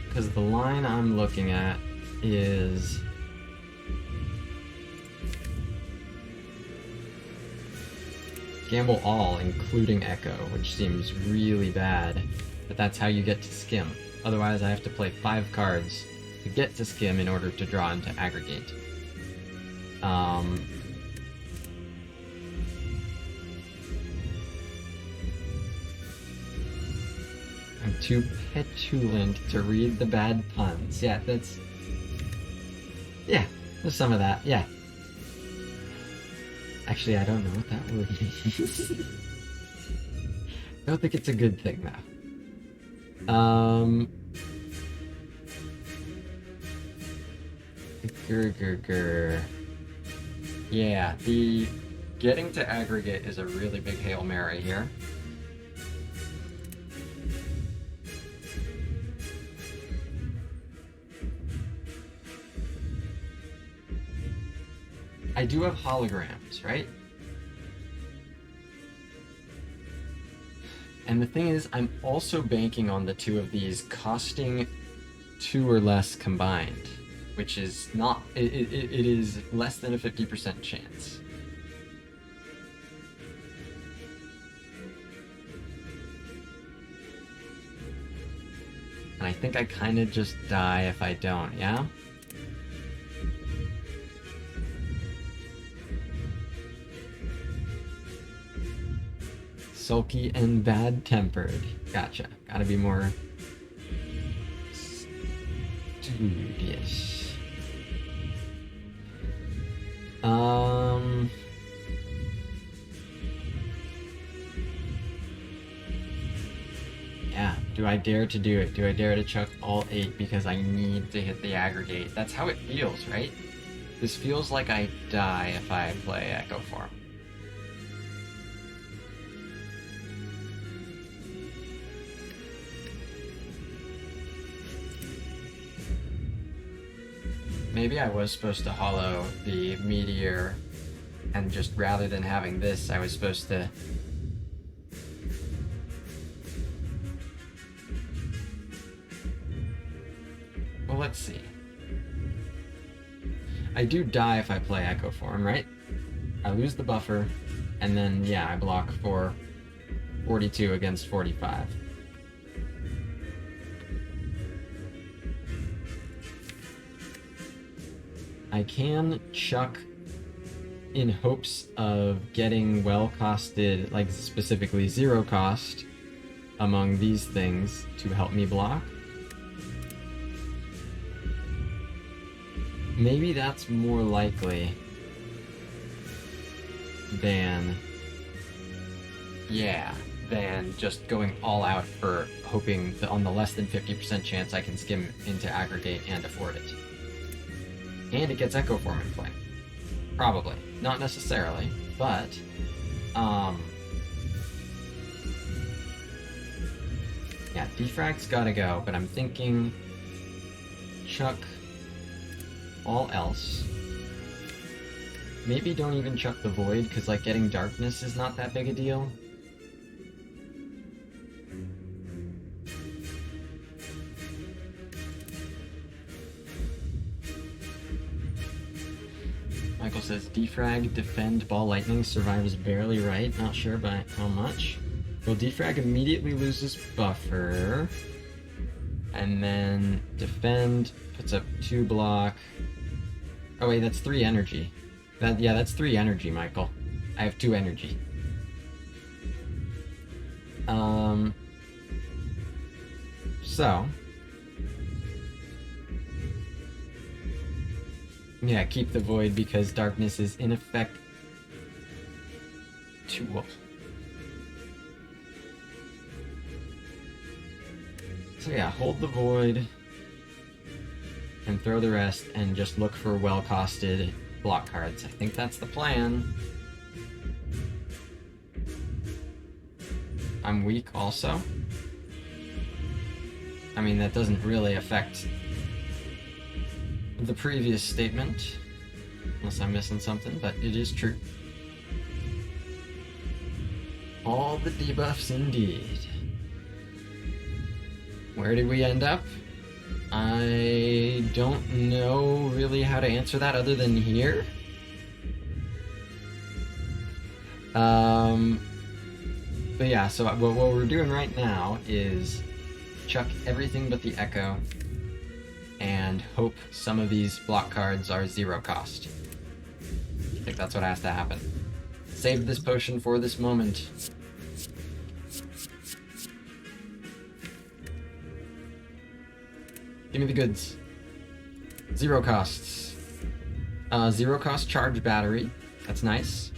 Because the line I'm looking at is gamble all, including Echo, which seems really bad, but that's how you get to Skim. Otherwise, I have to play 5 cards to get to Skim in order to draw into aggregate. I'm too petulant to read the bad puns. Yeah, there's some of that, yeah. Actually, I don't know what that word is. I don't think it's a good thing, though. Yeah, the getting to aggregate is a really big Hail Mary here. I do have holograms, right? And the thing is, I'm also banking on the 2 of these costing 2 or less combined, which is not, it is less than a 50% chance. And I think I kind of just die if I don't, yeah? Sulky and bad-tempered. Gotcha. Gotta be more studious. Um... Yeah, do I dare to do it? Do I dare to chuck all 8 because I need to hit the aggregate? That's how it feels, right? This feels like I die if I play Echo Form. Maybe I was supposed to hollow the meteor, and just rather than having this, I was supposed to... Well, let's see. I do die if I play Echo Form, right? I lose the buffer, and then, yeah, I block for 42 against 45. I can chuck in hopes of getting well-costed, like specifically zero cost, among these things to help me block. Maybe that's more likely than... yeah, than just going all out for hoping that on the less than 50% chance I can skim into aggregate and afford it. And it gets Echo Form in play. Probably. Not necessarily, but... yeah, Defrag's gotta go, but I'm thinking... chuck... all else. Maybe don't even chuck the Void, because, like, getting Darkness is not that big a deal. Michael says, Defrag, Defend, Ball Lightning, survives barely right. Not sure by how much. Well, Defrag immediately loses buffer. And then Defend puts up 2 block. Oh wait, that's 3 energy. Yeah, that's 3 energy, Michael. I have 2 energy. So... yeah, keep the Void because Darkness is in effect tool. So yeah, hold the Void and throw the rest and just look for well-costed block cards. I think that's the plan. I'm weak also. I mean, that doesn't really affect the previous statement, unless I'm missing something, but it is true. All the debuffs indeed. Where did we end up? I don't know really how to answer that other than here. But yeah, so what we're doing right now is chuck everything but the Echo and hope some of these block cards are 0 cost. I think that's what has to happen. Save this potion for this moment. Give me the goods. 0 costs. 0 cost charge battery. That's nice.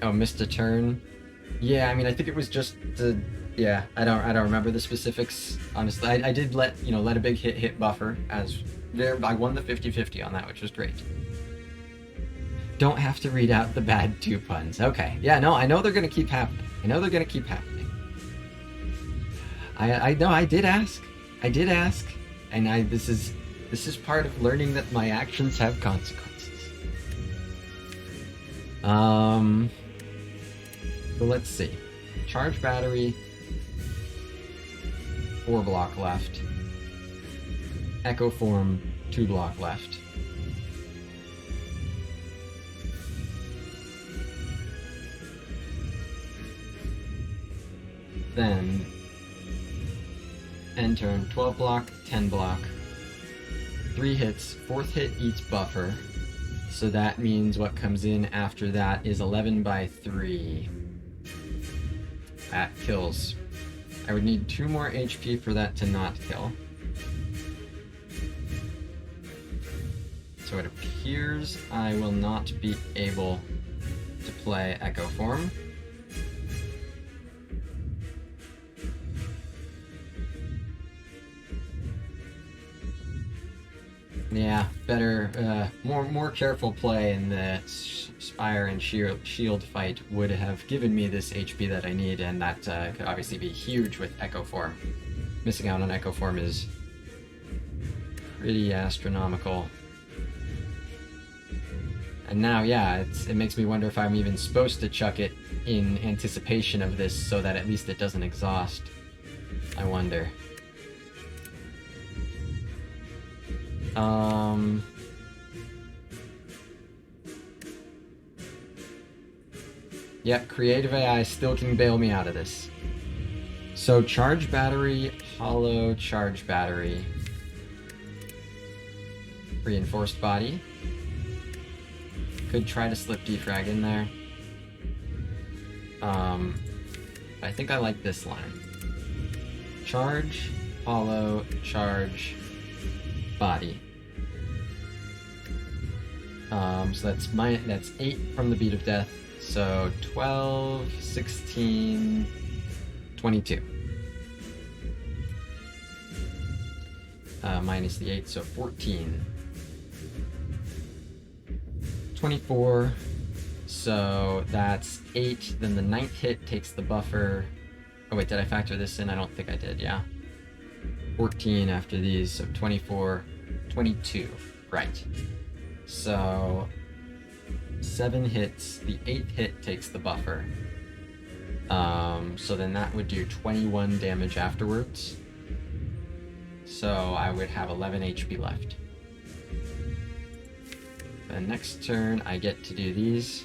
Oh, missed a turn. Yeah, I mean, I think it was just the... yeah, I don't remember the specifics, honestly. I did let a big hit buffer, as there, I won the 50-50 on that, which was great. Don't have to read out the bad 2 puns. Okay, yeah, no, I know they're gonna keep happening. I know, I did ask, and this is part of learning that my actions have consequences. So let's see. Charge battery, 4 block left. Echo Form, 2 block left. Then, end turn, 12 block, 10 block. 3 hits, 4th hit eats buffer. So that means what comes in after that is 11 by 3. That kills. I would need 2 more HP for that to not kill. So it appears I will not be able to play Echo Form. Yeah, better, more careful play in the Spire and Shield fight would have given me this HP that I need, and that could obviously be huge with Echo Form. Missing out on Echo Form is pretty astronomical. And now, yeah, it makes me wonder if I'm even supposed to chuck it in anticipation of this so that at least it doesn't exhaust. I wonder. Yep, Creative AI still can bail me out of this. So charge battery, hollow charge battery, reinforced body. Could try to slip defrag in there. I think I like this line. Charge, hollow, charge, body. So that's 8 from the Beat of Death. So 12, 16, 22. Minus the 8, so 14. 24. So that's 8. Then the 9th hit takes the buffer. Oh wait, did I factor this in? I don't think I did, yeah. 14 after these, so 24, 22. Right. So 7 hits. The 8th hit takes the buffer. So then that would do 21 damage afterwards. So I would have 11 HP left. The next turn I get to do these.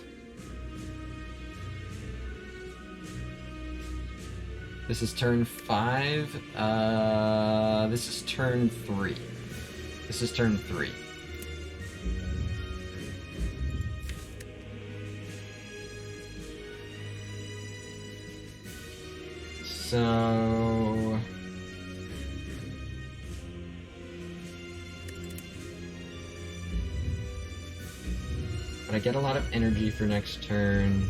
This is turn 5. This is turn 3. This is turn 3. So... But I get a lot of energy for next turn.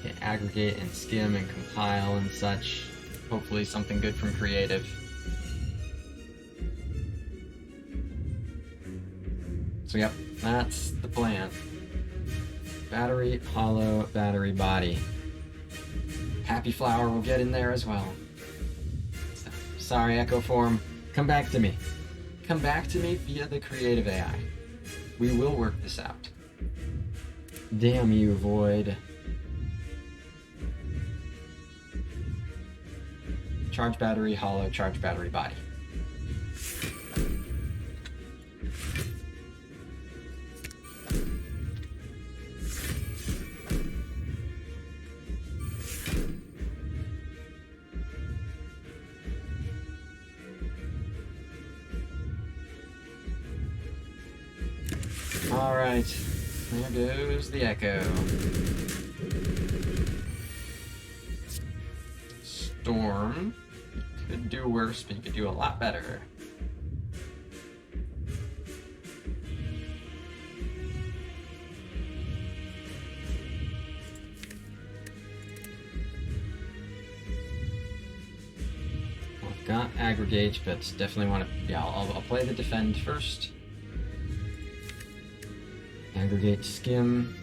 Get aggregate and skim and compile and such. Hopefully something good from creative. So yep, that's the plan. Battery, hollow, battery, body. Happy Flower will get in there as well. Sorry, Echo Form. Come back to me. Come back to me via the creative AI. We will work this out. Damn you, Void. Charge battery, hollow, charge battery, body. Alright, there goes the Echo. Storm. You could do worse, but you could do a lot better. I've got aggregate, but definitely want to... Yeah, I'll play the defend first. Aggregate skim.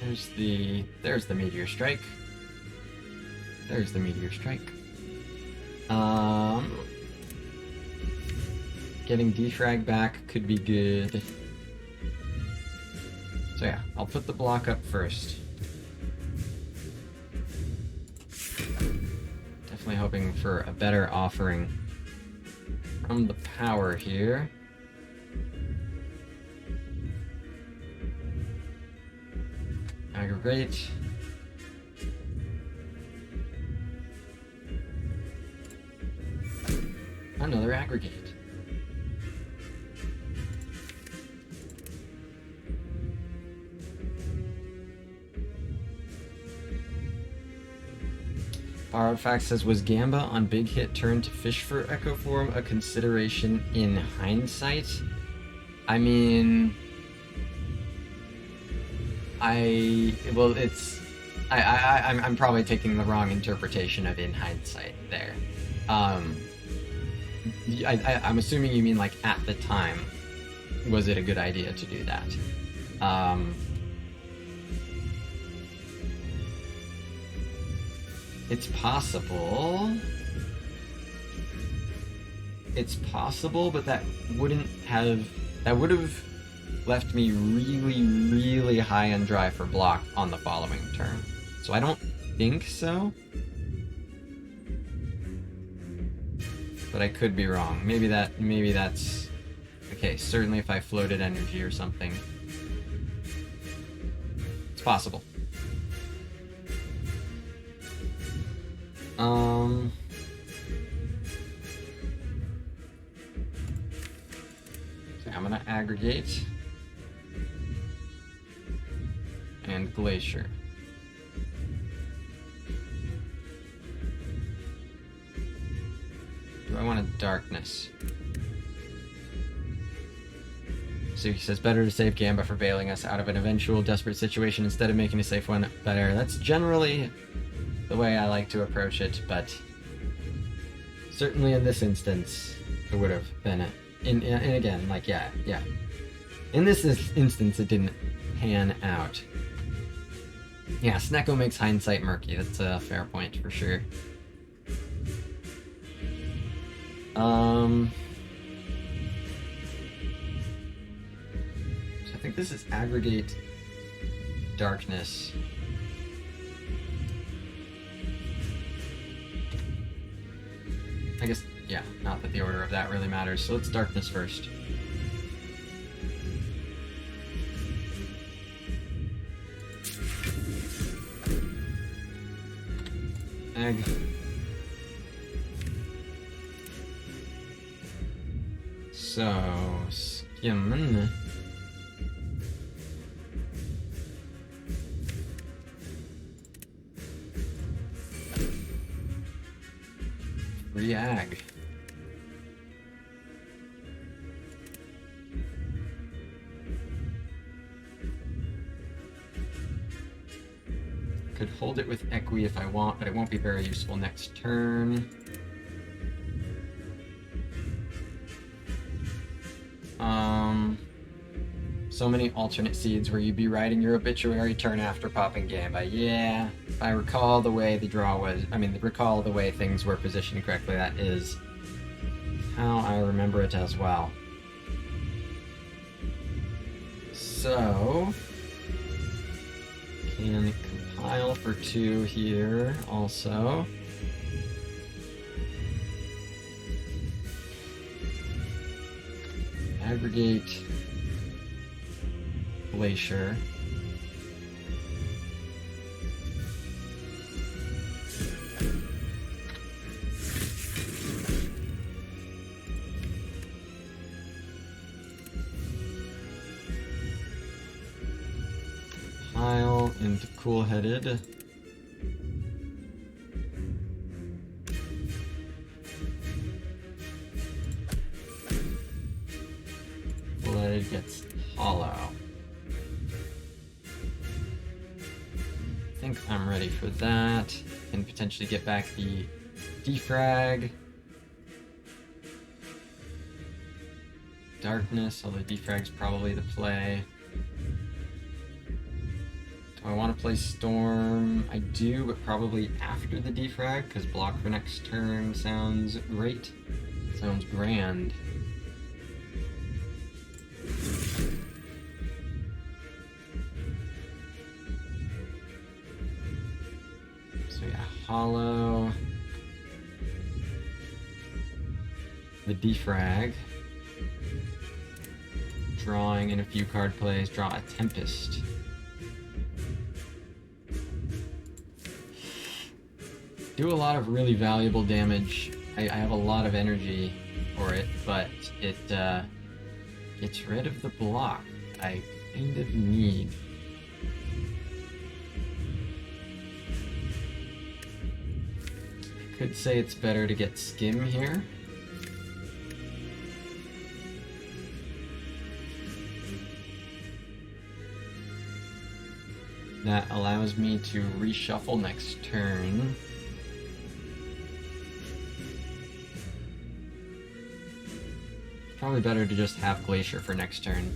There's the meteor strike. There's the meteor strike. Getting defrag back could be good. So yeah, I'll put the block up first. Definitely hoping for a better offering from the power here. Aggregate. Another aggregate. Borrowed Fact says, was Gamba on Big Hit turn to fish for Echo Form a consideration in hindsight? I mean, I'm probably taking the wrong interpretation of in hindsight there. I'm assuming you mean like at the time, was it a good idea to do that? It's possible. It's possible, but that would have left me really, really high and dry for block on the following turn. So I don't think so. But I could be wrong. Maybe that's the case. Certainly if I floated energy or something. It's possible. So I'm gonna aggregate and glacier. Do I want a darkness? Suki says, better to save Gamba for bailing us out of an eventual desperate situation instead of making a safe one better. That's generally the way I like to approach it, but certainly in this instance, it would have been and again, like, yeah. In this instance, it didn't pan out. Yeah, Snecko makes hindsight murky. That's a fair point for sure. So I think this is aggregate darkness. I guess, yeah, not that the order of that really matters, so let's darkness first. Egg. So, skim. Reag. Could hold it with Equi if I want, but it won't be very useful next turn. So many alternate seeds where you'd be writing your obituary turn after popping Gamba. Yeah, if I recall the way the draw was, recall the way things were positioned correctly, that is how I remember it as well. So, can compile for 2 here also. Aggregate Glacier. Pile into Cool-Headed. Cool-Headed gets Hollow. I think I'm ready for that. Can potentially get back the defrag. Darkness, although defrag's probably the play. Do I want to play Storm? I do, but probably after the defrag, because block for next turn sounds great. Sounds grand. So yeah, Hollow. The defrag. Drawing in a few card plays, draw a Tempest. Do a lot of really valuable damage. I have a lot of energy for it, but it gets rid of the block I kind of need. could say it's better to get Skim here. That allows me to reshuffle next turn. Probably better to just have Glacier for next turn.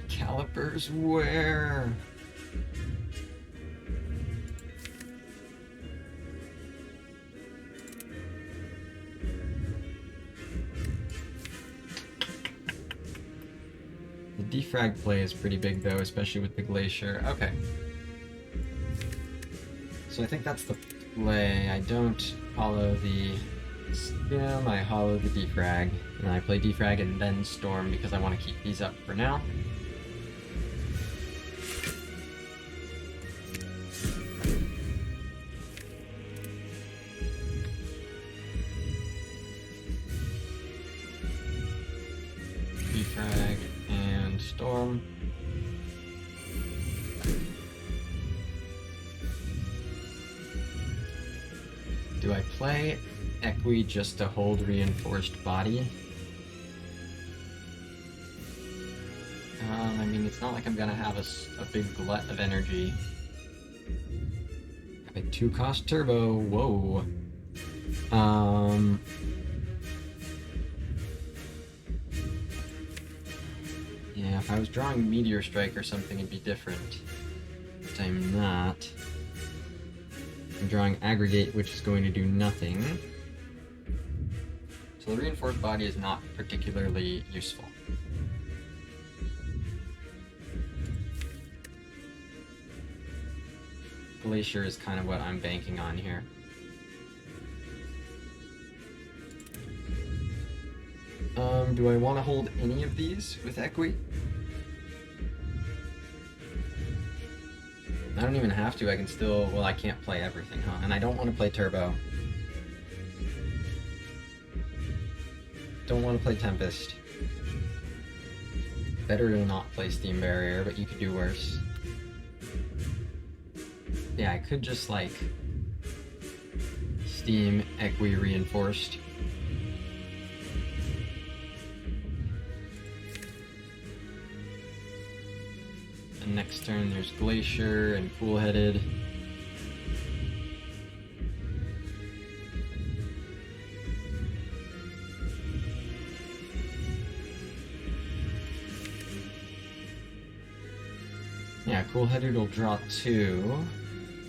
Calipers where? The defrag play is pretty big though, especially with the Glacier. Okay. So I think that's the play. I don't hollow the Skim, I hollow the defrag. And I play defrag and then Storm because I want to keep these up for now. Defrag and Storm. Do I play Equi just to hold reinforced body? I mean, it's not like I'm gonna have a big glut of energy. I have a 2-cost turbo, whoa. Yeah, if I was drawing Meteor Strike or something, it'd be different. But I'm not. I'm drawing Aggregate, which is going to do nothing. So the reinforced body is not particularly useful. Glacier is kind of what I'm banking on here. Do I want to hold any of these with Equi? I don't even have to, I can still, well, I can't play everything, huh? And I don't want to play Turbo. Don't want to play Tempest. Better to not play Steam Barrier, but you could do worse. Yeah, I could just, like, Steam Equi Reinforced. And next turn there's Glacier and Cool-Headed. Yeah, Cool-Headed will draw 2.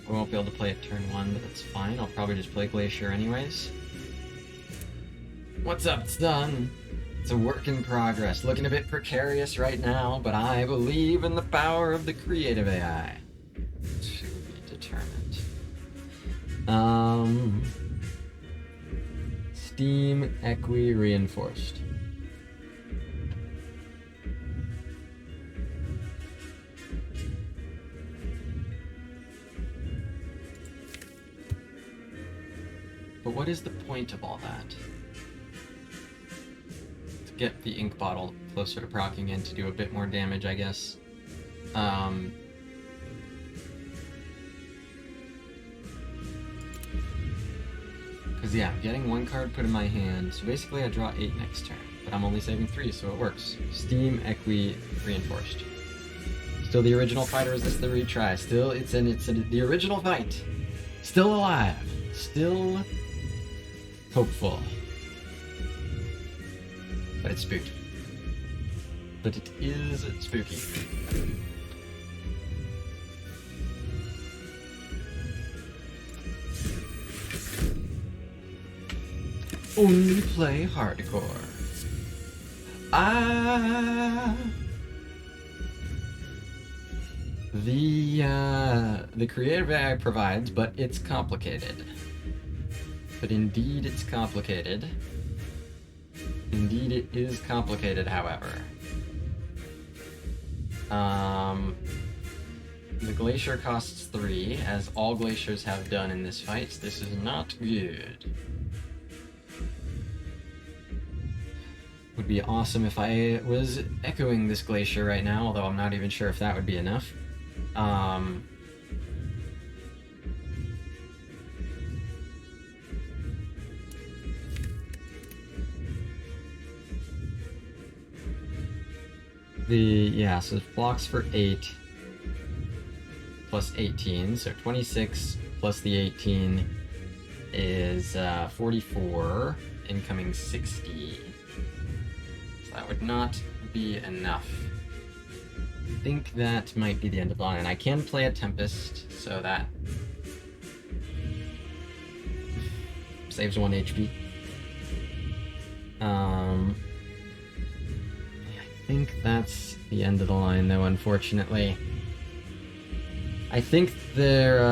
I won't be able to play it turn 1, but that's fine. I'll probably just play Glacier anyways. What's up, son? It's a work in progress. Looking a bit precarious right now, but I believe in the power of the creative AI. To be determined. Steam Equi Reinforced. But what is the point of all that? To get the ink bottle closer to proccing in to do a bit more damage, I guess. Because yeah, I'm getting 1 card put in my hand, so basically I draw 8 next turn. But I'm only saving 3, so it works. Steam Equi Reinforced. Still the original fight, or is this the retry? Still, it's the original fight. Still alive. Still hopeful. But it's spooky. But it is spooky. Only play hardcore. The creative AI provides, but it's complicated. But indeed it's complicated. Indeed it is complicated, however. The Glacier costs 3, as all Glaciers have done in this fight. This is not good. Would be awesome if I was echoing this glacier right now, although I'm not even sure if that would be enough. So blocks for 8 plus 18, so 26 plus the 18 is 44, incoming 60. So that would not be enough. I think that might be the end of the line, and I can play a Tempest, so that saves 1 HP. I think that's the end of the line, though, unfortunately. I think they're,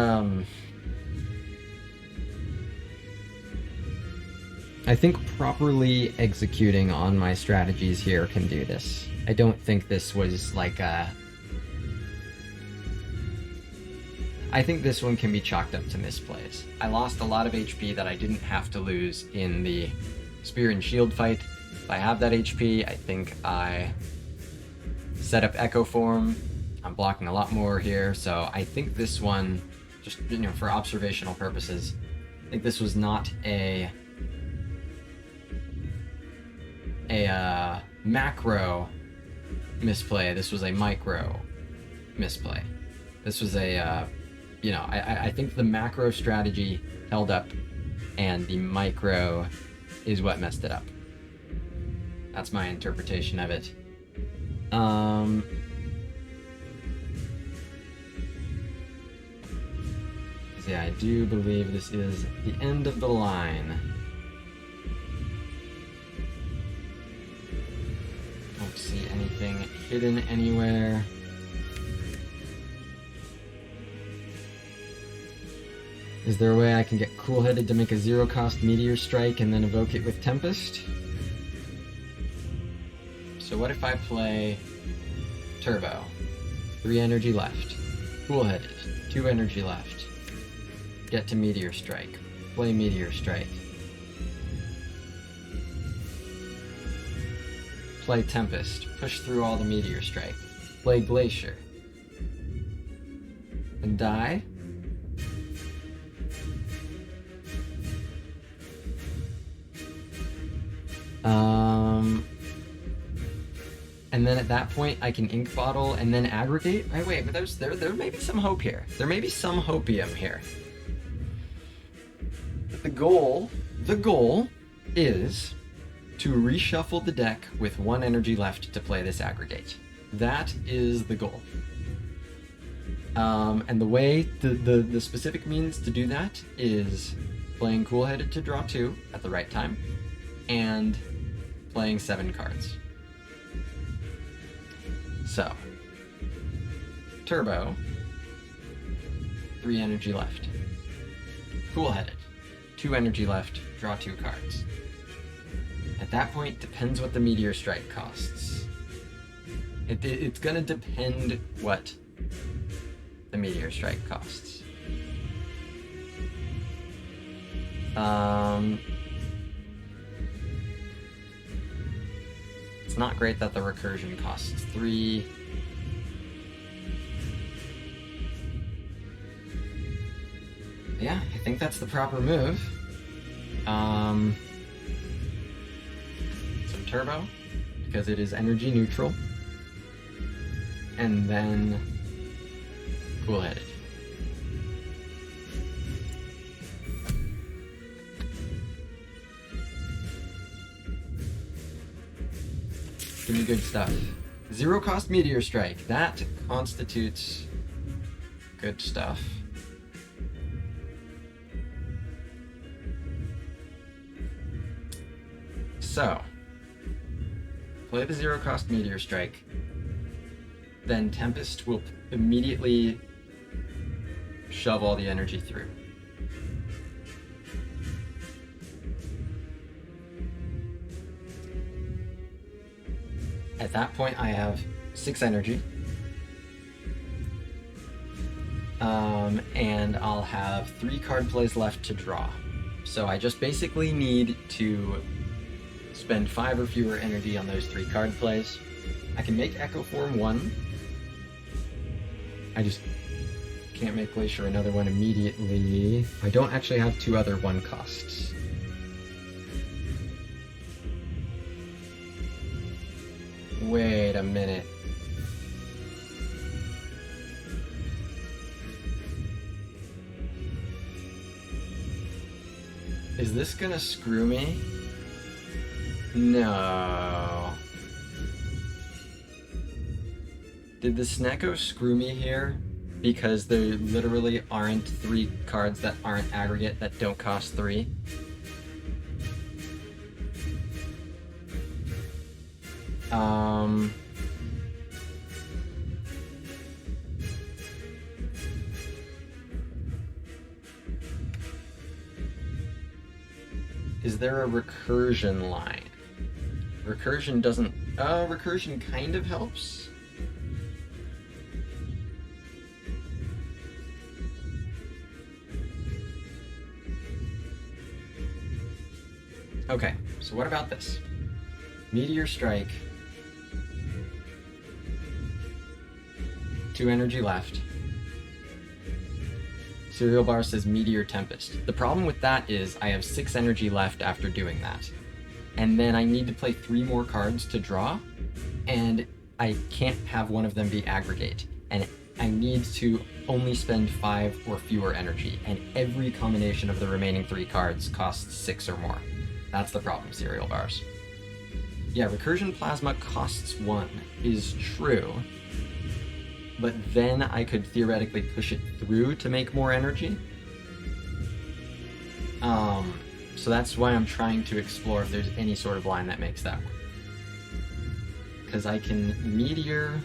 I think properly executing on my strategies here can do this. I don't think this was like a... I think this one can be chalked up to misplays. I lost a lot of HP that I didn't have to lose in the Spear and Shield fight. If I have that HP, I think I set up Echo Form. I'm blocking a lot more here, so I think this one, just, you know, for observational purposes, I think this was not a macro misplay. This was a micro misplay. This was a, you know, I think the macro strategy held up, and the micro is what messed it up. That's my interpretation of it. Yeah, I do believe this is the end of the line. Don't see anything hidden anywhere. Is there a way I can get cool-headed to make a zero-cost Meteor Strike and then evoke it with Tempest? So what if I play Turbo? 3 energy left. Cool-headed. 2 energy left. Get to Meteor Strike. Play Meteor Strike. Play Tempest. Push through all the Meteor Strike. Play Glacier. And die? And then at that point, I can Ink Bottle and then aggregate. Wait, but there may be some hope here. There may be some hopium here. The goal is to reshuffle the deck with 1 energy left to play this aggregate. That is the goal. And the way, the specific means to do that is playing Cool-Headed to draw 2 at the right time, and playing 7 cards. So, Turbo, 3 energy left. Cool-Headed, 2 energy left, draw 2 cards. At that point, depends what the Meteor Strike costs. It's gonna depend what the Meteor Strike costs. It's not great that the recursion costs 3. Yeah, I think that's the proper move. Some Turbo, because it is energy neutral. And then Cool-Headed. Give me good stuff. Zero cost Meteor Strike. That constitutes good stuff. So, play the zero cost Meteor Strike. Then Tempest will immediately shove all the energy through. At that point, I have 6 energy. And I'll have 3 card plays left to draw. So I just basically need to spend 5 or fewer energy on those 3 card plays. I can make Echo Form 1. I just can't make Glacier another one immediately. I don't actually have 2 other 1 costs. Wait a minute. Is this gonna screw me? No. Did the Snecko screw me here? Because there literally aren't 3 cards that aren't aggregate that don't cost 3? Is there a recursion line? Recursion doesn't... recursion kind of helps. Okay, so what about this? Meteor Strike. 2 energy left. Cereal Bar says Meteor Tempest. The problem with that is I have 6 energy left after doing that. And then I need to play 3 more cards to draw, and I can't have one of them be aggregate. And I need to only spend 5 or fewer energy, and every combination of the remaining 3 cards costs 6 or more. That's the problem, Cereal Bars. Yeah, Recursion Plasma costs 1, is true. But then I could theoretically push it through to make more energy. So that's why I'm trying to explore if there's any sort of line that makes that work. Because I can Meteor...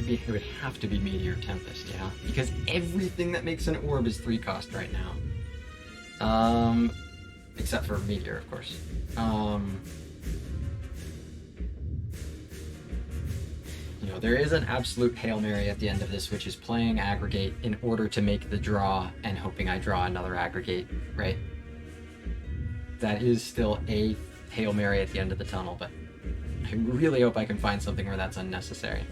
It would have to be Meteor Tempest, yeah? Because everything that makes an orb is 3 cost right now. Except for Meteor, of course. You know, there is an absolute Hail Mary at the end of this, which is playing aggregate in order to make the draw and hoping I draw another aggregate, right? That is still a Hail Mary at the end of the tunnel, but I really hope I can find something where that's unnecessary.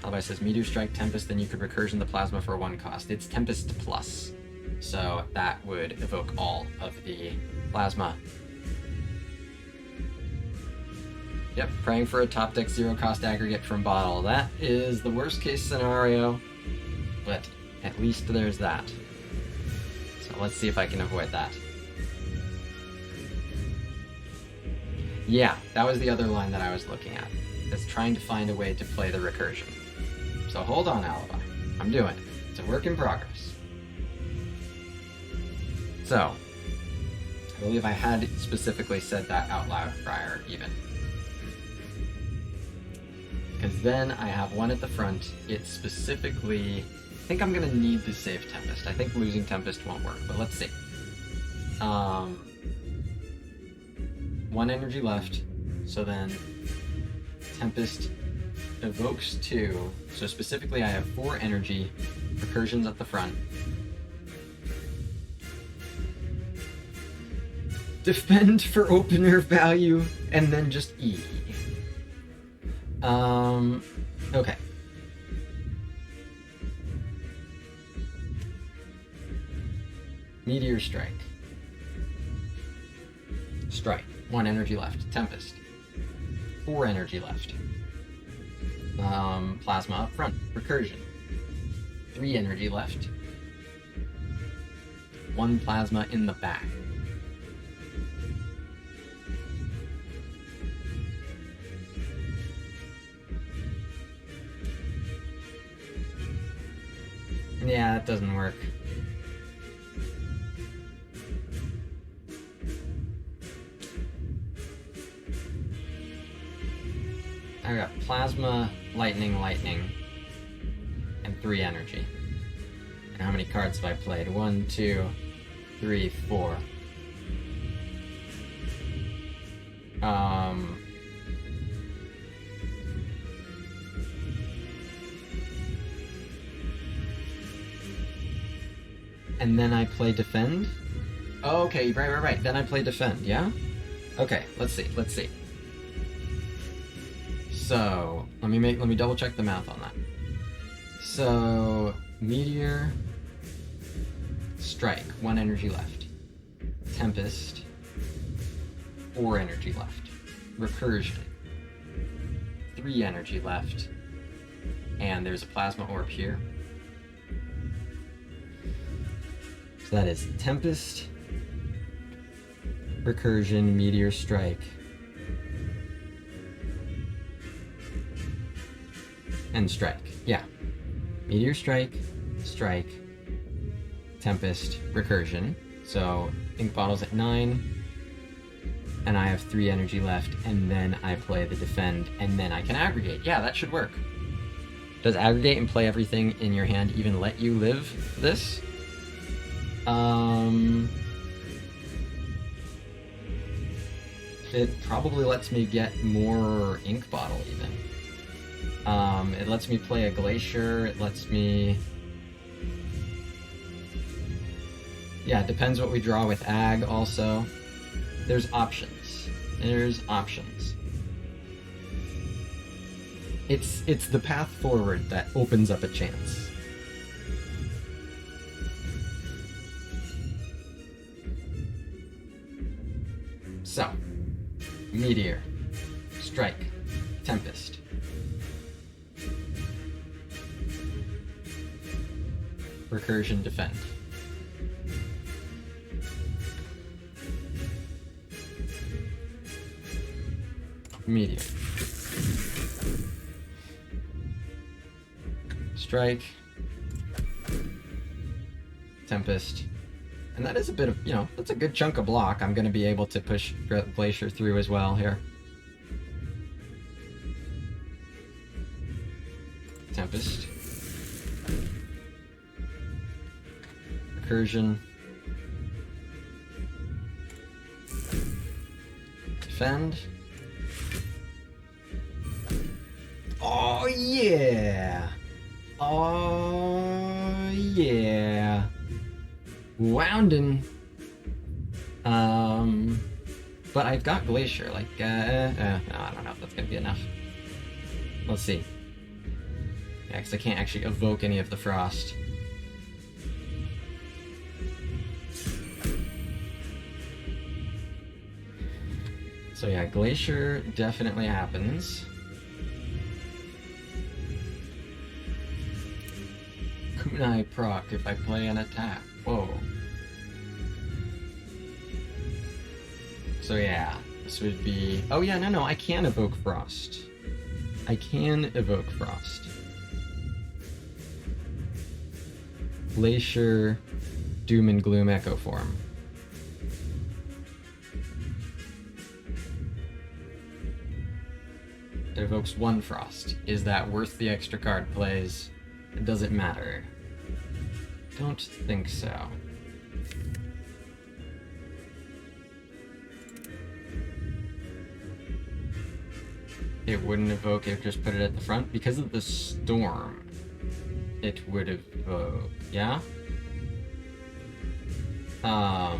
Alibi says, Meteor Strike Tempest, then you could Recursion the Plasma for 1 cost. It's Tempest Plus, so that would evoke all of the Plasma. Yep, praying for a top deck 0 cost aggregate from Bottle. That is the worst case scenario, but at least there's that. So let's see if I can avoid that. Yeah, that was the other line that I was looking at. Is trying to find a way to play the recursion. So hold on, Alibi. I'm doing it. It's a work in progress. So, I believe I had specifically said that out loud prior, even. Because then I have 1 at the front. It specifically... I think I'm going to need to save Tempest. I think losing Tempest won't work, but let's see. 1 energy left, so then Tempest evokes 2. So specifically I have 4 energy, recursions at the front. Defend for opener value, and then just E. Okay. Meteor Strike. Strike. 1 energy left. Tempest. 4 energy left. Plasma up front. Recursion. 3 energy left. 1 plasma in the back. Yeah, that doesn't work. I got Plasma, Lightning, and 3 energy. And how many cards have I played? 1, 2, 3, 4. and then I play defend. Oh, okay, right. Then I play defend, yeah? Okay, let's see. So, let me double check the math on that. So, meteor, strike, 1 energy left. Tempest, 4 energy left. Recursion, 3 energy left. And there's a plasma orb here. So that is Tempest, Recursion, Meteor, Strike, and Strike. Yeah. Meteor, Strike, Strike, Tempest, Recursion. So ink bottle's at 9, and I have 3 energy left, and then I play the defend, and then I can aggregate. Yeah, that should work. Does aggregate and play everything in your hand even let you live this? It probably lets me get more ink bottle even. It lets me play a glacier, it lets me... Yeah, it depends what we draw with ag also. There's options. It's the path forward that opens up a chance. So, Meteor, Strike, Tempest. Recursion, Defend. Meteor. Strike. Tempest. And that is a bit of, that's a good chunk of block. I'm going to be able to push Glacier through as well here. Tempest. Recursion. Defend. Oh yeah! Oh yeah! Woundin'. But I've got Glacier, like, no, I don't know if that's gonna be enough. Let's see. Yeah, because I can't actually evoke any of the Frost. So yeah, Glacier definitely happens. Kunai proc if I play an attack. Whoa. So yeah, this would be... Oh yeah, no, I can evoke Frost. I can evoke Frost. Glacier, Doom and Gloom Echo Form. It evokes 1 Frost. Is that worth the extra card plays? Does it matter? Don't think so. It wouldn't evoke, it would just put it at the front. Because of the storm, it would evoke, yeah? But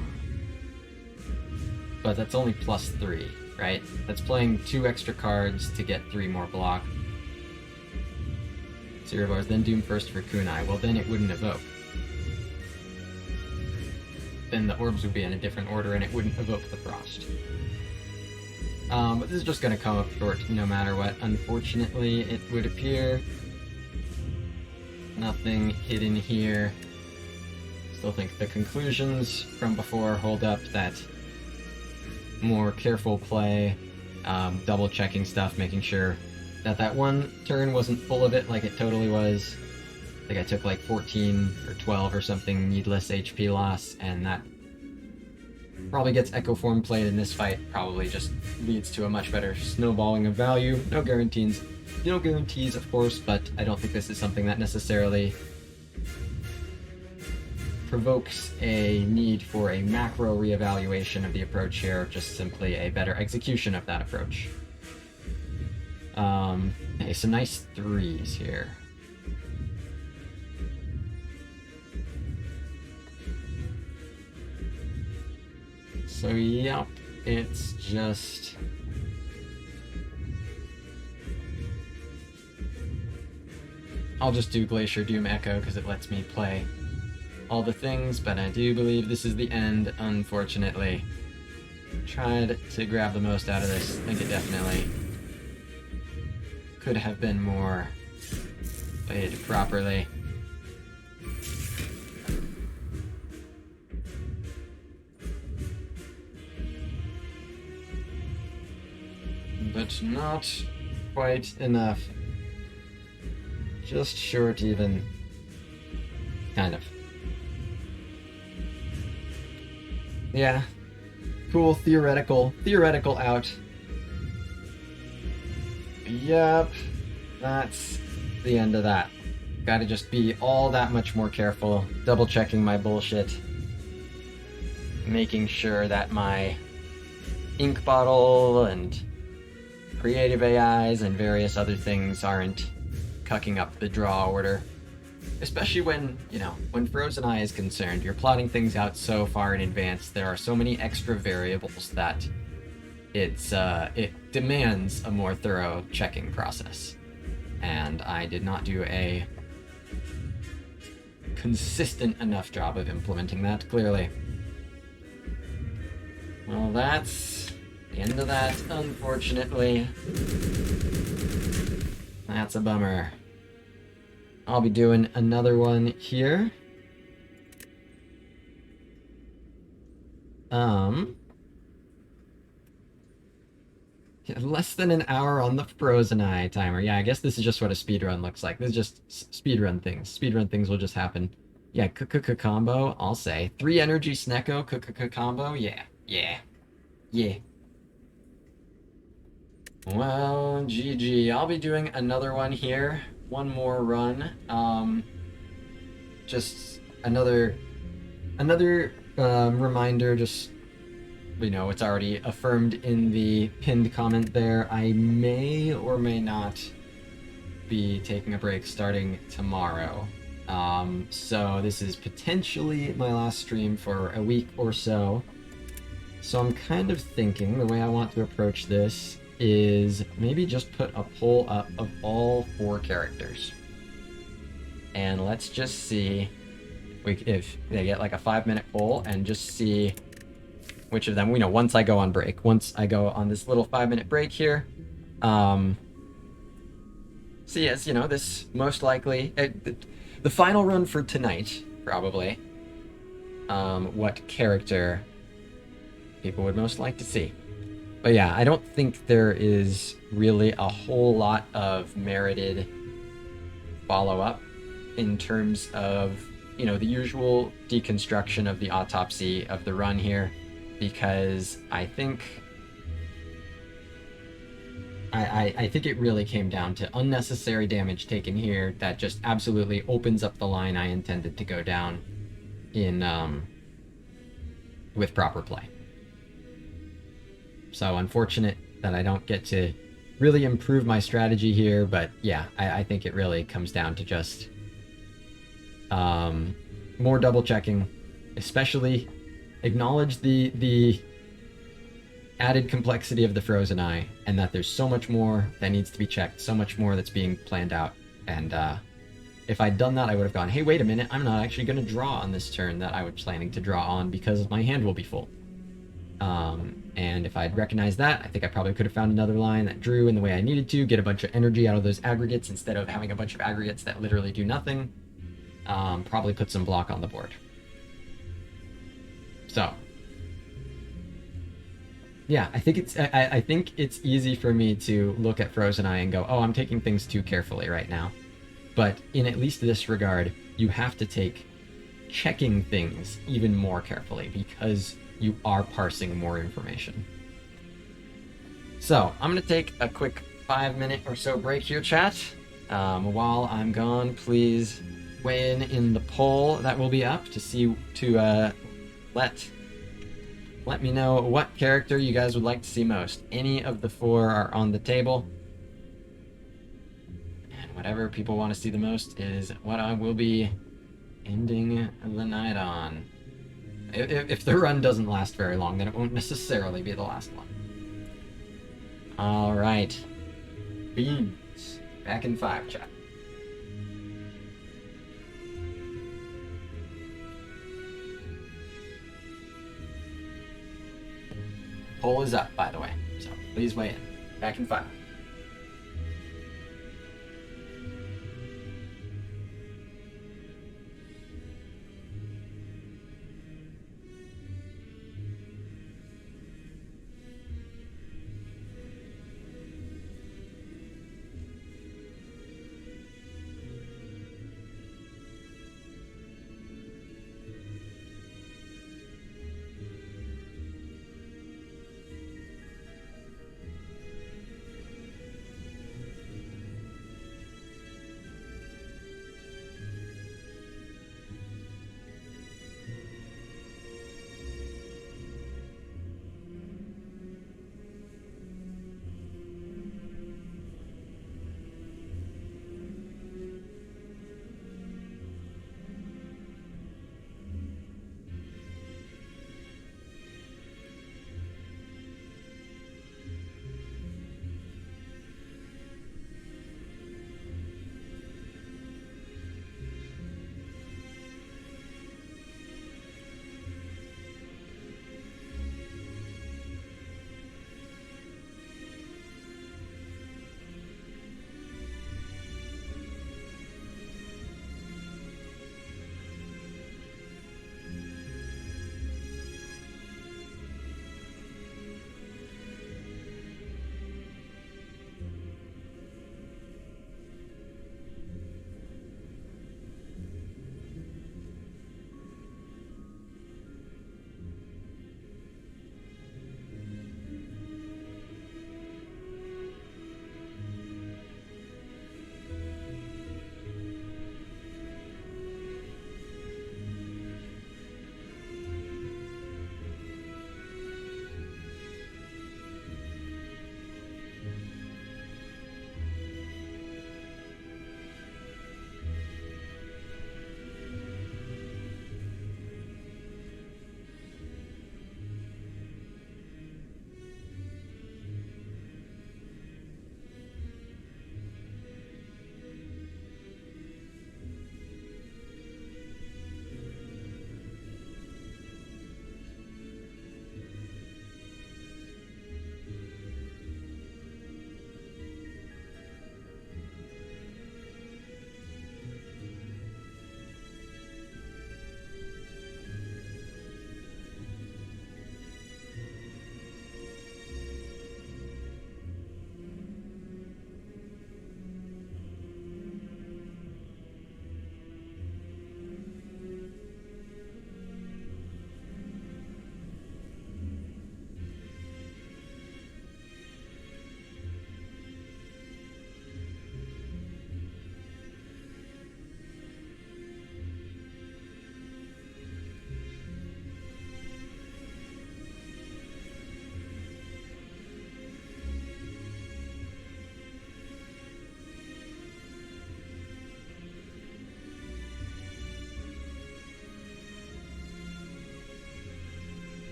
that's only +3, right? That's playing 2 extra cards to get 3 more block. 0 bars, then Doom first for Kunai. Well, then it wouldn't evoke. Then the orbs would be in a different order and it wouldn't evoke the Frost. But this is just going to come up short no matter what. Unfortunately, it would appear. Nothing hidden here. Still think the conclusions from before hold up, that more careful play, double checking stuff, making sure that that one turn wasn't full of it like it totally was. I think I took like 14 or 12 or something needless HP loss, and that probably gets Echo Form played in this fight, probably just leads to a much better snowballing of value. No guarantees, of course, but I don't think this is something that necessarily provokes a need for a macro reevaluation of the approach here, just simply a better execution of that approach. Okay, some nice 3s here. So, yep, it's just... I'll just do Glacier Doom Echo because it lets me play all the things, but I do believe this is the end, unfortunately. Tried to grab the most out of this. I think it definitely could have been more played properly. But not quite enough. Just short even. Kind of. Yeah. Cool theoretical out. Yep. That's the end of that. Gotta just be all that much more careful, double checking my bullshit, making sure that my ink bottle and creative AIs and various other things aren't cucking up the draw order. Especially when, when Frozen Eye is concerned, you're plotting things out so far in advance, there are so many extra variables that it demands a more thorough checking process. And I did not do a consistent enough job of implementing that, clearly. Well, that's the end of that, unfortunately. That's a bummer. I'll be doing another one here. Less than an hour on the Frozen Eye timer. Yeah, I guess this is just what a speedrun looks like. This is just speedrun things. Speedrun things will just happen. Yeah, combo, I'll say. 3 energy Snecko, combo, yeah. Well, GG. I'll be doing another one here. One more run. Just another reminder, just, it's already affirmed in the pinned comment there. I may or may not be taking a break starting tomorrow. So this is potentially my last stream for a week or so. So I'm kind of thinking the way I want to approach this is maybe just put a poll up of all 4 characters. And let's just see if they get like a 5-minute poll and just see which of them, once I go on break. Once I go on this little 5-minute break here. See, as this most likely, the final run for tonight, probably, what character people would most like to see. But yeah, I don't think there is really a whole lot of merited follow-up in terms of, the usual deconstruction of the autopsy of the run here, because I think it really came down to unnecessary damage taken here that just absolutely opens up the line I intended to go down in with proper play. So unfortunate that I don't get to really improve my strategy here, but yeah, I think it really comes down to just more double checking, especially acknowledge the added complexity of the Frozen Eye, and that there's so much more that needs to be checked, so much more that's being planned out. And if I'd done that, I would have gone, hey, wait a minute, I'm not actually going to draw on this turn that I was planning to draw on because my hand will be full. And if I'd recognized that, I think I probably could have found another line that drew in the way I needed to, get a bunch of energy out of those aggregates instead of having a bunch of aggregates that literally do nothing. Probably put some block on the board. So, yeah, I think it's easy for me to look at Frozen Eye and go, oh, I'm taking things too carefully right now. But in at least this regard, you have to take checking things even more carefully because you are parsing more information. So, I'm going to take a quick 5-minute or so break here, chat. While I'm gone, please weigh in the poll that will be up to let me know what character you guys would like to see most. Any of the 4 are on the table. And whatever people want to see the most is what I will be ending the night on. If the run doesn't last very long, then it won't necessarily be the last one. All right. Beans. Back in 5, chat. Poll is up, by the way, so please weigh in. Back in 5.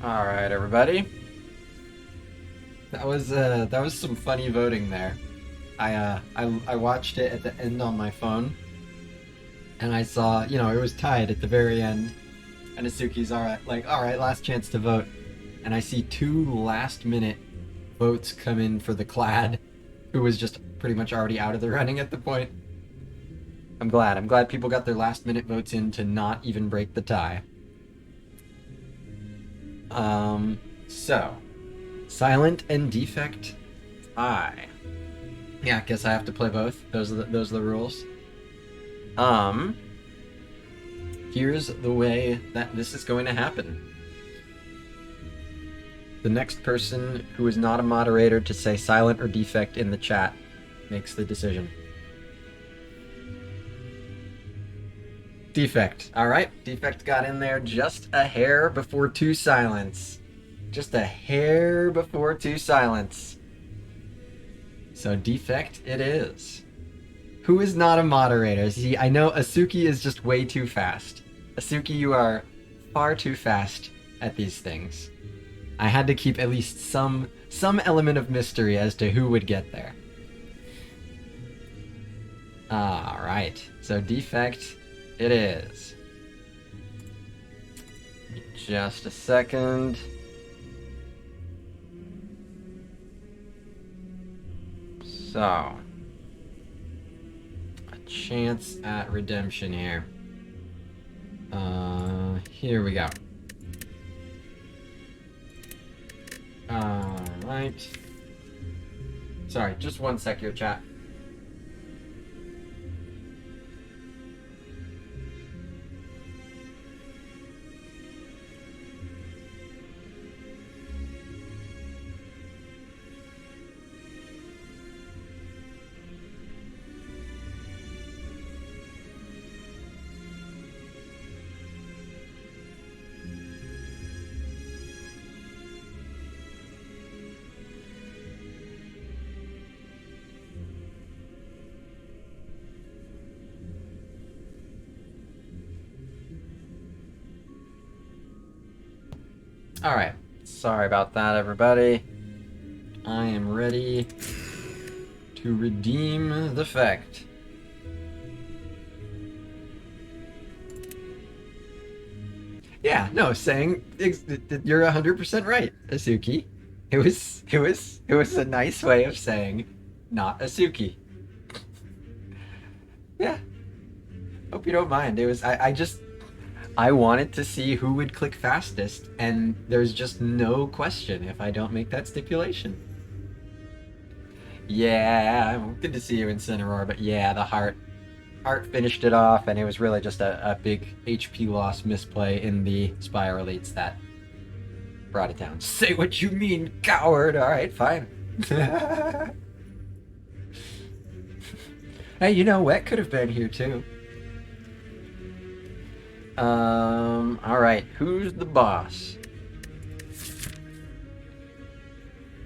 All right, everybody. That was some funny voting there. I watched it at the end on my phone, and I saw, it was tied at the very end, and Asuki's all right, last chance to vote, and I see 2 last-minute votes come in for the Clad, who was just pretty much already out of the running at the point. I'm glad people got their last-minute votes in to not even break the tie. So, Silent and Defect tie. Yeah, I guess I have to play both. Those are the rules. Here's the way that this is going to happen. The next person who is not a moderator to say Silent or Defect in the chat makes the decision. Defect. Alright, Defect got in there just a hair before 2 Silents. Just a hair before 2 Silents. So Defect it is. Who is not a moderator? See, I know Asuki is just way too fast. Asuki, you are far too fast at these things. I had to keep at least some element of mystery as to who would get there. Alright, so Defect it is. Just a second. So, a chance at redemption here. Here we go. Alright. Sorry, just one sec here, chat. Alright, sorry about that, everybody. I am ready to redeem the fact. Yeah, no, saying you're 100% right, Asuki. It was a nice way of saying not Asuki. Yeah. Hope you don't mind. It was I wanted to see who would click fastest, and there's just no question if I don't make that stipulation. Yeah, good to see you, Incineroar, but yeah, the heart finished it off, and it was really just a big HP loss misplay in the Spire Elites that brought it down. Say what you mean, coward! Alright, fine. Hey, Wet could have been here too. Alright, who's the boss?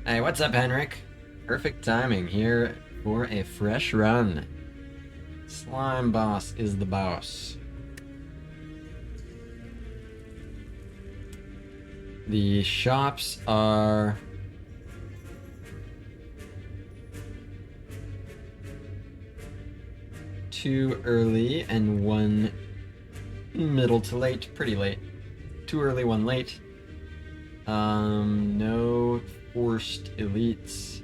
Hey, what's up, Henrik? Perfect timing here for a fresh run. Slime Boss is the boss. The shops are... too early and one middle to late, pretty late. Too early, one late. No forced elites.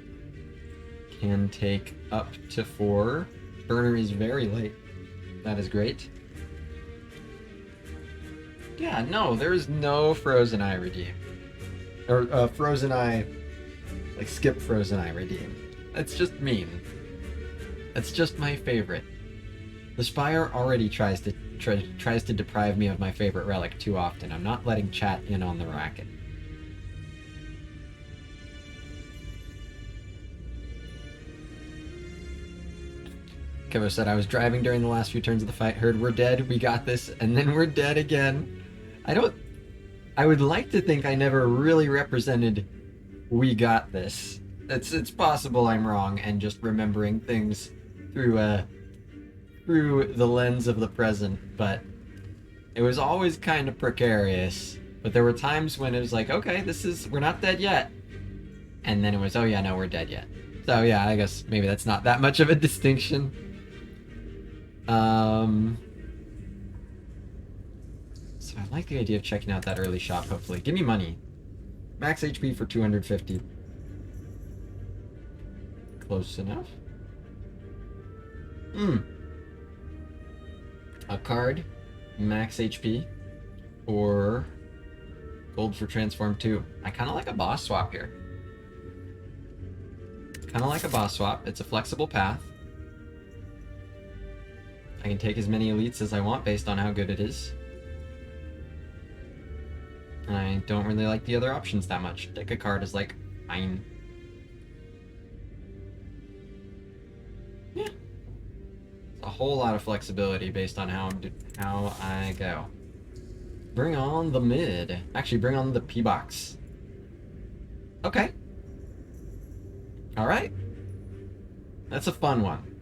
Can take up to 4. Burner is very late. That is great. Yeah, no, there is no Frozen Eye redeem. Or, Frozen Eye, like, skip Frozen Eye redeem. That's just mean. That's just my favorite. The Spire already tries to deprive me of my favorite relic too often. I'm not letting chat in on the racket. Kevo said, I was driving during the last few turns of the fight, heard we're dead, we got this, and then we're dead again. I would like to think I never really represented we got this. It's possible I'm wrong and just remembering things through the lens of the present, but it was always kind of precarious But there were times when it was like, okay, we're not dead yet. And then it was, oh yeah, no, we're dead yet. So yeah, I guess maybe that's not that much of a distinction. So I like the idea of checking out that early shop, hopefully. Give me money. Max HP for 250. Close enough. A card, max HP, or gold for transform 2. I kind of like a boss swap here. Kind of like a boss swap. It's a flexible path. I can take as many elites as I want based on how good it is. I don't really like the other options that much. Take a card is like, fine. Yeah. It's a whole lot of flexibility based on how I go. Bring on the mid. Actually, bring on the P-box. Okay. Alright. That's a fun one.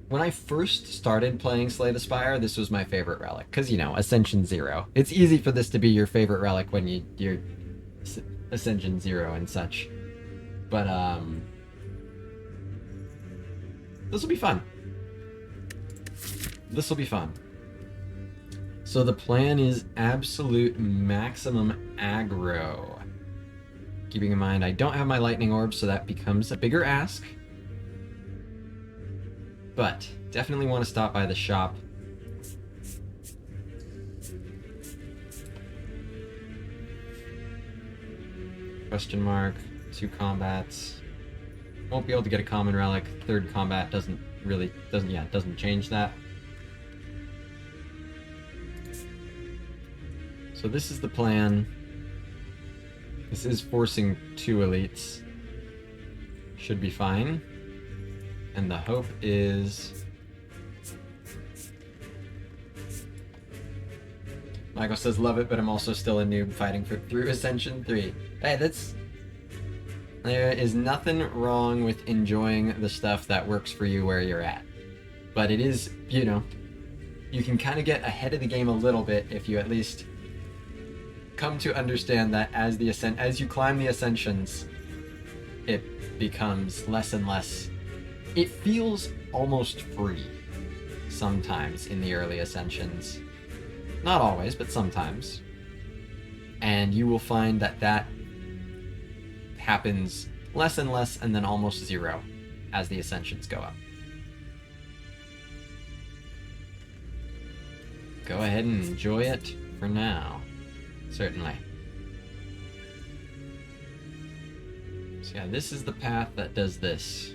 When I first started playing Slay the Spire, this was my favorite relic. Because, you know, Ascension 0. It's easy for this to be your favorite relic when you're Ascension 0 and such. But, this will be fun. This will be fun. So the plan is absolute maximum aggro. Keeping in mind, I don't have my lightning orb, so that becomes a bigger ask. But definitely want to stop by the shop. Question mark, 2 combats. Won't be able to get a common relic. 3rd combat doesn't change that. So this is the plan. This is forcing 2 elites. Should be fine. And the hope is... Michael says, love it, but I'm also still a noob fighting through Ascension 3. Hey, there is nothing wrong with enjoying the stuff that works for you where you're at. But it is, you know, you can kind of get ahead of the game a little bit if you at least come to understand that as you climb the ascensions, it becomes less and less. It feels almost free sometimes in the early ascensions. Not always, but sometimes. And you will find that happens less and less and then almost 0 as the ascensions go up. Go ahead and enjoy it for now. Certainly. So yeah, this is the path that does this.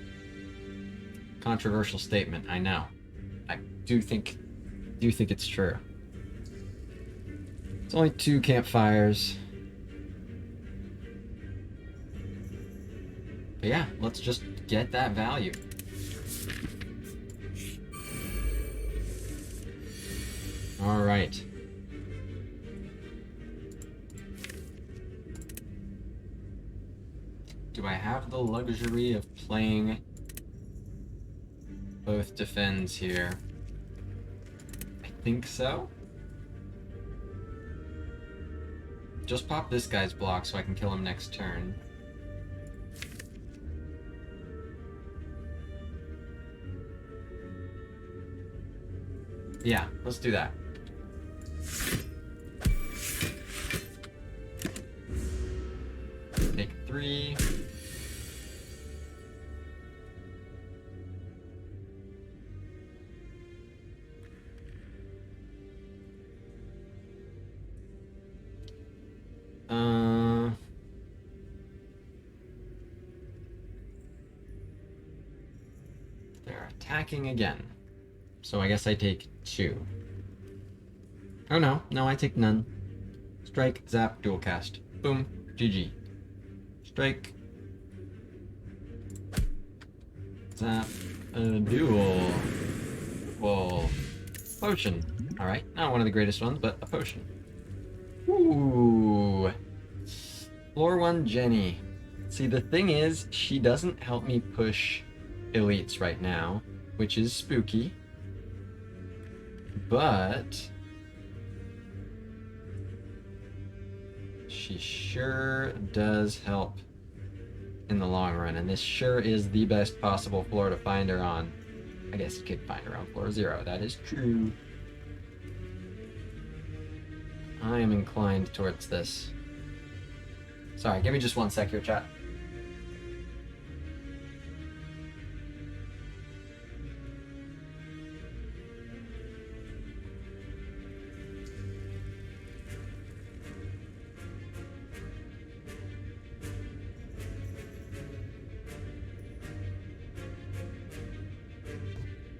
Controversial statement, I know. I do think it's true. It's only 2 campfires. But yeah, let's just get that value. Alright. Do I have the luxury of playing both defends here? I think so. Just pop this guy's block so I can kill him next turn. Yeah, let's do that. Take 3. They're attacking again. So I guess I take 2. Oh no, I take none. Strike, zap, dual cast. Boom, GG. Strike. Zap, dual. Whoa. Potion. Alright, not one of the greatest ones, but a potion. Ooh. Floor 1 Jenny. See, the thing is, she doesn't help me push elites right now, which is spooky. But She sure does help in the long run, and this sure is the best possible floor to find her on. I guess you could find her on floor 0, that is true. I am inclined towards this. Sorry, give me just one sec here, chat.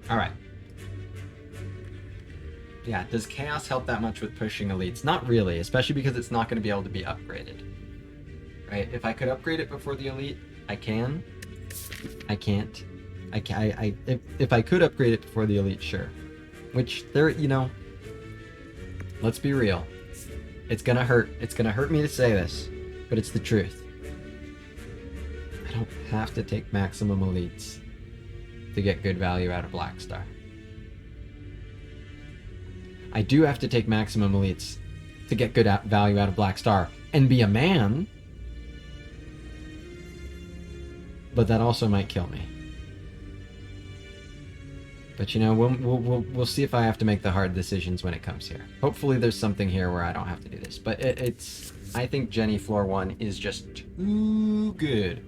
Alright. Yeah, does Chaos help that much with pushing elites? Not really, especially because it's not going to be able to be upgraded. Right? If I could upgrade it before the elite, I can. I can't. If I could upgrade it before the elite, sure. Which, there, you know, let's be real. It's gonna hurt. It's gonna hurt me to say this, but it's the truth. I don't have to take maximum elites to get good value out of Blackstar. I do have to take maximum elites to get good value out of Blackstar and be a man, but that also might kill me. But you know, we'll see if I have to make the hard decisions when it comes here. Hopefully there's something here where I don't have to do this, but I think Jenny floor 1 is just too good.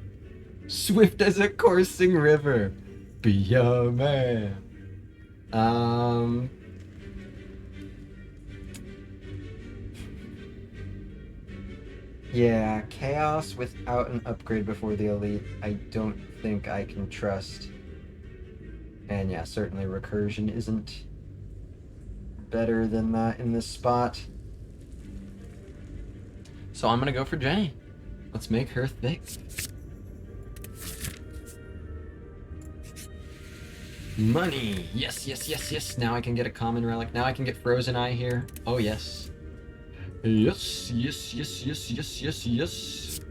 Swift as a coursing river. Be a man. Yeah, Chaos without an upgrade before the elite, I don't think I can trust. And yeah, certainly Recursion isn't better than that in this spot. So I'm gonna go for Jenny. Let's make her thick. Money! Yes, yes, yes, yes. Now I can get a common relic. Now I can get Frozen Eye here. Oh, yes. Yes, yes, yes, yes, yes, yes, yes.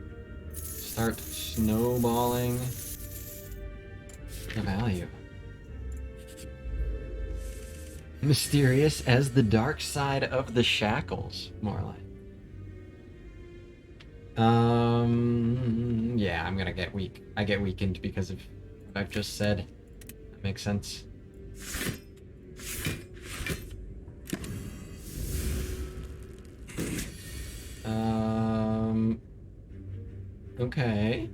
Start snowballing the value. Mysterious as the dark side of the shackles, more like. Yeah, I'm gonna get weak. I get weakened because of what I've just said. That makes sense. Okay.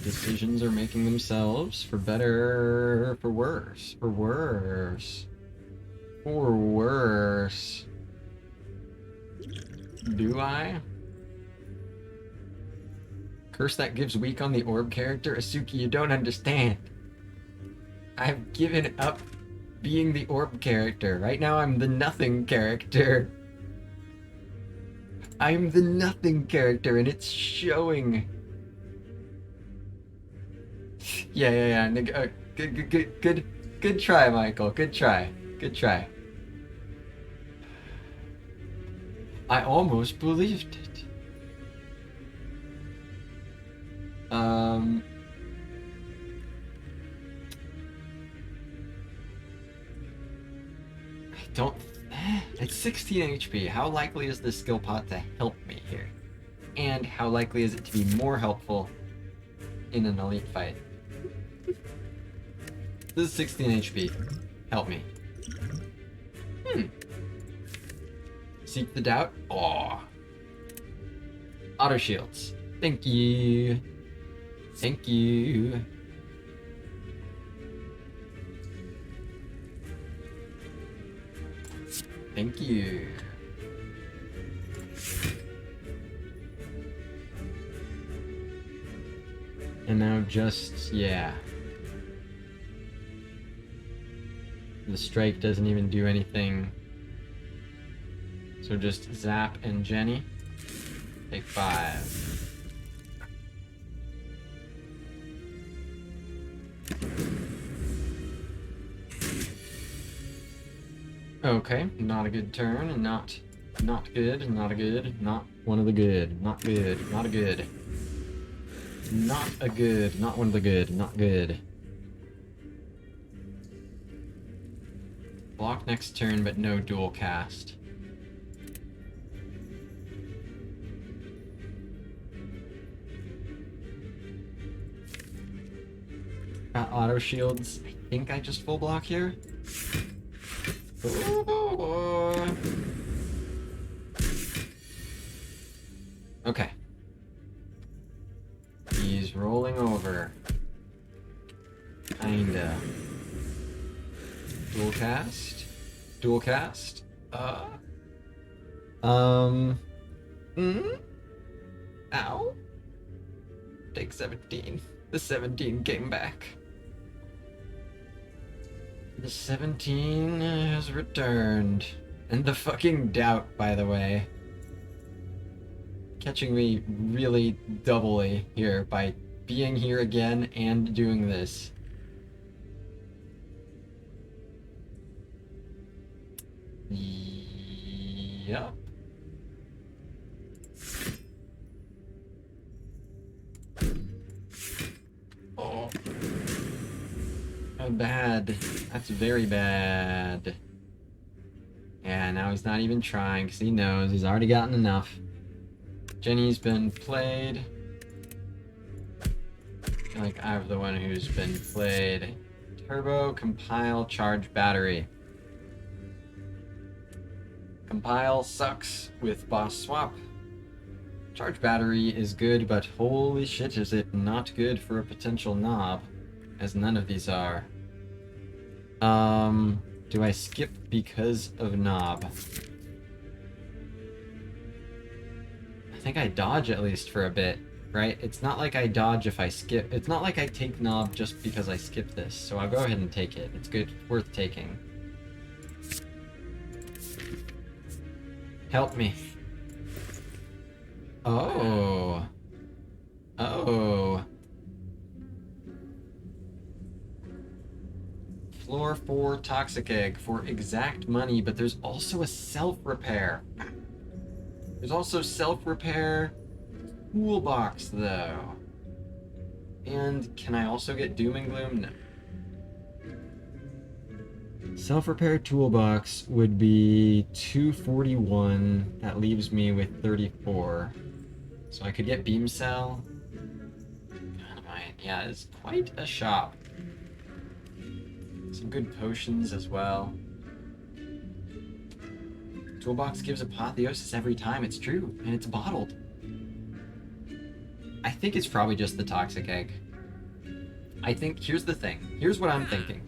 Decisions are making themselves for better, for worse, for worse, for worse. Do I? Curse that gives weak on the orb character? Asuki, you don't understand. I've given up being the orb character. Right now I'm the nothing character. I'm the nothing character and it's showing. Yeah. Good try, Michael. Good try. Good try. I almost believed it. I don't... It's 16 HP. How likely is this skill pot to help me here? And how likely is it to be more helpful in an elite fight? This is 16 HP. Help me. Seek the doubt? Aw. Auto shields. Thank you. Thank you. Thank you. And now just, yeah. The strike doesn't even do anything. So just Zap and Jenny. Take 5. Okay, not a good turn, and not good, not a good, not one of the good, not good, not a good. Not a good, not one of the good, not good. Block next turn, but no dual cast. Got auto shields. I think I just full block here. Ooh. Okay. He's rolling over. Kinda. Dual cast. Dual cast. Ow. Take 17. The 17 came back. The 17 has returned. And the fucking doubt, by the way. Catching me really doubly here by being here again and doing this. Yup. Oh. How bad. That's very bad. Yeah, now he's not even trying because he knows he's already gotten enough. Jenny's been played. I feel like I'm the one who's been played. Turbo, compile, charge, battery. Compile sucks with boss swap. Charge battery is good, but holy shit is it not good for a potential knob, as none of these are. Do I skip because of knob? I think I dodge at least for a bit, right? It's not like I dodge if I skip. It's not like I take knob just because I skip this, so I'll go ahead and take it. It's good, worth taking. Help me. Oh. Oh. Floor 4 Toxic Egg for exact money, but there's also a self-repair. There's also self-repair toolbox, though. And can I also get Doom and Gloom? No. Self-repair toolbox would be 241. That leaves me with 34. So I could get Beam Cell. Dynamite. Yeah, it's quite a shop. Some good potions as well. Toolbox gives apotheosis every time. It's true, and it's bottled. I think it's probably just the Toxic Egg. I think, here's the thing. Here's what I'm thinking.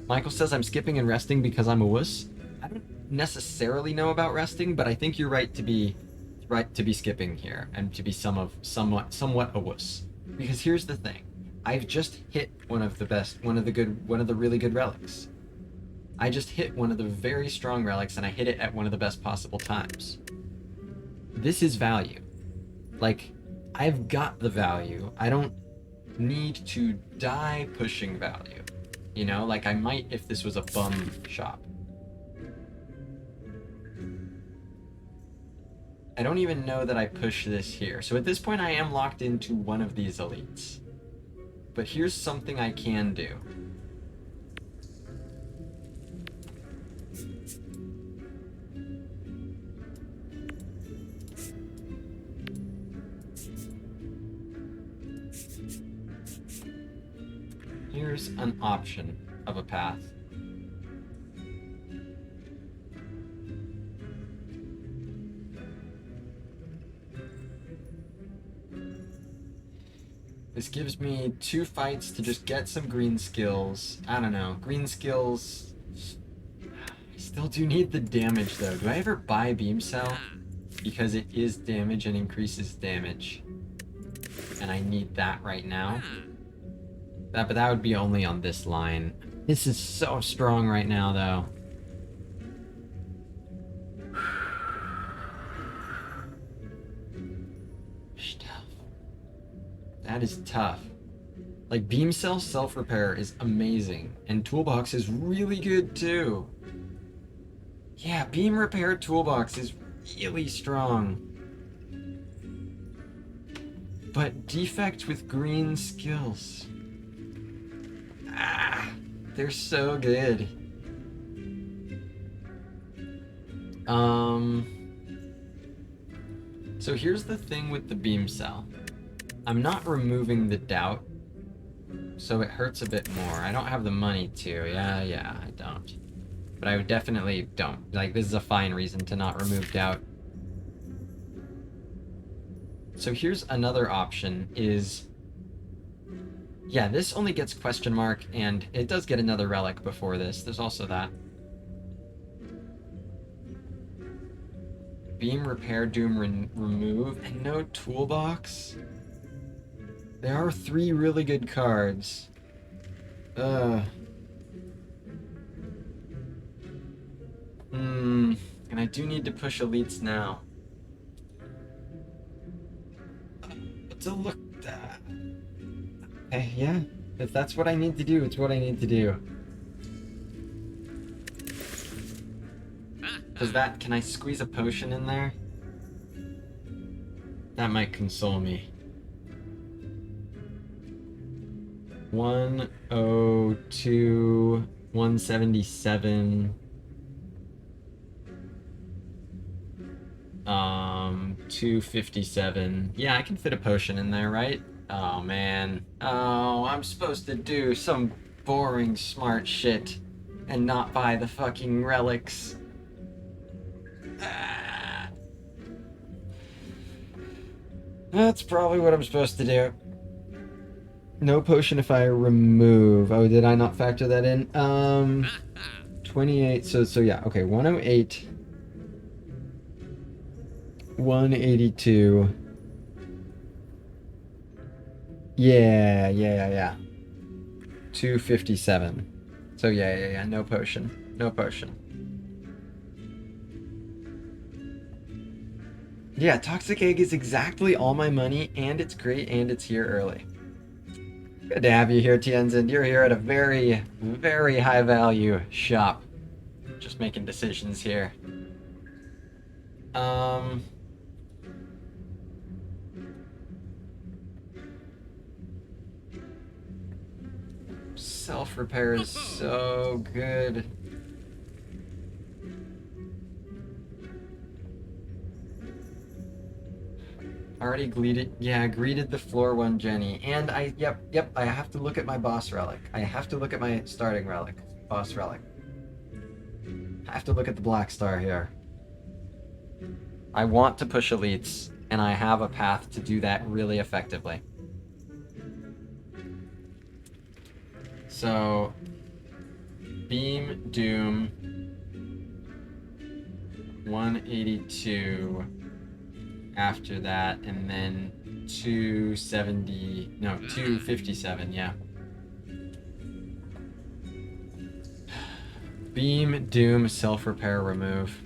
Michael says I'm skipping and resting because I'm a wuss. I don't necessarily know about resting, but I think you're right to be skipping here and to be somewhat a wuss. Because here's the thing. I've just hit one of the really good relics. I just hit one of the very strong relics, and I hit it at one of the best possible times. This is value. Like, I've got the value. I don't need to die pushing value. You know, like I might if this was a bum shop. I don't even know that I push this here. So at this point I am locked into one of these elites. But here's something I can do. Here's an option of a path. This gives me 2 fights to just get some green skills. I don't know. Green skills... I still do need the damage, though. Do I ever buy Beam Cell? Because it is damage and increases damage. And I need that right now. But that would be only on this line. This is so strong right now, though. Tough. That is tough. Like, Beam Cell self-repair is amazing. And Toolbox is really good, too. Yeah, Beam Repair Toolbox is really strong. But Defect with green skills. Ah, they're so good. So here's the thing with the beam cell. I'm not removing the doubt, so it hurts a bit more. I don't have the money to. Yeah, I don't. But I definitely don't. Like, this is a fine reason to not remove doubt. So here's another option is... Yeah, this only gets question mark, and it does get another relic before this. There's also that. Beam repair, doom remove, and no toolbox? There are 3 really good cards. And I do need to push elites now. To look... Okay, yeah. If that's what I need to do, it's what I need to do. Does that... Can I squeeze a potion in there? That might console me. 102... 177... 257. Yeah, I can fit a potion in there, right? Oh, man. Oh, I'm supposed to do some boring smart shit and not buy the fucking relics. That's probably what I'm supposed to do. No potion if I remove. Oh, did I not factor that in? 28. So yeah. Okay, 108. 182. Yeah. 257. So yeah. No potion. No potion. Yeah, Toxic Egg is exactly all my money, and it's great, and it's here early. Good to have you here, Tianzin. You're here at a very, very high value shop. Just making decisions here. Self-repair is so good. Already greeted the floor one, Jenny. And yep, I have to look at my boss relic. I have to look at my starting relic, boss relic. I have to look at the black star here. I want to push elites, and I have a path to do that really effectively. So, Beam, Doom, 182 after that, and then 257, yeah. Beam, Doom, self-repair, remove.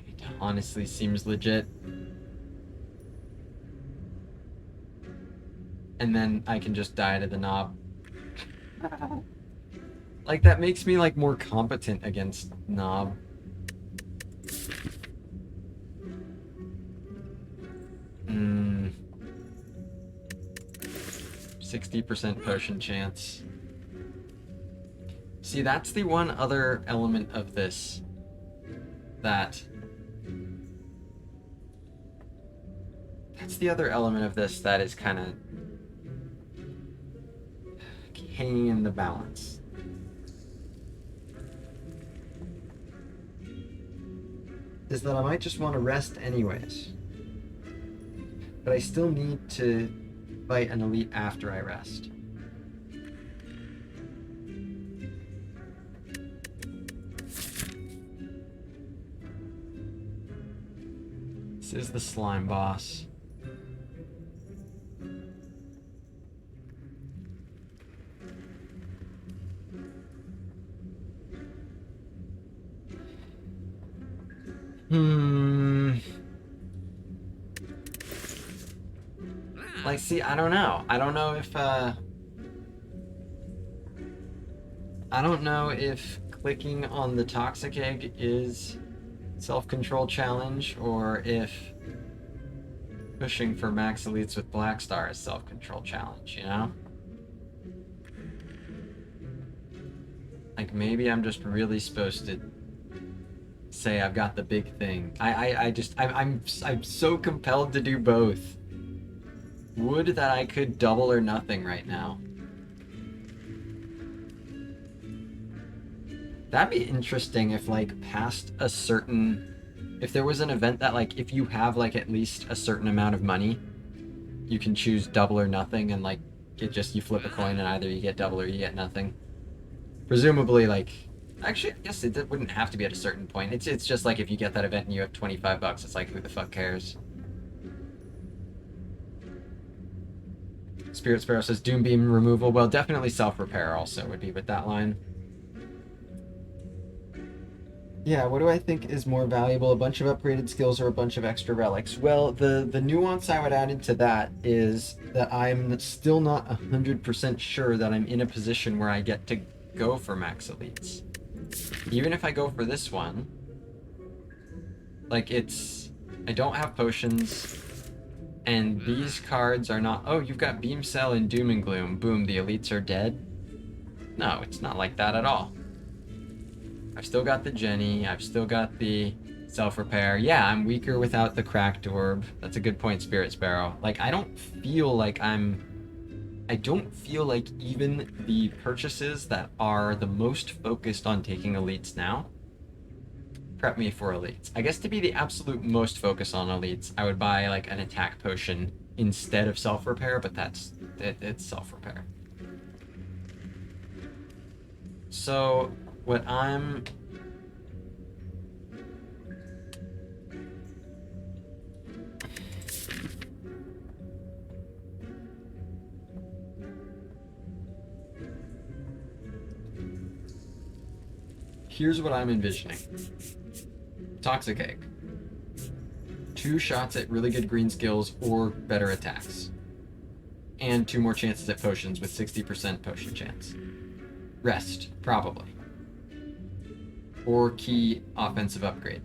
It honestly seems legit. And then I can just die to the knob. Like, that makes me, like, more competent against knob. Hmm. 60% potion chance. See, that's the one other element of this that... That's the other element of this that is kind of hanging in the balance. Is that I might just want to rest anyways. But I still need to fight an elite after I rest. This is the slime boss. Like, see, I don't know. I don't know if clicking on the Toxic Egg is self-control challenge, or if pushing for max elites with Black Star is self-control challenge, you know? Like, maybe I'm just really supposed to say I've got the big thing. I'm so compelled to do both. Would that I could double or nothing right now. That'd be interesting if, like, past a certain... If there was an event that, like, if you have, like, at least a certain amount of money, you can choose double or nothing, and, like, it just, you flip a coin and either you get double or you get nothing. Presumably, like... Actually, I guess it wouldn't have to be at a certain point. It's just like if you get that event and you have $25, it's like, who the fuck cares? Spirit Sparrow says Doombeam removal. Well, definitely self-repair also would be with that line. Yeah, what do I think is more valuable? A bunch of upgraded skills or a bunch of extra relics? Well, the nuance I would add into that is that I'm still not 100% sure that I'm in a position where I get to go for max elites. Even if I go for this one, like, I don't have potions, and these cards are not, oh, you've got Beam Cell and Doom and Gloom, boom, the elites are dead. No, it's not like that at all. I've still got the Jenny, I've still got the self-repair. Yeah, I'm weaker without the Cracked Orb. That's a good point, Spirit Sparrow. Like, I don't feel like even the purchases that are the most focused on taking elites now prep me for elites. I guess to be the absolute most focused on elites, I would buy, like, an attack potion instead of self-repair, but it's self-repair. So, what I'm... Here's what I'm envisioning. Toxic Egg. 2 shots at really good green skills or better attacks. And 2 more chances at potions with 60% potion chance. Rest, probably. Or key offensive upgrade.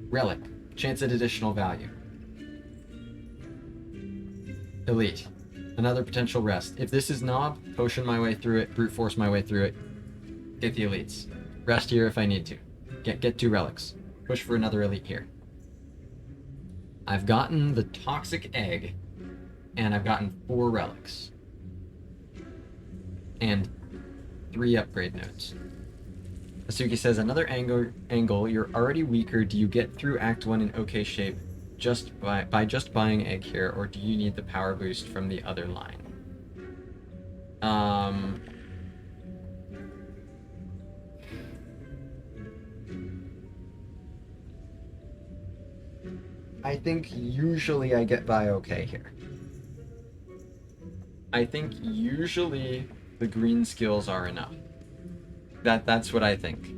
Relic, chance at additional value. Elite, another potential rest. If this is Knob, potion my way through it, brute force my way through it, get the elites. Rest here if I need to. Get 2 relics. Push for another elite here. I've gotten the Toxic Egg, and I've gotten 4 relics. And 3 upgrade nodes. Asuki says, another angle, you're already weaker. Do you get through Act 1 in okay shape just by just buying egg here, or do you need the power boost from the other line? I think usually I get by okay here. I think usually the green skills are enough. That's what I think.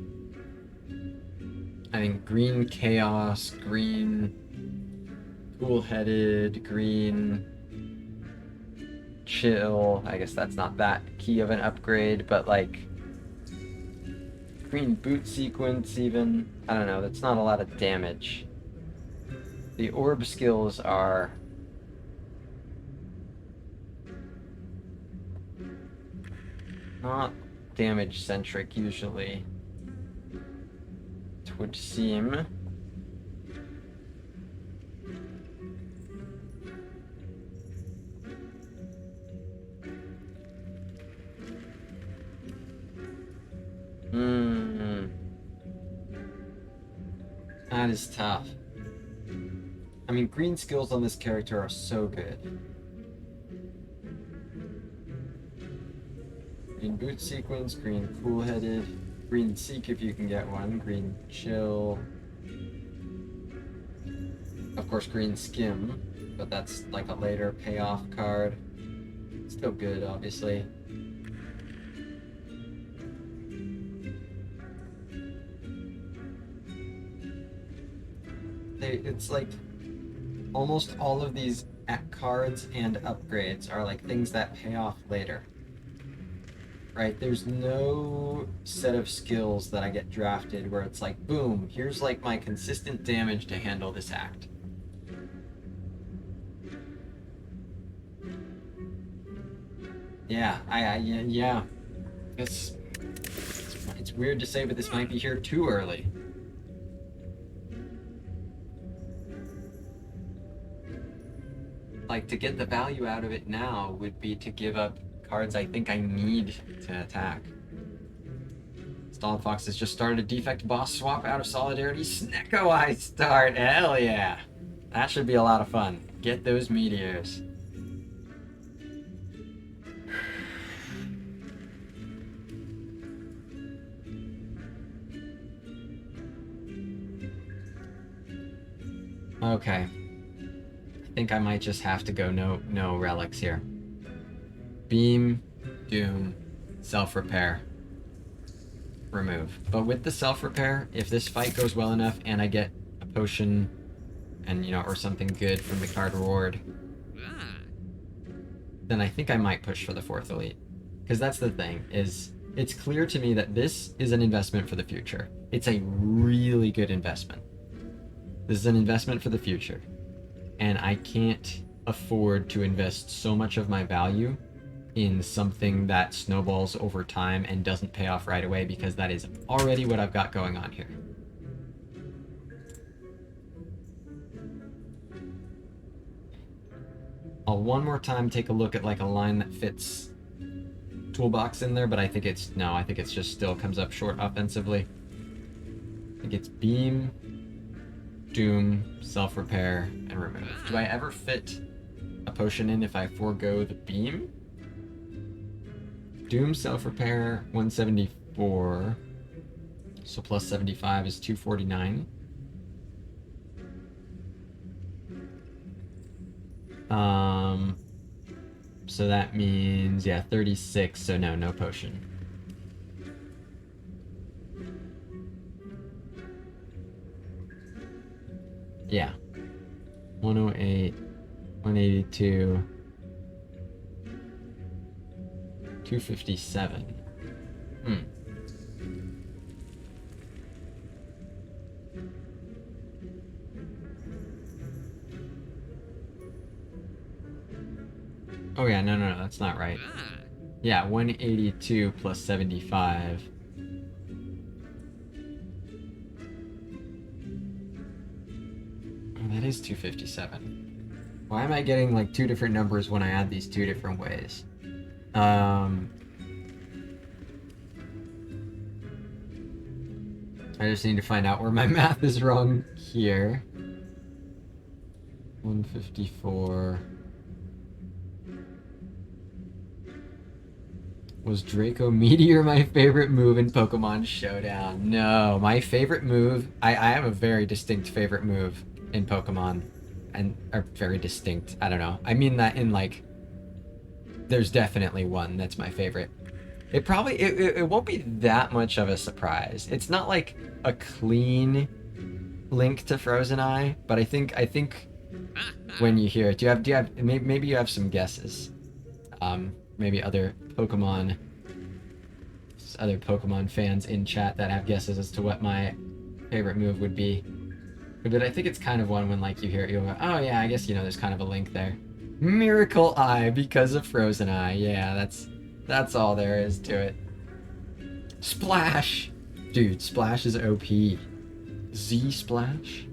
I think green chaos, green cool-headed, green chill. I guess that's not that key of an upgrade, but like green boot sequence even. I don't know, that's not a lot of damage. The orb skills are not damage centric usually, it would seem. That is tough. I mean, green skills on this character are so good. Green boot sequence, green cool-headed, green seek if you can get one, green chill. Of course, green skim, but that's like a later payoff card. Still good, obviously. It's like almost all of these cards and upgrades are like things that pay off later. Right? There's no set of skills that I get drafted where it's like, boom, here's like my consistent damage to handle this act. Yeah, yeah. It's weird to say, but this might be here too early. like, to get the value out of it now would be to give up cards I think I need to attack. Stalled Fox has just started a Defect boss swap out of Solidarity. Snecko I start! Hell yeah! That should be a lot of fun. Get those meteors. Okay. I think I might just have to go no relics here. Beam, Doom, Self-Repair, remove. But with the Self-Repair, if this fight goes well enough and I get a potion and, you know, or something good from the card reward, then I think I might push for the 4th Elite. Because that's the thing, is it's clear to me that this is an investment for the future. It's a really good investment. This is an investment for the future. And I can't afford to invest so much of my value in something that snowballs over time and doesn't pay off right away, because that is already what I've got going on here. I'll one more time take a look at like a line that fits toolbox in there, but I think it's just still comes up short offensively. I think it's Beam, Doom, Self-Repair, and Remove. Do I ever fit a potion in if I forego the Beam? Doom, Self-Repair, 174. So plus 75 is 249. So that means, yeah, 36, so no potion. Yeah. 108, 182, 257. Oh yeah, no, that's not right. Yeah, 182 plus 75. Oh, that is 257. Why am I getting like two different numbers when I add these two different ways? I just need to find out where my math is wrong here. 154. Was Draco Meteor my favorite move in Pokemon Showdown? No, my favorite move... I have a very distinct favorite move in Pokemon. Or very distinct, I don't know. I mean that in like... There's definitely one that's my favorite. It probably... It won't be that much of a surprise. It's not like a clean link to Frozen Eye, but I think when you hear it... Do you have... Maybe you have some guesses. Maybe other Pokemon fans in chat that have guesses as to what my favorite move would be. But I think it's kind of one when like you hear it, you'll go, oh yeah, I guess, you know, there's kind of a link there. Miracle Eye because of Frozen Eye. Yeah, that's all there is to it. Splash! Dude, Splash is OP. Z Splash?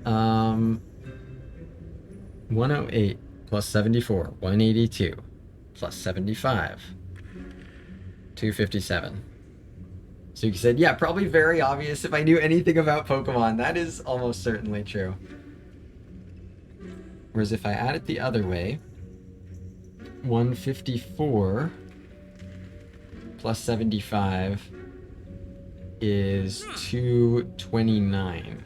108 plus 74, 182. Plus 75. 257. So you said, yeah, probably very obvious if I knew anything about Pokemon. That is almost certainly true. Whereas if I add it the other way, 154 plus 75 is 229.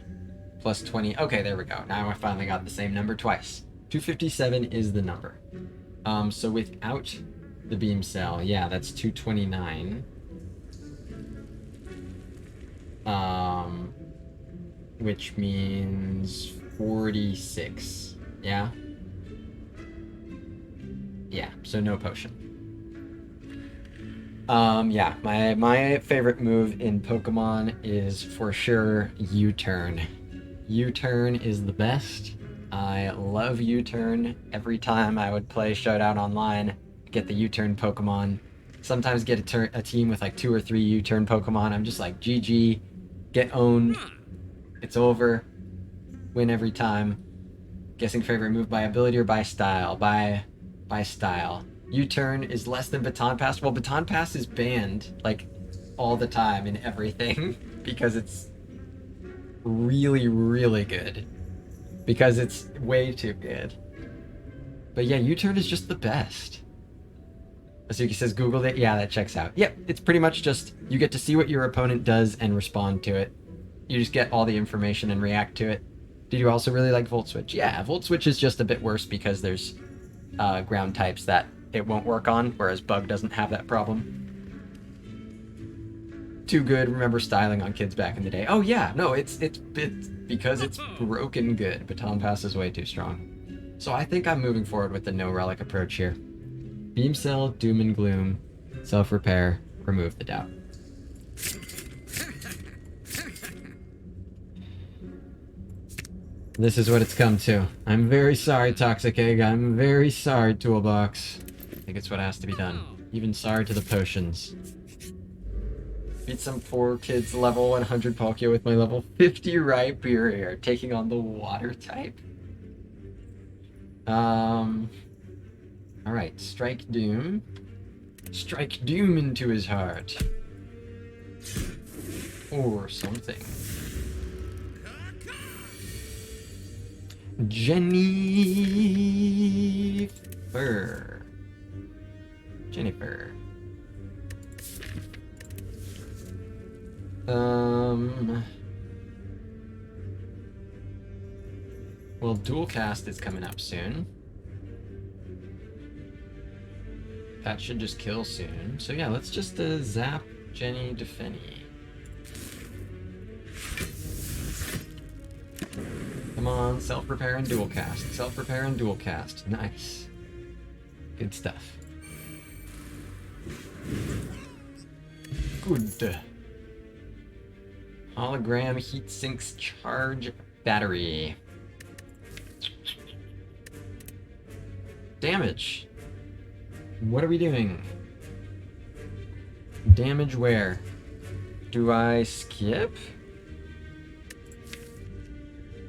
Plus 20. Okay, there we go. Now I finally got the same number twice. 257 is the number. So without the beam cell, yeah, that's 229. Which means 46. Yeah? Yeah, so no potion. Yeah, my favorite move in Pokemon is for sure U-turn. U-turn is the best. I love U-turn. Every time I would play Showdown Online, get the U-turn Pokemon. Sometimes get a team with like 2 or 3 U-turn Pokemon. I'm just like, GG, get owned. It's over. Win every time. Guessing favorite move by ability or by style? By style. U-turn is less than baton pass. Well, baton pass is banned like all the time in everything because it's really, really good. Because it's way too good. But yeah, U-turn is just the best. Asuki says Googled it. Yeah, that checks out. Yep, it's pretty much just you get to see what your opponent does and respond to it. You just get all the information and react to it. Did you also really like Volt Switch? Yeah, Volt Switch is just a bit worse because there's ground types that it won't work on, whereas Bug doesn't have that problem. Too good. Remember styling on kids back in the day. Oh yeah, no, it's because it's broken good. Baton Pass is way too strong. So I think I'm moving forward with the no relic approach here. Beam Cell, Doom and Gloom, Self-Repair, Remove the Doubt. This is what it's come to. I'm very sorry, Toxic Egg. I'm very sorry, Toolbox. I think it's what has to be done. Even sorry to the potions. Beat some poor kid's level 100 Palkia with my level 50 Rhyperior, taking on the water type. Alright, Strike Doom. Strike Doom into his heart. Or something. Jennifer. Well, Dual Cast is coming up soon. That should just kill soon. So yeah, let's just zap Jenny Defenny. Come on, Self-Repair and Dual Cast. Self-Repair and Dual Cast. Nice. Good stuff. Good. Hologram Heat Sinks Charge Battery. Damage. What are we doing? Damage where? Do I skip?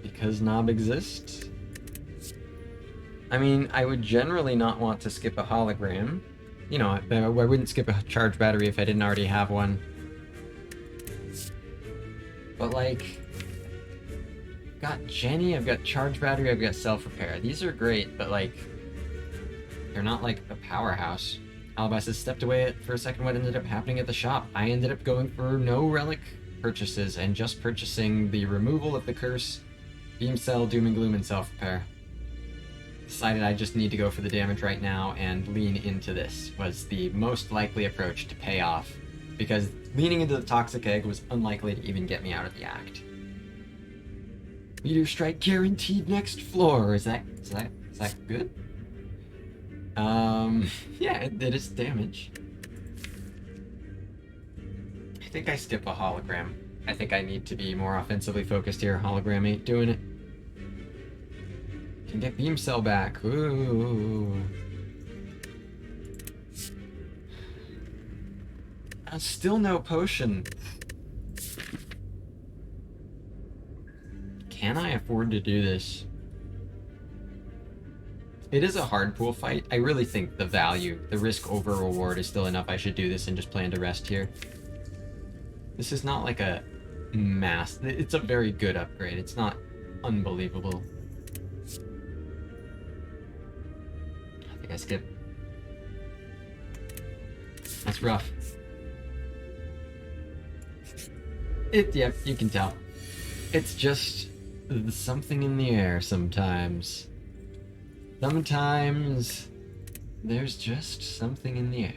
Because Knob exists? I mean, I would generally not want to skip a hologram. You know, I wouldn't skip a charge battery if I didn't already have one. But like, I've got Jenny, I've got charge battery, I've got self-repair. These are great, but like, they're not like a powerhouse. Alibis has stepped away for a second. What ended up happening at the shop? I ended up going for no relic purchases and just purchasing the removal of the curse, Beam Cell, Doom and Gloom, and self-repair. Decided I just need to go for the damage right now and lean into this was the most likely approach to pay off, because leaning into the Toxic Egg was unlikely to even get me out of the act. Meteor Strike guaranteed next floor. Is that good? Yeah, it is damage. I think I skip a hologram. I think I need to be more offensively focused here. Hologram ain't doing it. Can get Beam Cell back. Ooh. Still no potion. Can I afford to do this? It is a hard pool fight. I really think the value, the risk over reward is still enough. I should do this and just plan to rest here. This is not like a mass. It's a very good upgrade. It's not unbelievable. I think I skipped. That's rough. Yep, you can tell. It's just something in the air sometimes. Sometimes there's just something in the air.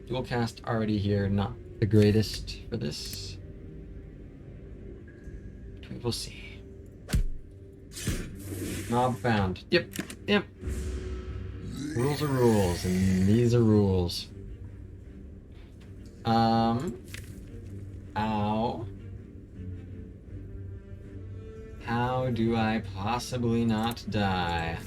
Dual cast already here, not the greatest for this. We will see. Mob found. Yep. Rules are rules, and these are rules. Ow. How do I possibly not die?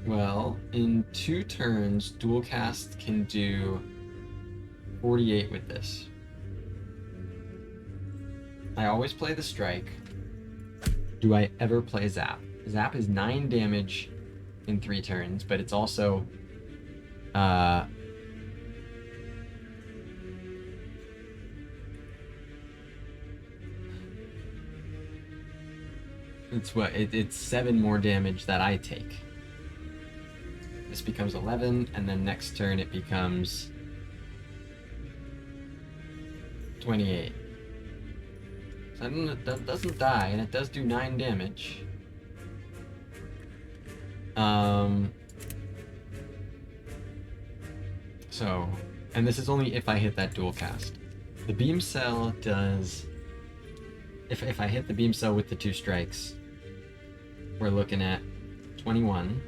Well, in 2 turns, dual cast can do 48 with this. I always play the strike. Do I ever play Zap? Zap is 9 damage in 3 turns, but it's also it's 7 more damage that I take. This becomes 11, and then next turn it becomes 28. So that doesn't die, and it does do 9 damage. So, and this is only if I hit that dual cast. The beam cell does... If I hit the beam cell with the 2 strikes, we're looking at 21.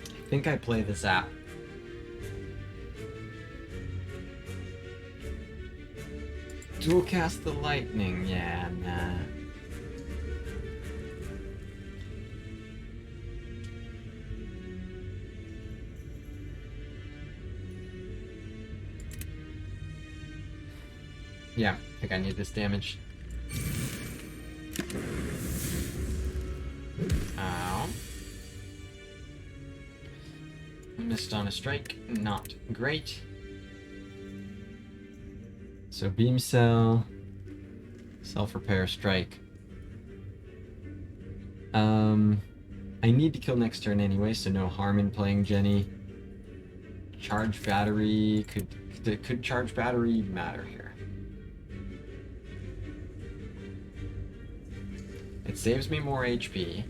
I think I play the Zap. Dual cast the lightning, yeah, nah. Yeah, I think I need this damage. Ow. Missed on a strike, not great. So beam cell, self-repair, strike. I need to kill next turn anyway, so no harm in playing Jenny. Charge battery, could charge battery matter here? It saves me more HP,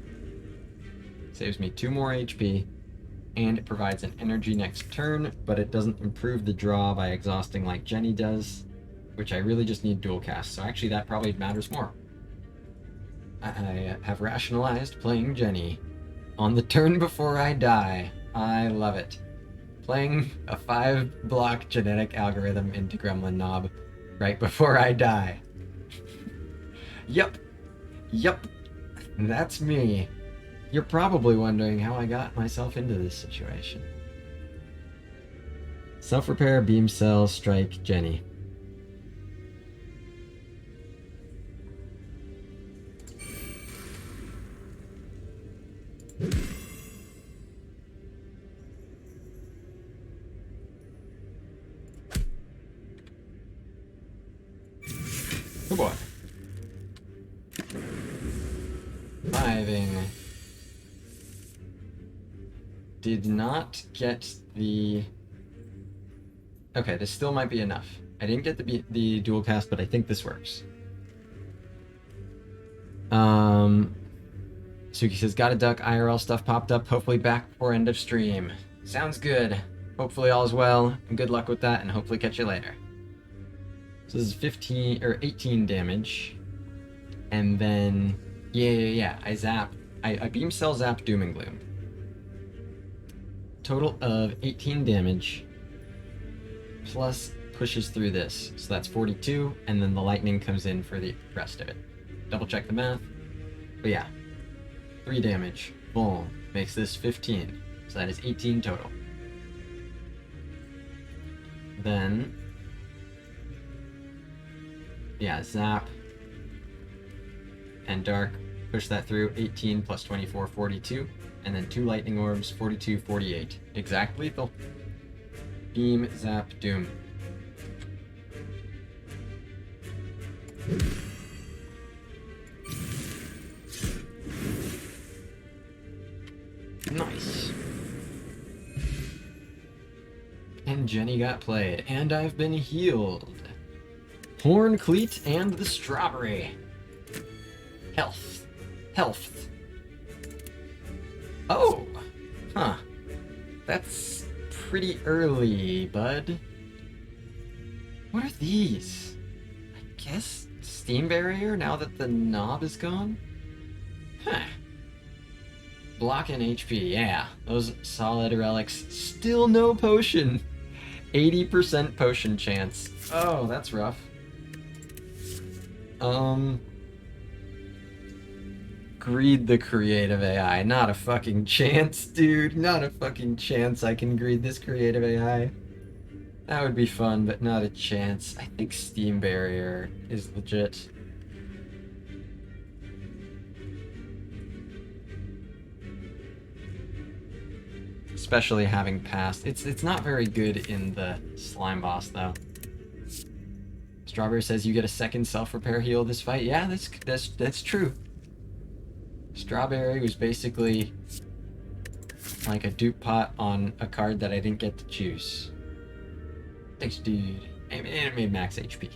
saves me 2 more HP, and it provides an energy next turn, but it doesn't improve the draw by exhausting like Jenny does, which I really just need dual cast, so actually that probably matters more. I have rationalized playing Jenny on the turn before I die. I love it. Playing a 5-block genetic algorithm into Gremlin Knob right before I die. Yup. That's me. You're probably wondering how I got myself into this situation. Self-repair, beam cell, strike, Jenny. Oh boy. Reviving. Did not get the... Okay, this still might be enough. I didn't get the dual cast, but I think this works. Suki says, got a duck, IRL stuff popped up, hopefully back before end of stream. Sounds good. Hopefully all is well, and good luck with that, and hopefully catch you later. So this is 15, or 18 damage. And then, yeah, I beam cell zap Doom and Gloom. Total of 18 damage, plus pushes through this. So that's 42, and then the lightning comes in for the rest of it. Double check the math. But yeah, 3 damage, boom, makes this 15. So that is 18 total. Then, yeah, zap and dark, push that through, 18 plus 24, 42. And then 2 lightning orbs, 42, 48. Exact lethal. Beam, zap, doom. Nice. And Jenny got played, and I've been healed. Horn, cleat, and the strawberry. Health. Oh! Huh. That's pretty early, bud. What are these? I guess steam barrier now that the knob is gone? Huh. Block and HP, yeah. Those solid relics. Still no potion. 80% potion chance. Oh, that's rough. Greed the creative AI. Not a fucking chance, dude. Not a fucking chance I can greed this creative AI. That would be fun, but not a chance. I think Steam Barrier is legit. Especially having passed. It's not very good in the slime boss though. Strawberry says you get a second self-repair heal this fight. Yeah, that's true. Strawberry was basically like a dupe pot on a card that I didn't get to choose. Thanks, dude. And it made max HP.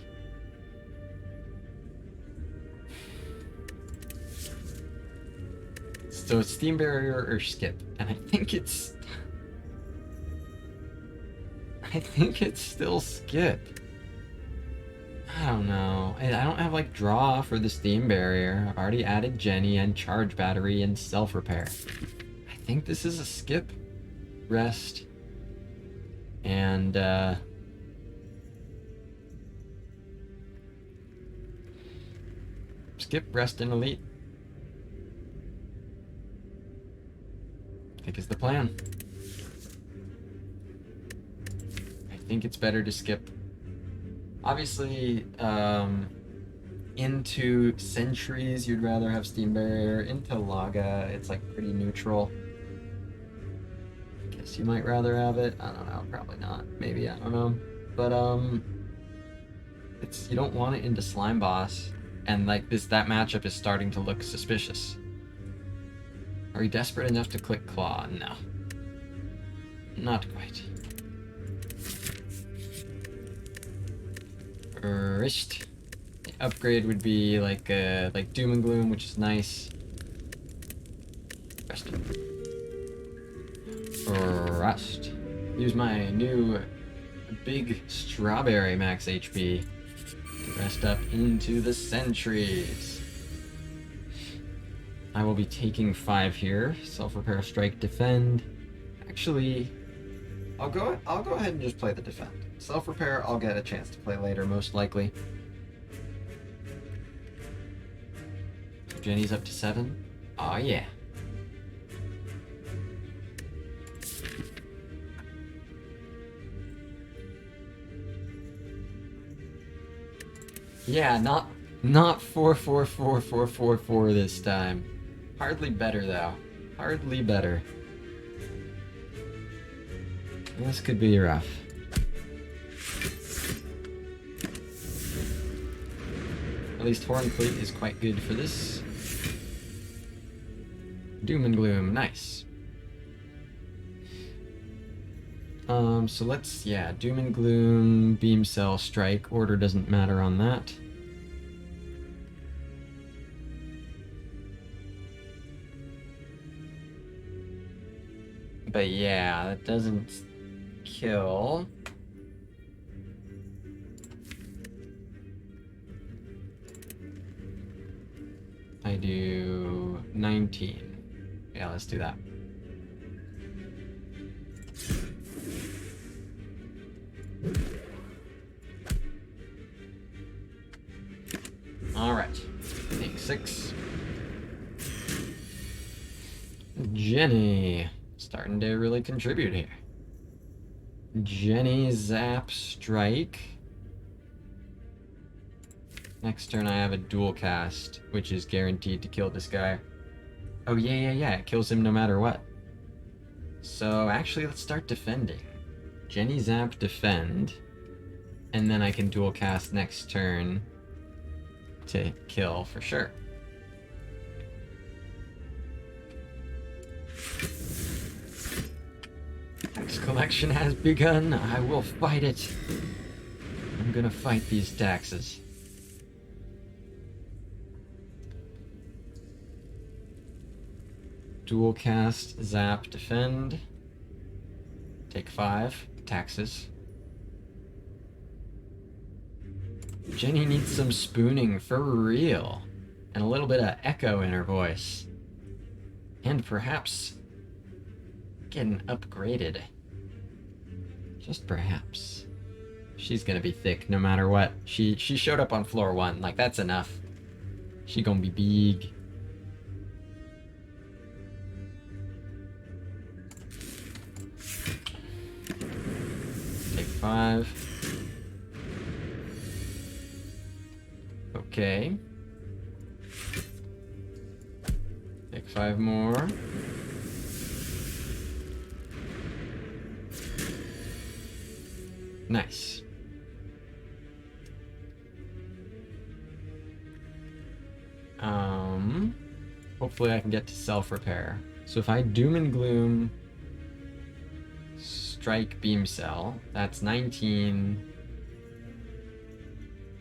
So it's Steam Barrier or Skip, and I think it's still Skip. I don't know. I don't have like draw for the Steam Barrier. I've already added Jenny and Charge Battery and Self Repair. I think this is a Skip, Rest, and Skip, Rest, and Elite. I think is the plan. I think it's better to skip. Obviously, into Centuries, you'd rather have Steam Barrier. Into Laga, it's like pretty neutral. I guess you might rather have it. I don't know, probably not. Maybe, I don't know. But, it's, you don't want it into Slime Boss. And like that matchup is starting to look suspicious. Are you desperate enough to click Claw? No. Not quite. First, the upgrade would be like Doom and Gloom, which is nice. Rust. Use my new big Strawberry max HP to rest up into the Sentries. I will be taking 5 here. Self-repair, strike, defend. Actually, I'll go ahead and just play the defend. Self-repair, I'll get a chance to play later, most likely. Jenny's up to 7. Oh yeah. Yeah, not 4 this time. Hardly better though. Hardly better. This could be rough. At least Horn Fleet is quite good for this. Doom and Gloom, nice. So let's, yeah, Doom and Gloom, Beam Cell, Strike. Order doesn't matter on that. But yeah, that doesn't kill. I do 19. Yeah, let's do that. Alright. Take 6. Jenny. Starting to really contribute here. Jenny, Zap, Strike. Next turn I have a dual cast, which is guaranteed to kill this guy. Oh yeah, it kills him no matter what. So actually let's start defending. Jenny, Zap, defend. And then I can dual cast next turn to kill for sure. Tax collection has begun. I will fight it. I'm gonna fight these taxes. Dual cast, Zap, defend. Take 5. Taxes. Jenny needs some spooning for real. And a little bit of echo in her voice. And perhaps getting upgraded. Just perhaps. She's gonna be thick no matter what. She showed up on floor 1. Like, that's enough. She gonna be big. Take 5. Okay. Take 5 more. Nice. Hopefully I can get to self-repair. So if I Doom and Gloom, Strike, Beam Cell, that's 19,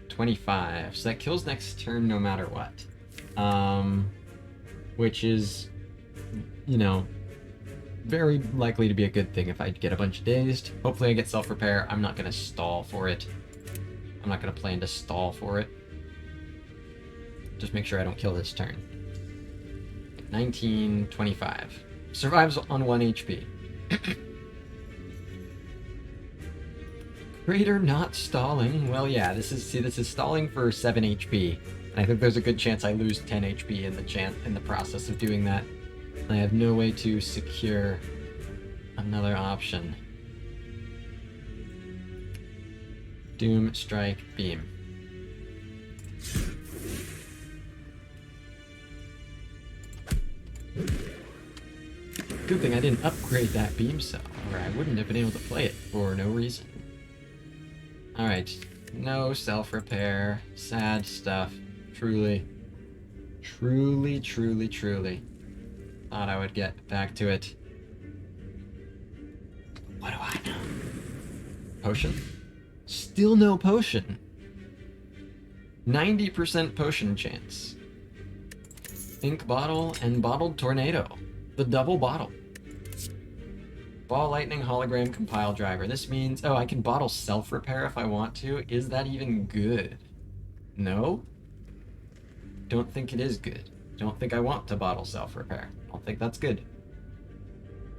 25. So that kills next turn no matter what. Which is, you know, very likely to be a good thing if I get a bunch of dazed. Hopefully I get self-repair. I'm not going to stall for it. I'm not going to plan to stall for it. Just make sure I don't kill this turn. 19, 25. Survives on 1 HP. Crater not stalling. Well, yeah, this is stalling for 7 HP. And I think there's a good chance I lose 10 HP in the process of doing that. I have no way to secure another option. Doom, Strike, Beam. Good thing I didn't upgrade that beam cell, or I wouldn't have been able to play it for no reason. Alright, no self-repair, sad stuff. Truly. Thought I would get back to it. What do I know? Potion? Still no potion. 90% potion chance. Ink bottle and bottled tornado. The double bottle. Ball lightning hologram compile driver. This means, oh, I can bottle self-repair if I want to. Is that even good? No? Don't think it is good. Don't think I want to bottle self-repair. Don't think that's good.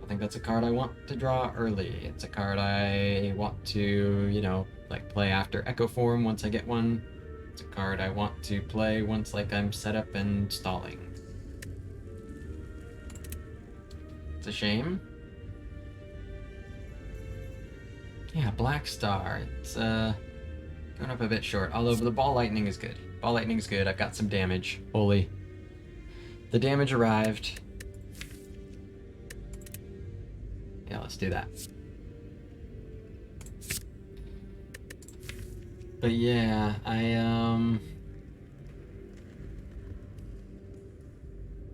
I think that's a card I want to draw early. It's a card I want to, you know, like play after Echo Form once I get one. It's a card I want to play once like I'm set up and stalling. It's a shame. Yeah, Black Star. It's going up a bit short. Although the ball lightning is good. Ball lightning is good. I've got some damage. Holy. The damage arrived. Yeah, let's do that. But yeah,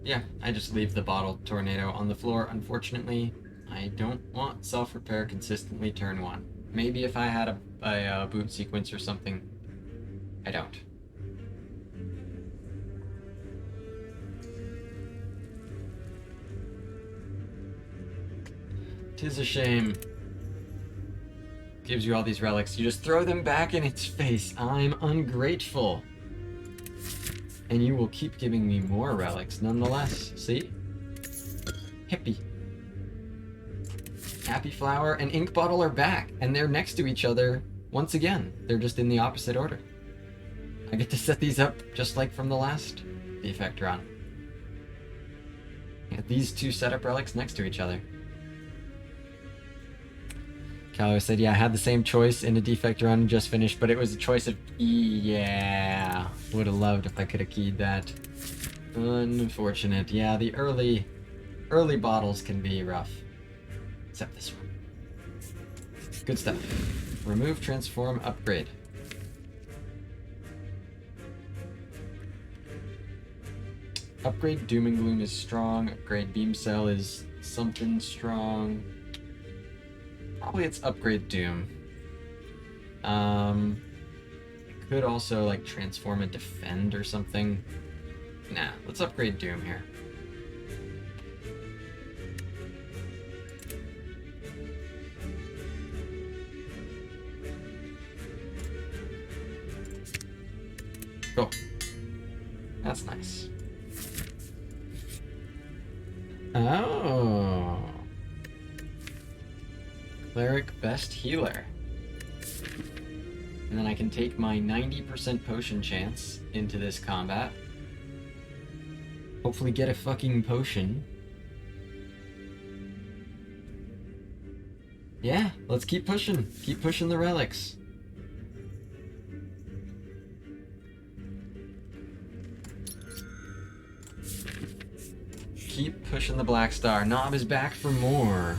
yeah, I just leave the bottled tornado on the floor. Unfortunately, I don't want self-repair consistently turn 1. Maybe if I had a boot sequence or something. I don't. Tis a shame. Gives you all these relics. You just throw them back in its face. I'm ungrateful. And you will keep giving me more relics nonetheless. See? Hippie. Happy Flower and Ink Bottle are back, and they're next to each other once again. They're just in the opposite order. I get to set these up just like from the last Defect run. Yeah, these two setup relics next to each other. Callow said, yeah, I had the same choice in a Defect run just finished, but it was a choice of E. Yeah, would have loved if I could have keyed that. Unfortunate. Yeah, the early bottles can be rough. Except this one. Good stuff. Remove, transform, upgrade. Upgrade Doom and Gloom is strong. Upgrade Beam Cell is something strong. Probably it's upgrade Doom. I could also like transform and defend or something. Nah, let's upgrade Doom here. Cool. That's nice. Oh. Cleric Best Healer. And then I can take my 90% potion chance into this combat. Hopefully get a fucking potion. Yeah, let's keep pushing. Keep pushing the relics. Keep pushing the Black Star. Knob is back for more.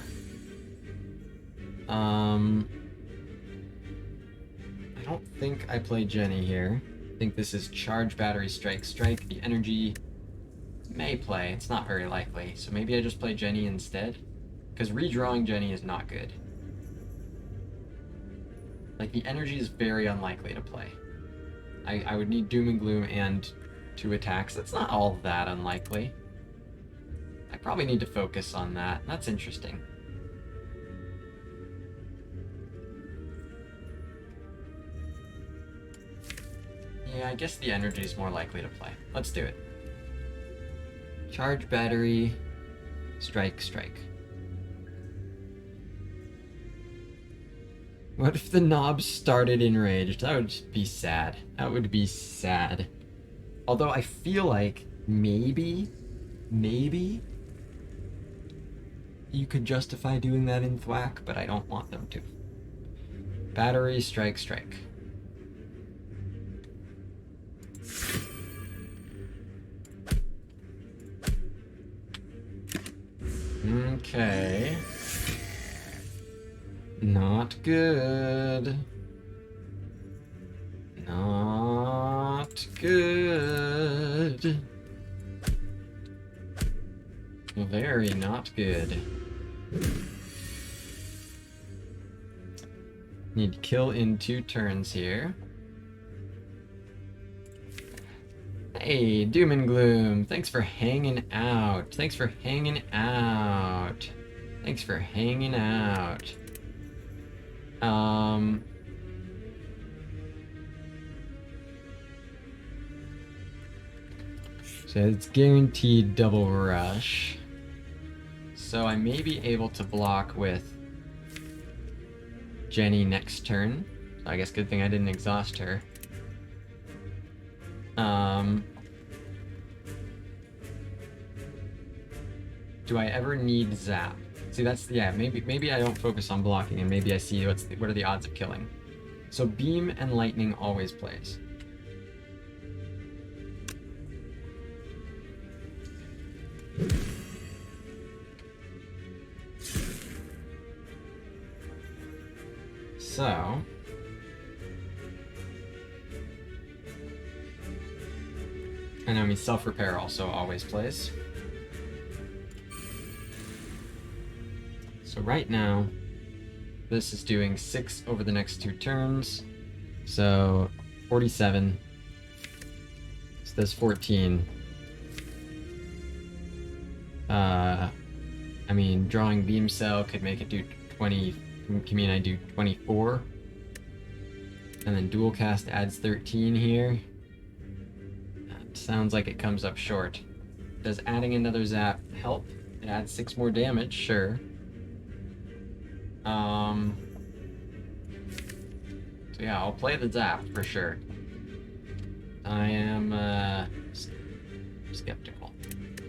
I don't think I play Jenny here. I think this is Charge, Battery, Strike, Strike. The energy may play. It's not very likely. So maybe I just play Jenny instead. Because redrawing Jenny is not good. Like, the energy is very unlikely to play. I would need Doom and Gloom and 2 attacks. That's not all that unlikely. I probably need to focus on that. That's interesting. Yeah, I guess the energy is more likely to play. Let's do it. Charge, battery, strike, strike. What if the knob started enraged? That would just be sad. That would be sad. Although I feel like maybe you could justify doing that in Thwack, but I don't want them to. Battery, strike, strike. Okay. Not good. Not good. Very not good. Need to kill in 2 turns here. Hey, Doom and Gloom, thanks for hanging out. Thanks for hanging out. Thanks for hanging out. So it's guaranteed double rush. So I may be able to block with Jenny next turn. So I guess good thing I didn't exhaust her. Do I ever need Zap? See, that's, yeah, maybe I don't focus on blocking and maybe I see what are the odds of killing. So Beam and Lightning always plays. So and I mean self-repair also always plays. So right now, this is doing 6 over the next 2 turns. So 47. So there's 14. I mean, drawing Beam Cell could make it do 20. Can mean I do 24. And then Dual Cast adds 13 here. That sounds like it comes up short. Does adding another Zap help? It adds 6 more damage, sure. So yeah, I'll play the Zap for sure. I am skeptical.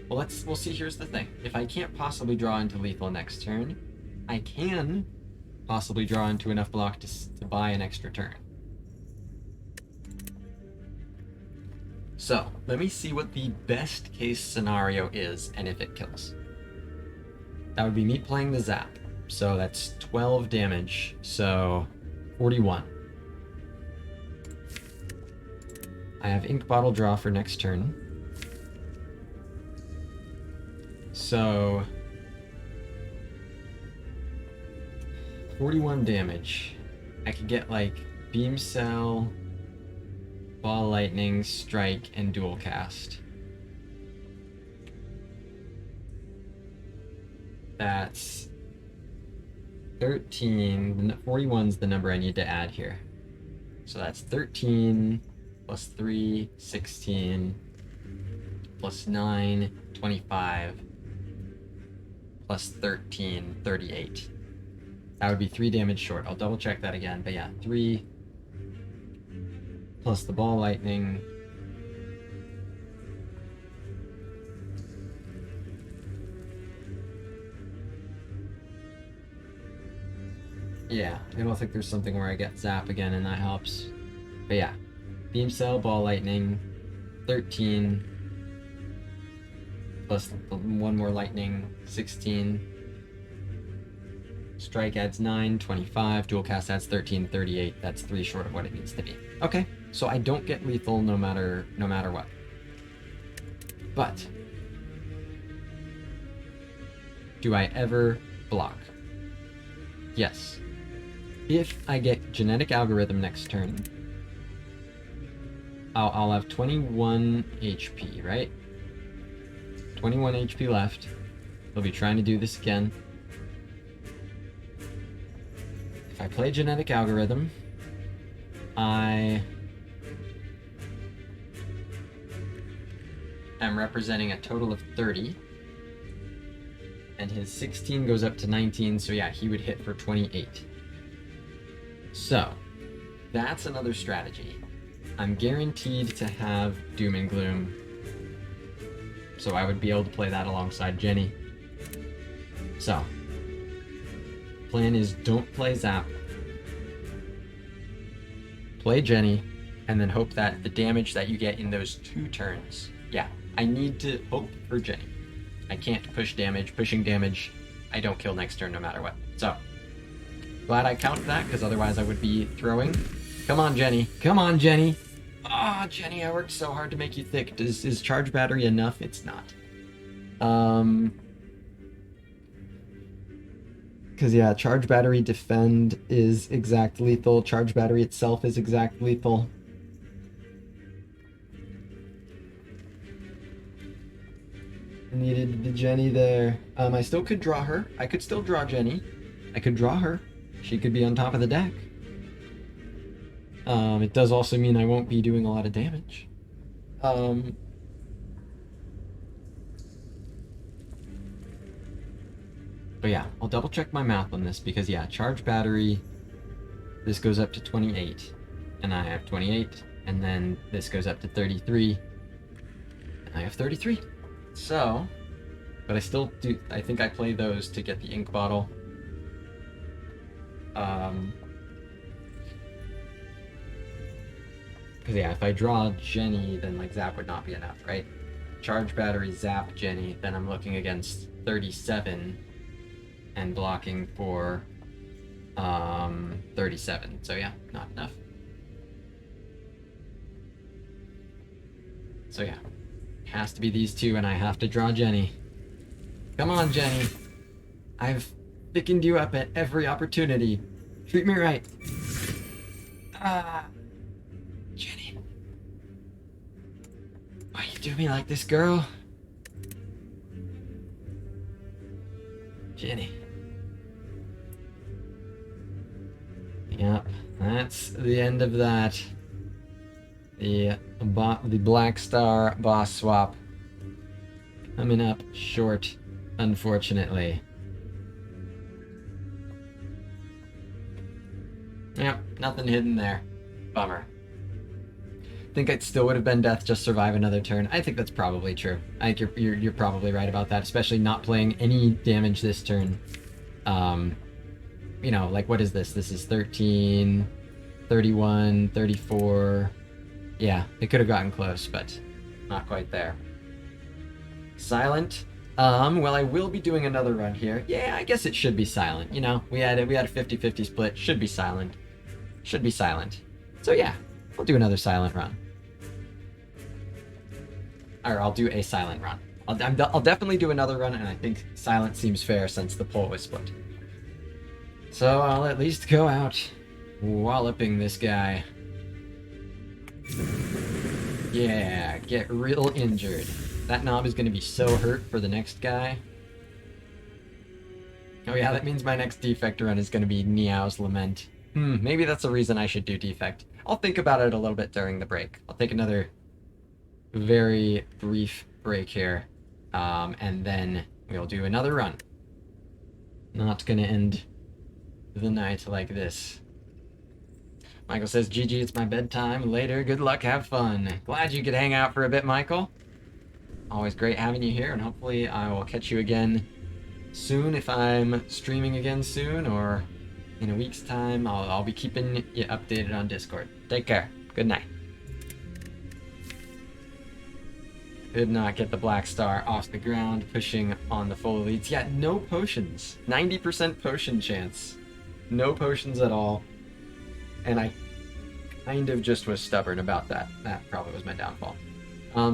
Well, we'll see. Here's the thing: if I can't possibly draw into lethal next turn, I can possibly draw into enough block to buy an extra turn. So let me see what the best case scenario is, and if it kills. That would be me playing the Zap. So that's 12 damage, so 41. I have Ink Bottle draw for next turn. So 41 damage. I could get like Beam Cell, Ball Lightning, Strike, and Dual Cast. That's 13. 41's the number I need to add here. So that's 13 plus 3, 16, plus 9, 25, plus 13, 38. That would be 3 damage short. I'll double check that again, but yeah, 3 plus the Ball Lightning. Yeah, I don't think there's something where I get zap again and that helps. But yeah, beam cell, ball lightning, 13, plus one more lightning, 16. Strike adds 9, 25. Dual cast adds 13, 38. That's 3 short of what it needs to be. Okay, so I don't get lethal no matter what. But do I ever block? Yes. If I get genetic algorithm next turn, I'll have 21 HP, right? 21 HP left. We'll be trying to do this again. If I play genetic algorithm, I am representing a total of 30. And his 16 goes up to 19, so yeah, he would hit for 28. So, that's another strategy. I'm guaranteed to have Doom and Gloom, so I would be able to play that alongside Jenny. So, plan is don't play Zap, play Jenny, and then hope that the damage that you get in those 2 turns, yeah, I need to hope for Jenny. I can't push damage. Pushing damage, I don't kill next turn no matter what. So, glad I counted that, because otherwise I would be throwing. Come on, Jenny. Come on, Jenny. Ah, oh, Jenny, I worked so hard to make you thick. Is charge battery enough? It's not. Because, yeah, charge battery defend is exact lethal. Charge battery itself is exact lethal. I needed the Jenny there. I still could draw her. I could still draw Jenny. I could draw her. She could be on top of the deck. It does also mean I won't be doing a lot of damage. But yeah, I'll double check my math on this because yeah, charge battery, this goes up to 28, and I have 28, and then this goes up to 33, and I have 33. So, but I still do, I think I play those to get the ink bottle. Because yeah, if I draw Jenny, then like Zap would not be enough, right? Charge battery, Zap, Jenny, then I'm looking against 37 and blocking for 37. So yeah, not enough. So yeah, it has to be these 2 and I have to draw Jenny. Come on, Jenny. I've thickened you up at every opportunity. Treat me right. Jenny. Why you do me like this, girl? Jenny. Yep, that's the end of that. The Black Star boss swap coming up short, unfortunately. Yep, nothing hidden there. Bummer. Think it still would have been death, just survive another turn. I think that's probably true. I think you're probably right about that, especially not playing any damage this turn. You know, like what is this? This is 13, 31, 34. Yeah, it could have gotten close, but not quite there. Silent. Well, I will be doing another run here. Yeah, I guess it should be silent. You know, we had a 50-50 split. Should be silent. Should be silent. So yeah, I'll do another silent run. Or I'll do a silent run. I'll definitely do another run, and I think silent seems fair since the poll was split. So I'll at least go out walloping this guy. Yeah, get real injured. That knob is going to be so hurt for the next guy. Oh yeah, that means my next Defect run is going to be Niao's Lament. Maybe that's a reason I should do Defect. I'll think about it a little bit during the break. I'll take another very brief break here, and then we'll do another run. Not going to end the night like this. Michael says, GG, it's my bedtime. Later, good luck, have fun. Glad you could hang out for a bit, Michael. Always great having you here, and hopefully I will catch you again soon if I'm streaming again soon, or in a week's time. I'll be keeping you updated on Discord. Take care. Good night. Could not get the Black Star off the ground, pushing on the full elites. Yeah, no potions. 90% potion chance. No potions at all. And I kind of just was stubborn about that. That probably was my downfall.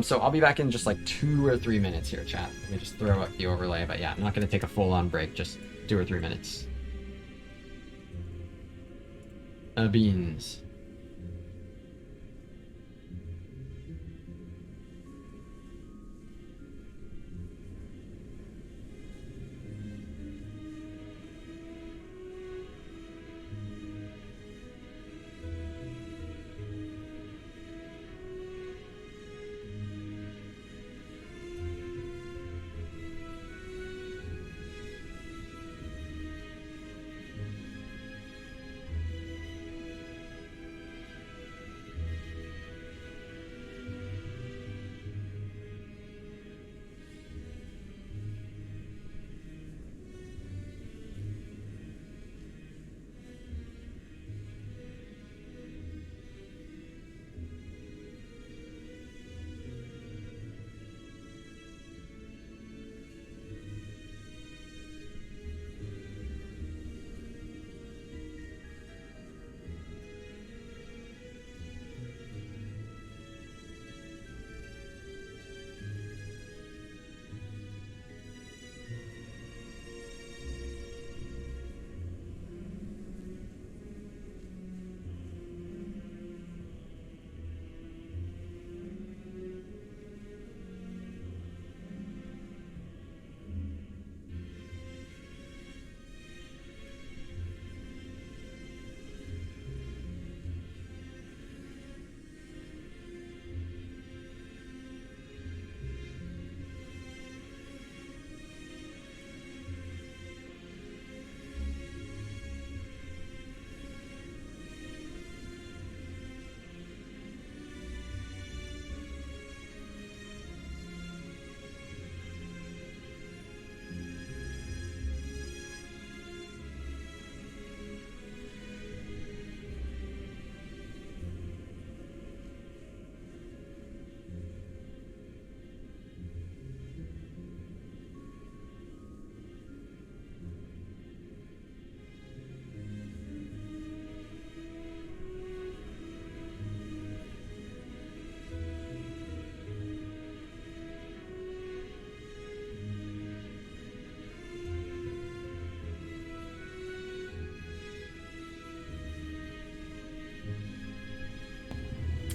So I'll be back in just like 2 or 3 minutes here, chat. Let me just throw up the overlay. But yeah, I'm not going to take a full-on break. Just 2 or 3 minutes. Beans.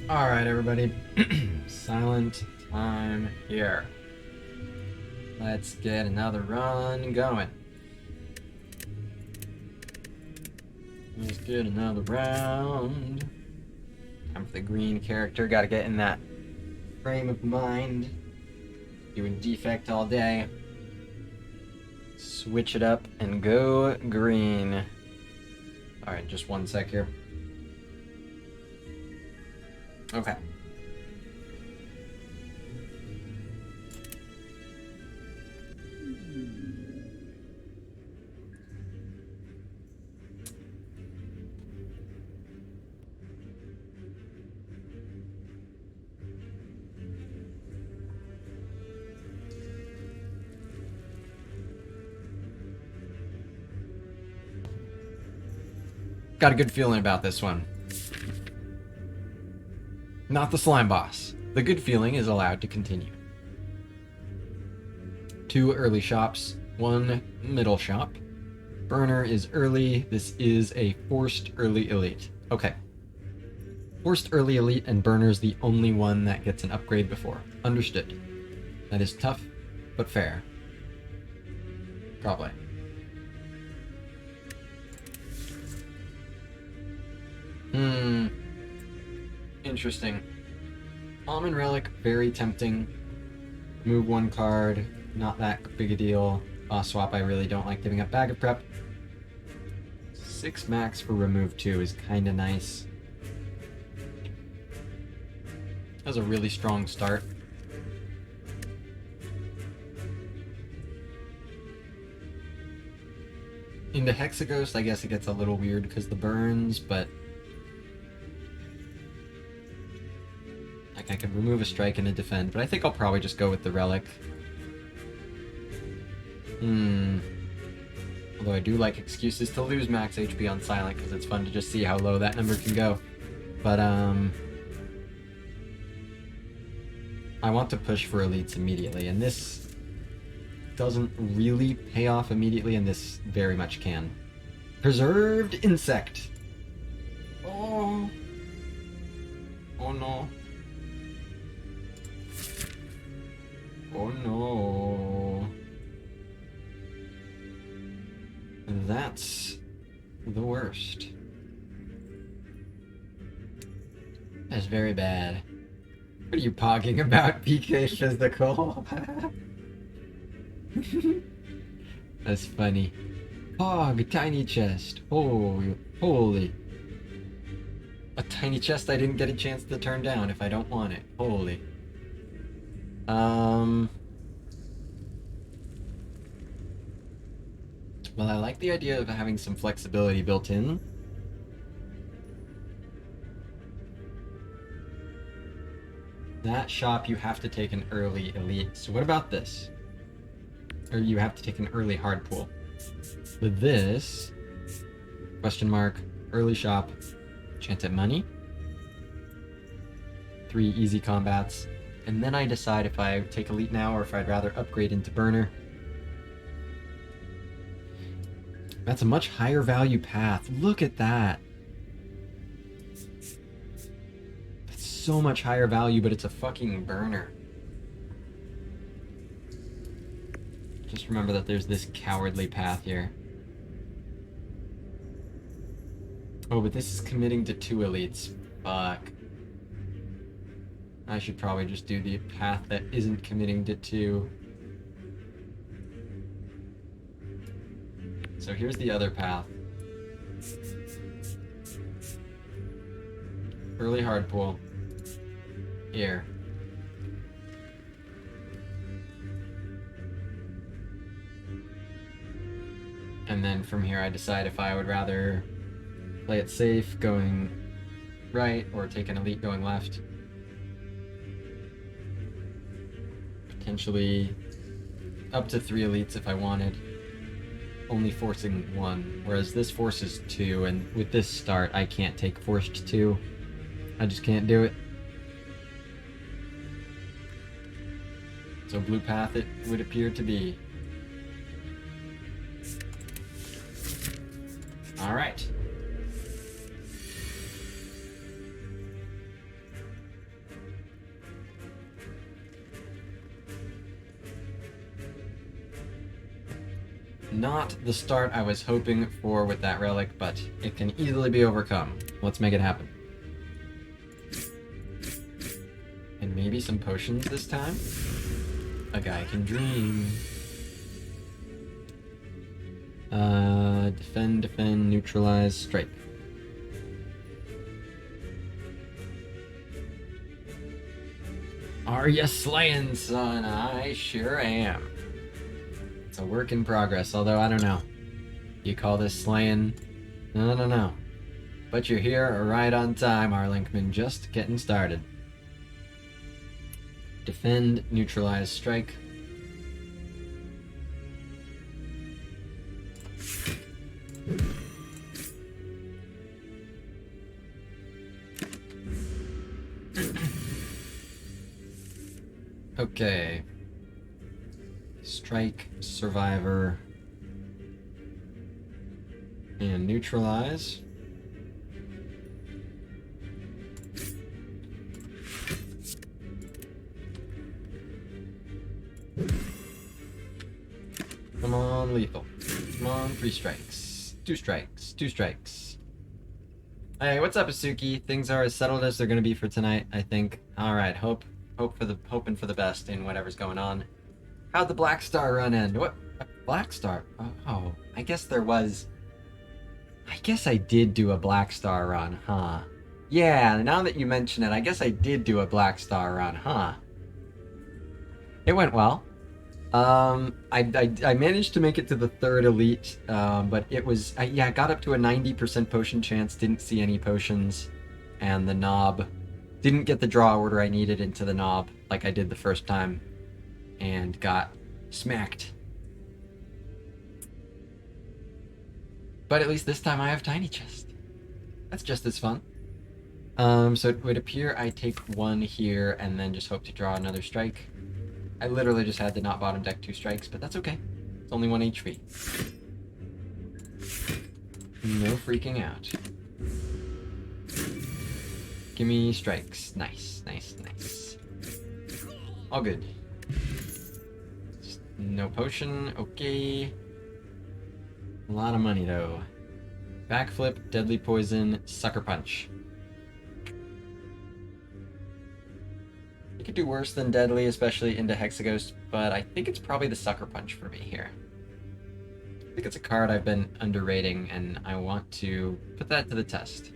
Alright, everybody. Silent time here. Let's get another run going. Let's get another round. Time for the green character. Gotta get in that frame of mind. Doing Defect all day. Switch it up and go green. Alright, just 1 sec here. Okay. Got a good feeling about this one. Not the slime boss. The good feeling is allowed to continue. 2 early shops, 1 middle shop. Burner is early. This is a forced early elite. Okay. Forced early elite and Burner's the only one that gets an upgrade before. Understood. That is tough, but fair. Probably. Interesting. Almond Relic, very tempting. Move 1 card, not that big a deal. Boss swap, I really don't like giving up Bag of Prep. 6 max for remove 2 is kinda nice. That's a really strong start. Into Hexaghost, I guess it gets a little weird because the burns, but... Like, I could remove a strike and a defend, but I think I'll probably just go with the relic. Although I do like excuses to lose max HP on silent, because it's fun to just see how low that number can go. But, I want to push for elites immediately, and this doesn't really pay off immediately, and this very much can. Preserved Insect! Oh! Oh no. Oh no. That's the worst. That's very bad. What are you pogging about, PK Physical? That's funny. Pog, tiny chest. Holy. A tiny chest I didn't get a chance to turn down if I don't want it. Holy. Well, I like the idea of having some flexibility built in. That shop, you have to take an early elite. So what about this? Or you have to take an early hard pull. With this, question mark, early shop, chance at money, 3 easy combats, and then I decide if I take elite now or if I'd rather upgrade into burner. That's a much higher value path. Look at that. That's so much higher value, but it's a fucking burner. Just remember that there's this cowardly path here. Oh, but this is committing to 2 elites. Fuck. I should probably just do the path that isn't committing to 2. So here's the other path. Early hard pull. Here. And then from here I decide if I would rather play it safe going right or take an elite going left. Potentially up to 3 elites if I wanted. Only forcing 1, whereas this forces 2, and with this start I can't take forced 2. I just can't do it. So blue path it would appear to be. Alright. Not the start I was hoping for with that relic, but it can easily be overcome. Let's make it happen. And maybe some potions this time? A guy can dream. Defend, neutralize, strike. Are ya slaying, son? I sure am. It's a work in progress, although I don't know. You call this slaying? I don't know. But you're here right on time, Arlinkman, just getting started. Defend, neutralize, strike. Okay. Strike, survivor, and neutralize. Come on, lethal. Come on, 3 strikes. 2 strikes. 2 strikes. Hey, what's up, Asuki? Things are as settled as they're gonna be for tonight, I think. Alright, hoping for the best in whatever's going on. How'd the Black Star run end? What? A Black Star? Oh, I guess there was... I guess I did do a Black Star run, huh? Yeah, now that you mention it, I guess I did do a Black Star run, huh? It went well. I managed to make it to the third elite, but it was I got up to a 90% potion chance, didn't see any potions, and the knob didn't get the draw order I needed into the knob like I did the first time, and got smacked. But at least this time I have tiny chest. That's just as fun. So it would appear I take one here and then just hope to draw another strike. I literally just had to not bottom deck 2 strikes, but that's okay. It's only 1 HP. No freaking out. Give me strikes. Nice, nice, nice. All good. Just no potion, okay. A lot of money though. Backflip, deadly poison, sucker punch. You could do worse than deadly, especially into Hexaghost, but I think it's probably the sucker punch for me here. I think it's a card I've been underrating, and I want to put that to the test.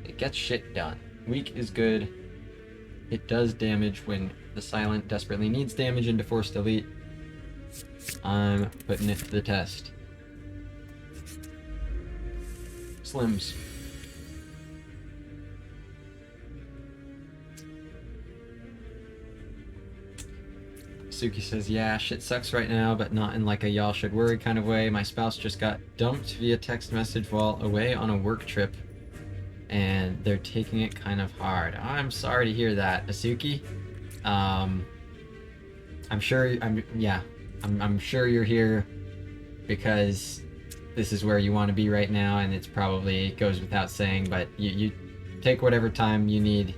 It gets shit done. Weak is good. It does damage when the Silent desperately needs damage into Forced Elite. I'm putting it to the test. Slims. Suki says, yeah, shit sucks right now, but not in like a y'all should worry kind of way. My spouse just got dumped via text message while away on a work trip, and they're taking it kind of hard. I'm sorry to hear that, Asuki. I'm sure you're here because this is where you want to be right now, and it's probably goes without saying, but you take whatever time you need.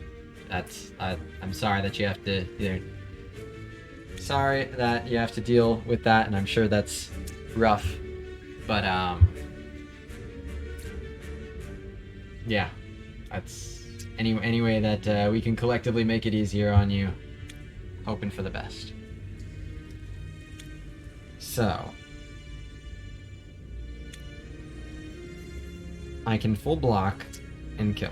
That's I'm sorry that you have to sorry that you have to deal with that, and I'm sure that's rough, but yeah, that's any way that we can collectively make it easier on you, hoping for the best. So I can full block and kill.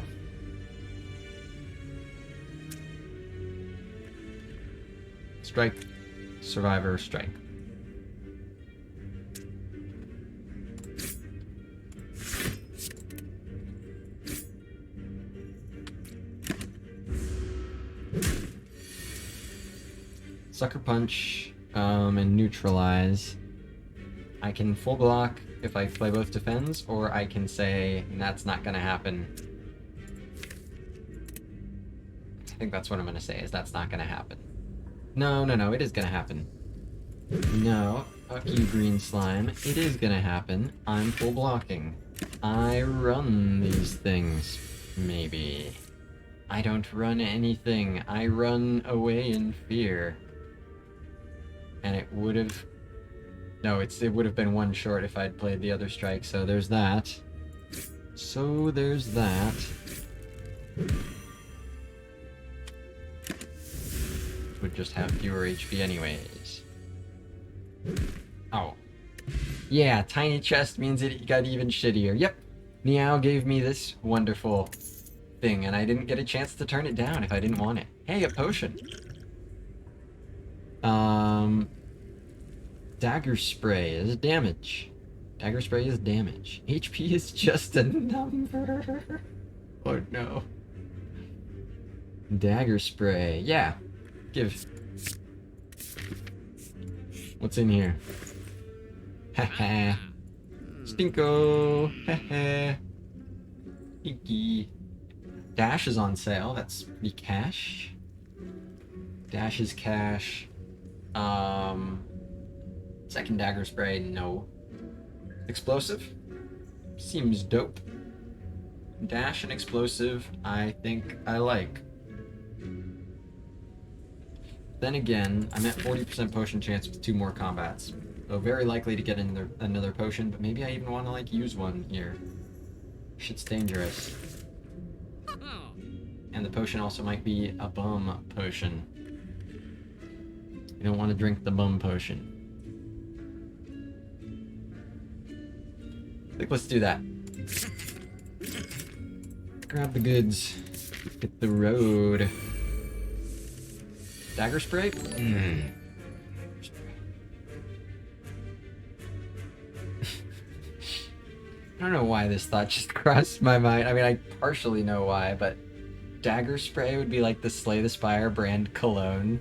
Strike, survivor, strike. Sucker punch, and neutralize. I can full block if I play both defends, or I can say that's not gonna happen. I think that's what I'm gonna say, is that's not gonna happen. No, it is gonna happen. No, fuck you, green slime. It is gonna happen. I'm full blocking. I run these things. Maybe. I don't run anything. I run away in fear. And it would have... No, it would have been 1 short if I'd played the other strike, so there's that. So there's that. Would just have fewer HP anyways. Oh. Yeah, tiny chest means it got even shittier. Yep. Meow gave me this wonderful thing, and I didn't get a chance to turn it down if I didn't want it. Hey, a potion. Dagger spray is damage. Dagger spray is damage. HP is just a number. Oh no. Dagger spray. Yeah. Give. What's in here? Haha. Stinko. Haha. Stinky. Dash is on sale. That's the cash. Dash is cash. Second dagger spray, no. Explosive? Seems dope. Dash and explosive, I think I like. Then again, I'm at 40% potion chance with 2 more combats. So very likely to get another potion, but maybe I even want to like use one here. Shit's dangerous. And the potion also might be a bum potion. You don't want to drink the bum potion. I think let's do that. Grab the goods. Hit the road. Dagger spray? I don't know why this thought just crossed my mind. I mean, I partially know why, but dagger spray would be like the Slay the Spire brand cologne.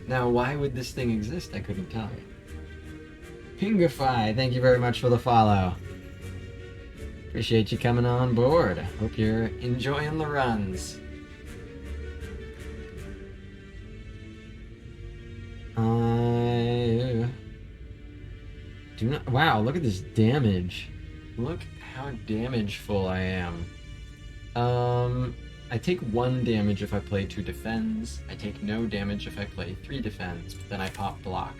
Now, why would this thing exist? I couldn't tell you. Pingify, thank you very much for the follow. Appreciate you coming on board. Hope you're enjoying the runs. I do not. Wow, look at this damage. Look how damageful I am. I take 1 damage if I play 2 defends. I take no damage if I play 3 defends, but then I pop block.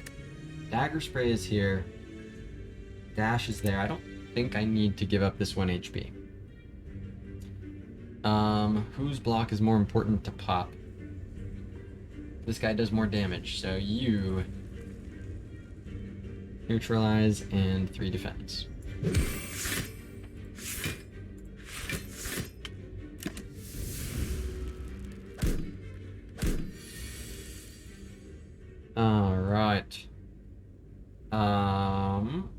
Dagger spray is here. Dash is there. I don't think I need to give up this 1 HP. Whose block is more important to pop? This guy does more damage, so you neutralize and 3 defense. Alright.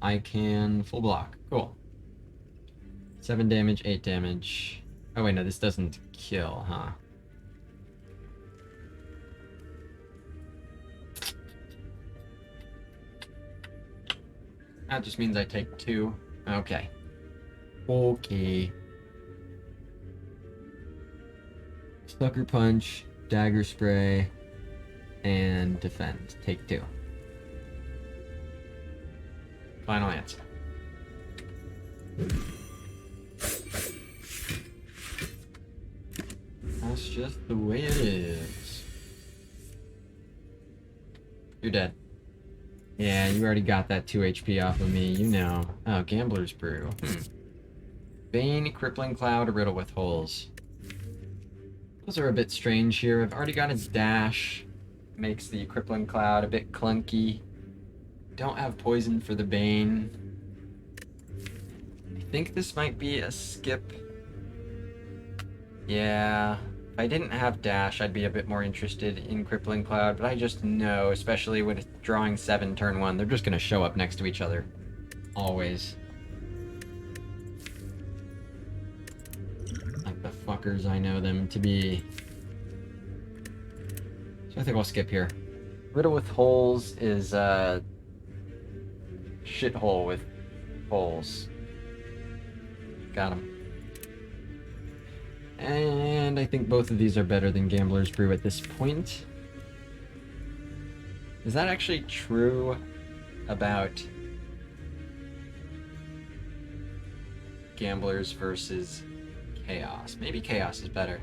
I can full block. Cool. 7 damage, 8 damage. Oh wait, no, this doesn't kill, huh? That just means I take 2. Okay. Okay. Sucker Punch, Dagger Spray, and Defend. Take 2. Final answer. That's just the way it is. You're dead. Yeah, you already got that 2 HP off of me, you know. Oh, Gambler's Brew. Bane, Crippling Cloud, Riddle with Holes. Those are a bit strange here. I've already got his dash. Makes the Crippling Cloud a bit clunky. Don't have poison for the Bane. I think this might be a skip. Yeah. If I didn't have dash, I'd be a bit more interested in Crippling Cloud, but I just know, especially with drawing 7 turn 1, they're just gonna show up next to each other. Always. Like the fuckers I know them to be. So I think I'll skip here. Riddle with Holes is a shithole with holes. Got him. And I think both of these are better than Gambler's Brew at this point. Is that actually true about Gamblers versus Chaos? Maybe Chaos is better.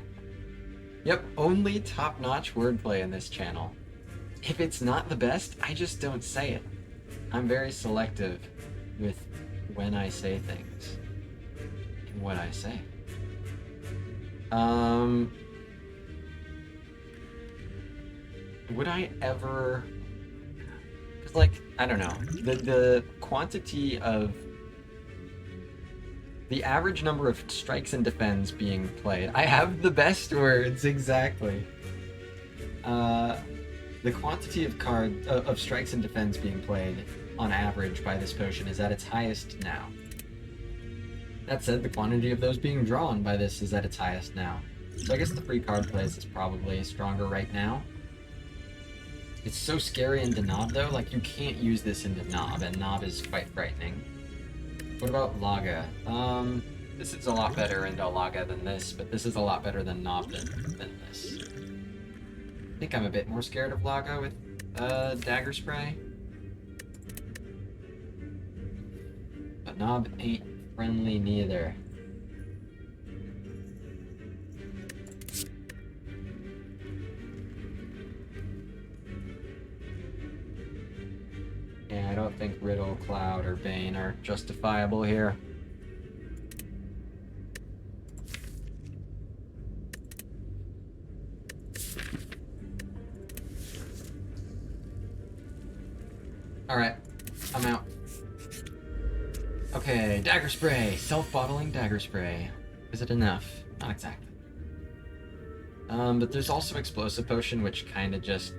Yep, only top-notch wordplay in this channel. If it's not the best, I just don't say it. I'm very selective with when I say things and what I say. Would I ever... Cause like, I don't know, the quantity of... The average number of strikes and defends being played. I have the best words, exactly. The quantity of of strikes and defends being played on average by this potion is at its highest now. That said, the quantity of those being drawn by this is at its highest now. So I guess the free card plays is probably stronger right now. It's so scary into Nob though, like you can't use this into Nob, and Nob is quite frightening. What about Laga? This is a lot better into Laga than this, but this is a lot better than Nob than this. I think I'm a bit more scared of Laga with Dagger Spray. But Nob ain't friendly neither. Yeah, I don't think Riddle, Cloud, or Bane are justifiable here. Alright, I'm out. Okay, Dagger Spray. Self-bottling Dagger Spray. Is it enough? Not exactly. But there's also Explosive Potion, which kind of just...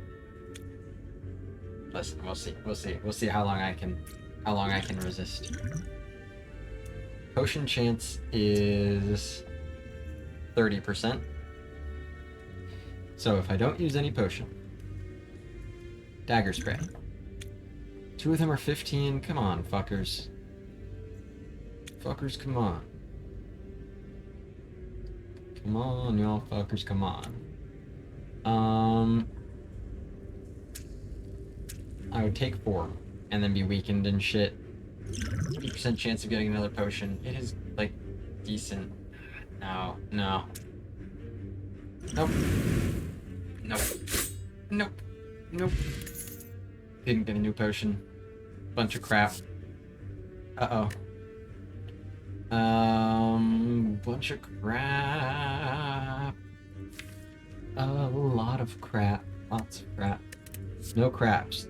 Listen, we'll see how long I can resist. Potion chance is 30%. So if I don't use any potion, dagger spray. 2 of them are 15. Come on, fuckers. Fuckers, come on. Come on, y'all fuckers, come on. I would take 4 and then be weakened and shit. 50% chance of getting another potion. It is, like, decent. No, no. Nope. Nope. Nope. Nope. Didn't get a new potion. Bunch of crap. Uh-oh. Bunch of crap. A lot of crap. Lots of crap. No craps.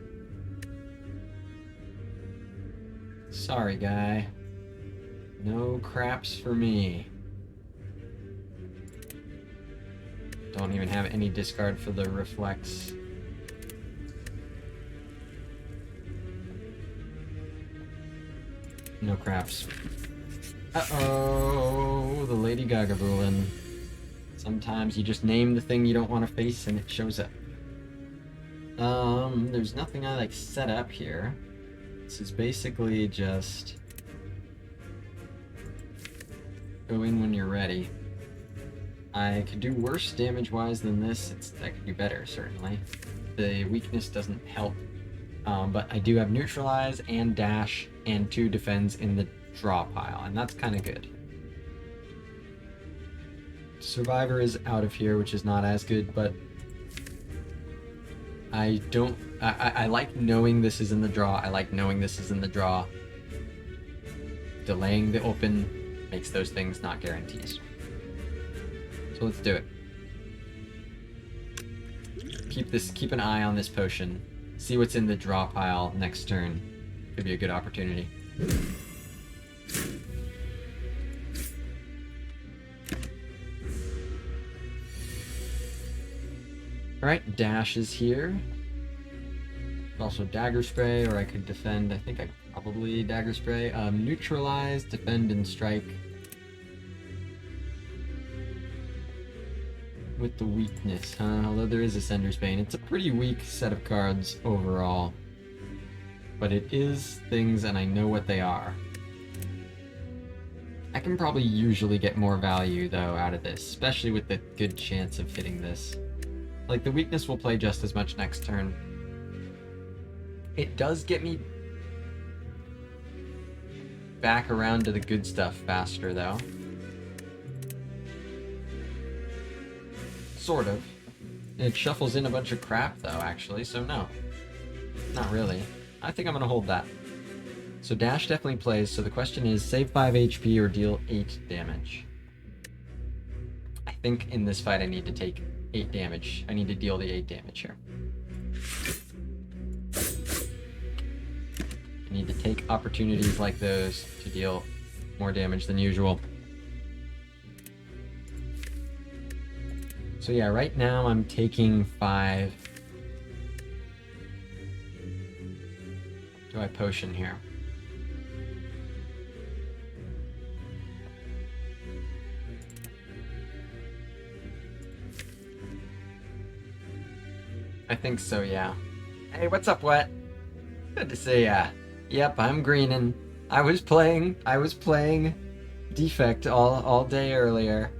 Sorry, guy. No craps for me. Don't even have any discard for the reflex. No craps. Uh-oh, the Lady Gaga Boolin. Sometimes you just name the thing you don't want to face and it shows up. There's nothing I like set up here. This is basically just go in when you're ready. I could do worse damage-wise than this. I could do better, certainly. The weakness doesn't help. But I do have Neutralize and Dash and 2 Defends in the draw pile, and that's kind of good. Survivor is out of here, which is not as good, but I like knowing this is in the draw. I like knowing this is in the draw. Delaying the open makes those things not guarantees. So let's do it. Keep an eye on this potion. See what's in the draw pile next turn. Could be a good opportunity. Alright, Dash is here. Also Dagger Spray, or I could defend. I think I probably Dagger Spray. Neutralize, Defend, and Strike. With the weakness, huh? Although there is a Sender's Bane. It's a pretty weak set of cards overall. But it is things, and I know what they are. I can probably usually get more value, though, out of this. Especially with the good chance of hitting this. Like, the weakness will play just as much next turn. It does get me back around to the good stuff faster, though. Sort of. It shuffles in a bunch of crap, though, actually, so no. Not really. I think I'm gonna hold that. So Dash definitely plays, so the question is, save 5 HP or deal 8 damage. I think in this fight I need to take 8 damage. I need to deal the 8 damage here. I need to take opportunities like those to deal more damage than usual. So yeah, right now I'm taking 5. Do I potion here? I think so, yeah. Hey, what's up, Wet? Good to see ya. Yep, I'm greening. I was playing Defect all day earlier.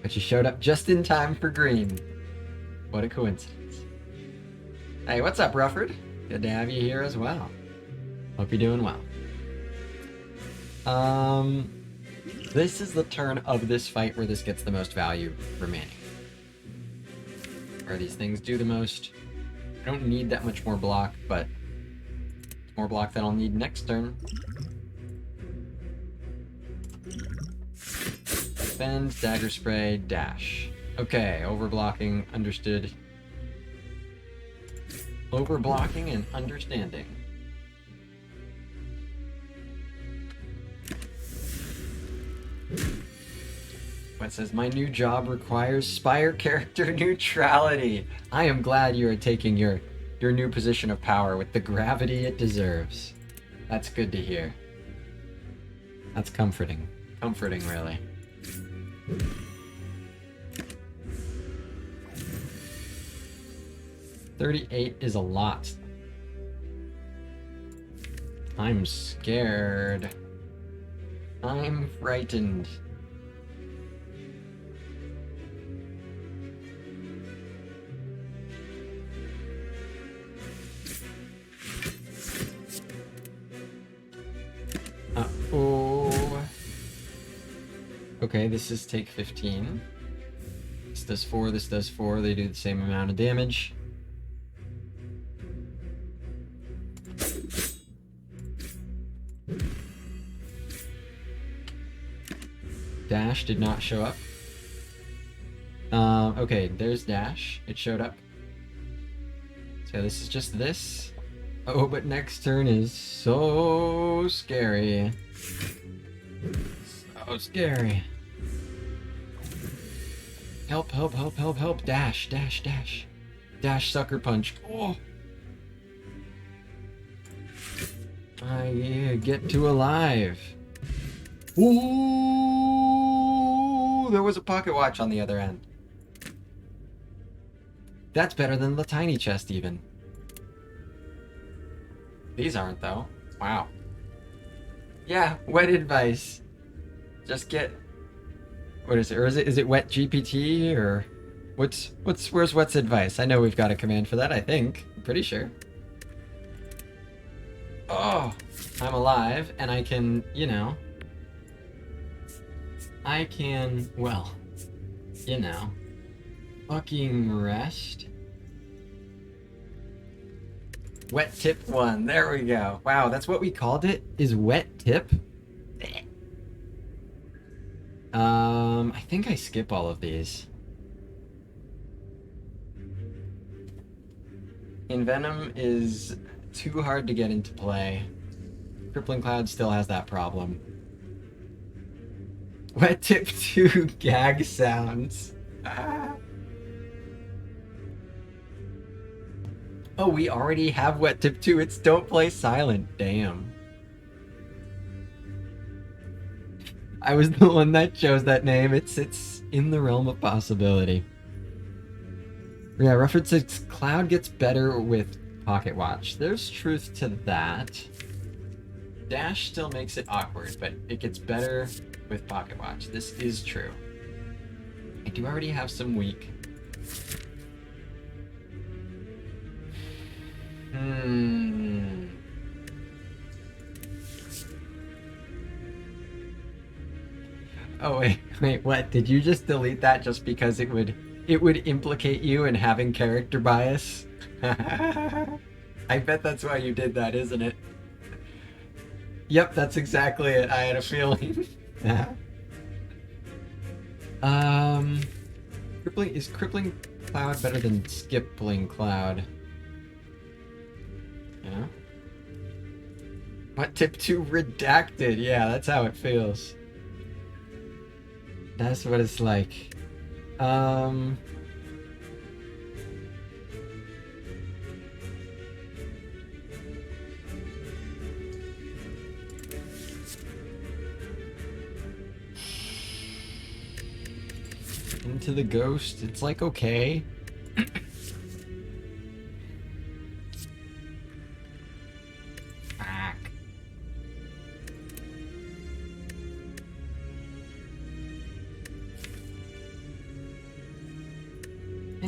But you showed up just in time for green. What a coincidence. Hey, what's up, Rufford? Good to have you here as well. Hope you're doing well. This is the turn of this fight where this gets the most value remaining. Where these things do the most. I don't need that much more block, but more block than I'll need next turn. Defend, Dagger Spray, Dash. Okay, overblocking, understood. Overblocking and understanding. What says, my new job requires Spire character neutrality. I am glad you are taking your new position of power with the gravity it deserves. That's good to hear. That's comforting. Comforting, really. $38 is a lot. I'm scared. I'm frightened. Uh-oh. Okay, this is take 15. This does 4, this does 4. They do the same amount of damage. Dash did not show up. Okay, there's Dash. It showed up. So this is just this. Oh, but next turn is so scary. So scary. Help, help, help, help, help. Dash, dash, dash. Dash, sucker punch. Oh! I get to alive. Ooh! There was a pocket watch on the other end. That's better than the tiny chest, even. These aren't, though. Wow. Yeah, wet advice. Just get... What is it? Or is it wet GPT, or... Where's wet's advice? I know we've got a command for that, I think. I'm pretty sure. Oh! I'm alive, and I can, you know... I can, well... You know... Fucking rest... Wet tip 1. There we go. Wow, that's what we called it? Is wet tip? I think I skip all of these. Envenom is too hard to get into play. Crippling Cloud still has that problem. Wet tip 2 gag sounds. Ah. Oh, we already have wet tip 2. It's don't play silent. Damn. I was the one that chose that name. It's in the realm of possibility. Yeah, Rufford says Cloud gets better with Pocket Watch. There's truth to that. Dash still makes it awkward, but it gets better with Pocket Watch. This is true. I do already have some weak. Oh wait, what? Did you just delete that just because it would implicate you in having character bias? I bet that's why you did that, isn't it? Yep, that's exactly it. I had a feeling. Crippling Cloud better than Skippling Cloud? Yeah. What tip 2 redacted? Yeah, that's how it feels. That's what it's like. Into the ghost. It's like okay.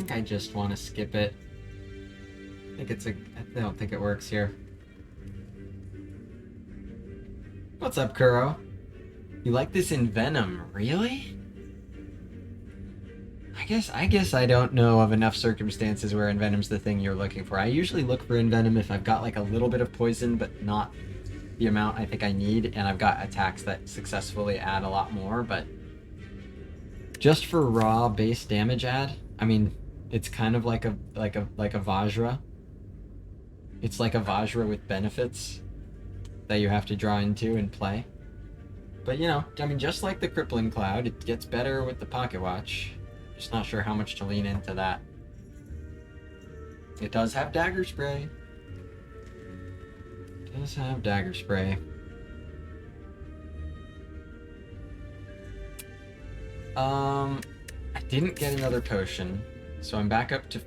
I just want to skip it. I don't think it works here. What's up, Kuro? You like this Envenom, really? I guess I don't know of enough circumstances where Envenom's the thing you're looking for. I usually look for Envenom if I've got like a little bit of poison, but not the amount I think I need, and I've got attacks that successfully add a lot more, but just for raw base damage add, I mean, it's kind of like a Vajra. It's like a Vajra with benefits that you have to draw into and play. But you know, I mean, just like the Crippling Cloud, it gets better with the Pocket Watch. Just not sure how much to lean into that. It does have Dagger Spray. It does have Dagger Spray. I didn't get another potion, so I'm back up to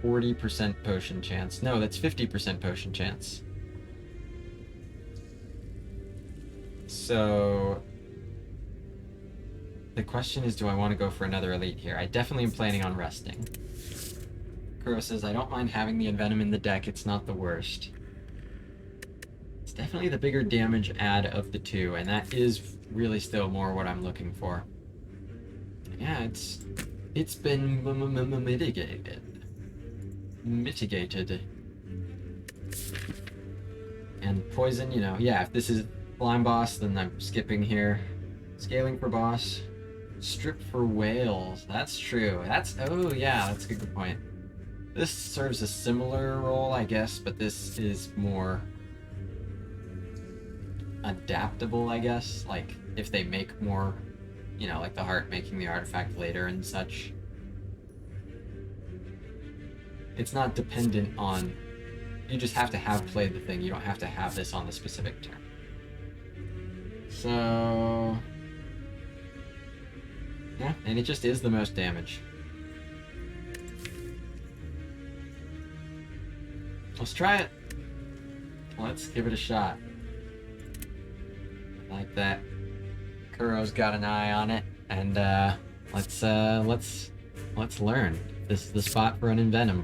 40% potion chance. No, that's 50% potion chance. So the question is, do I want to go for another elite here? I definitely am planning on resting. Kuro says, I don't mind having the Envenom in the deck, it's not the worst. It's definitely the bigger damage add of the two, and that is really still more what I'm looking for. Yeah, it's been mitigated. And poison, you know, yeah, if this is Slime Boss, then I'm skipping here. Scaling for boss. Strip for whales. That's true. Oh yeah, that's a good point. This serves a similar role, I guess, but this is more adaptable, I guess. Like, if they make more, you know, like the heart making the artifact later and such. It's not dependent on... You just have to have played the thing. You don't have to have this on the specific turn. So... yeah, and it just is the most damage. Let's try it. Let's give it a shot. I like that. Kuro's got an eye on it, and let's learn. This is the spot for an Envenom.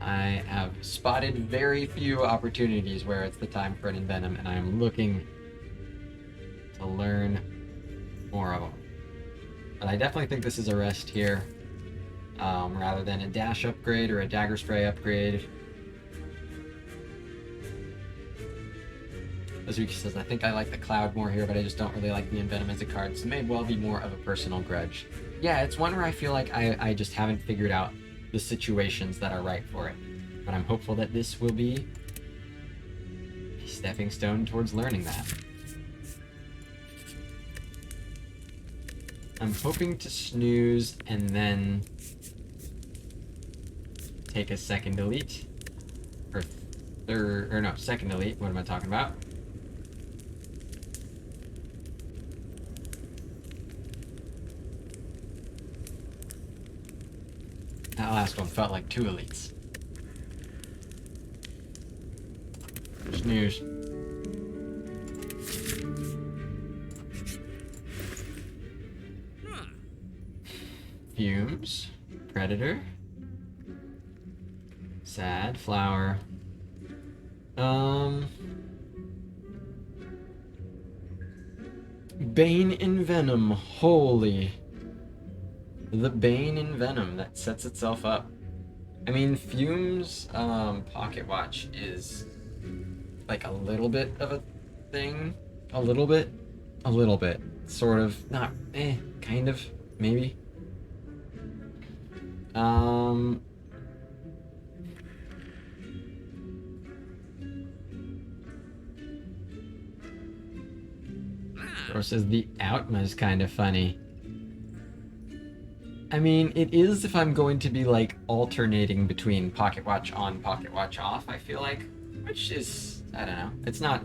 I have spotted very few opportunities where it's the time for an Envenom, and I am looking to learn more of them. But I definitely think this is a rest here, rather than a dash upgrade or a dagger spray upgrade. Azuki says, I think I like the Cloud more here, but I just don't really like the Envenom as a card, so it may well be more of a personal grudge. Yeah, it's one where I feel like I just haven't figured out the situations that are right for it. But I'm hopeful that this will be a stepping stone towards learning that. I'm hoping to snooze and then take a second elite. Or no, second elite, what am I talking about? That last one felt like 2 elites. Snooze. Fumes. Predator. Sad. Flower. Bane Envenom. Holy. The Bane Envenom that sets itself up. I mean, Fumes, Pocket Watch is like a little bit of a thing. A little bit. Sort of. Not, kind of, maybe. Or says the Outma is kind of funny. I mean, it is if I'm going to be, like, alternating between Pocket Watch on, Pocket Watch off, I feel like. Which is, I don't know. It's not...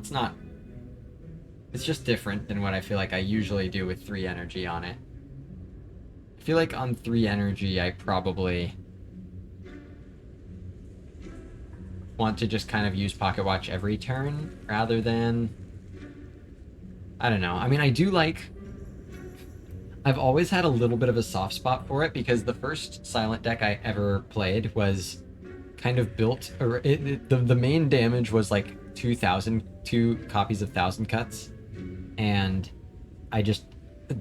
It's just different than what I feel like I usually do with 3 energy on it. I feel like on 3 energy, I probably want to just kind of use Pocket Watch every turn, rather than... I don't know. I mean, I do like... I've always had a little bit of a soft spot for it, because the first Silent deck I ever played was kind of built... Or the main damage was like 2 copies of 1,000 Cuts, and I just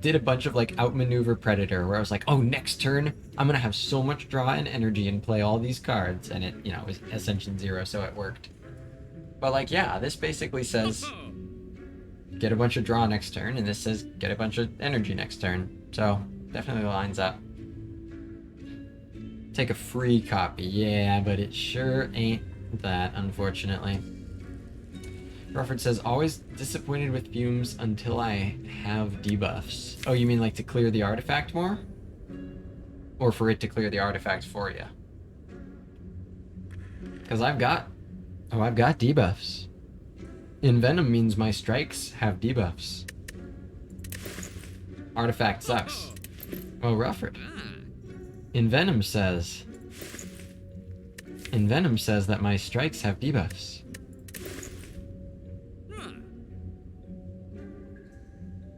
did a bunch of like outmaneuver Predator, where I was like, oh, next turn I'm gonna have so much draw and energy and play all these cards, and it, you know, was Ascension 0, so it worked. But like, yeah, this basically says get a bunch of draw next turn, and this says get a bunch of energy next turn. So definitely lines up. Take a free copy, yeah, but it sure ain't that, unfortunately. Crawford says, always disappointed with Fumes until I have debuffs. Oh, you mean like to clear the artifact more? Or for it to clear the artifact for you? Because I've got debuffs. Envenom means my strikes have debuffs. Artifact sucks. Oh, Rufford. Envenom says that my strikes have debuffs.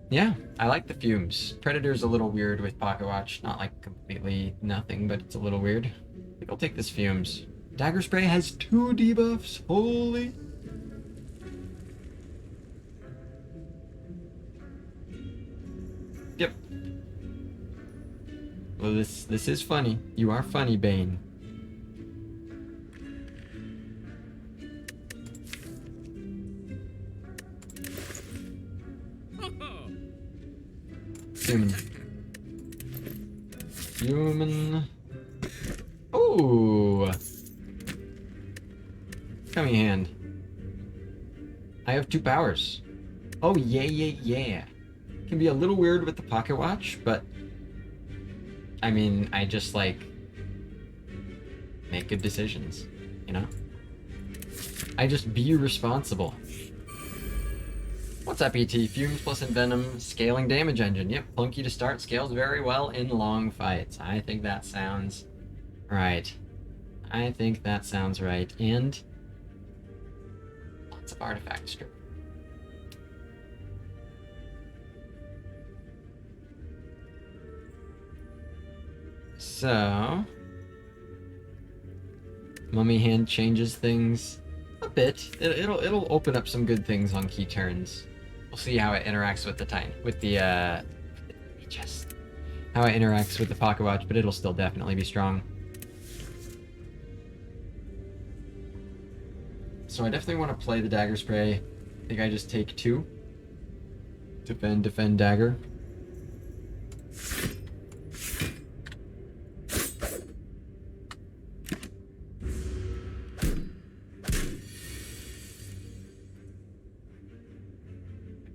Yeah, I like the fumes. Predator's a little weird with Pocket Watch. Not like completely nothing, but it's a little weird. I think I'll take this fumes. Dagger Spray has 2 debuffs. Holy. Yep. Well, this is funny. You are funny, Bane. Human. Human. Ooh. Coming hand. I have 2 powers. Oh, yeah. Can be a little weird with the Pocket Watch, but I mean, I just like make good decisions, you know? I just be responsible. What's up, ET? Fumes plus Envenom, scaling damage engine. Yep, plunky to start, scales very well in long fights. I think that sounds right. I think that sounds right. And lots of artifact strip. So, Mummy Hand changes things a bit. It'll open up some good things on key turns. We'll see how it interacts with the chest. How it interacts with the Pocket Watch, but it'll still definitely be strong. So I definitely want to play the Dagger Spray. I think I just take 2. Defend, dagger.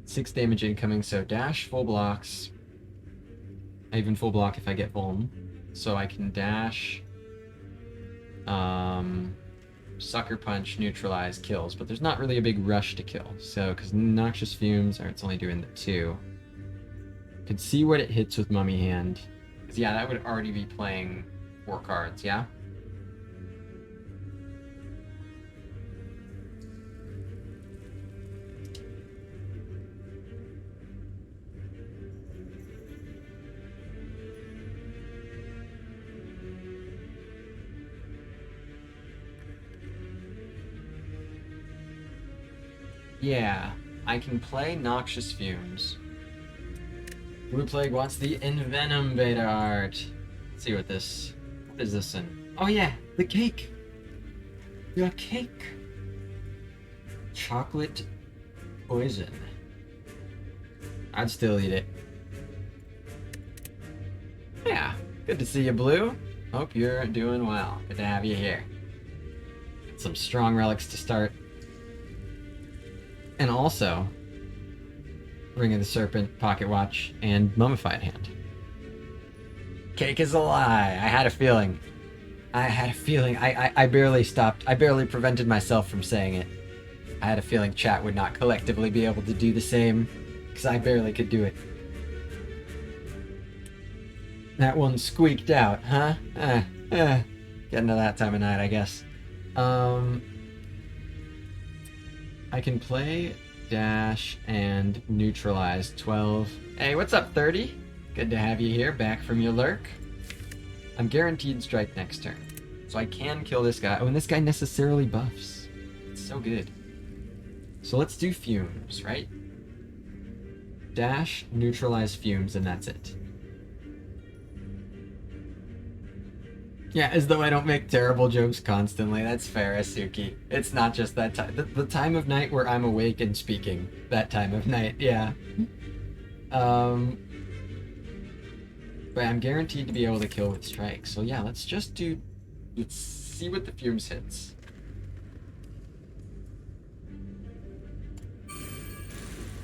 Six damage incoming, so dash, full blocks. I even full block if I get vuln. So I can dash, sucker punch, neutralize, kills, but there's not really a big rush to kill. So, because Noxious Fumes, or it's only doing the 2. Could see what it hits with Mummy Hand. Because yeah, that would already be playing 4 cards, yeah? Yeah, I can play Noxious Fumes. Blue Plague wants the Envenom beta art. Let's see what is this in? Oh yeah, the cake! Your cake! Chocolate poison. I'd still eat it. Yeah, good to see you, Blue. Hope you're doing well. Good to have you here. Some strong relics to start. And also, Ring of the Serpent, Pocket Watch, and Mummified Hand. Cake is a lie. I had a feeling. I barely prevented myself from saying it. I had a feeling chat would not collectively be able to do the same, because I barely could do it. That one squeaked out, huh? Getting to that time of night, I guess. I can play, dash, and neutralize 12. Hey, what's up, 30? Good to have you here, back from your lurk. I'm guaranteed strike next turn, so I can kill this guy. Oh, and this guy necessarily buffs. It's so good. So let's do Fumes, right? Dash, neutralize Fumes, and that's it. Yeah, as though I don't make terrible jokes constantly. That's fair, Asuki. It's not just that time. The time of night where I'm awake and speaking. That time of night, yeah. But I'm guaranteed to be able to kill with strike. So yeah, let's see what the Fumes hits.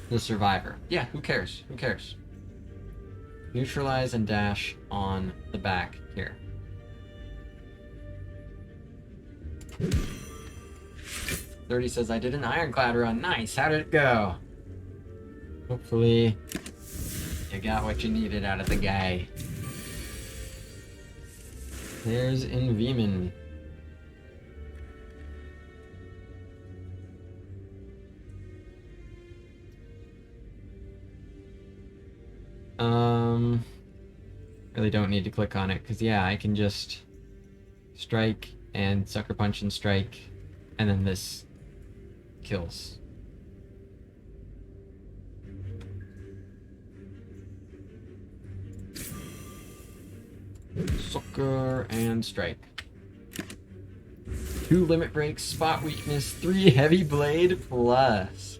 The Survivor. Yeah, who cares? Who cares? Neutralize and dash on the back here. 30 says, I did an Ironclad run. Nice. How did it go? Hopefully You got what you needed out of the guy. There's Inveman. Really don't need to click on it, because yeah, I can just strike and sucker punch and strike, and then this kills. Sucker and strike. 2 limit breaks, spot weakness, 3 heavy blade, plus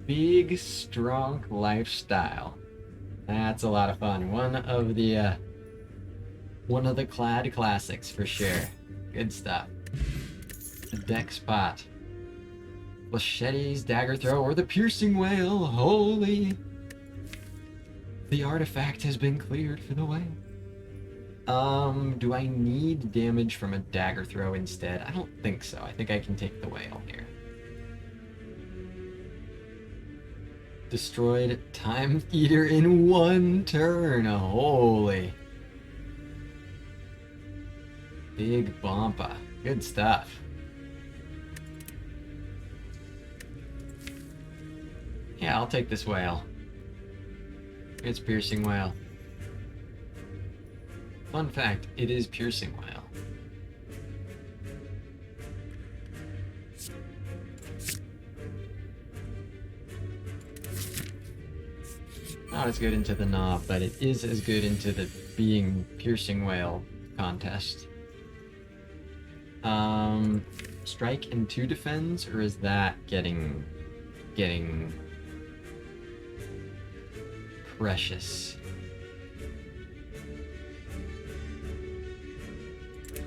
big strong lifestyle. That's a lot of fun. One of the clad classics for sure. Good stuff. The deck spot. Machetes, dagger throw, or the piercing wail. Holy! The artifact has been cleared for the whale. Do I need damage from a dagger throw instead? I don't think so. I think I can take the whale here. Destroyed Time Eater in 1 turn. Holy. Big bomba. Good stuff. Yeah, I'll take this whale. It's piercing whale. Fun fact, it is piercing whale. Not as good into the knob, but it is as good into the being piercing whale contest. Strike and 2 defends, or is that getting precious?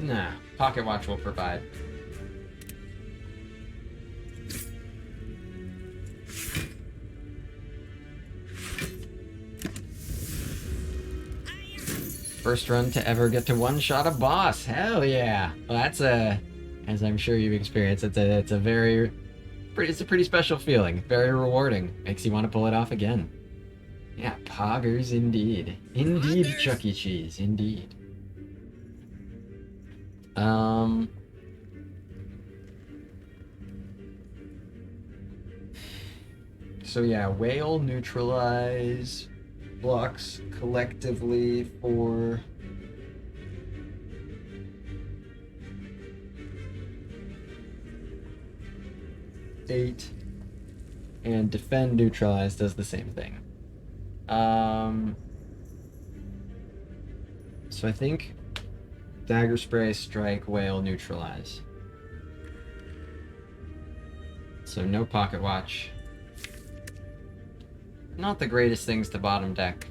Nah, Pocket Watch will provide. First run to ever get to one-shot a boss. Hell yeah! Well, that's as I'm sure you've experienced, it's a pretty special feeling. Very rewarding. Makes you want to pull it off again. Yeah, poggers indeed. Indeed, poggers. Chuck E. Cheese, indeed. So yeah, whale neutralize blocks collectively for 8, and defend neutralize does the same thing. So I think dagger spray, strike, whale, neutralize. So no pocket watch. Not the greatest things to bottom deck.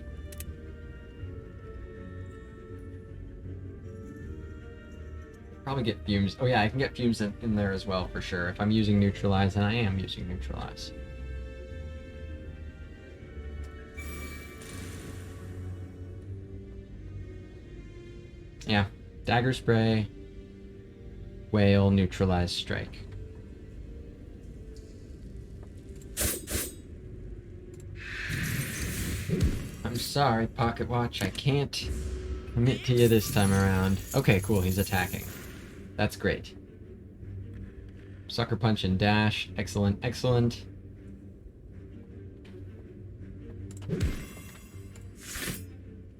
Probably get fumes. Oh yeah, I can get fumes in there as well for sure. If I'm using neutralize, and I am using neutralize. Yeah, dagger spray, whale, neutralize, strike. I'm sorry, pocket watch, I can't commit to you this time around. Okay, cool, he's attacking. That's great. Sucker punch and dash, excellent, excellent.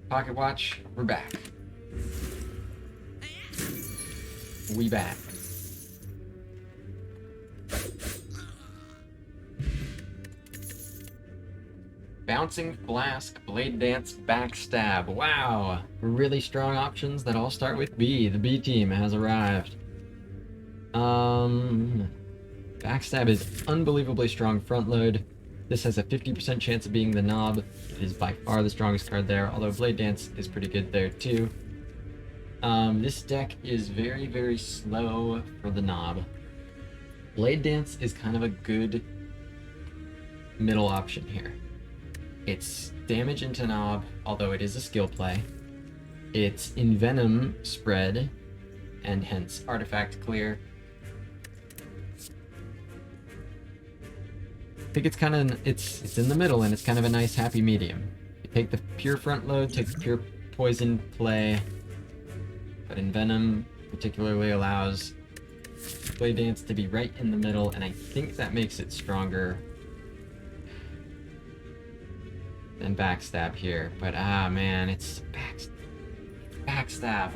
Pocket watch, we're back. We back. Bouncing Flask, Blade Dance, Backstab. Wow! Really strong options that all start with B. The B team has arrived. Backstab is unbelievably strong front load. This has a 50% chance of being the knob. It is by far the strongest card there, although Blade Dance is pretty good there too. This deck is very, very slow for the knob. Blade Dance is kind of a good middle option here. It's damage into knob, although it is a skill play. It's Envenom spread, and hence artifact clear. I think it's kind of, it's in the middle, and it's kind of a nice happy medium. Take the pure front load, take the pure poison play, but Envenom particularly allows Blade Dance to be right in the middle, and I think that makes it stronger than Backstab here. But man, it's Backstab.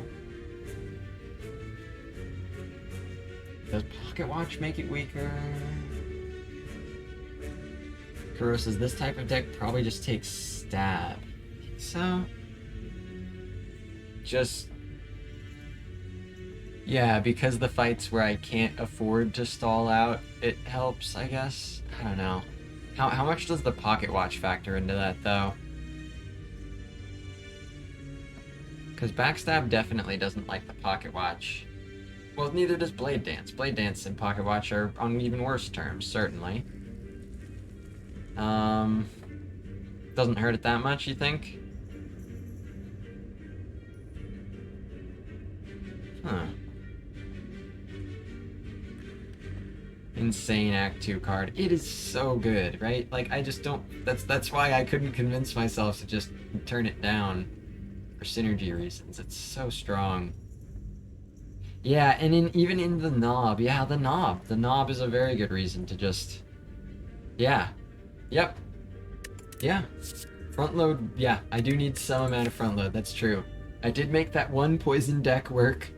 Does Pocket Watch make it weaker? Kuro says this type of deck probably just takes Stab. So, just, yeah, because the fights where I can't afford to stall out, it helps, I guess. I don't know. How much does the Pocket Watch factor into that, though? Because Backstab definitely doesn't like the Pocket Watch. Well, neither does Blade Dance. Blade Dance and Pocket Watch are on even worse terms, certainly. Doesn't hurt it that much, you think? Huh. Insane Act 2 card. It is so good, right? Like, I just don't... That's why I couldn't convince myself to just turn it down for synergy reasons. It's so strong. Yeah, and even in the knob. Yeah, the knob. The knob is a very good reason to just... Yeah. Yep. Yeah. Front load, yeah, I do need some amount of front load, that's true. I did make that one poison deck work,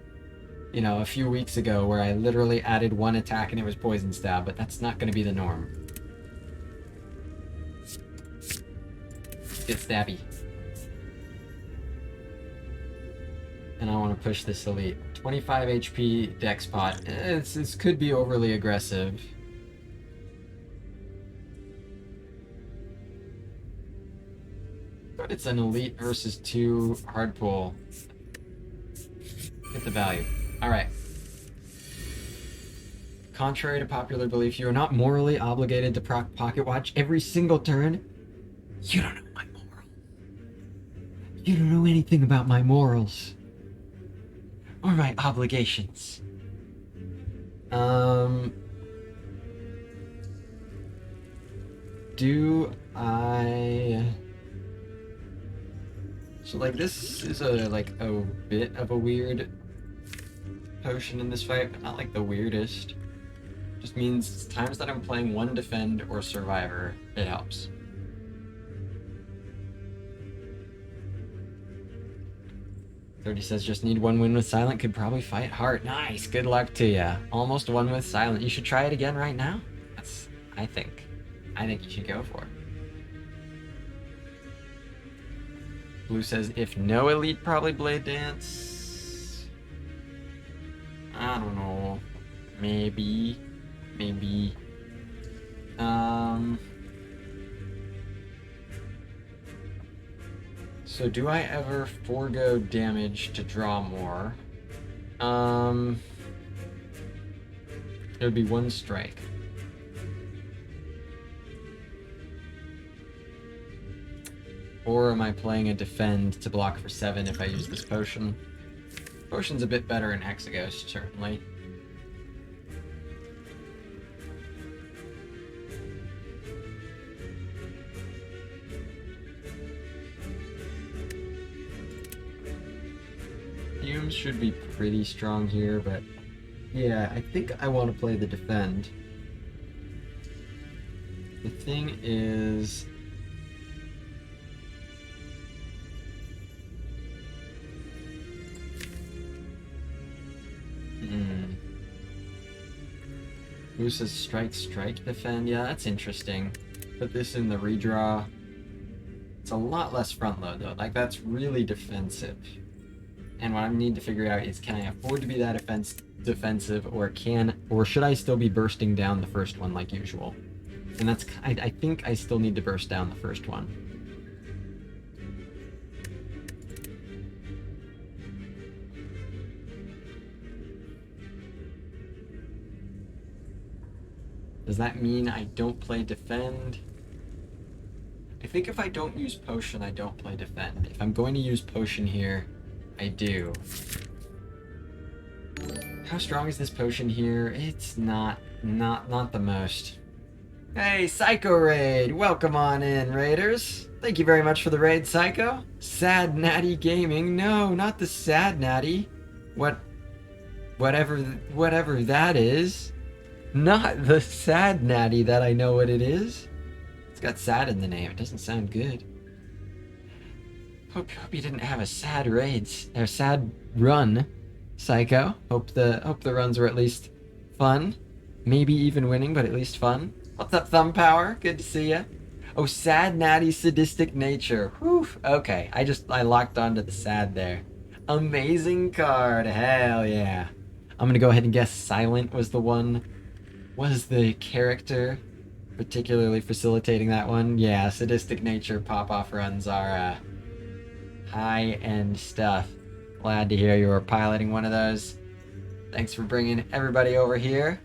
you know, a few weeks ago where I literally added one attack and it was Poison Stab, but that's not going to be the norm. Get stabby. And I want to push this elite. 25 HP deck spot. This could be overly aggressive. But it's an elite versus 2 hard pull. Get the value. Alright. Contrary to popular belief, you are not morally obligated to Pocket Watch every single turn. You don't know my moral. You don't know anything about my morals. Or my obligations. Do I... So, like, this is a bit of a weird potion in this fight, but not, like, the weirdest. Just means times that I'm playing one defend or survivor, it helps. Thirty says just need one win with Silent, could probably fight hard. Nice, good luck to ya. Almost one with Silent. You should try it again right now. I think you should go for it. Blue says, if no elite, probably Blade Dance. I don't know. Maybe. So do I ever forego damage to draw more? It would be one strike. Or am I playing a defend to block for 7 if I use this potion? Potion's a bit better in Hexaghost, certainly. Fumes should be pretty strong here, but yeah, I think I want to play the defend. The thing is... Who says strike, defend? Yeah, that's interesting. Put this in the redraw. It's a lot less front load though. Like, that's really defensive. And what I need to figure out is, can I afford to be that defensive, or should I still be bursting down the first one like usual? And that's, I think I still need to burst down the first one. Does that mean I don't play defend? I think if I don't use potion, I don't play defend. If I'm going to use potion here, I do. How strong is this potion here? It's not the most. Hey, Psycho Raid! Welcome on in, Raiders! Thank you very much for the raid, Psycho. Sad Natty Gaming. No, not the Sad Natty. Whatever that is. Not the Sad Natty that I know what it is. It's got sad in the name. It doesn't sound good. Hope you didn't have a sad raids or sad run, Psycho. Hope the runs were at least fun. Maybe even winning, but at least fun. What's up, Thumb Power? Good to see ya. Oh, Sad Natty Sadistic Nature. Whew. Okay, I locked onto the sad there. Amazing card. Hell yeah. I'm gonna go ahead and guess Silent was the character particularly facilitating that one. Yeah, Sadistic Nature pop-off runs are high-end stuff. Glad to hear you were piloting one of those. Thanks for bringing everybody over here.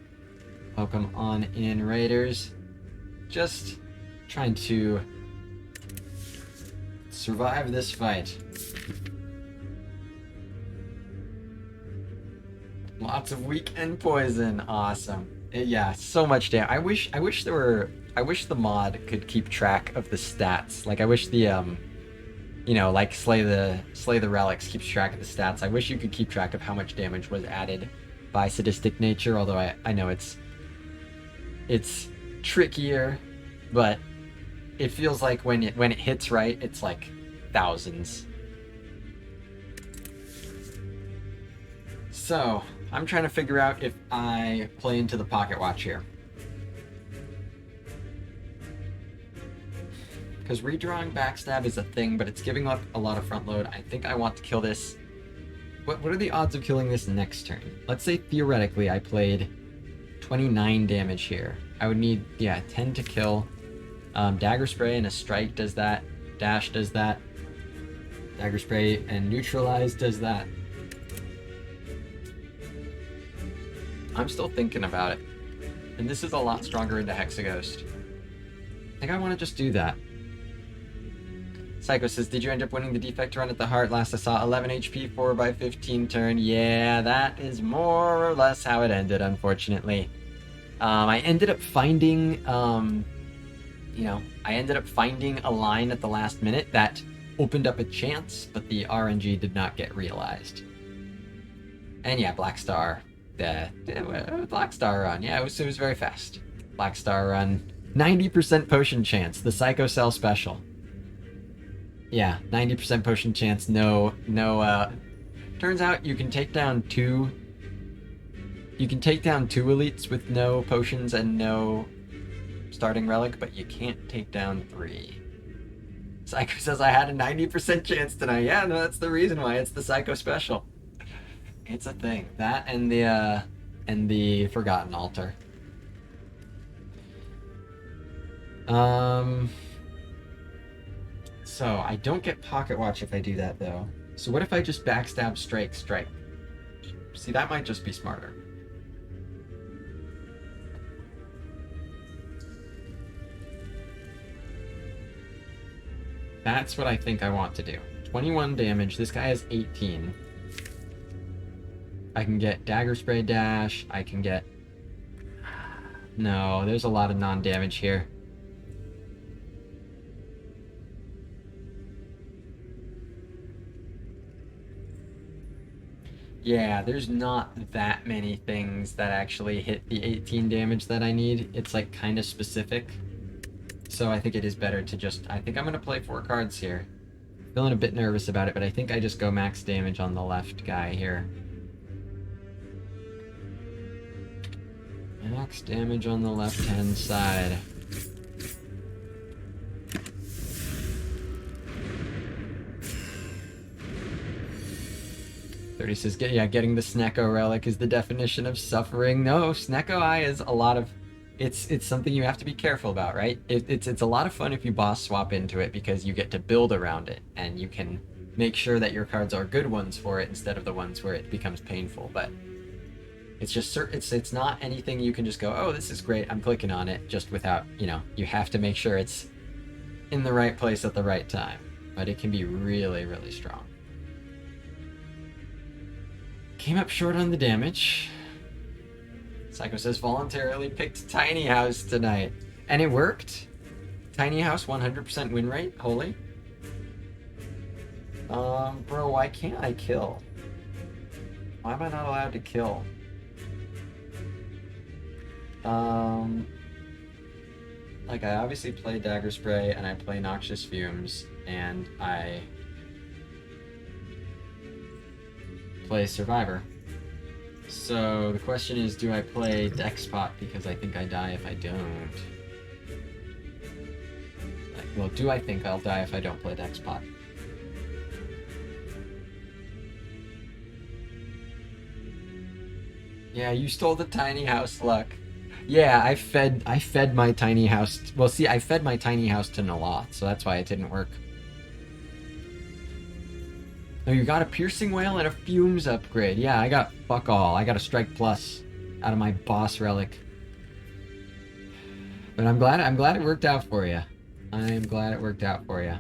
Welcome on in, Raiders. Just trying to survive this fight. Lots of weekend poison. Awesome. Yeah, so much damage. I wish the mod could keep track of the stats. Like I wish the like Slay the Relics keeps track of the stats. I wish you could keep track of how much damage was added by Sadistic Nature, although I know it's trickier, but it feels like when it hits right, it's like thousands. So, I'm trying to figure out if I play into the pocket watch here. Because redrawing backstab is a thing, but it's giving up a lot of front load. I think I want to kill this. What are the odds of killing this next turn? Let's say theoretically I played 29 damage here. I would need, 10 to kill. Dagger Spray and a Strike does that. Dash does that. Dagger Spray and Neutralize does that. I'm still thinking about it. And this is a lot stronger into Hexaghost. I think I want to just do that. Psycho says, did you end up winning the Defect run at the heart? Last I saw 11 HP, 4x15 turn. Yeah, that is more or less how it ended, unfortunately. I ended up finding, I ended up finding a line at the last minute that opened up a chance, but the RNG did not get realized. And yeah, Black Star. The Black Star run. Yeah, it was very fast. Black Star run. 90% potion chance. The Psycho Cell special. Yeah, 90% potion chance. No. Turns out you can take down two. You can take down 2 elites with no potions and no starting relic, but you can't take down 3. Psycho says I had a 90% chance tonight. Yeah, no, that's the reason why it's the Psycho special. It's a thing. That and the Forgotten Altar. So I don't get Pocket Watch if I do that though. So what if I just backstab strike? See, that might just be smarter. That's what I think I want to do. 21 damage. This guy has 18. I can get Dagger Spray Dash. I can get... No, there's a lot of non-damage here. Yeah, there's not that many things that actually hit the 18 damage that I need. It's like kind of specific. So I think it is better to just... I think I'm going to play 4 cards here. Feeling a bit nervous about it, but I think I just go max damage on the left guy here. Max damage on the left-hand side. Thirty says, getting the Snecko relic is the definition of suffering. No, Snecko Eye is a lot of... It's something you have to be careful about, right? It's a lot of fun if you boss swap into it because you get to build around it and you can make sure that your cards are good ones for it instead of the ones where it becomes painful. But it's just it's not anything you can just go, oh, this is great, I'm clicking on it, just without, you have to make sure it's in the right place at the right time. But it can be really, really strong. Came up short on the damage. Psycho says voluntarily picked Tiny House tonight. And it worked. Tiny house, 100% win rate. Holy. Bro, why can't I kill? Why am I not allowed to kill? Like, I obviously play Dagger Spray, and I play Noxious Fumes, and I play Survivor. So, the question is, do I play Dex Spot because I think I die if I don't? Like, well, do I think I'll die if I don't play Dex Spot? Yeah, you stole the tiny house luck. Yeah, I fed my tiny house. Well, see, I fed my tiny house to Naloth, so that's why it didn't work. Oh, you got a piercing whale and a fumes upgrade. Yeah, I got fuck all. I got a strike plus out of my boss relic. But I'm glad it worked out for you. I'm glad it worked out for you.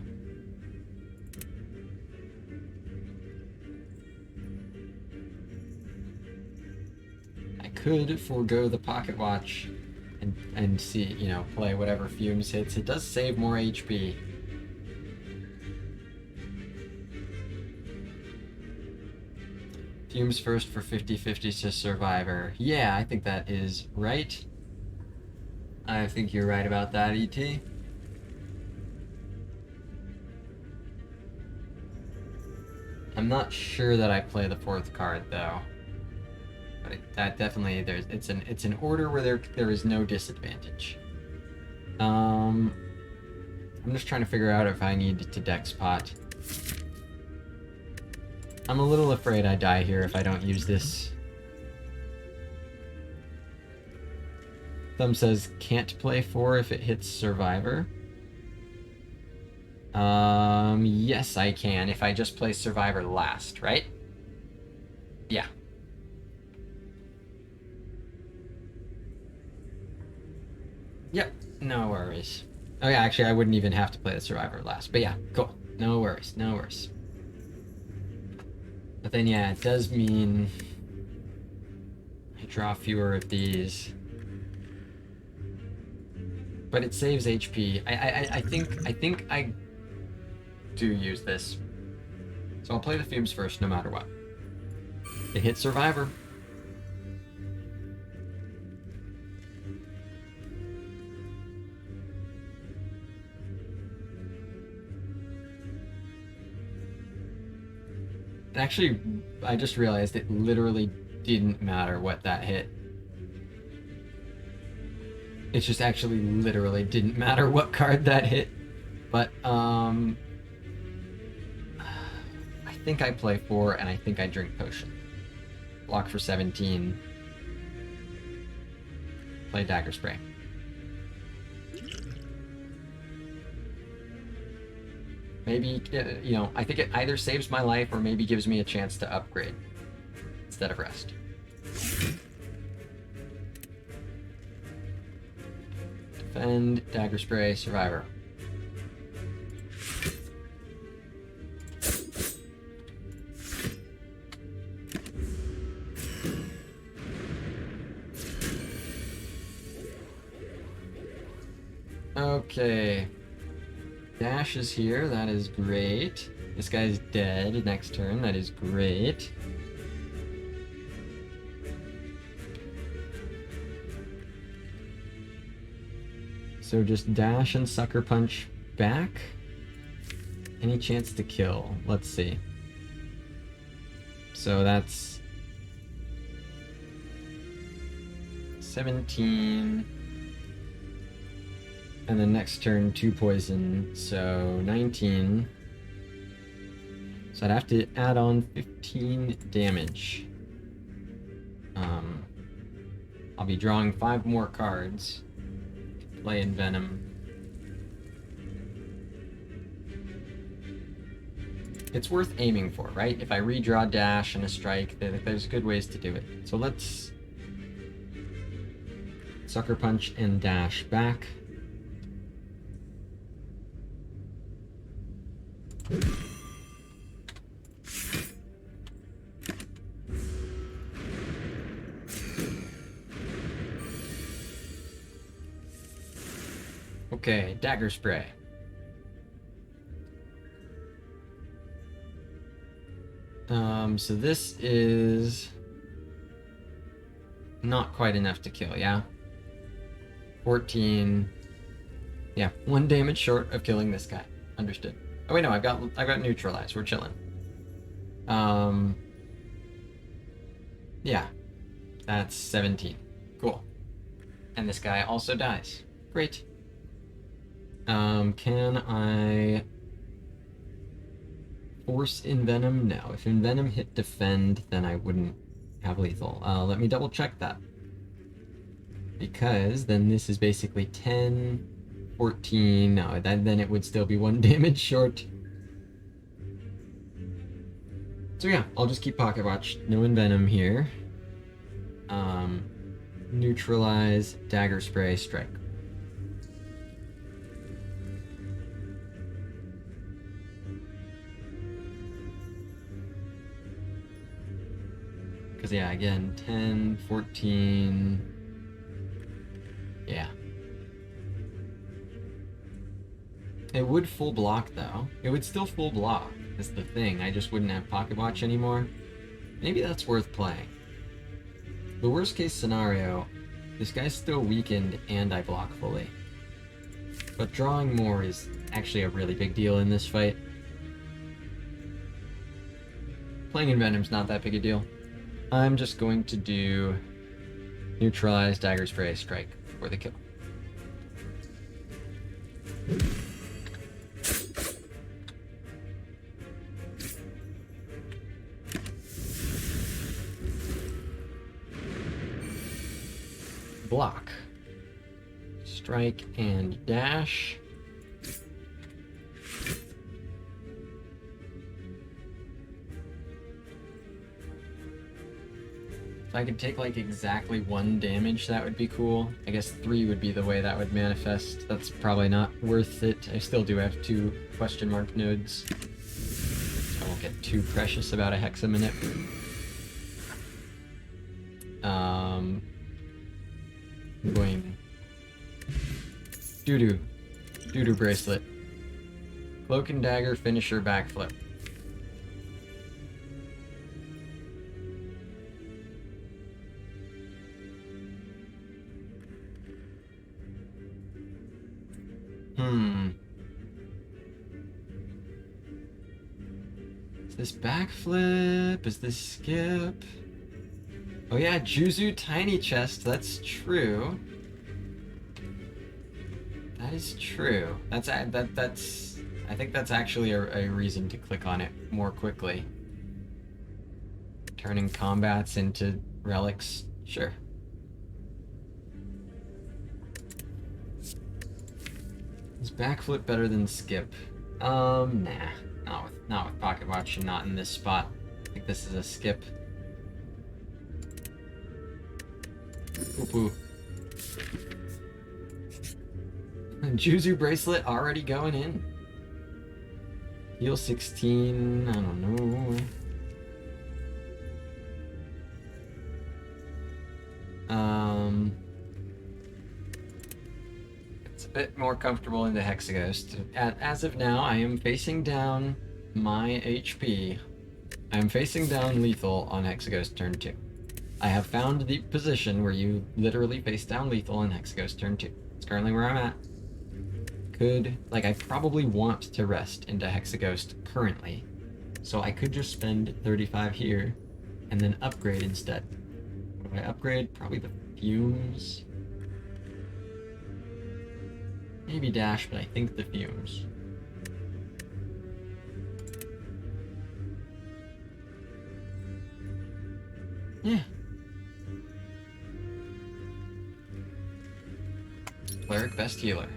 Could forego the pocket watch and see, you know, play whatever fumes hits. It does save more HP. Fumes first for 50-50 to Survivor. Yeah, I think that is right. I think you're right about that, ET. I'm not sure that I play the fourth card though. That definitely it's an order where there is no disadvantage. I'm just trying to figure out if I need to deck spot. I'm a little afraid I die here if I don't use this. Thumb says can't play 4 if it hits Survivor. Yes I can if I just play Survivor last, right? Yeah. Yep, no worries. Oh yeah, actually I wouldn't even have to play the Survivor last. But yeah, cool. No worries, no worries. But then yeah, it does mean I draw fewer of these. But it saves HP. I think I do use this. So I'll play the fumes first no matter what. It hits Survivor. Actually, I just realized it literally didn't matter what that hit. It just actually literally didn't matter what card that hit. But, I think I play 4 and I think I drink Potion. Block for 17. Play Dagger Spray. Maybe, you know, I think it either saves my life or maybe gives me a chance to upgrade instead of rest. Defend, Dagger Spray, Survivor. Okay. Dash is here, that is great. This guy's dead next turn, that is great. So just dash and sucker punch back. Any chance to kill? Let's see. So that's 17. And then next turn, 2 poison, so 19. So I'd have to add on 15 damage. I'll be drawing 5 more cards. Play in Venom. It's worth aiming for, right? If I redraw dash and a strike, there's good ways to do it. So let's sucker punch and dash back. Okay, dagger spray. So this is not quite enough to kill, yeah? 14. Yeah, 1 damage short of killing this guy. Understood. Oh wait, no, I've got neutralized. We're chilling. Yeah, that's 17. Cool. And this guy also dies. Great. Can I force Envenom? No. If Envenom hit defend, then I wouldn't have lethal. Let me double check that. Because then this is basically 10, 14. No, then it would still be 1 damage short. So yeah, I'll just keep Pocket Watch. No Envenom here. Neutralize, Dagger Spray, Strike. Because yeah, again, 10, 14... Yeah. It would full block, though. It would still full block, is the thing. I just wouldn't have Pocket Watch anymore. Maybe that's worth playing. The worst case scenario, this guy's still weakened and I block fully. But drawing more is actually a really big deal in this fight. Playing Envenom's not that big a deal. I'm just going to do Neutralize, Dagger Spray, Strike for the kill. Block. Strike and dash. If I could take like exactly 1 damage, that would be cool. I guess 3 would be the way that would manifest. That's probably not worth it. I still do have 2 question mark nodes. I won't get too precious about a hex a minute. Boing. Doo-doo. Doo-doo bracelet. Cloak and dagger, finisher, backflip. Is this backflip? Is this skip? Oh yeah, Juzu tiny chest, that's true. That is true. That's I think that's actually a reason to click on it more quickly. Turning combats into relics, sure. Is backflip better than skip? Nah. Not with Pocket Watch and not in this spot. I think this is a skip. Poo-poo. Juzu bracelet already going in. Heal 16, I don't know. It's a bit more comfortable in the Hexaghost. As of now, I am facing down my HP. I am facing down lethal on Hexaghost turn 2. I have found the position where you literally face down lethal in Hexaghost turn 2. It's currently where I'm at. I probably want to rest into Hexaghost currently. So I could just spend 35 here and then upgrade instead. What do I upgrade? Probably the fumes. Maybe dash, but I think the fumes. Yeah. Cleric, best healer.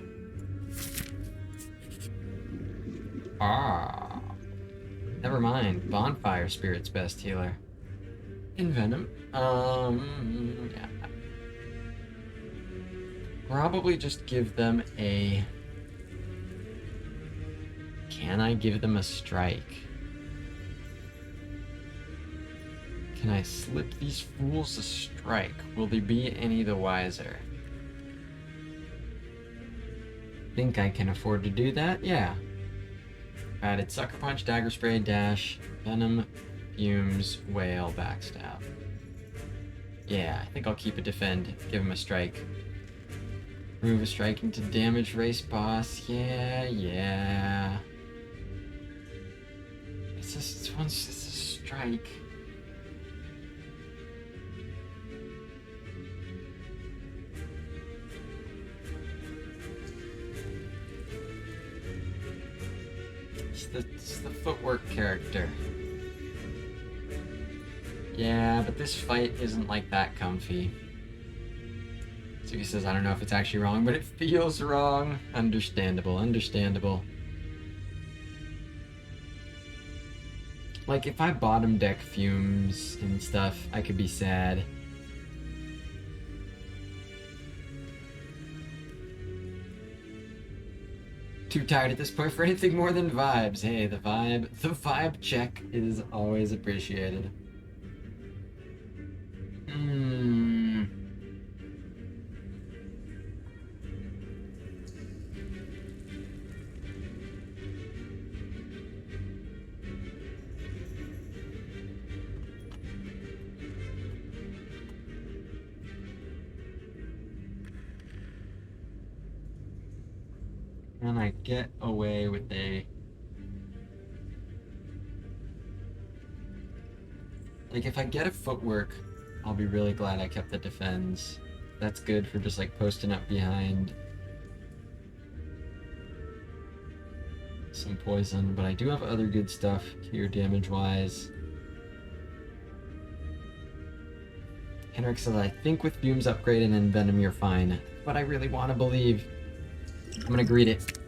Ah. Never mind. Bonfire Spirit's best healer. Envenom. Yeah. Probably just give them a... Can I give them a strike? Can I slip these fools a strike? Will they be any the wiser? think I can afford to do that. Yeah. Added Sucker Punch, Dagger Spray, Dash, Venom, Fumes, Wail, Backstab. Yeah, I think I'll keep a Defend. Give him a Strike. Remove a Strike into damage race boss. Yeah. It's just a Strike. It's the footwork character. Yeah, but this fight isn't like that comfy. So he says, I don't know if it's actually wrong, but it feels wrong. Understandable. Like, if I bottom deck Fumes and stuff, I could be sad. Too tired at this point for anything more than vibes. Hey, the vibe check is always appreciated. Can I get away with a... Like, if I get a footwork, I'll be really glad I kept the defense. That's good for just, like, posting up behind some poison, but I do have other good stuff here damage-wise. Henrik says, I think with Fumes upgraded and Venom you're fine, but I really want to believe. I'm gonna greet it.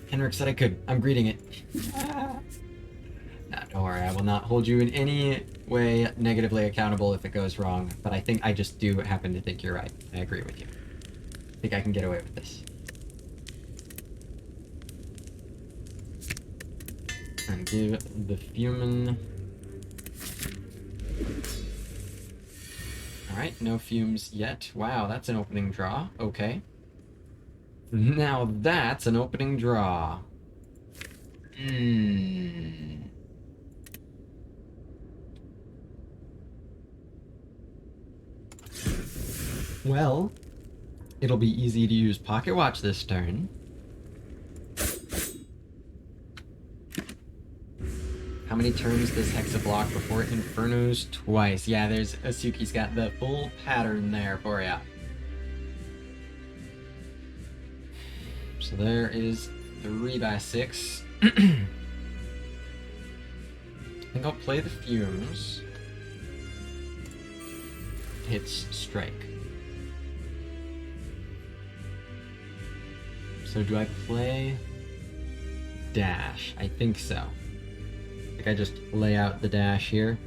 Henrik said I could. I'm greeting it. Nah, don't worry. I will not hold you in any way negatively accountable if it goes wrong, but I think I just do happen to think you're right. I agree with you. I think I can get away with this. And give the Fumin... Alright, no Fumes yet. Wow, that's an opening draw. Okay. Now that's an opening draw. Well, it'll be easy to use Pocket Watch this turn. How many turns does Hexa block before Infernos? Twice. Yeah, there's Asuki's got the full pattern there for ya. So there is 3x6. I think I'll play the Fumes. Hits Strike. So do I play Dash? I think so. I think I just lay out the Dash here.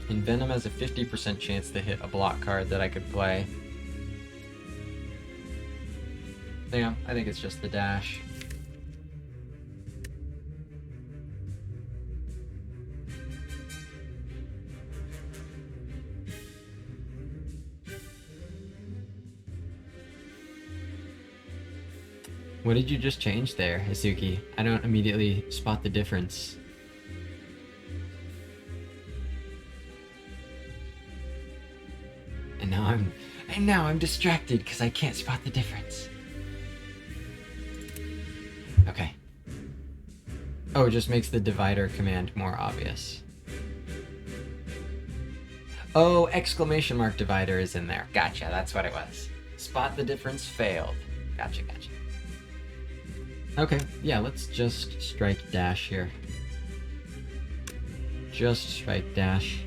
And Venom has a 50% chance to hit a block card that I could play. Yeah, I think it's just the Dash. What did you just change there, Asuki? I don't immediately spot the difference. And now I'm distracted because I can't spot the difference. Okay. Oh, it just makes the divider command more obvious. Oh, exclamation mark divider is in there. Gotcha, that's what it was. Spot the difference failed. Gotcha. Okay, yeah, let's just strike Dash here. Just strike Dash.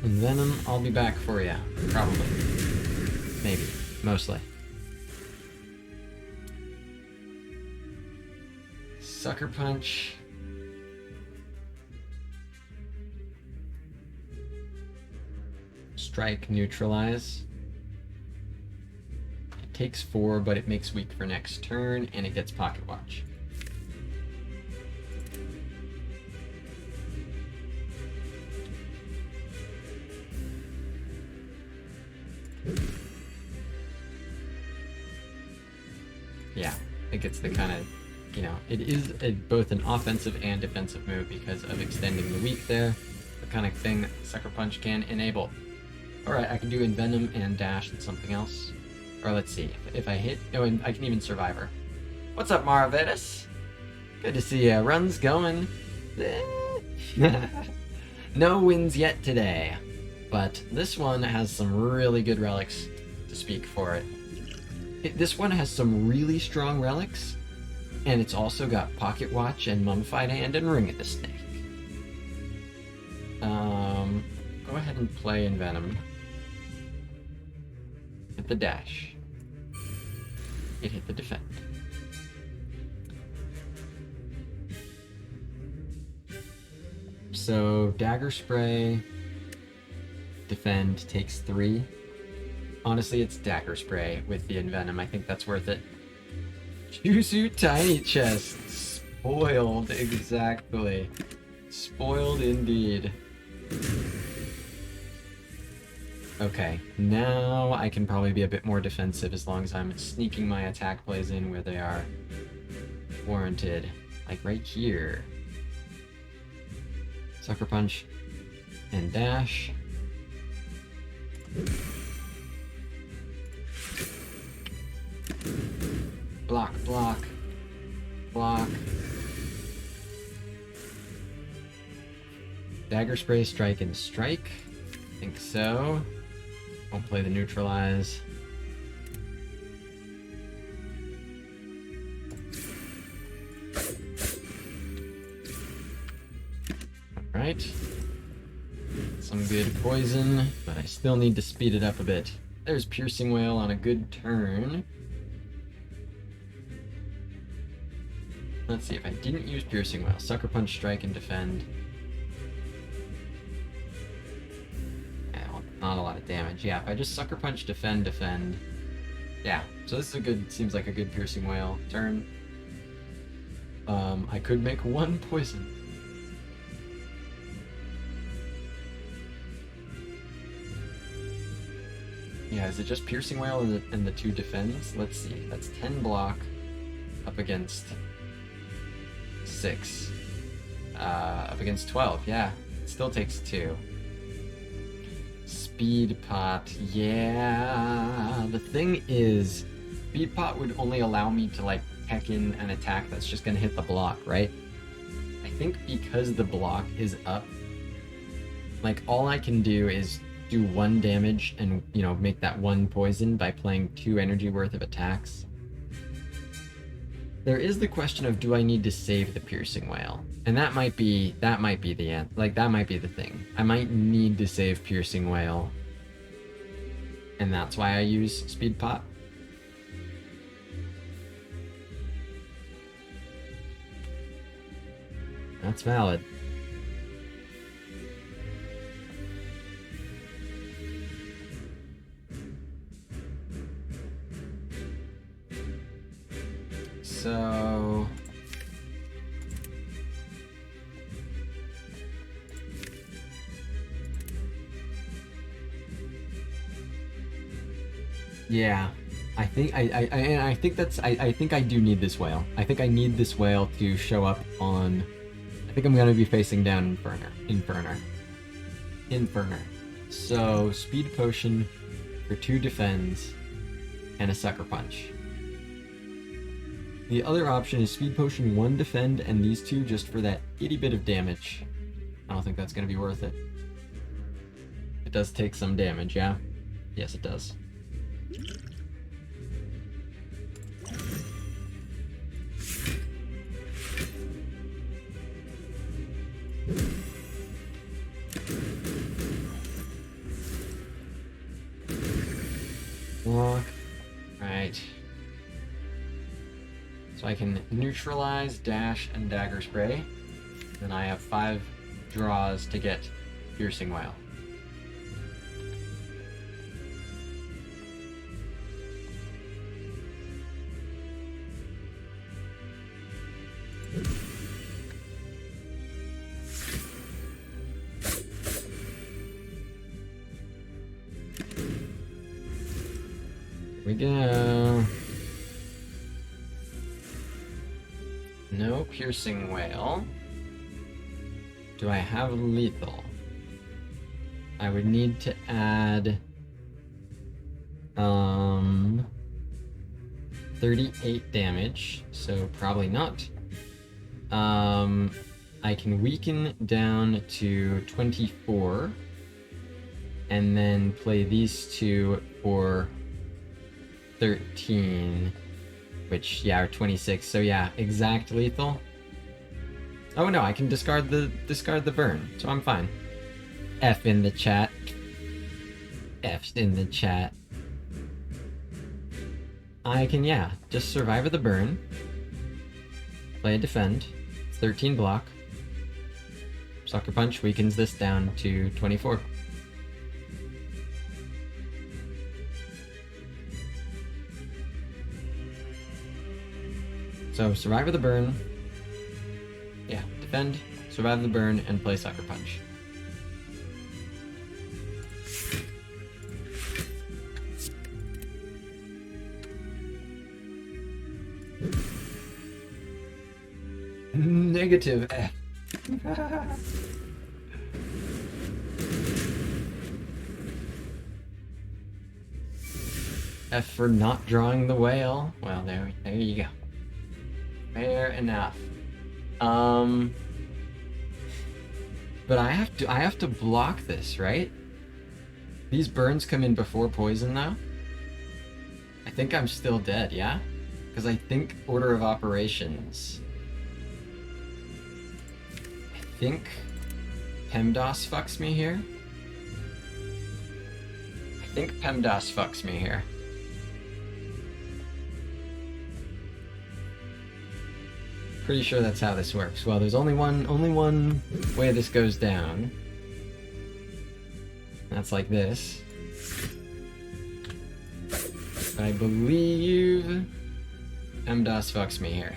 And Venom, I'll be back for ya. Probably. Maybe. Mostly. Sucker Punch. Strike, neutralize. It takes 4, but it makes weak for next turn, and it gets Pocket Watch. think it's the kind of, it is both an offensive and defensive move because of extending the weak there. The kind of thing that Sucker Punch can enable. Alright, I can do Envenom and dash and something else. Or let's see, if I hit... Oh, and I can even Survivor. What's up, Maravedis? Good to see ya. Run's going. No wins yet today. But this one has some really good relics to speak for it. This one has some really strong relics. And it's also got Pocket Watch and Mummified Hand and Ring of the Snake. Go ahead and play Envenom. Hit the dash. It hit the Defect. So, Dagger Spray, Defend takes 3. Honestly, it's Dagger Spray with the Envenom. I think that's worth it. Jusu Tiny Chest. Spoiled, exactly. Spoiled indeed. Okay, now I can probably be a bit more defensive as long as I'm sneaking my attack plays in where they are warranted. Like right here. Sucker Punch and dash. Block, block, block. Dagger Spray, strike, and strike. I think so. Won't play the neutralize. Alright. Some good poison, but I still need to speed it up a bit. There's Piercing Wail on a good turn. Let's see, if I didn't use Piercing Wail, Sucker Punch, strike, and defend. Not a lot of damage. Yeah, if I just Sucker Punch, defend. Yeah, so this is a good, seems like a good Piercing Wail turn. I could make 1 poison. Yeah, is it just Piercing Wail and the 2 defends? Let's see, that's 10 block up against 6. Up against 12, yeah. It still takes 2. Speed Pot, yeah. The thing is, Speed Pot would only allow me to like peck in an attack that's just gonna hit the block, right? I think because the block is up, like all I can do is do 1 damage and, make that 1 poison by playing 2 energy worth of attacks. There is the question of, do I need to save the Piercing Wail? And that might be the end. Like, that might be the thing. I might need to save Piercing Wail. And that's why I use Speed Pot. That's valid. So... yeah, I think I think I do need this whale. I think I need this whale to show up on. I think I'm gonna be facing down Inferner. So Speed Potion for 2 defends and a Sucker Punch. The other option is Speed Potion 1 defend and these 2 just for that itty bit of damage. I don't think that's gonna be worth it. It does take some damage, yeah? Yes, it does. Block. Right. So I can neutralize, dash, and dagger spray. Then I have 5 draws to get Piercing Wail. Here we go. No piercing whale. Do I have lethal? I would need to add 38 damage, so probably not. I can weaken down to 24 and then play these two for 13, which, yeah, are 26. So yeah, exact lethal. Oh no, I can discard the burn, so I'm fine. F in the chat. F's in the chat. I can, yeah, just survive the burn. Play a defend. 13 block. Sucker Punch weakens this down to 24. So survive the burn. Yeah, defend, survive the burn, and play Sucker Punch. Negative F. F for not drawing the whale. Well, there you go. Fair enough. But I have to block this, right? These burns come in before poison, though. I think I'm still dead, yeah? Because I think order of operations. I think PEMDAS fucks me here. I think PEMDAS fucks me here. Pretty sure that's how this works. Well, there's only one way this goes down. That's like this. I believe PEMDAS fucks me here.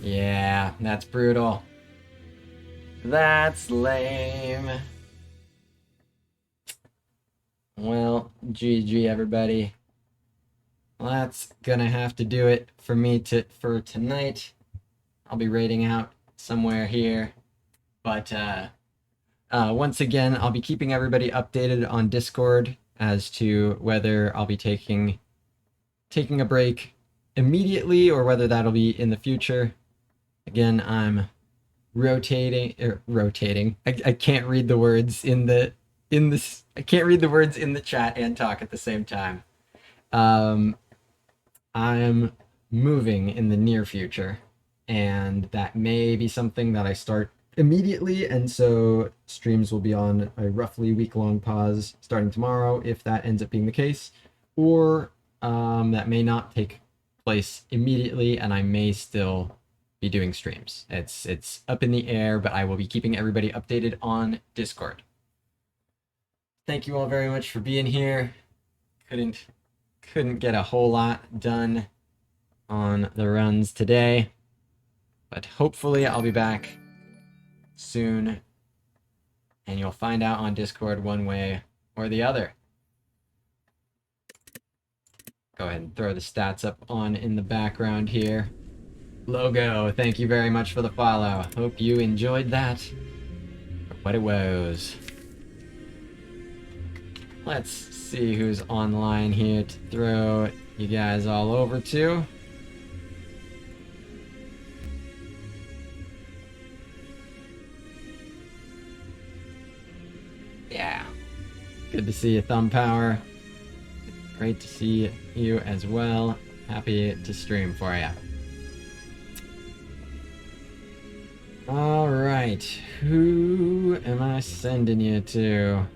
Yeah, that's brutal. That's lame. Well, GG everybody. Well, that's gonna have to do it for me for tonight. I'll be rating out somewhere here. But once again, I'll be keeping everybody updated on Discord as to whether I'll be taking a break immediately or whether that'll be in the future. Again, I'm rotating. I can't read the words I can't read the words in the chat and talk at the same time. I'm moving in the near future, and that may be something that I start immediately, and so streams will be on a roughly week-long pause starting tomorrow if that ends up being the case, or that may not take place immediately, and I may still be doing streams. It's up in the air, but I will be keeping everybody updated on Discord. Thank you all very much for being here. Couldn't get a whole lot done on the runs today, but hopefully I'll be back soon, and you'll find out on Discord one way or the other. Go ahead and throw the stats up on in the background here. Logo, thank you very much for the follow. Hope you enjoyed that for what it was. Let's see who's online here to throw you guys all over to. Yeah. Good to see you, Thumb Power. Great to see you as well. Happy to stream for you. Alright, who am I sending you to?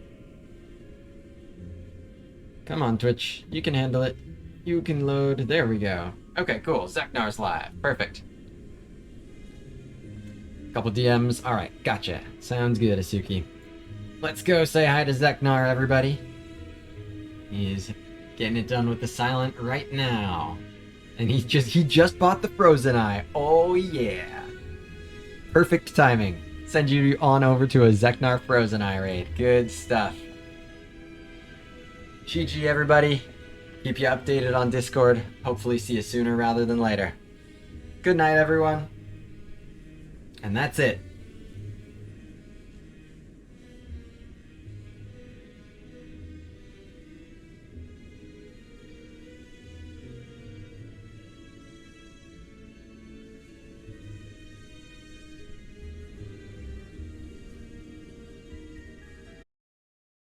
Come on, Twitch. You can handle it. You can load. There we go. Okay, cool. Zeknar's live. Perfect. Couple DMs. Alright, gotcha. Sounds good, Asuki. Let's go say hi to Zeknar, everybody. He's getting it done with the silent right now. And he just bought the Frozen Eye. Oh yeah. Perfect timing. Send you on over to a Zeknar Frozen Eye raid. Good stuff. GG everybody. Keep you updated on Discord. Hopefully see you sooner rather than later. Good night, everyone. And that's it.